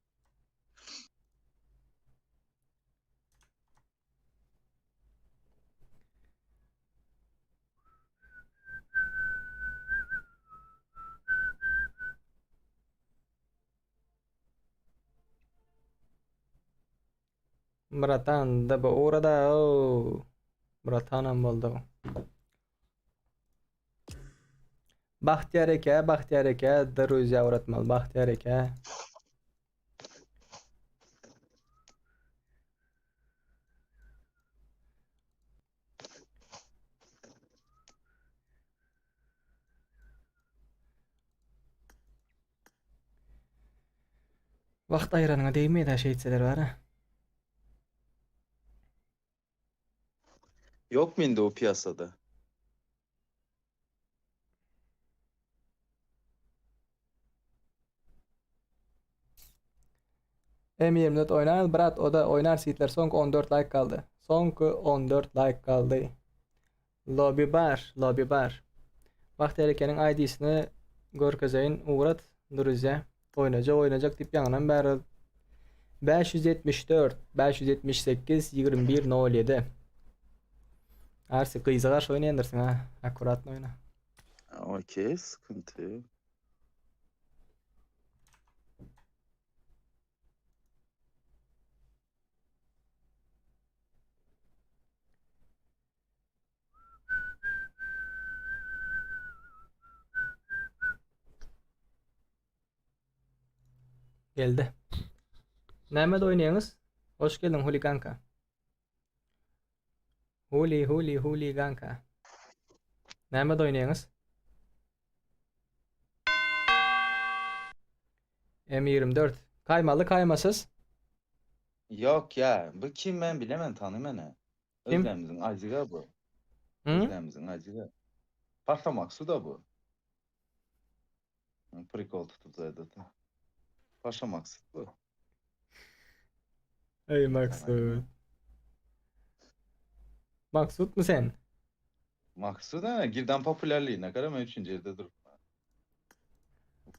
B: Bratan da bu orada o. Bratanam oldu. Bahtiyar eke, Daruzya öğretmel. Bahtiyar eke. Vaqt ayranına değmeydi her şey etseler var ha.
O: Yok mu indi o piyasada?
B: M24 oynar. Brat o da oynar sitler. Son 14 like kaldı. Son 14 like kaldı. Lobby bar. Vaqt erekenin ID'sini görkezeyin uğrat Duruzya. Oynayacak tip yanından beri 574 578 2107. Arsi kıyıza karşı oynayandırsın ha. Akkuratlı oyna.
O: Okey, sıkıntı yok.
B: Geldi. Nerede oynuyorsunuz? Hoş geldin Huli kanka. Huli kanka. Nerede oynuyorsunuz? M24. Kaymalı kaymasız.
O: Yok ya, bu kim ben bilemem, tanımam ne.
B: Kim?
O: Özlemimizin acıga bu.
B: Hı?
O: Özlemimizin acıga. Paşa Maksu da bu. Prikol tutup da. Paşa Maksu bu.
B: Ey Maksut. Maksut mu sen?
O: Maksu da ne? Girdan popülerliğine kadar ben 3. yerde durup.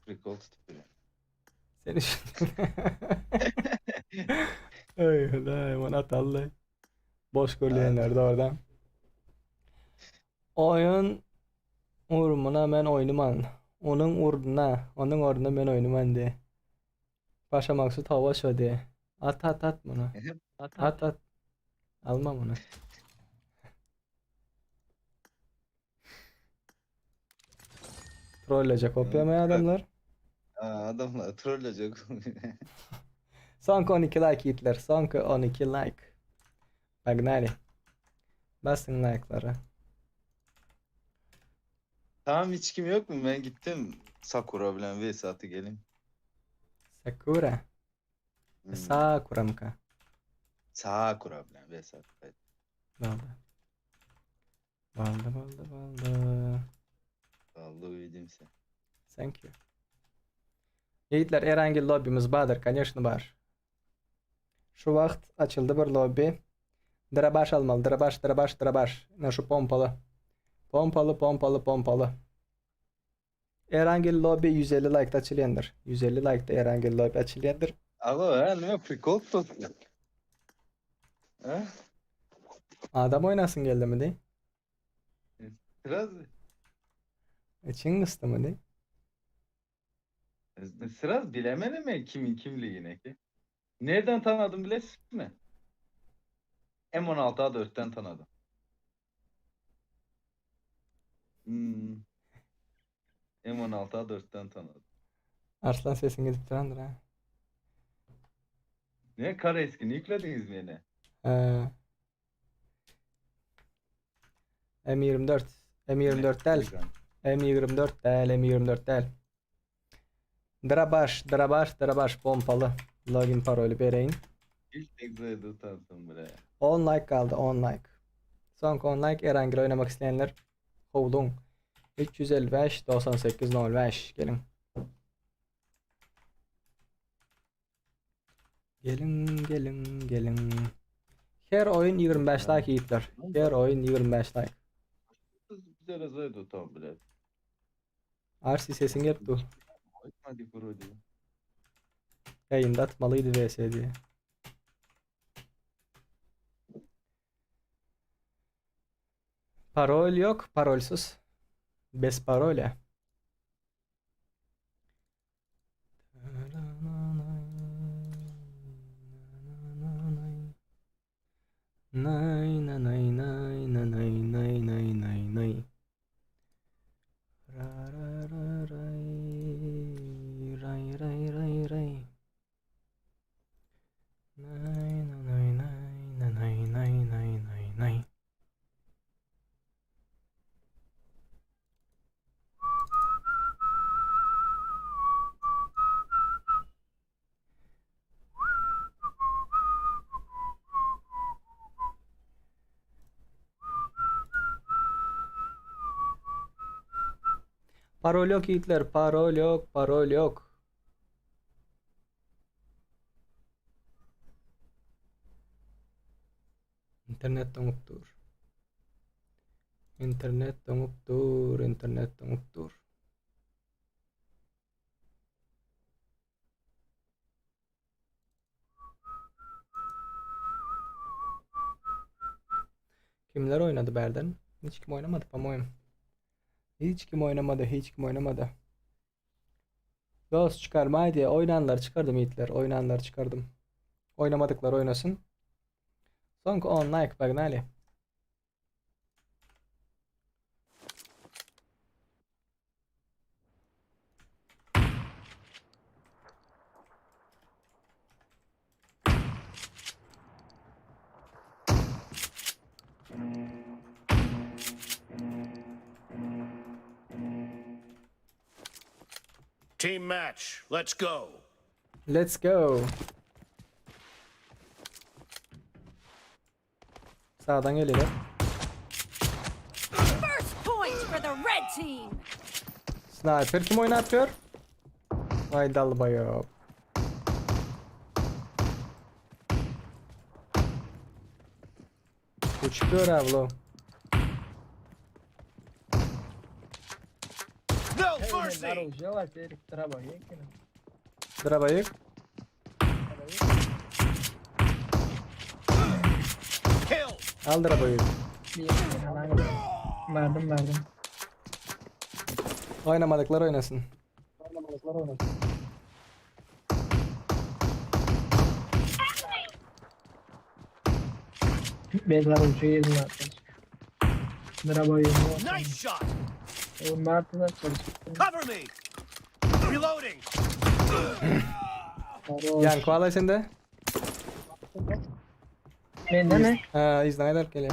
O: Prikol tutup duruyor.
B: Seni Ay Allah, bana atallı. Boş görleyenler de oradan. Oyun urumuna ben oynaman. Onun orduna ben oynaman de. Paşa Maksut hava şöyle. At bunu. At. Alma bunu. Trolleyecek kopyamaya adamlar.
O: Adamlar trolleyecek.
B: Son 12 like Hitler. Son 12 like. Pagani. Basın like'ları.
O: Tamam, hiç kim yok mu? Ben gittim Sakura bilen Vesat'ı gelin.
B: Sakura. Sakura mı ka?
O: Sakura bilen Vesat. Evet.
B: Baldı.
O: Vallahi uyudum sen.
B: Thank you. Yiğitler, herhangi lobby'miz vardır. Конечно var. Şu vakt açıldı bir lobby. Drabaş almalı. Drabaş. Ne şu pompalı. Pompalı. Herhangi lobby 150 like'da açılyandır. 150 like'da herhangi lobby açılyandır.
O: Alo, ne prikol tutuyor. Ha?
B: Adam oynasın geldi mi değil?
O: Biraz
B: İçin ıstı mı değil?
O: Sıraz bilemedim mi kimin kimliğine ki? Nereden tanıdım bilesin mi? M16 A4'ten tanıdım. M16 A4'ten tanıdım.
B: Arslan sesin gidip durandır ha.
O: Ne kara eskini yüklediniz mi yine?
B: M24 değil. M24 değil. Drabaş pompalı. Login parolü vereyim.
O: Hiç tekrar utansın bre.
B: 10 like kaldı, 10 like. Son 10 like herhangi oynamak isteyenler hovdun. 355 98 05 gelin. Gelin. Her oyun 25 like yiğitler. Her oyun 25 like.
O: Bize razıydı utan bre.
B: Arsi sesin yaptı.
O: Hadi kuru diye.
B: Yayında atmalıydı vs diye. Parol yok, parolsuz. Bes parole. Nay na nay nay na nay nay nay nay nay. Ra ra ra ray ray ray ray ray. Nay na nay nay na nay nay nay nay nay. Parol yok Hitler, parol yok, parol yok. İnternet donuptur. İnternet donuptur, internet donuptur. Kimler oynadı Berden? Hiç kim oynamadı pamoyum. Hiç kim oynamadı, hiç kim oynamadı. Ghost çıkarma diye oynanlar çıkardım Hitler, oynanlar çıkardım. Oynamadıklar oynasın. Son 10 like pagali.
E: Team match. Let's go.
B: Let's go. Sağdan geliyor.
D: First point for the red team.
B: Sniper kim oynatıyor? Aydal bayo. Uçuyor avlo.
E: No mercy.
B: Drabayık.
E: Kill.
B: Al drabayık.
L: Verdim.
B: Oynamadıklar oynasın.
L: Bezler uçuyor yedim arkadaş. Merhaba yedim.
E: Nice shot.
L: Mert'e çalıştım.
E: Cover me. Reloading.
B: Yan koala sende.
L: Ne mi?
B: İzle eder geliyor.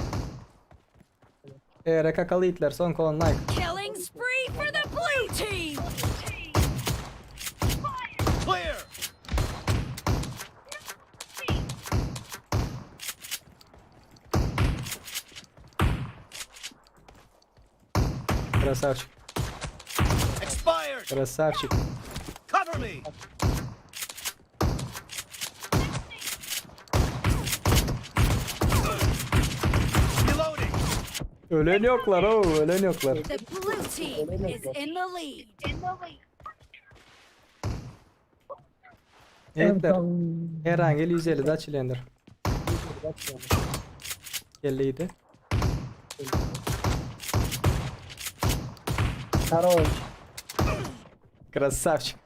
B: Rekakalı Hitler son 10 like.
D: Killing spree for the blue team.
E: Clear.
B: Красавчик.
E: Expired.
B: Красавчик.
E: Cover me. Reloading.
B: Ölen yoklar o, ölen yoklar.
D: The blue team is in the lead.
B: Hitler. Herhangi 150'de açılıyordur. 50'ydi.
L: Хорош.
B: Красавчик.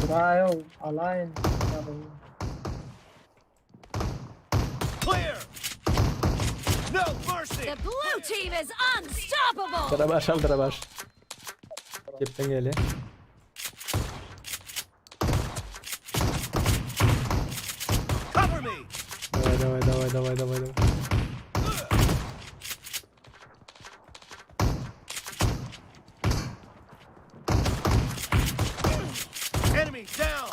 L: Brayo. Align.
E: Clear. No mercy.
D: The blue team is unstoppable.
B: Drabaş al drabaş. Cepten geliyor.
E: Cover me.
B: Давай.
E: Enemy down.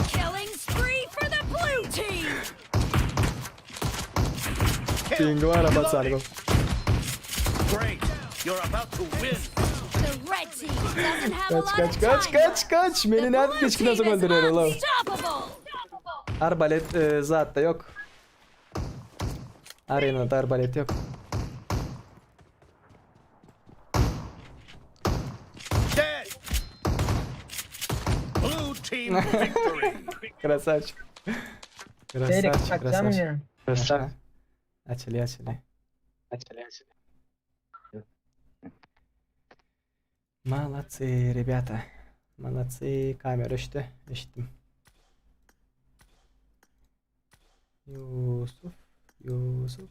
D: Killing spree for the blue team.
E: Kill.
B: Bingo araba sargo.
E: Great. You're about to win.
D: The red team doesn't have a lot
B: Kaç
D: of time.
B: kaç.
D: The
B: Beni nerede
D: blue
B: geçki
D: team
B: nasıl
D: is
B: öldürüyor oğlum?
D: unstoppable.
B: Arbalet zaten yok. Arenada arbalet yok.
E: Dead. Blue team victory.
B: Красавчик.
L: Серик, açacağım ya.
B: Açılıyor. Молодцы, ребята. Manatsi kamera işte. Eşittim. Yusuf. Yusuf.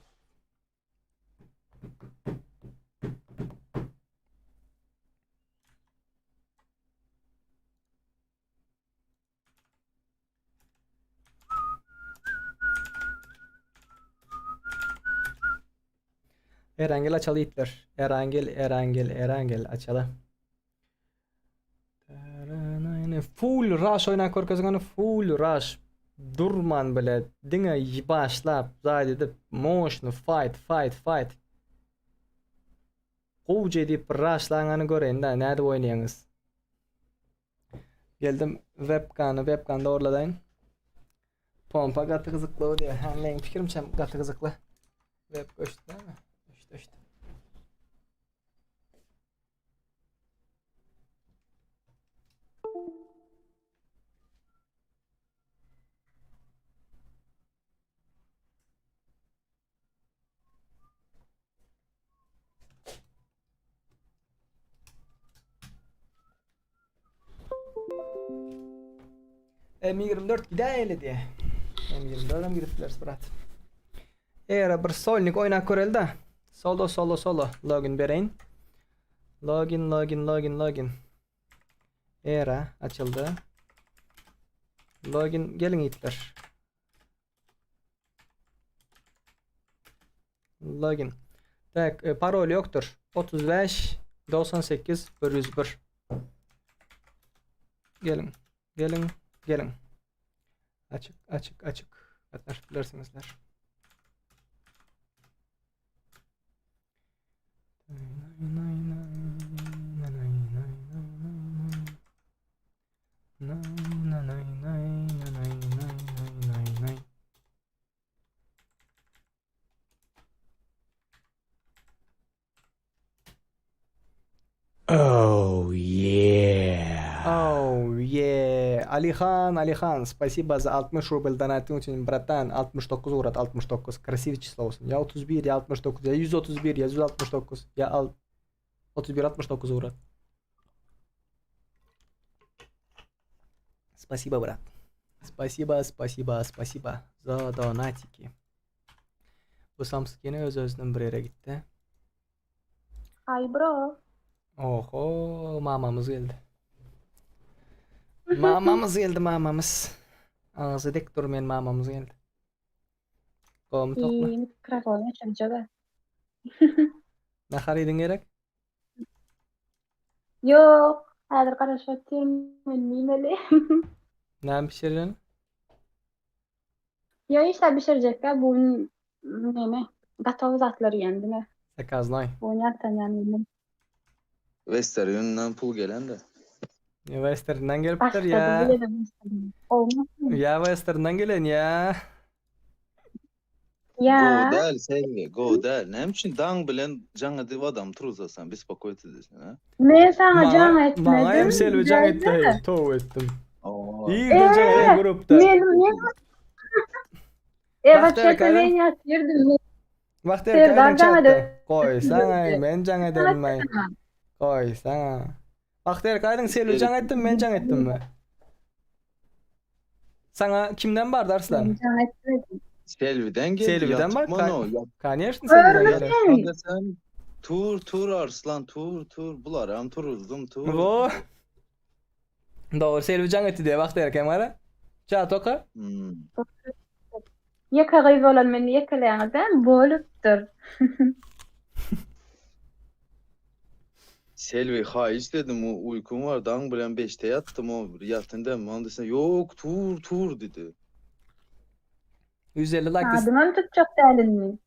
B: Erangel açalı itler. Erangel açalı. Full rush oynak korkazgan full rush. Durman bile dinge başlap zaydı motion fight. Quvje dip rushlangany göreň da näde oynaýaňyz. Geldim webkamda orladayn. Pompa gatı gızıklı o diye. Meň pikirimçe gatı gızıklı. Web göçtü değil mi? Göçtü. M24 gideýeli diye. M24'dan giripdiler Sprat. Eğer bir solnik oynak köreldi. Solo. Login bereyin. Login. Era açıldı. Login gelin itler. Login. Tak parol yoktur. 35 98 101. Gelin. Açık. Katlaştırırsınızlar.
M: Oh yeah.
B: Алихан, спасибо за 60 рубль донатың için, братан. 69 урат, 69. Красивый число olsun. Ya 31, ya 69, ya 131, ya 169, ya 31, 69 урат. Спасибо, брат. Спасибо за донатики. Bu Samsung öz-özünden bir yere gitti.
H: Ay bro.
B: Oho, mamamız geldi. Mamamız. Ağzı dik durmayan mamamız geldi. Kovmu topla.
H: Mikrofonu açınca.
B: Ne haridin gerek?
H: Yok. Hazır karıştırıyorum. Bilmeli.
B: Ne pişireceksin?
H: Yo işte pişirecekler. Bu ne? Gatov zatları yani değil mi?
B: Sekaznay.
H: Bu nereden yani?
O: Western'dan pul gelen de.
B: Western'dan gelipler
H: Başladı
B: ya.
H: bile de. Olmaz mı?
B: Ya Western'dan gelen ya.
H: Ya.
O: Go del Selvi, go del. Ne için dang bilen jaňa dip adam turuzasan biz pakoyt edesin ha.
H: Men sana can etmedim.
B: Bana hem Selvi can etti.
H: Geldi.
B: Tov ettim.
O: Oo.
B: İyi de can grupta.
H: Men evet
B: Bahtiyar
H: çete
B: Kayhan.
H: men yatırdım.
B: Bahtiyar
H: Serdar
B: Kayhan
H: can
B: chatta.
H: ede.
B: Koy sana men can edemey. Koy sana. Bahtiyar Kayhan Selvi can ettim, men can ettim mi? Sana kimden bardı Arslan?
H: Can etmedim.
O: Selvi'den geldi.
B: Selvi'den bak.
O: Yatıkman o.
B: Kaniyersin Selvi'den gelir.
O: Hadi sen tur Arslan tur. Bularam turuzdum tur.
B: Bu. Doğru Selvi can etti diye Bahtiyar Kayhan. Çat oka.
H: Yakalayıp olan meni yakalayanızdan boluptur.
O: Selvi hiç dedim o uykum var dang bilen 5'te yattım o yatın demem andısın yok tur dedi.
B: 150 like.
H: Adımın tutacak değerli.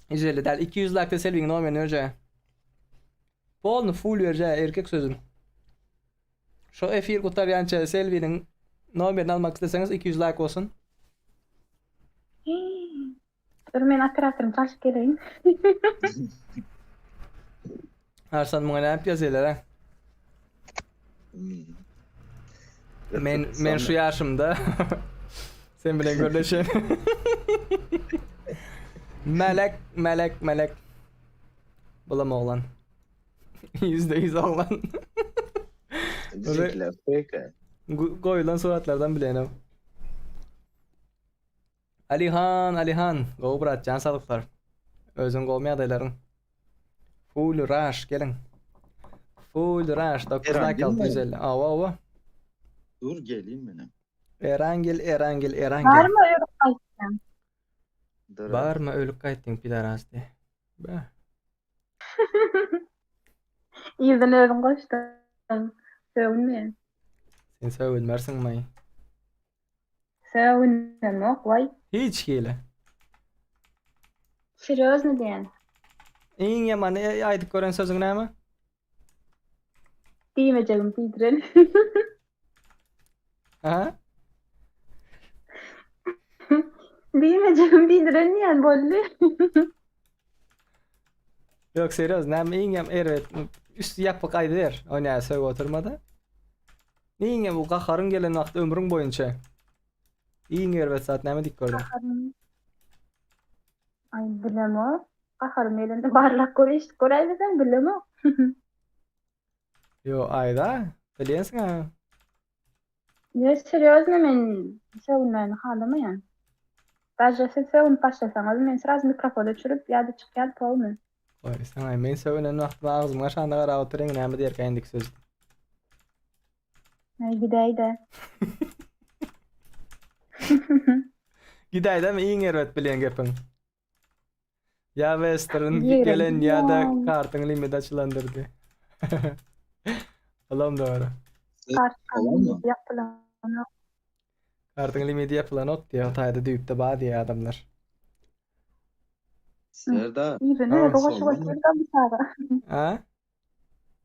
B: 150 del 200 like de Selvi'nin olmayan önce. Bolnu full vereceği erkek sözüm. Şu F1 kurtaryança Selvi'nin numaranı almak isteseniz 200 like olsun.
H: Dur men atırım taş geleyim.
B: Arslan bana ne yapıyorlar ha? Men şu yaşımda. Sen bile görleşen. Melek. Bulam oğlan. %100 oğlan.
O: Bizimkiler fake.
B: Koyulan suratlardan bilenim. Alihan. Go brat, can sağlıklar. Özün golmaya adayların. Full rush, gelin. Full rush, 9
O: Eren,
B: like 650.
O: gelin
B: Ava.
O: Dur geleyim benim.
B: Erangel.
H: Var mı öyle kaçtan?
B: Var mı ölüp kayttın pidaras de. Be.
H: İyiden ölüm koştum. Sövünme.
B: Sen sevilmersin may.
H: Sövünme yok vay.
B: Hiç hile.
H: Seriöz ne diyen?
B: En yaman aydık gören sözün ne mi?
H: Diyemeyeceğim Peter'in.
B: Ha?
H: Diyemeyeceğim Peter'in diyen bollu.
B: Yok seriöz. Nem en yam evet. Üst yapık aydır. O ne söv oturmadı. En bu kaharın gelen vakit ömrün boyunca. İyi evet saat neme dik gördüm.
H: Ay bilem o. Kaharım elinde barlak koraylısın bilem o.
B: Yo ayda. Biliyorsun ha.
H: Ya seriöz ne men sövünmeyin halamayan. Bence siz sövün başlasanız men sıraz mikrofonu çürüp ya da çıkar polmu.
B: Oy sen ay men sövünen vakit ağzıma şanda gara oturun neme diyer kayndik söz.
H: Ay gideydi.
B: Gidayda mı iyi evet bilen gepin. Ya Western
H: Yerim,
B: gelen ya da
H: ya.
B: kartın limit açılandırdı. Olam doğru.
H: Kartın yapılan.
B: Kartın limiti yapılan ot diye hatayda deyip de bağ diye adamlar.
O: Serda.
H: İyi ben
B: Ha,
H: öyle
O: sola
H: hoş
O: mı?
H: bir sağa.
B: Ha?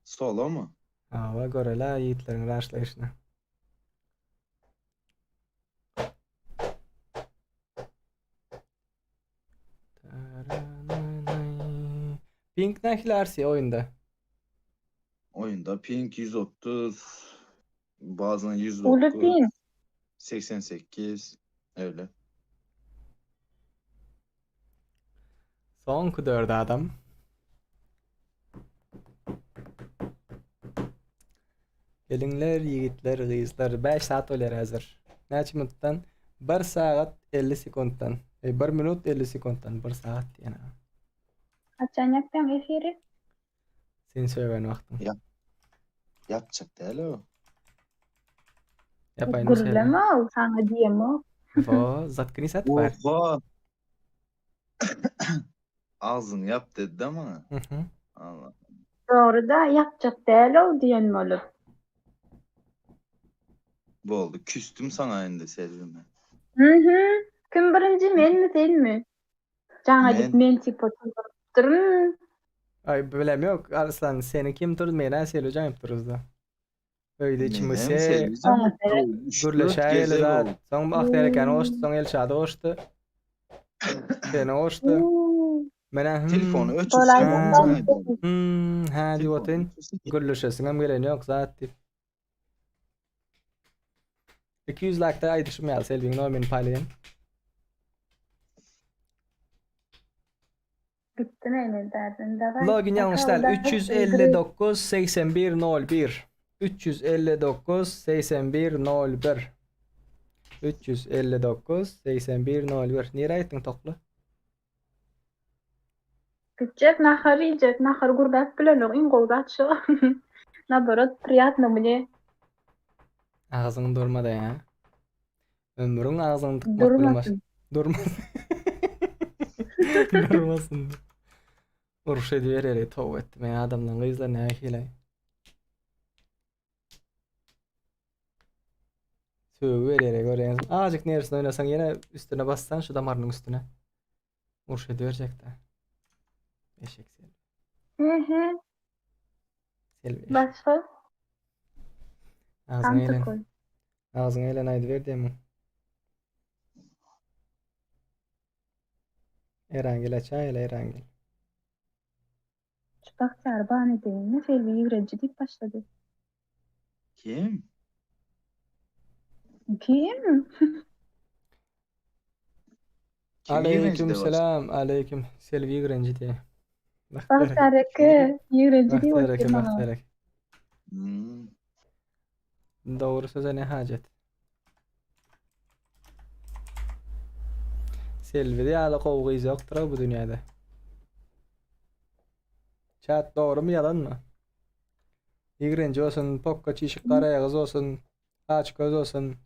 O: Sola mı?
B: Hava göre la yiğitlerin raşlayışına. Pink naklarsi oyunda.
O: Oyunda ping 130. Bazen
H: Ulu
O: 109.
H: pin.
O: 88. Öyle.
B: Son kudurdu adam. Gelinler, yiğitler, kızlar 5 saat olar hazır. Neçe minuttan? 1 saat 50 sekunddan. 1 minut 50 sekunddan 1 saat yana.
H: Açan yaktan efiri.
B: Sen söyleyen vaktin.
O: Yapacak değil o.
B: Yapayım söyle.
H: Gurlama o sana diyem o.
B: Vo, zatkini sat var.
O: Oha. Ağzını yap dedi ama.
B: Hı hı.
O: Allah.
H: Doğru da yapacak değil o diyen mi olur?
O: Bu oldu. Küstüm sana şimdi Selvime.
H: Hı. Kim birinci men mi değil mi? Cana
O: Men.
H: git men tipotu durun.
B: Ay bilem yok. Arslan seni kim turdu meydan söyleyeceğim yaptırız da. Öyle içimizse gürle şayeli da. Son bakterken hoştu, son el çadı hoştu. Seni hoştu. Mena
O: Telefonu
B: ha diyotin. Gürleşesin hem gelen yok zaten. 200 like'da aydışım ya Selvin normin paylayın.
H: Bitti ne derdin?
B: Login yanlışlar 359 81 01 359 81 01 359 81 01 Nere ettin toplu?
H: Gidecek nahar yiyecek. Nahar gurbet bilen o. İn golgat şu. Nabarot priyatno мне.
B: Ağzın durmadı ya. Ömrün ağzını tıkmak bilmez.
H: Durmasın.
B: Durmasın. Uruş ediyor yere tov ettim ya adamdan kızlar ne hilay. Söğü yere göreyim. Azıcık neresine oynasan yine üstüne bassan şu damarının üstüne. Uruş ediverecek de. Eşek Selvi. Selvi eşek.
H: Başka?
B: Ağzını eğlen. Ağzını eğlen aydı ver diye mi? Erangel açayla Erangel.
H: Çıpak çarbane değil mi? Selvi yüvreci deyip başladı.
O: Kim?
H: Kim?
B: Aleyküm selam. Aleyküm. Selvi yürenci diye.
H: Baktareke yüvreci deyip
B: Baktareke
H: başladı.
B: baktareke. Doğru söze ne hacet? Selvi de hala kovguyuz yoktur bu dünyada. Chat doğru mu yalan mı? İğrenç olsun, pokka çişik karayağız olsun, aç göz olsun.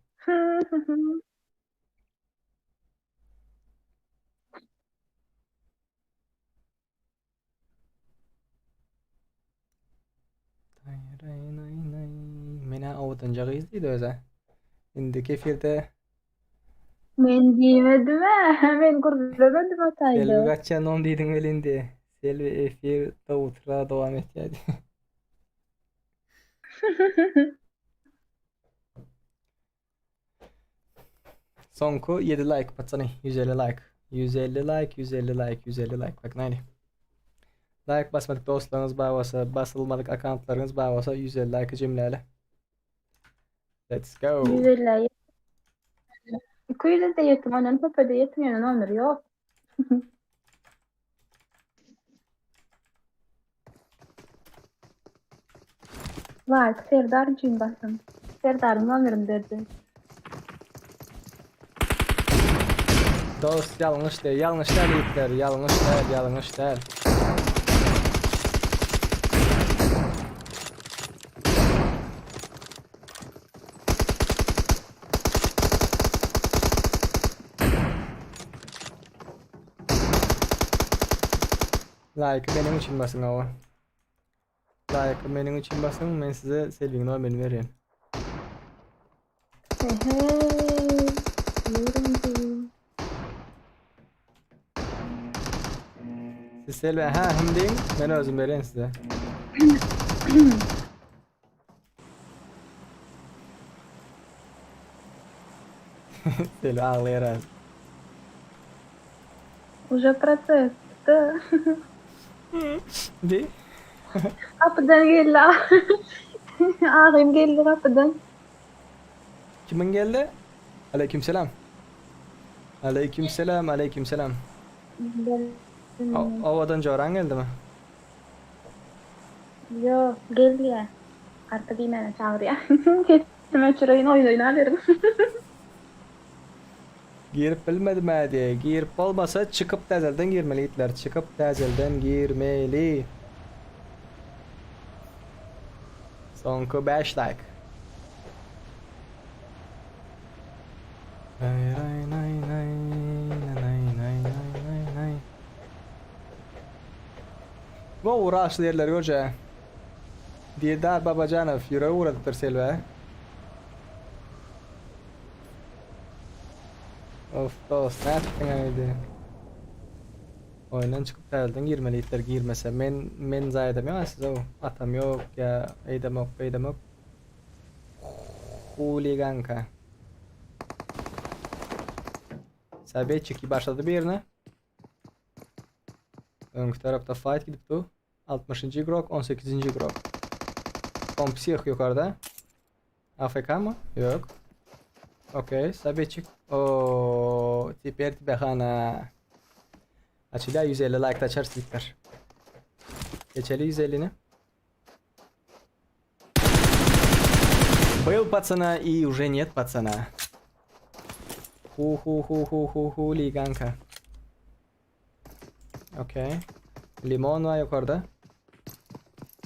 B: Mena avutunca izliydi öze. Şimdi kefirde
H: Men diyemedim ha. Men kurdulemedim
B: Selvi
H: hataydı.
B: kaçan on diydin elinde. Selvi efir davutra devam et yani. Sonku 7 like patsani 150 like. 150 like, 150 like, 150 like. Bak neydi? Like basmadık dostlarınız bağırsa, basılmadık accountlarınız bağırsa 150 like cümleyle. Let's go.
H: 150. 200 de yetim, onun tepede yetmeyenin ömrü yok. Like, Serdar için basın. Serdar'ın ömrünü verdi.
B: Dost yanlış değil, yanlış değil yiğitler, yanlış değil, yanlış değil. Like benim için basın ama. Like benim için basın, ben size Selvi'nin numaranı vereyim.
H: Hey hey. Yorumcu.
B: Siz Selvi, hem deyin, ben özüm vereyim size. Selvi ağlayarak.
H: Уже процесс. Да.
B: De?
H: Kapıdan geldi. Ağrım geldi kapıdan.
B: Kimin geldi? Aleykümselam. Aleykümselam, aleykümselam. Ovadan Coran geldi mi?
H: Yok geldi ya. Artık bir beni çağırıyor. Kesime çırayın oyun alırım.
B: Girip bilmedim hadi. Girip olmasa çıkıp tezelden girmeli itler. Çıkıp tezelden girmeli. Sonku 5 like. Nay nay nay nay nay nay nay nay. Bu uğraşlı yerler hoca. Dirdar Babacanov yüreğe uğradıktır Selve. Of dost ne yaptın haydi. Oyundan çıkıp tezelden girmeli itler girmese. Men zayedem ya size o. Atam yok ya. Eydem yok, beydem yok. Huliganka. Sabit çeki başladı bir yerine. Ön tarafta fight gidip du. 60. grok, 18. grok. Kompsiyah yukarıda. AFK mı? Yok. Okey, sabit çık. Ooo, teper bahana. Açıda 150 like açar sikler. Geçeli 150'ni. Был пацана и уже нет пацана. Хулиганка. Okey. Limon var yukarıda.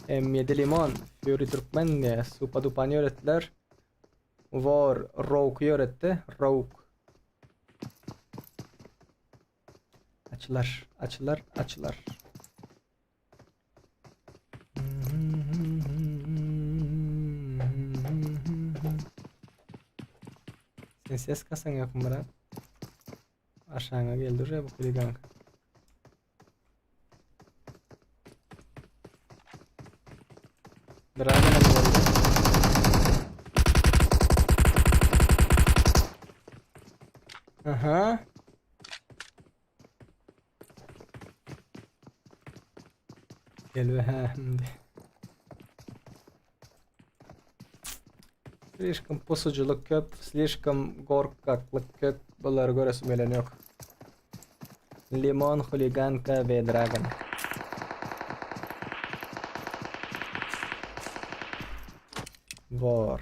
B: M7 limon. Fury Türkmen diye. Supa dupanı öğrettiler. Var. Rogue'yu öğretti. Rogue. Açılar. Açılar. Açılar. Sen ses kasan yok mu bırak? Aşağıya geldi oraya bu holiganka. Beraber geldi. Aha. Gel be şimdi. Слишком pusuculuk köp, слишком korkaklık köp. Bunları göresim gelen yok. Limon, huliganka ve dragon. Var.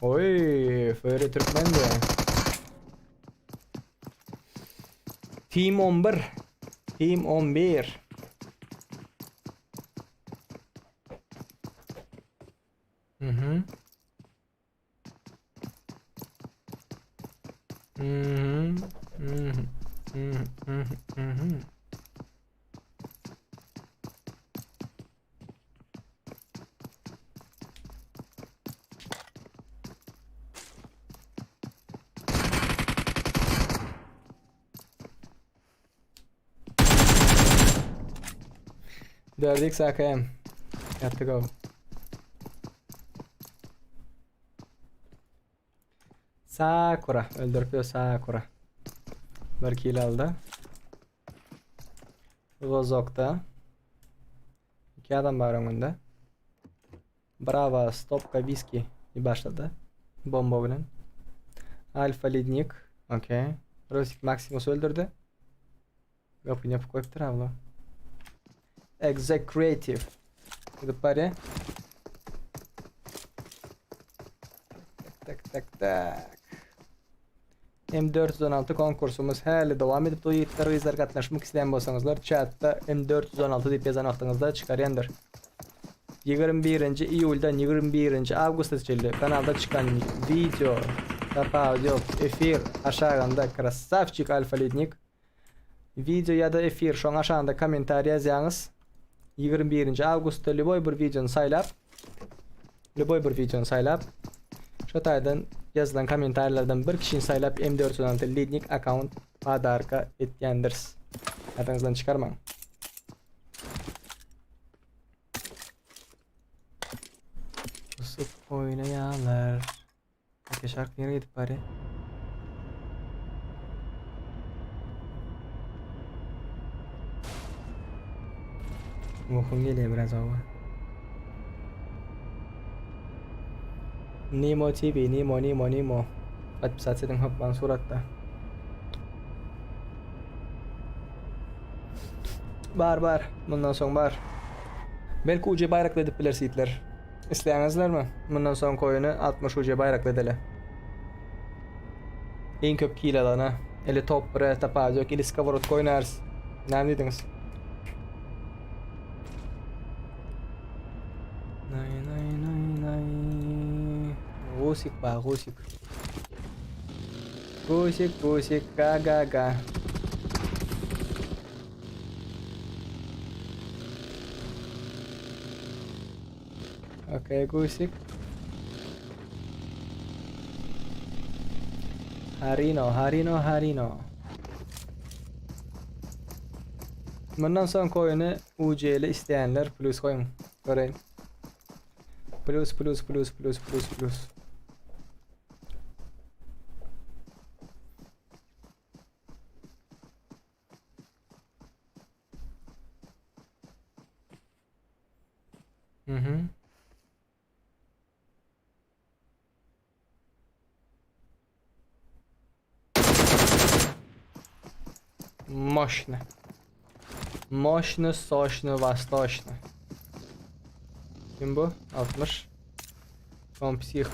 B: Oy, Före Türkmen de. Team 11. Team 11. Mhm. Dördük sakayım. Got go. Sakura. Öldürüyor Sakura. Bir kill aldı. Rozok'ta. 2 adam var önünde. Bravo. Stopka viski başladı. Bomba bilen. Alfa Lidnik. Okey. Rosik Maximus öldürdü. Kapıyı yapıp koyup duravlo. Executive. Gidip bari. Tak. M416 konkursumuz hali devam edip doyutlar ve izler katlaşmak isteyen bolsanızlar chatta M416 dep yazan aklınızda çıkaryandır. 21. iyuldan 21. avgustgacha kanalda çıkan video yok efir aşağıda krasavchik Alfa Lidnik video ya da efir şu aşağıda komentar yazsanız 21. avgustda любой bir videonu saylap şu taydan yazılan komentarlardan bir kişini saylap M416 Lidnik account padarka etkendirs. Adınızdan çıkarmayın. Pusup oynayanlar. Peki şarkı nereye gidip bari? Muhum geliyor biraz ama. Nemo TV, Nemo. Kaç saat sedang hapman suratta. Bar. Bundan sonra bar. Belki UC bayrakla edip bilirsizler. İsteyenizler mi? Bundan sonra koyunu 60 UC bayrakla edele. En köp kill alana. Eli top bre tapaz yok. Eli skavorot koynarız. Ne dediniz? Nay. Gusik, ga. Okay, Gusik. Harino. Bundan sonra koyunu UC ile isteyenler plus koyun. Göreyim. Plus. Moşnu, soşnu, vastoşnu. Kim bu? 60. Kompsih.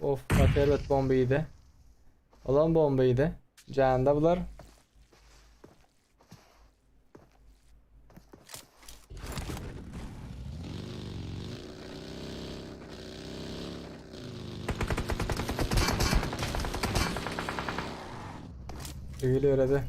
B: Of. Bak elbet bombaydı. Olan bombaydı. Canında bular. Geliyor hadi.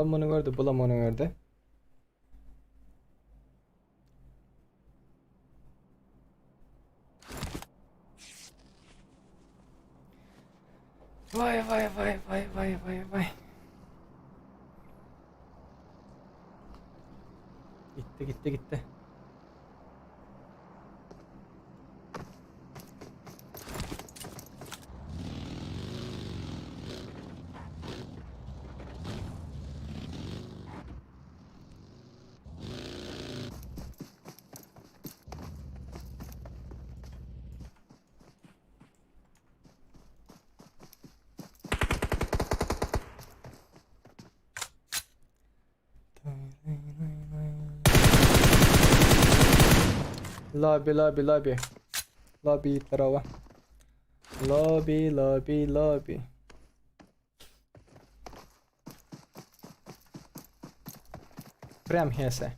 B: Bulam onu gördü, bulam onu gördü. Vay vay vay vay vay vay vay. Gitti gitti gitti. Lobby lobby lobby. Lobby tarava. Lobby lobby lobby. Prem hese.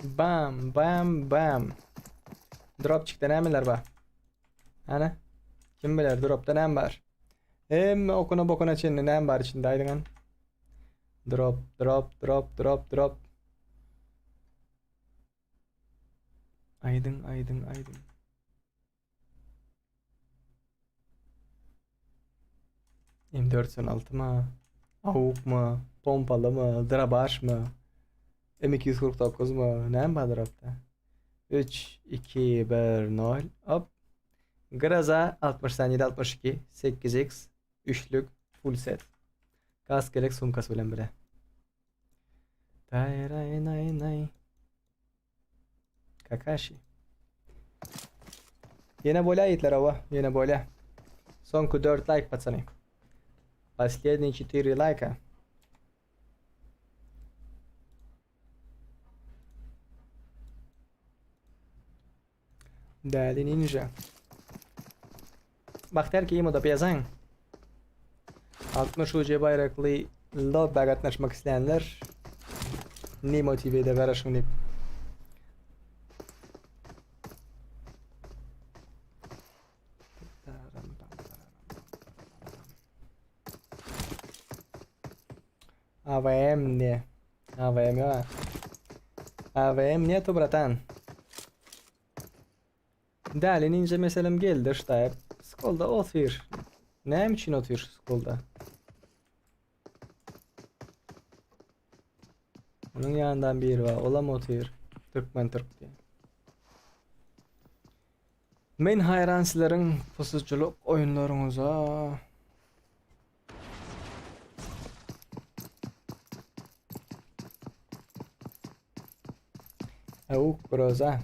B: Bam bam bam. Drop çıktı nemeler var? Ana? Kim bilir dropta nem var? Hem okuna bokuna çinli nem var içinde aydın. Drop drop drop drop drop. Aydın aydın aydın. M416 mı? Avuk mu? Pompalı mı? Drabaş mı? M249 mu? Ne var dropta? 3, 2, 1, 0. Hop. Graza 67 62 8x 3'lük full set. Kask gerek sumkası bilen bile. Tayray nay nay. Kakashi. Yine böyle ayetler hava. Yine böyle. Sonku 4 like пацаны. Последние 4 лайка. Dali ninja. Bakhtiar ki moda yazan. 60 ucu bayraklı lobby katlaşmak isteyenler ne motive de karışımını. AVM ne? AVM ya. AVM ne to bratan? Dali ninja mesela geldi işte. Skolda oturuyor. Ne için oturuyor skolda? Onun yanından biri var. Ola mı oturuyor? Türkmen Türk diye. Men hayran sizlerin pusuculuk oyunlarınıza. Avuk broza.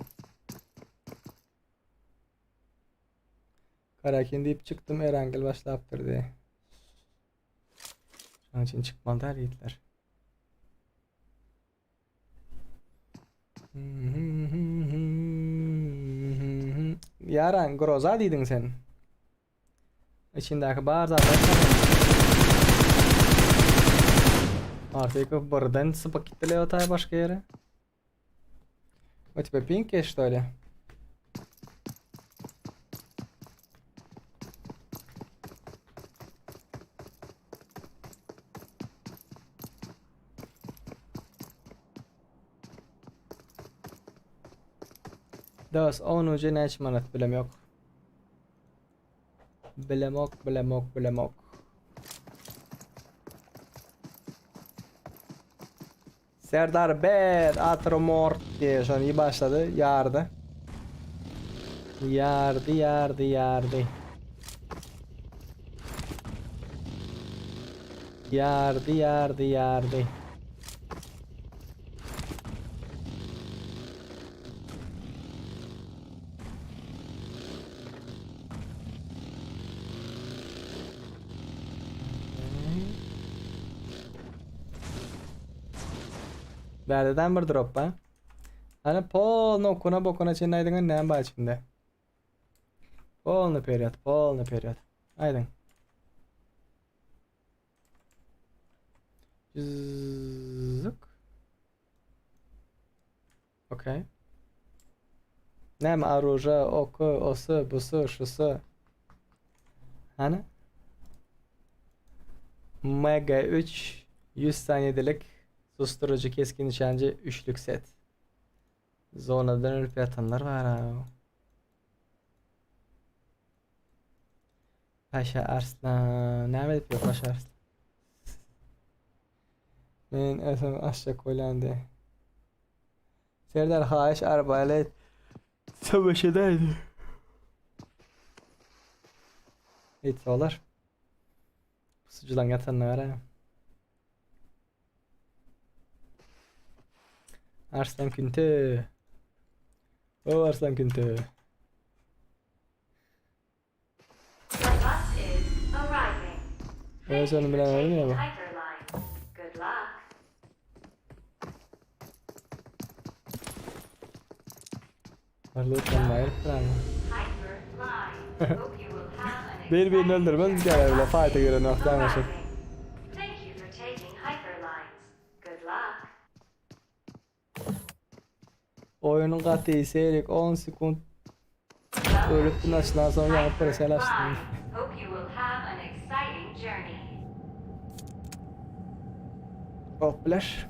B: Karakin deyip çıktım Erangel başlayıptır diye. Şu an için çıkmadı her yiğitler. Yaran groza dedin sen. İçindeki bazı artık buradan sıpak gittiler otaya başka yere. У тебя пинки, что ли? Dos, onun ucu ne açmanat bilem yok. Bilemok, bilemok, bilemok. Serdar Ber, Atromort diye şu an iyi başladı. Yardı. Yardı, yardı, yardı. Yardı, yardı, yardı. Berdeden bir drop ha. Hani polno okuna bokuna çenaydıgan ne var içinde? Polno periyot, polno periyot. Aydın. Zık. Okey. Nem aruja, oku, osu, busu, şusu. Hani? Mega 3 100 saniyelik Susturucu, keskin nişancı, üçlük set. Zonadan ölüp yatanlar var ha. Paşa Arslan. Ne yapıp yok Paşa Arslan? Men efendim aşağı koylandı. Serdar Haş arbalet savaşıdaydı. Hiç olar. Pusucudan yatanlar var ha. Arslan Küntü. O Arslan Küntü. Evet onu bilen öyle mi ya bu? Varlıktan bayır falan. Birbirini öldürmez gel öyle fight'a göre nokta anlaşıp. Oyunun katı seyrik 10 sekund ölüp açılan sonra yanıp presel açtım. Poplar.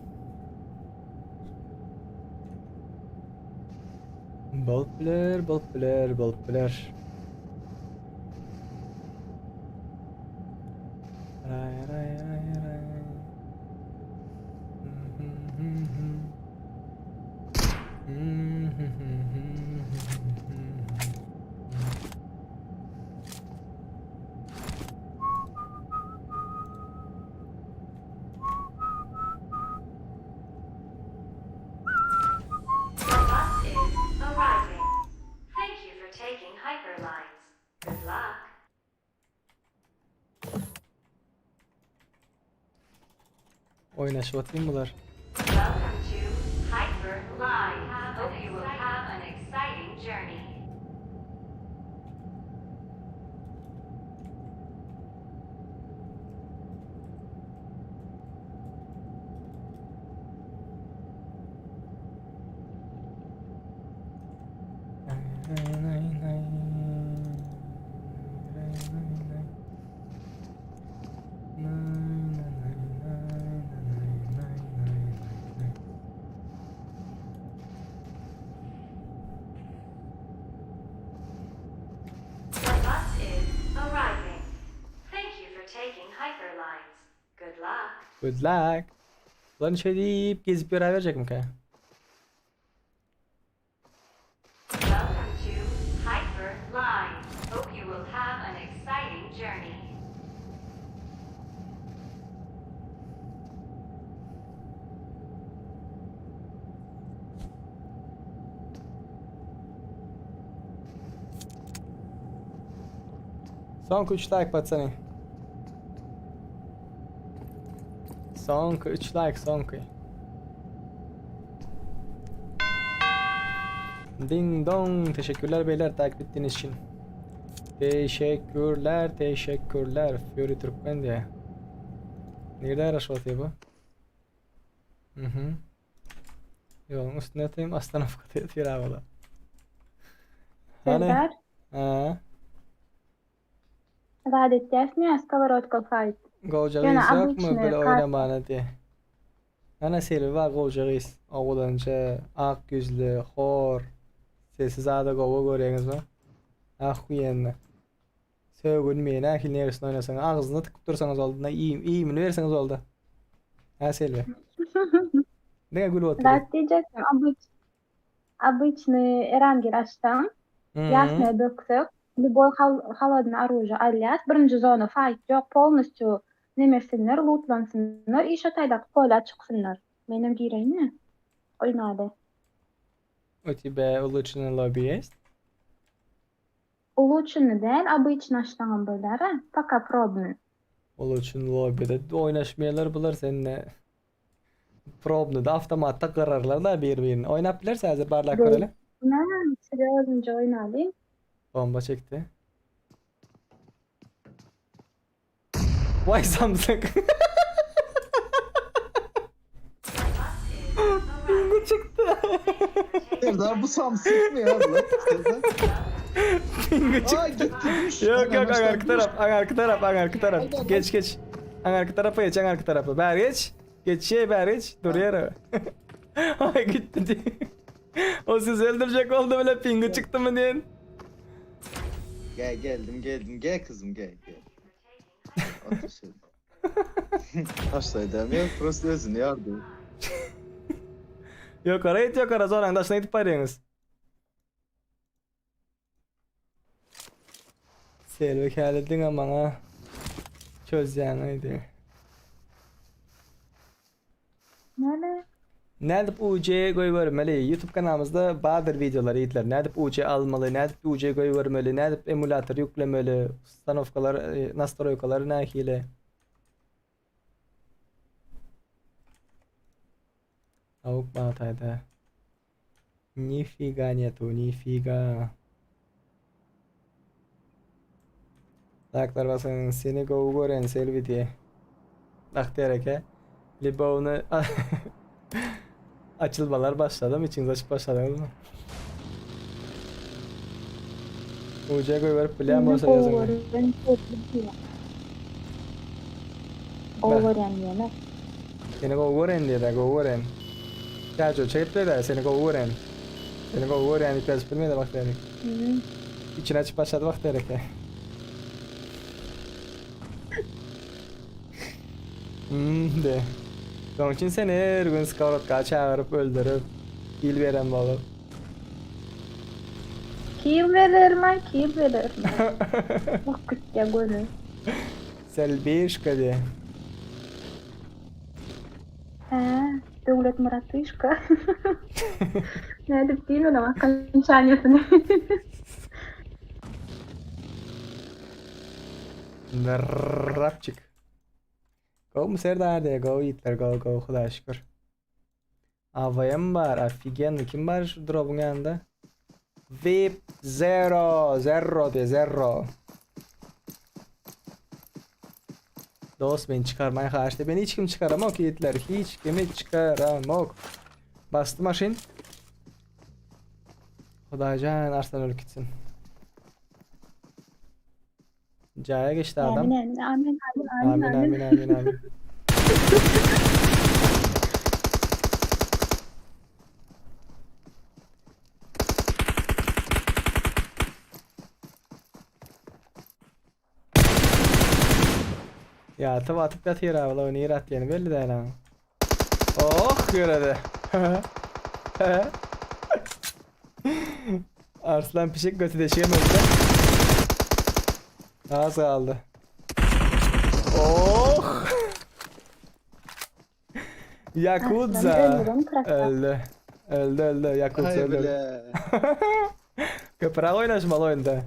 B: Bulplar. Ray. Oynaşıp atayım bunlar. Good luck. Lan şey deyip gezip görev verecek mi kaya? Son 3 like patsani. Son 3 like son. Ding dong. Teşekkürler beyler takip ettiğiniz için. Teşekkürler. Fury Türkmen diye. Nerede araç atıyor bu? Yolun üstüne atayım aslan afkatı yatıyor havada.
H: Serdar,
B: Ha.
H: Radet mi? Skavarotka fight.
B: Govcağız yok mu böyle oynamana diye. Ana Selvi var Govcağız. Oğulanca, ak yüzlü, hor. Sessiz ağda Gov'u görüyorsunuz mu? Ah kuyenle. Sögün meyine akil neresini oynasanız. Ağzını tıkıp dursanız oldu. İyi mi verseniz oldu. Ha Selvi. Ne gülü oturuyor?
H: Radet diyecektim. Обычный Эрангер açtım. Ясная доксык. Любой холодный оружие алят. Birinci zona fight yok. Polностью nemesinler, lootlansınlar. İş ataydak koyla çıksınlar. Benim gireyim mi? Oynadı.
B: У тебя улучшенный лобби есть?
H: Улучшенный değil. Обычно açtığım böyle. Пока пробный.
B: Улучшенный lobby'de oynaşmayalar bular seninle. Probnu da avtomatta kırarlar da birbirini. Oynap bilerse hazır barlak
H: Değil.
B: öyle.
H: Ne? Seriözünce oynadı.
B: Bomba çekti. Vay Samsung. Bingo çıktı.
L: Serdar bu Samsung mu ya?
B: Bingo
L: Aa
B: çıktı.
L: gitti düş.
B: Yok arka taraf. Geç. Arka tarafa geç, arka tarafı. Ver geç. Geçişe bari hiç duruyor. Ay gitti diye. O sizi öldürecek oldu bile pingi çıktı mı diyen.
O: Gel geldim. Gel kızım gel. Otur şöyle. Taşlaydı ya. Prost özünü yardım.
B: Yok ara sonra taşına gidip bayırıyorsunuz. Selvek halledin ama ha. Çöz yani haydi.
H: Nere?
B: Nerede bu UC'ye koy vermeli? YouTube kanalımızda bazı videolar eğitiler. Nerede bu UC almalı? Nerede bu UC'ye koy vermeli? Nerede emülatör yüklemeli? Stanovkalar, nastroykalar ne hile? Avuk batayda. Nifiga nyetu, nifiga. Taklar basın seni gören selvi diye. Aktayarak he. Libavunu açılmalar başladı mı? İçiniz açıp başladınız mı? Ucuya koyup plan olsa yazın.
H: Overen yana.
B: Seni gören diye de gören. Kaço çekip de seni gören. Seni gören ilk bilmeye de bak dedik. İçine açıp başladı bak dedik he. De. Onun için seni her gün skavrotka çağırıp öldürüp kill veren balık.
H: Kill verirmen. Bak küçük görür.
B: Selbişka diye.
H: Devlet Muratışka. Ne deyip değil mi ama kanşanyasını.
B: Rapçık. Go mu Serdar diye go yiğitler go Xuda şükür. Avayam var afigen kim var şu drop'un yanında? VIP zero diye zero. Dost beni çıkarmaya karşı beni hiç kim çıkaramam ki yiğitler hiç kimi çıkaramam. Bastı maşin. Xudacan arslan ülkütsün. Caya geçti adam. Amin. Ya atıp yatıyor abi la niye at yani belli değil ha. Oh göredi. Arslan pişik götü deşeyemedi de. Az kaldı. Oh. Yakuza. Öldü. Yakuza öldü. Köpürak oynaşmalı oyunda.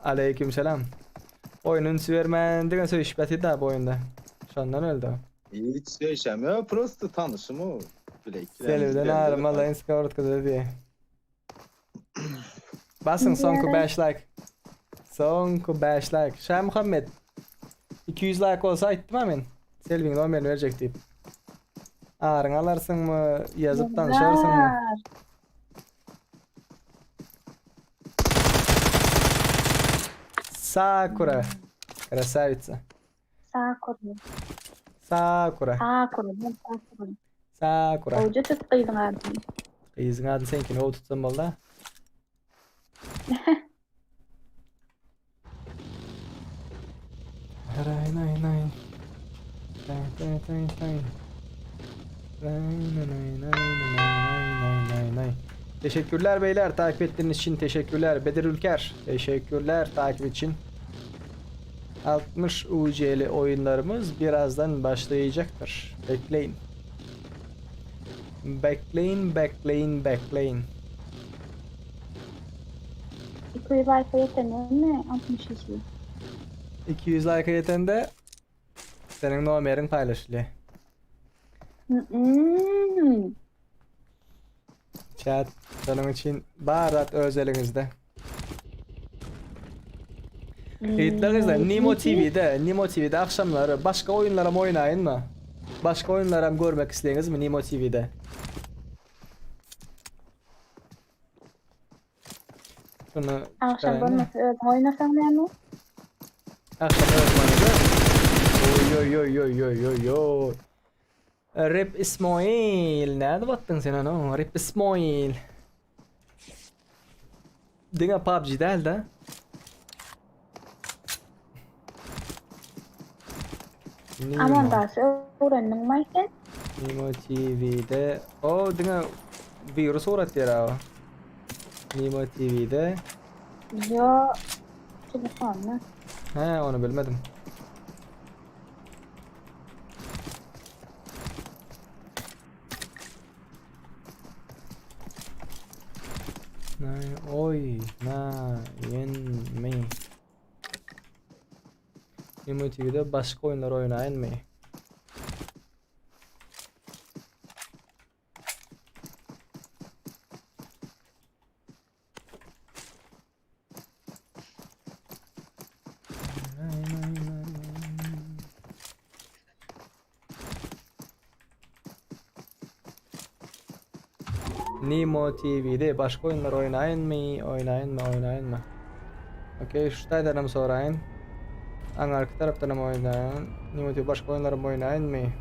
B: Aleykümselam. Oyunun süvermen söyüşbeti de bu oyunda. Şondan öldü o.
O: Hiç söyleyemiyor. Prost tanışım o.
B: Selviden ağrıma layın skavrotka dedi. Basın sonku 5 like. Sonku 5 like. Şah Muhammed 200 like olsa ayttim hemen. Selvin numaranı verecek deyip. Ağrın alarsın mı? Yazıp tanışarsın mı? Sakura. Красавица. Sakura.
H: Hoca tuttuydun abi.
B: Kıyızın adı senkini o tutsam valla. Teşekkürler beyler takip ettiğiniz için teşekkürler. Bedir Ülker teşekkürler takip için. 60 UC'li oyunlarımız birazdan başlayacaktır. Bekleyin. Bekleyin.
H: 200 like yeteneği mi? 60 kişi.
B: 200 like yetende senin numaranın paylaşılıyor. Chat onun için baharat özelinizde. Kayıtlarınızda Nimo TV'de akşamları başka oyunlara mı oynayın mı? Başka oyunlara mı görmek isteyiniz mi Nimo TV'de? Bunu
H: Akşam olmasa oynasam yani.
B: Akşam öğretmeninde oy oy oy oy oy oy. Rip İsmail. Nerede battın sen onu? Rip İsmail. Dine PUBG değil de.
H: Aman da öğrendim mi sen?
B: Nimo TV'de. O dine virüs uğrat ya. Nimo TV'de.
H: Yo. Telefonla.
B: He onu bilmedim. Oy na yenme. Nimo TV'de başka oyunlar oynayın mı? Nimo TV'de başka oyunlar oynayın mı? Oynayın mı? Okey, şu taydanım sorayın. Arka taraftan mı oynayın? Nimo TV başka oyunlar mı oynayın mı?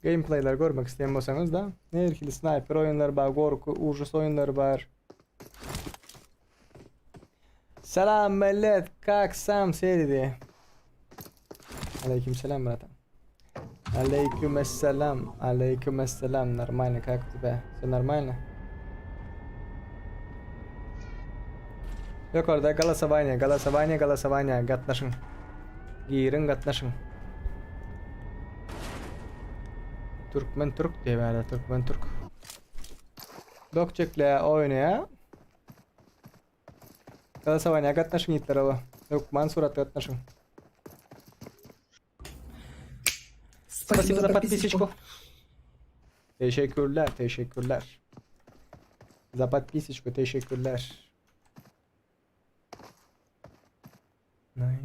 B: Gameplay'ler görmek isteyen olsanız da nerkili sniper oyunları var, korku, ужас oyunları var. Selam millet, как сам seridi. Aleykümselam bratan. Aleykümselam, нормально, как у тебя? Все нормально? Yukarıda голосование, katlaşın. Girin katlaşın. Türkmen Türk diye verdi, Türkmen Türk. Dokçekle oynaya. Голосование katlaşın yiğitler ama. Lokman surat katlaşın. Спасибо за подписочку. Teşekkürler. За подписочку teşekkürler. Nay.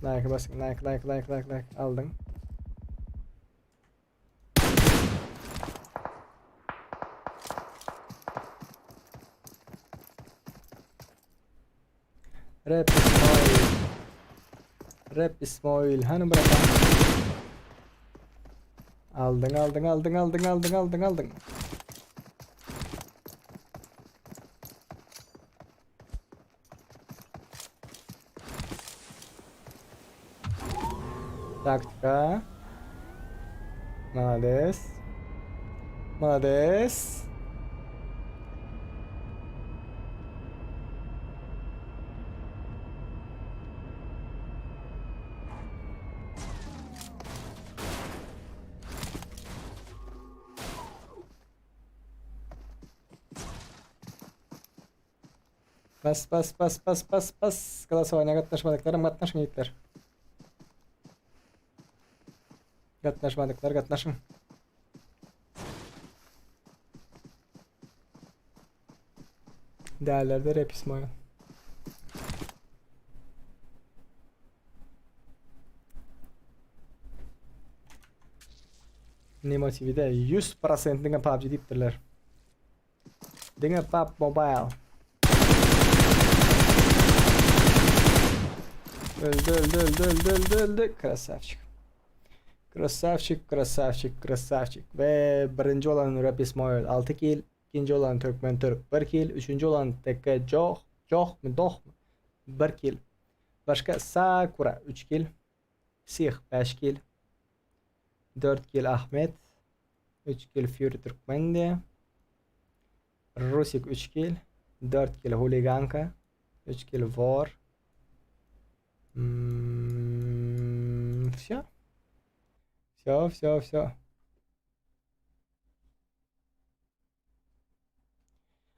B: Like basın, like aldın. Rap İsmail. Hani bırakalım. Aldın. Taktika. Молодец. Pas. Голосование katlaşmadıklarım katlaşın yiğitler. Katlaşın. Değerlerde Rap İsmail. Nimo TV'de 100% dengan PUBG deyiptirler. Dengan PUBG Mobile. Öldü. Krasavçık. Ve birinci olan Rap İsmail 6 kill. İkinci olan Türkmen Türk 1 kill. Üçüncü olan Tekke Doh mu? 1 kill. Başka Sakura 3 kill. Sih 5 kill. 4 kill Ahmet. 3 kill Fury Türkmen'de. Rusik 3 kill. 4 kill Huliganka. 3 kill War. Все.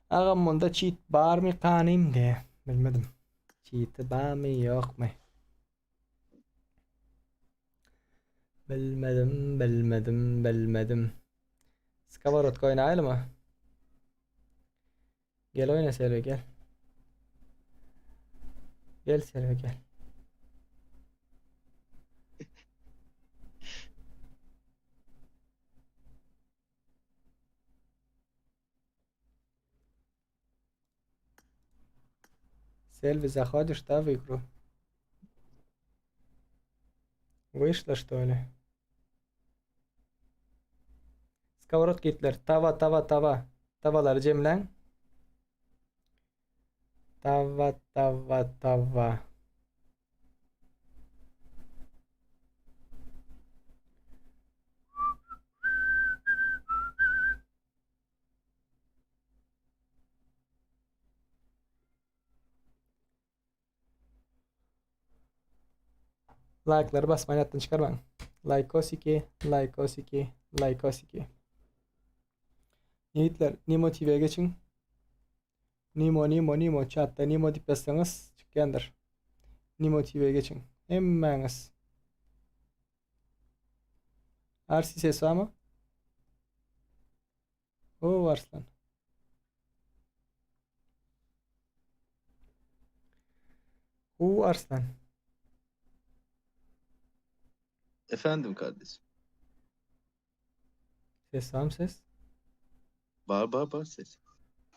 B: Ağam bunda cheat var mı kanayım de. Bilmedim. Cheat var mı yok mu? Bilmedim. Skavarotka oynayalım mı? Gel oyna Selvi gel. Gel Selvi gel. Selvi, заходишь, да, в игру? Вышла, что ли? Сковородка itler. Tava. Tavalar cemlen. Tava. Like'ları basmayı hayattan çıkarmayın. Like. Yiğitler, Nimo TV'ye geçin. Nimo. Chatta Nimo deyip yazsanız çıkayandır. Nimo TV'ye geçin. Hemmeniz. Arsi ses var mı? O Arslan. Arslan.
O: Efendim kardeşim.
B: Ses var mı ses?
O: Bağır ses.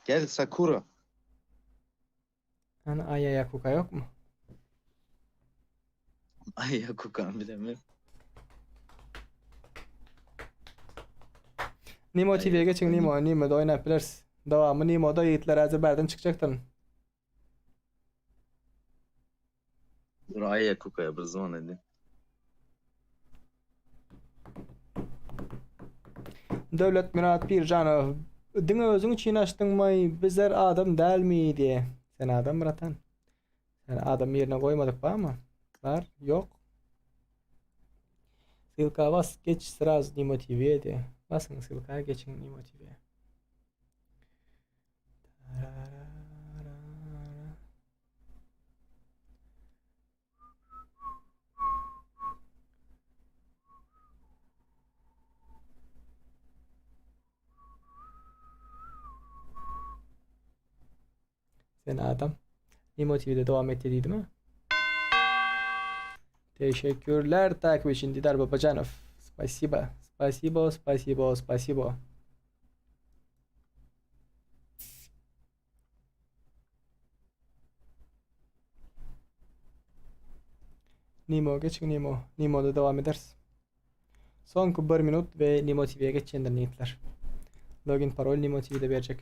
O: Gel Sakura.
B: Hani Ayaya Kuka yok mu?
O: Ay ya kukan bilemiyorum.
B: Nimo TV'ye geçin Nimo'da oynayabiliriz. Devamı Nimo'da Yiğitler Azerbaycan'dan çıkacaktır.
O: Dur ay ya kukaya bir zaman hadi.
B: Devlet Murat Pirjanov. Dini özün için açtın mı? Bizler adam değil mi diye. Sen adam Murat'an. Sen adam yerine koymadık var mı? Var. Yok. Silka bas geç sırası Nimo TV'ye diye. Basın Silka'ya geçin Nimo TV'ye. Sen adam Nimo TV'de devam etti değil mi? Teşekkürler takip için Didar Babacanov. Spasibo. Nimo geçin Nimo. Nimo'da devam ederiz. Son 1 minut ve Nimo TV'ye geçeceğinden niyetler. Login parol Nimo TV'de verecek.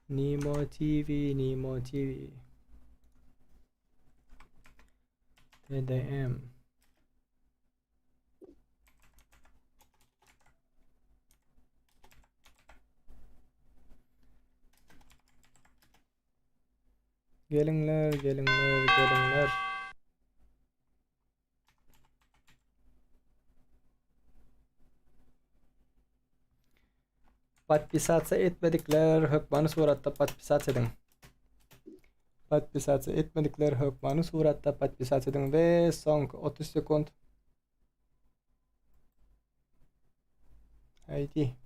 B: Nimo TV. TDM. Gelinler. Подписаться etmedikler hökmanı suratta подписаться edin. Подписаться etmedikler hökmanı suratta подписаться edin ve son 30 sekund. Haydi.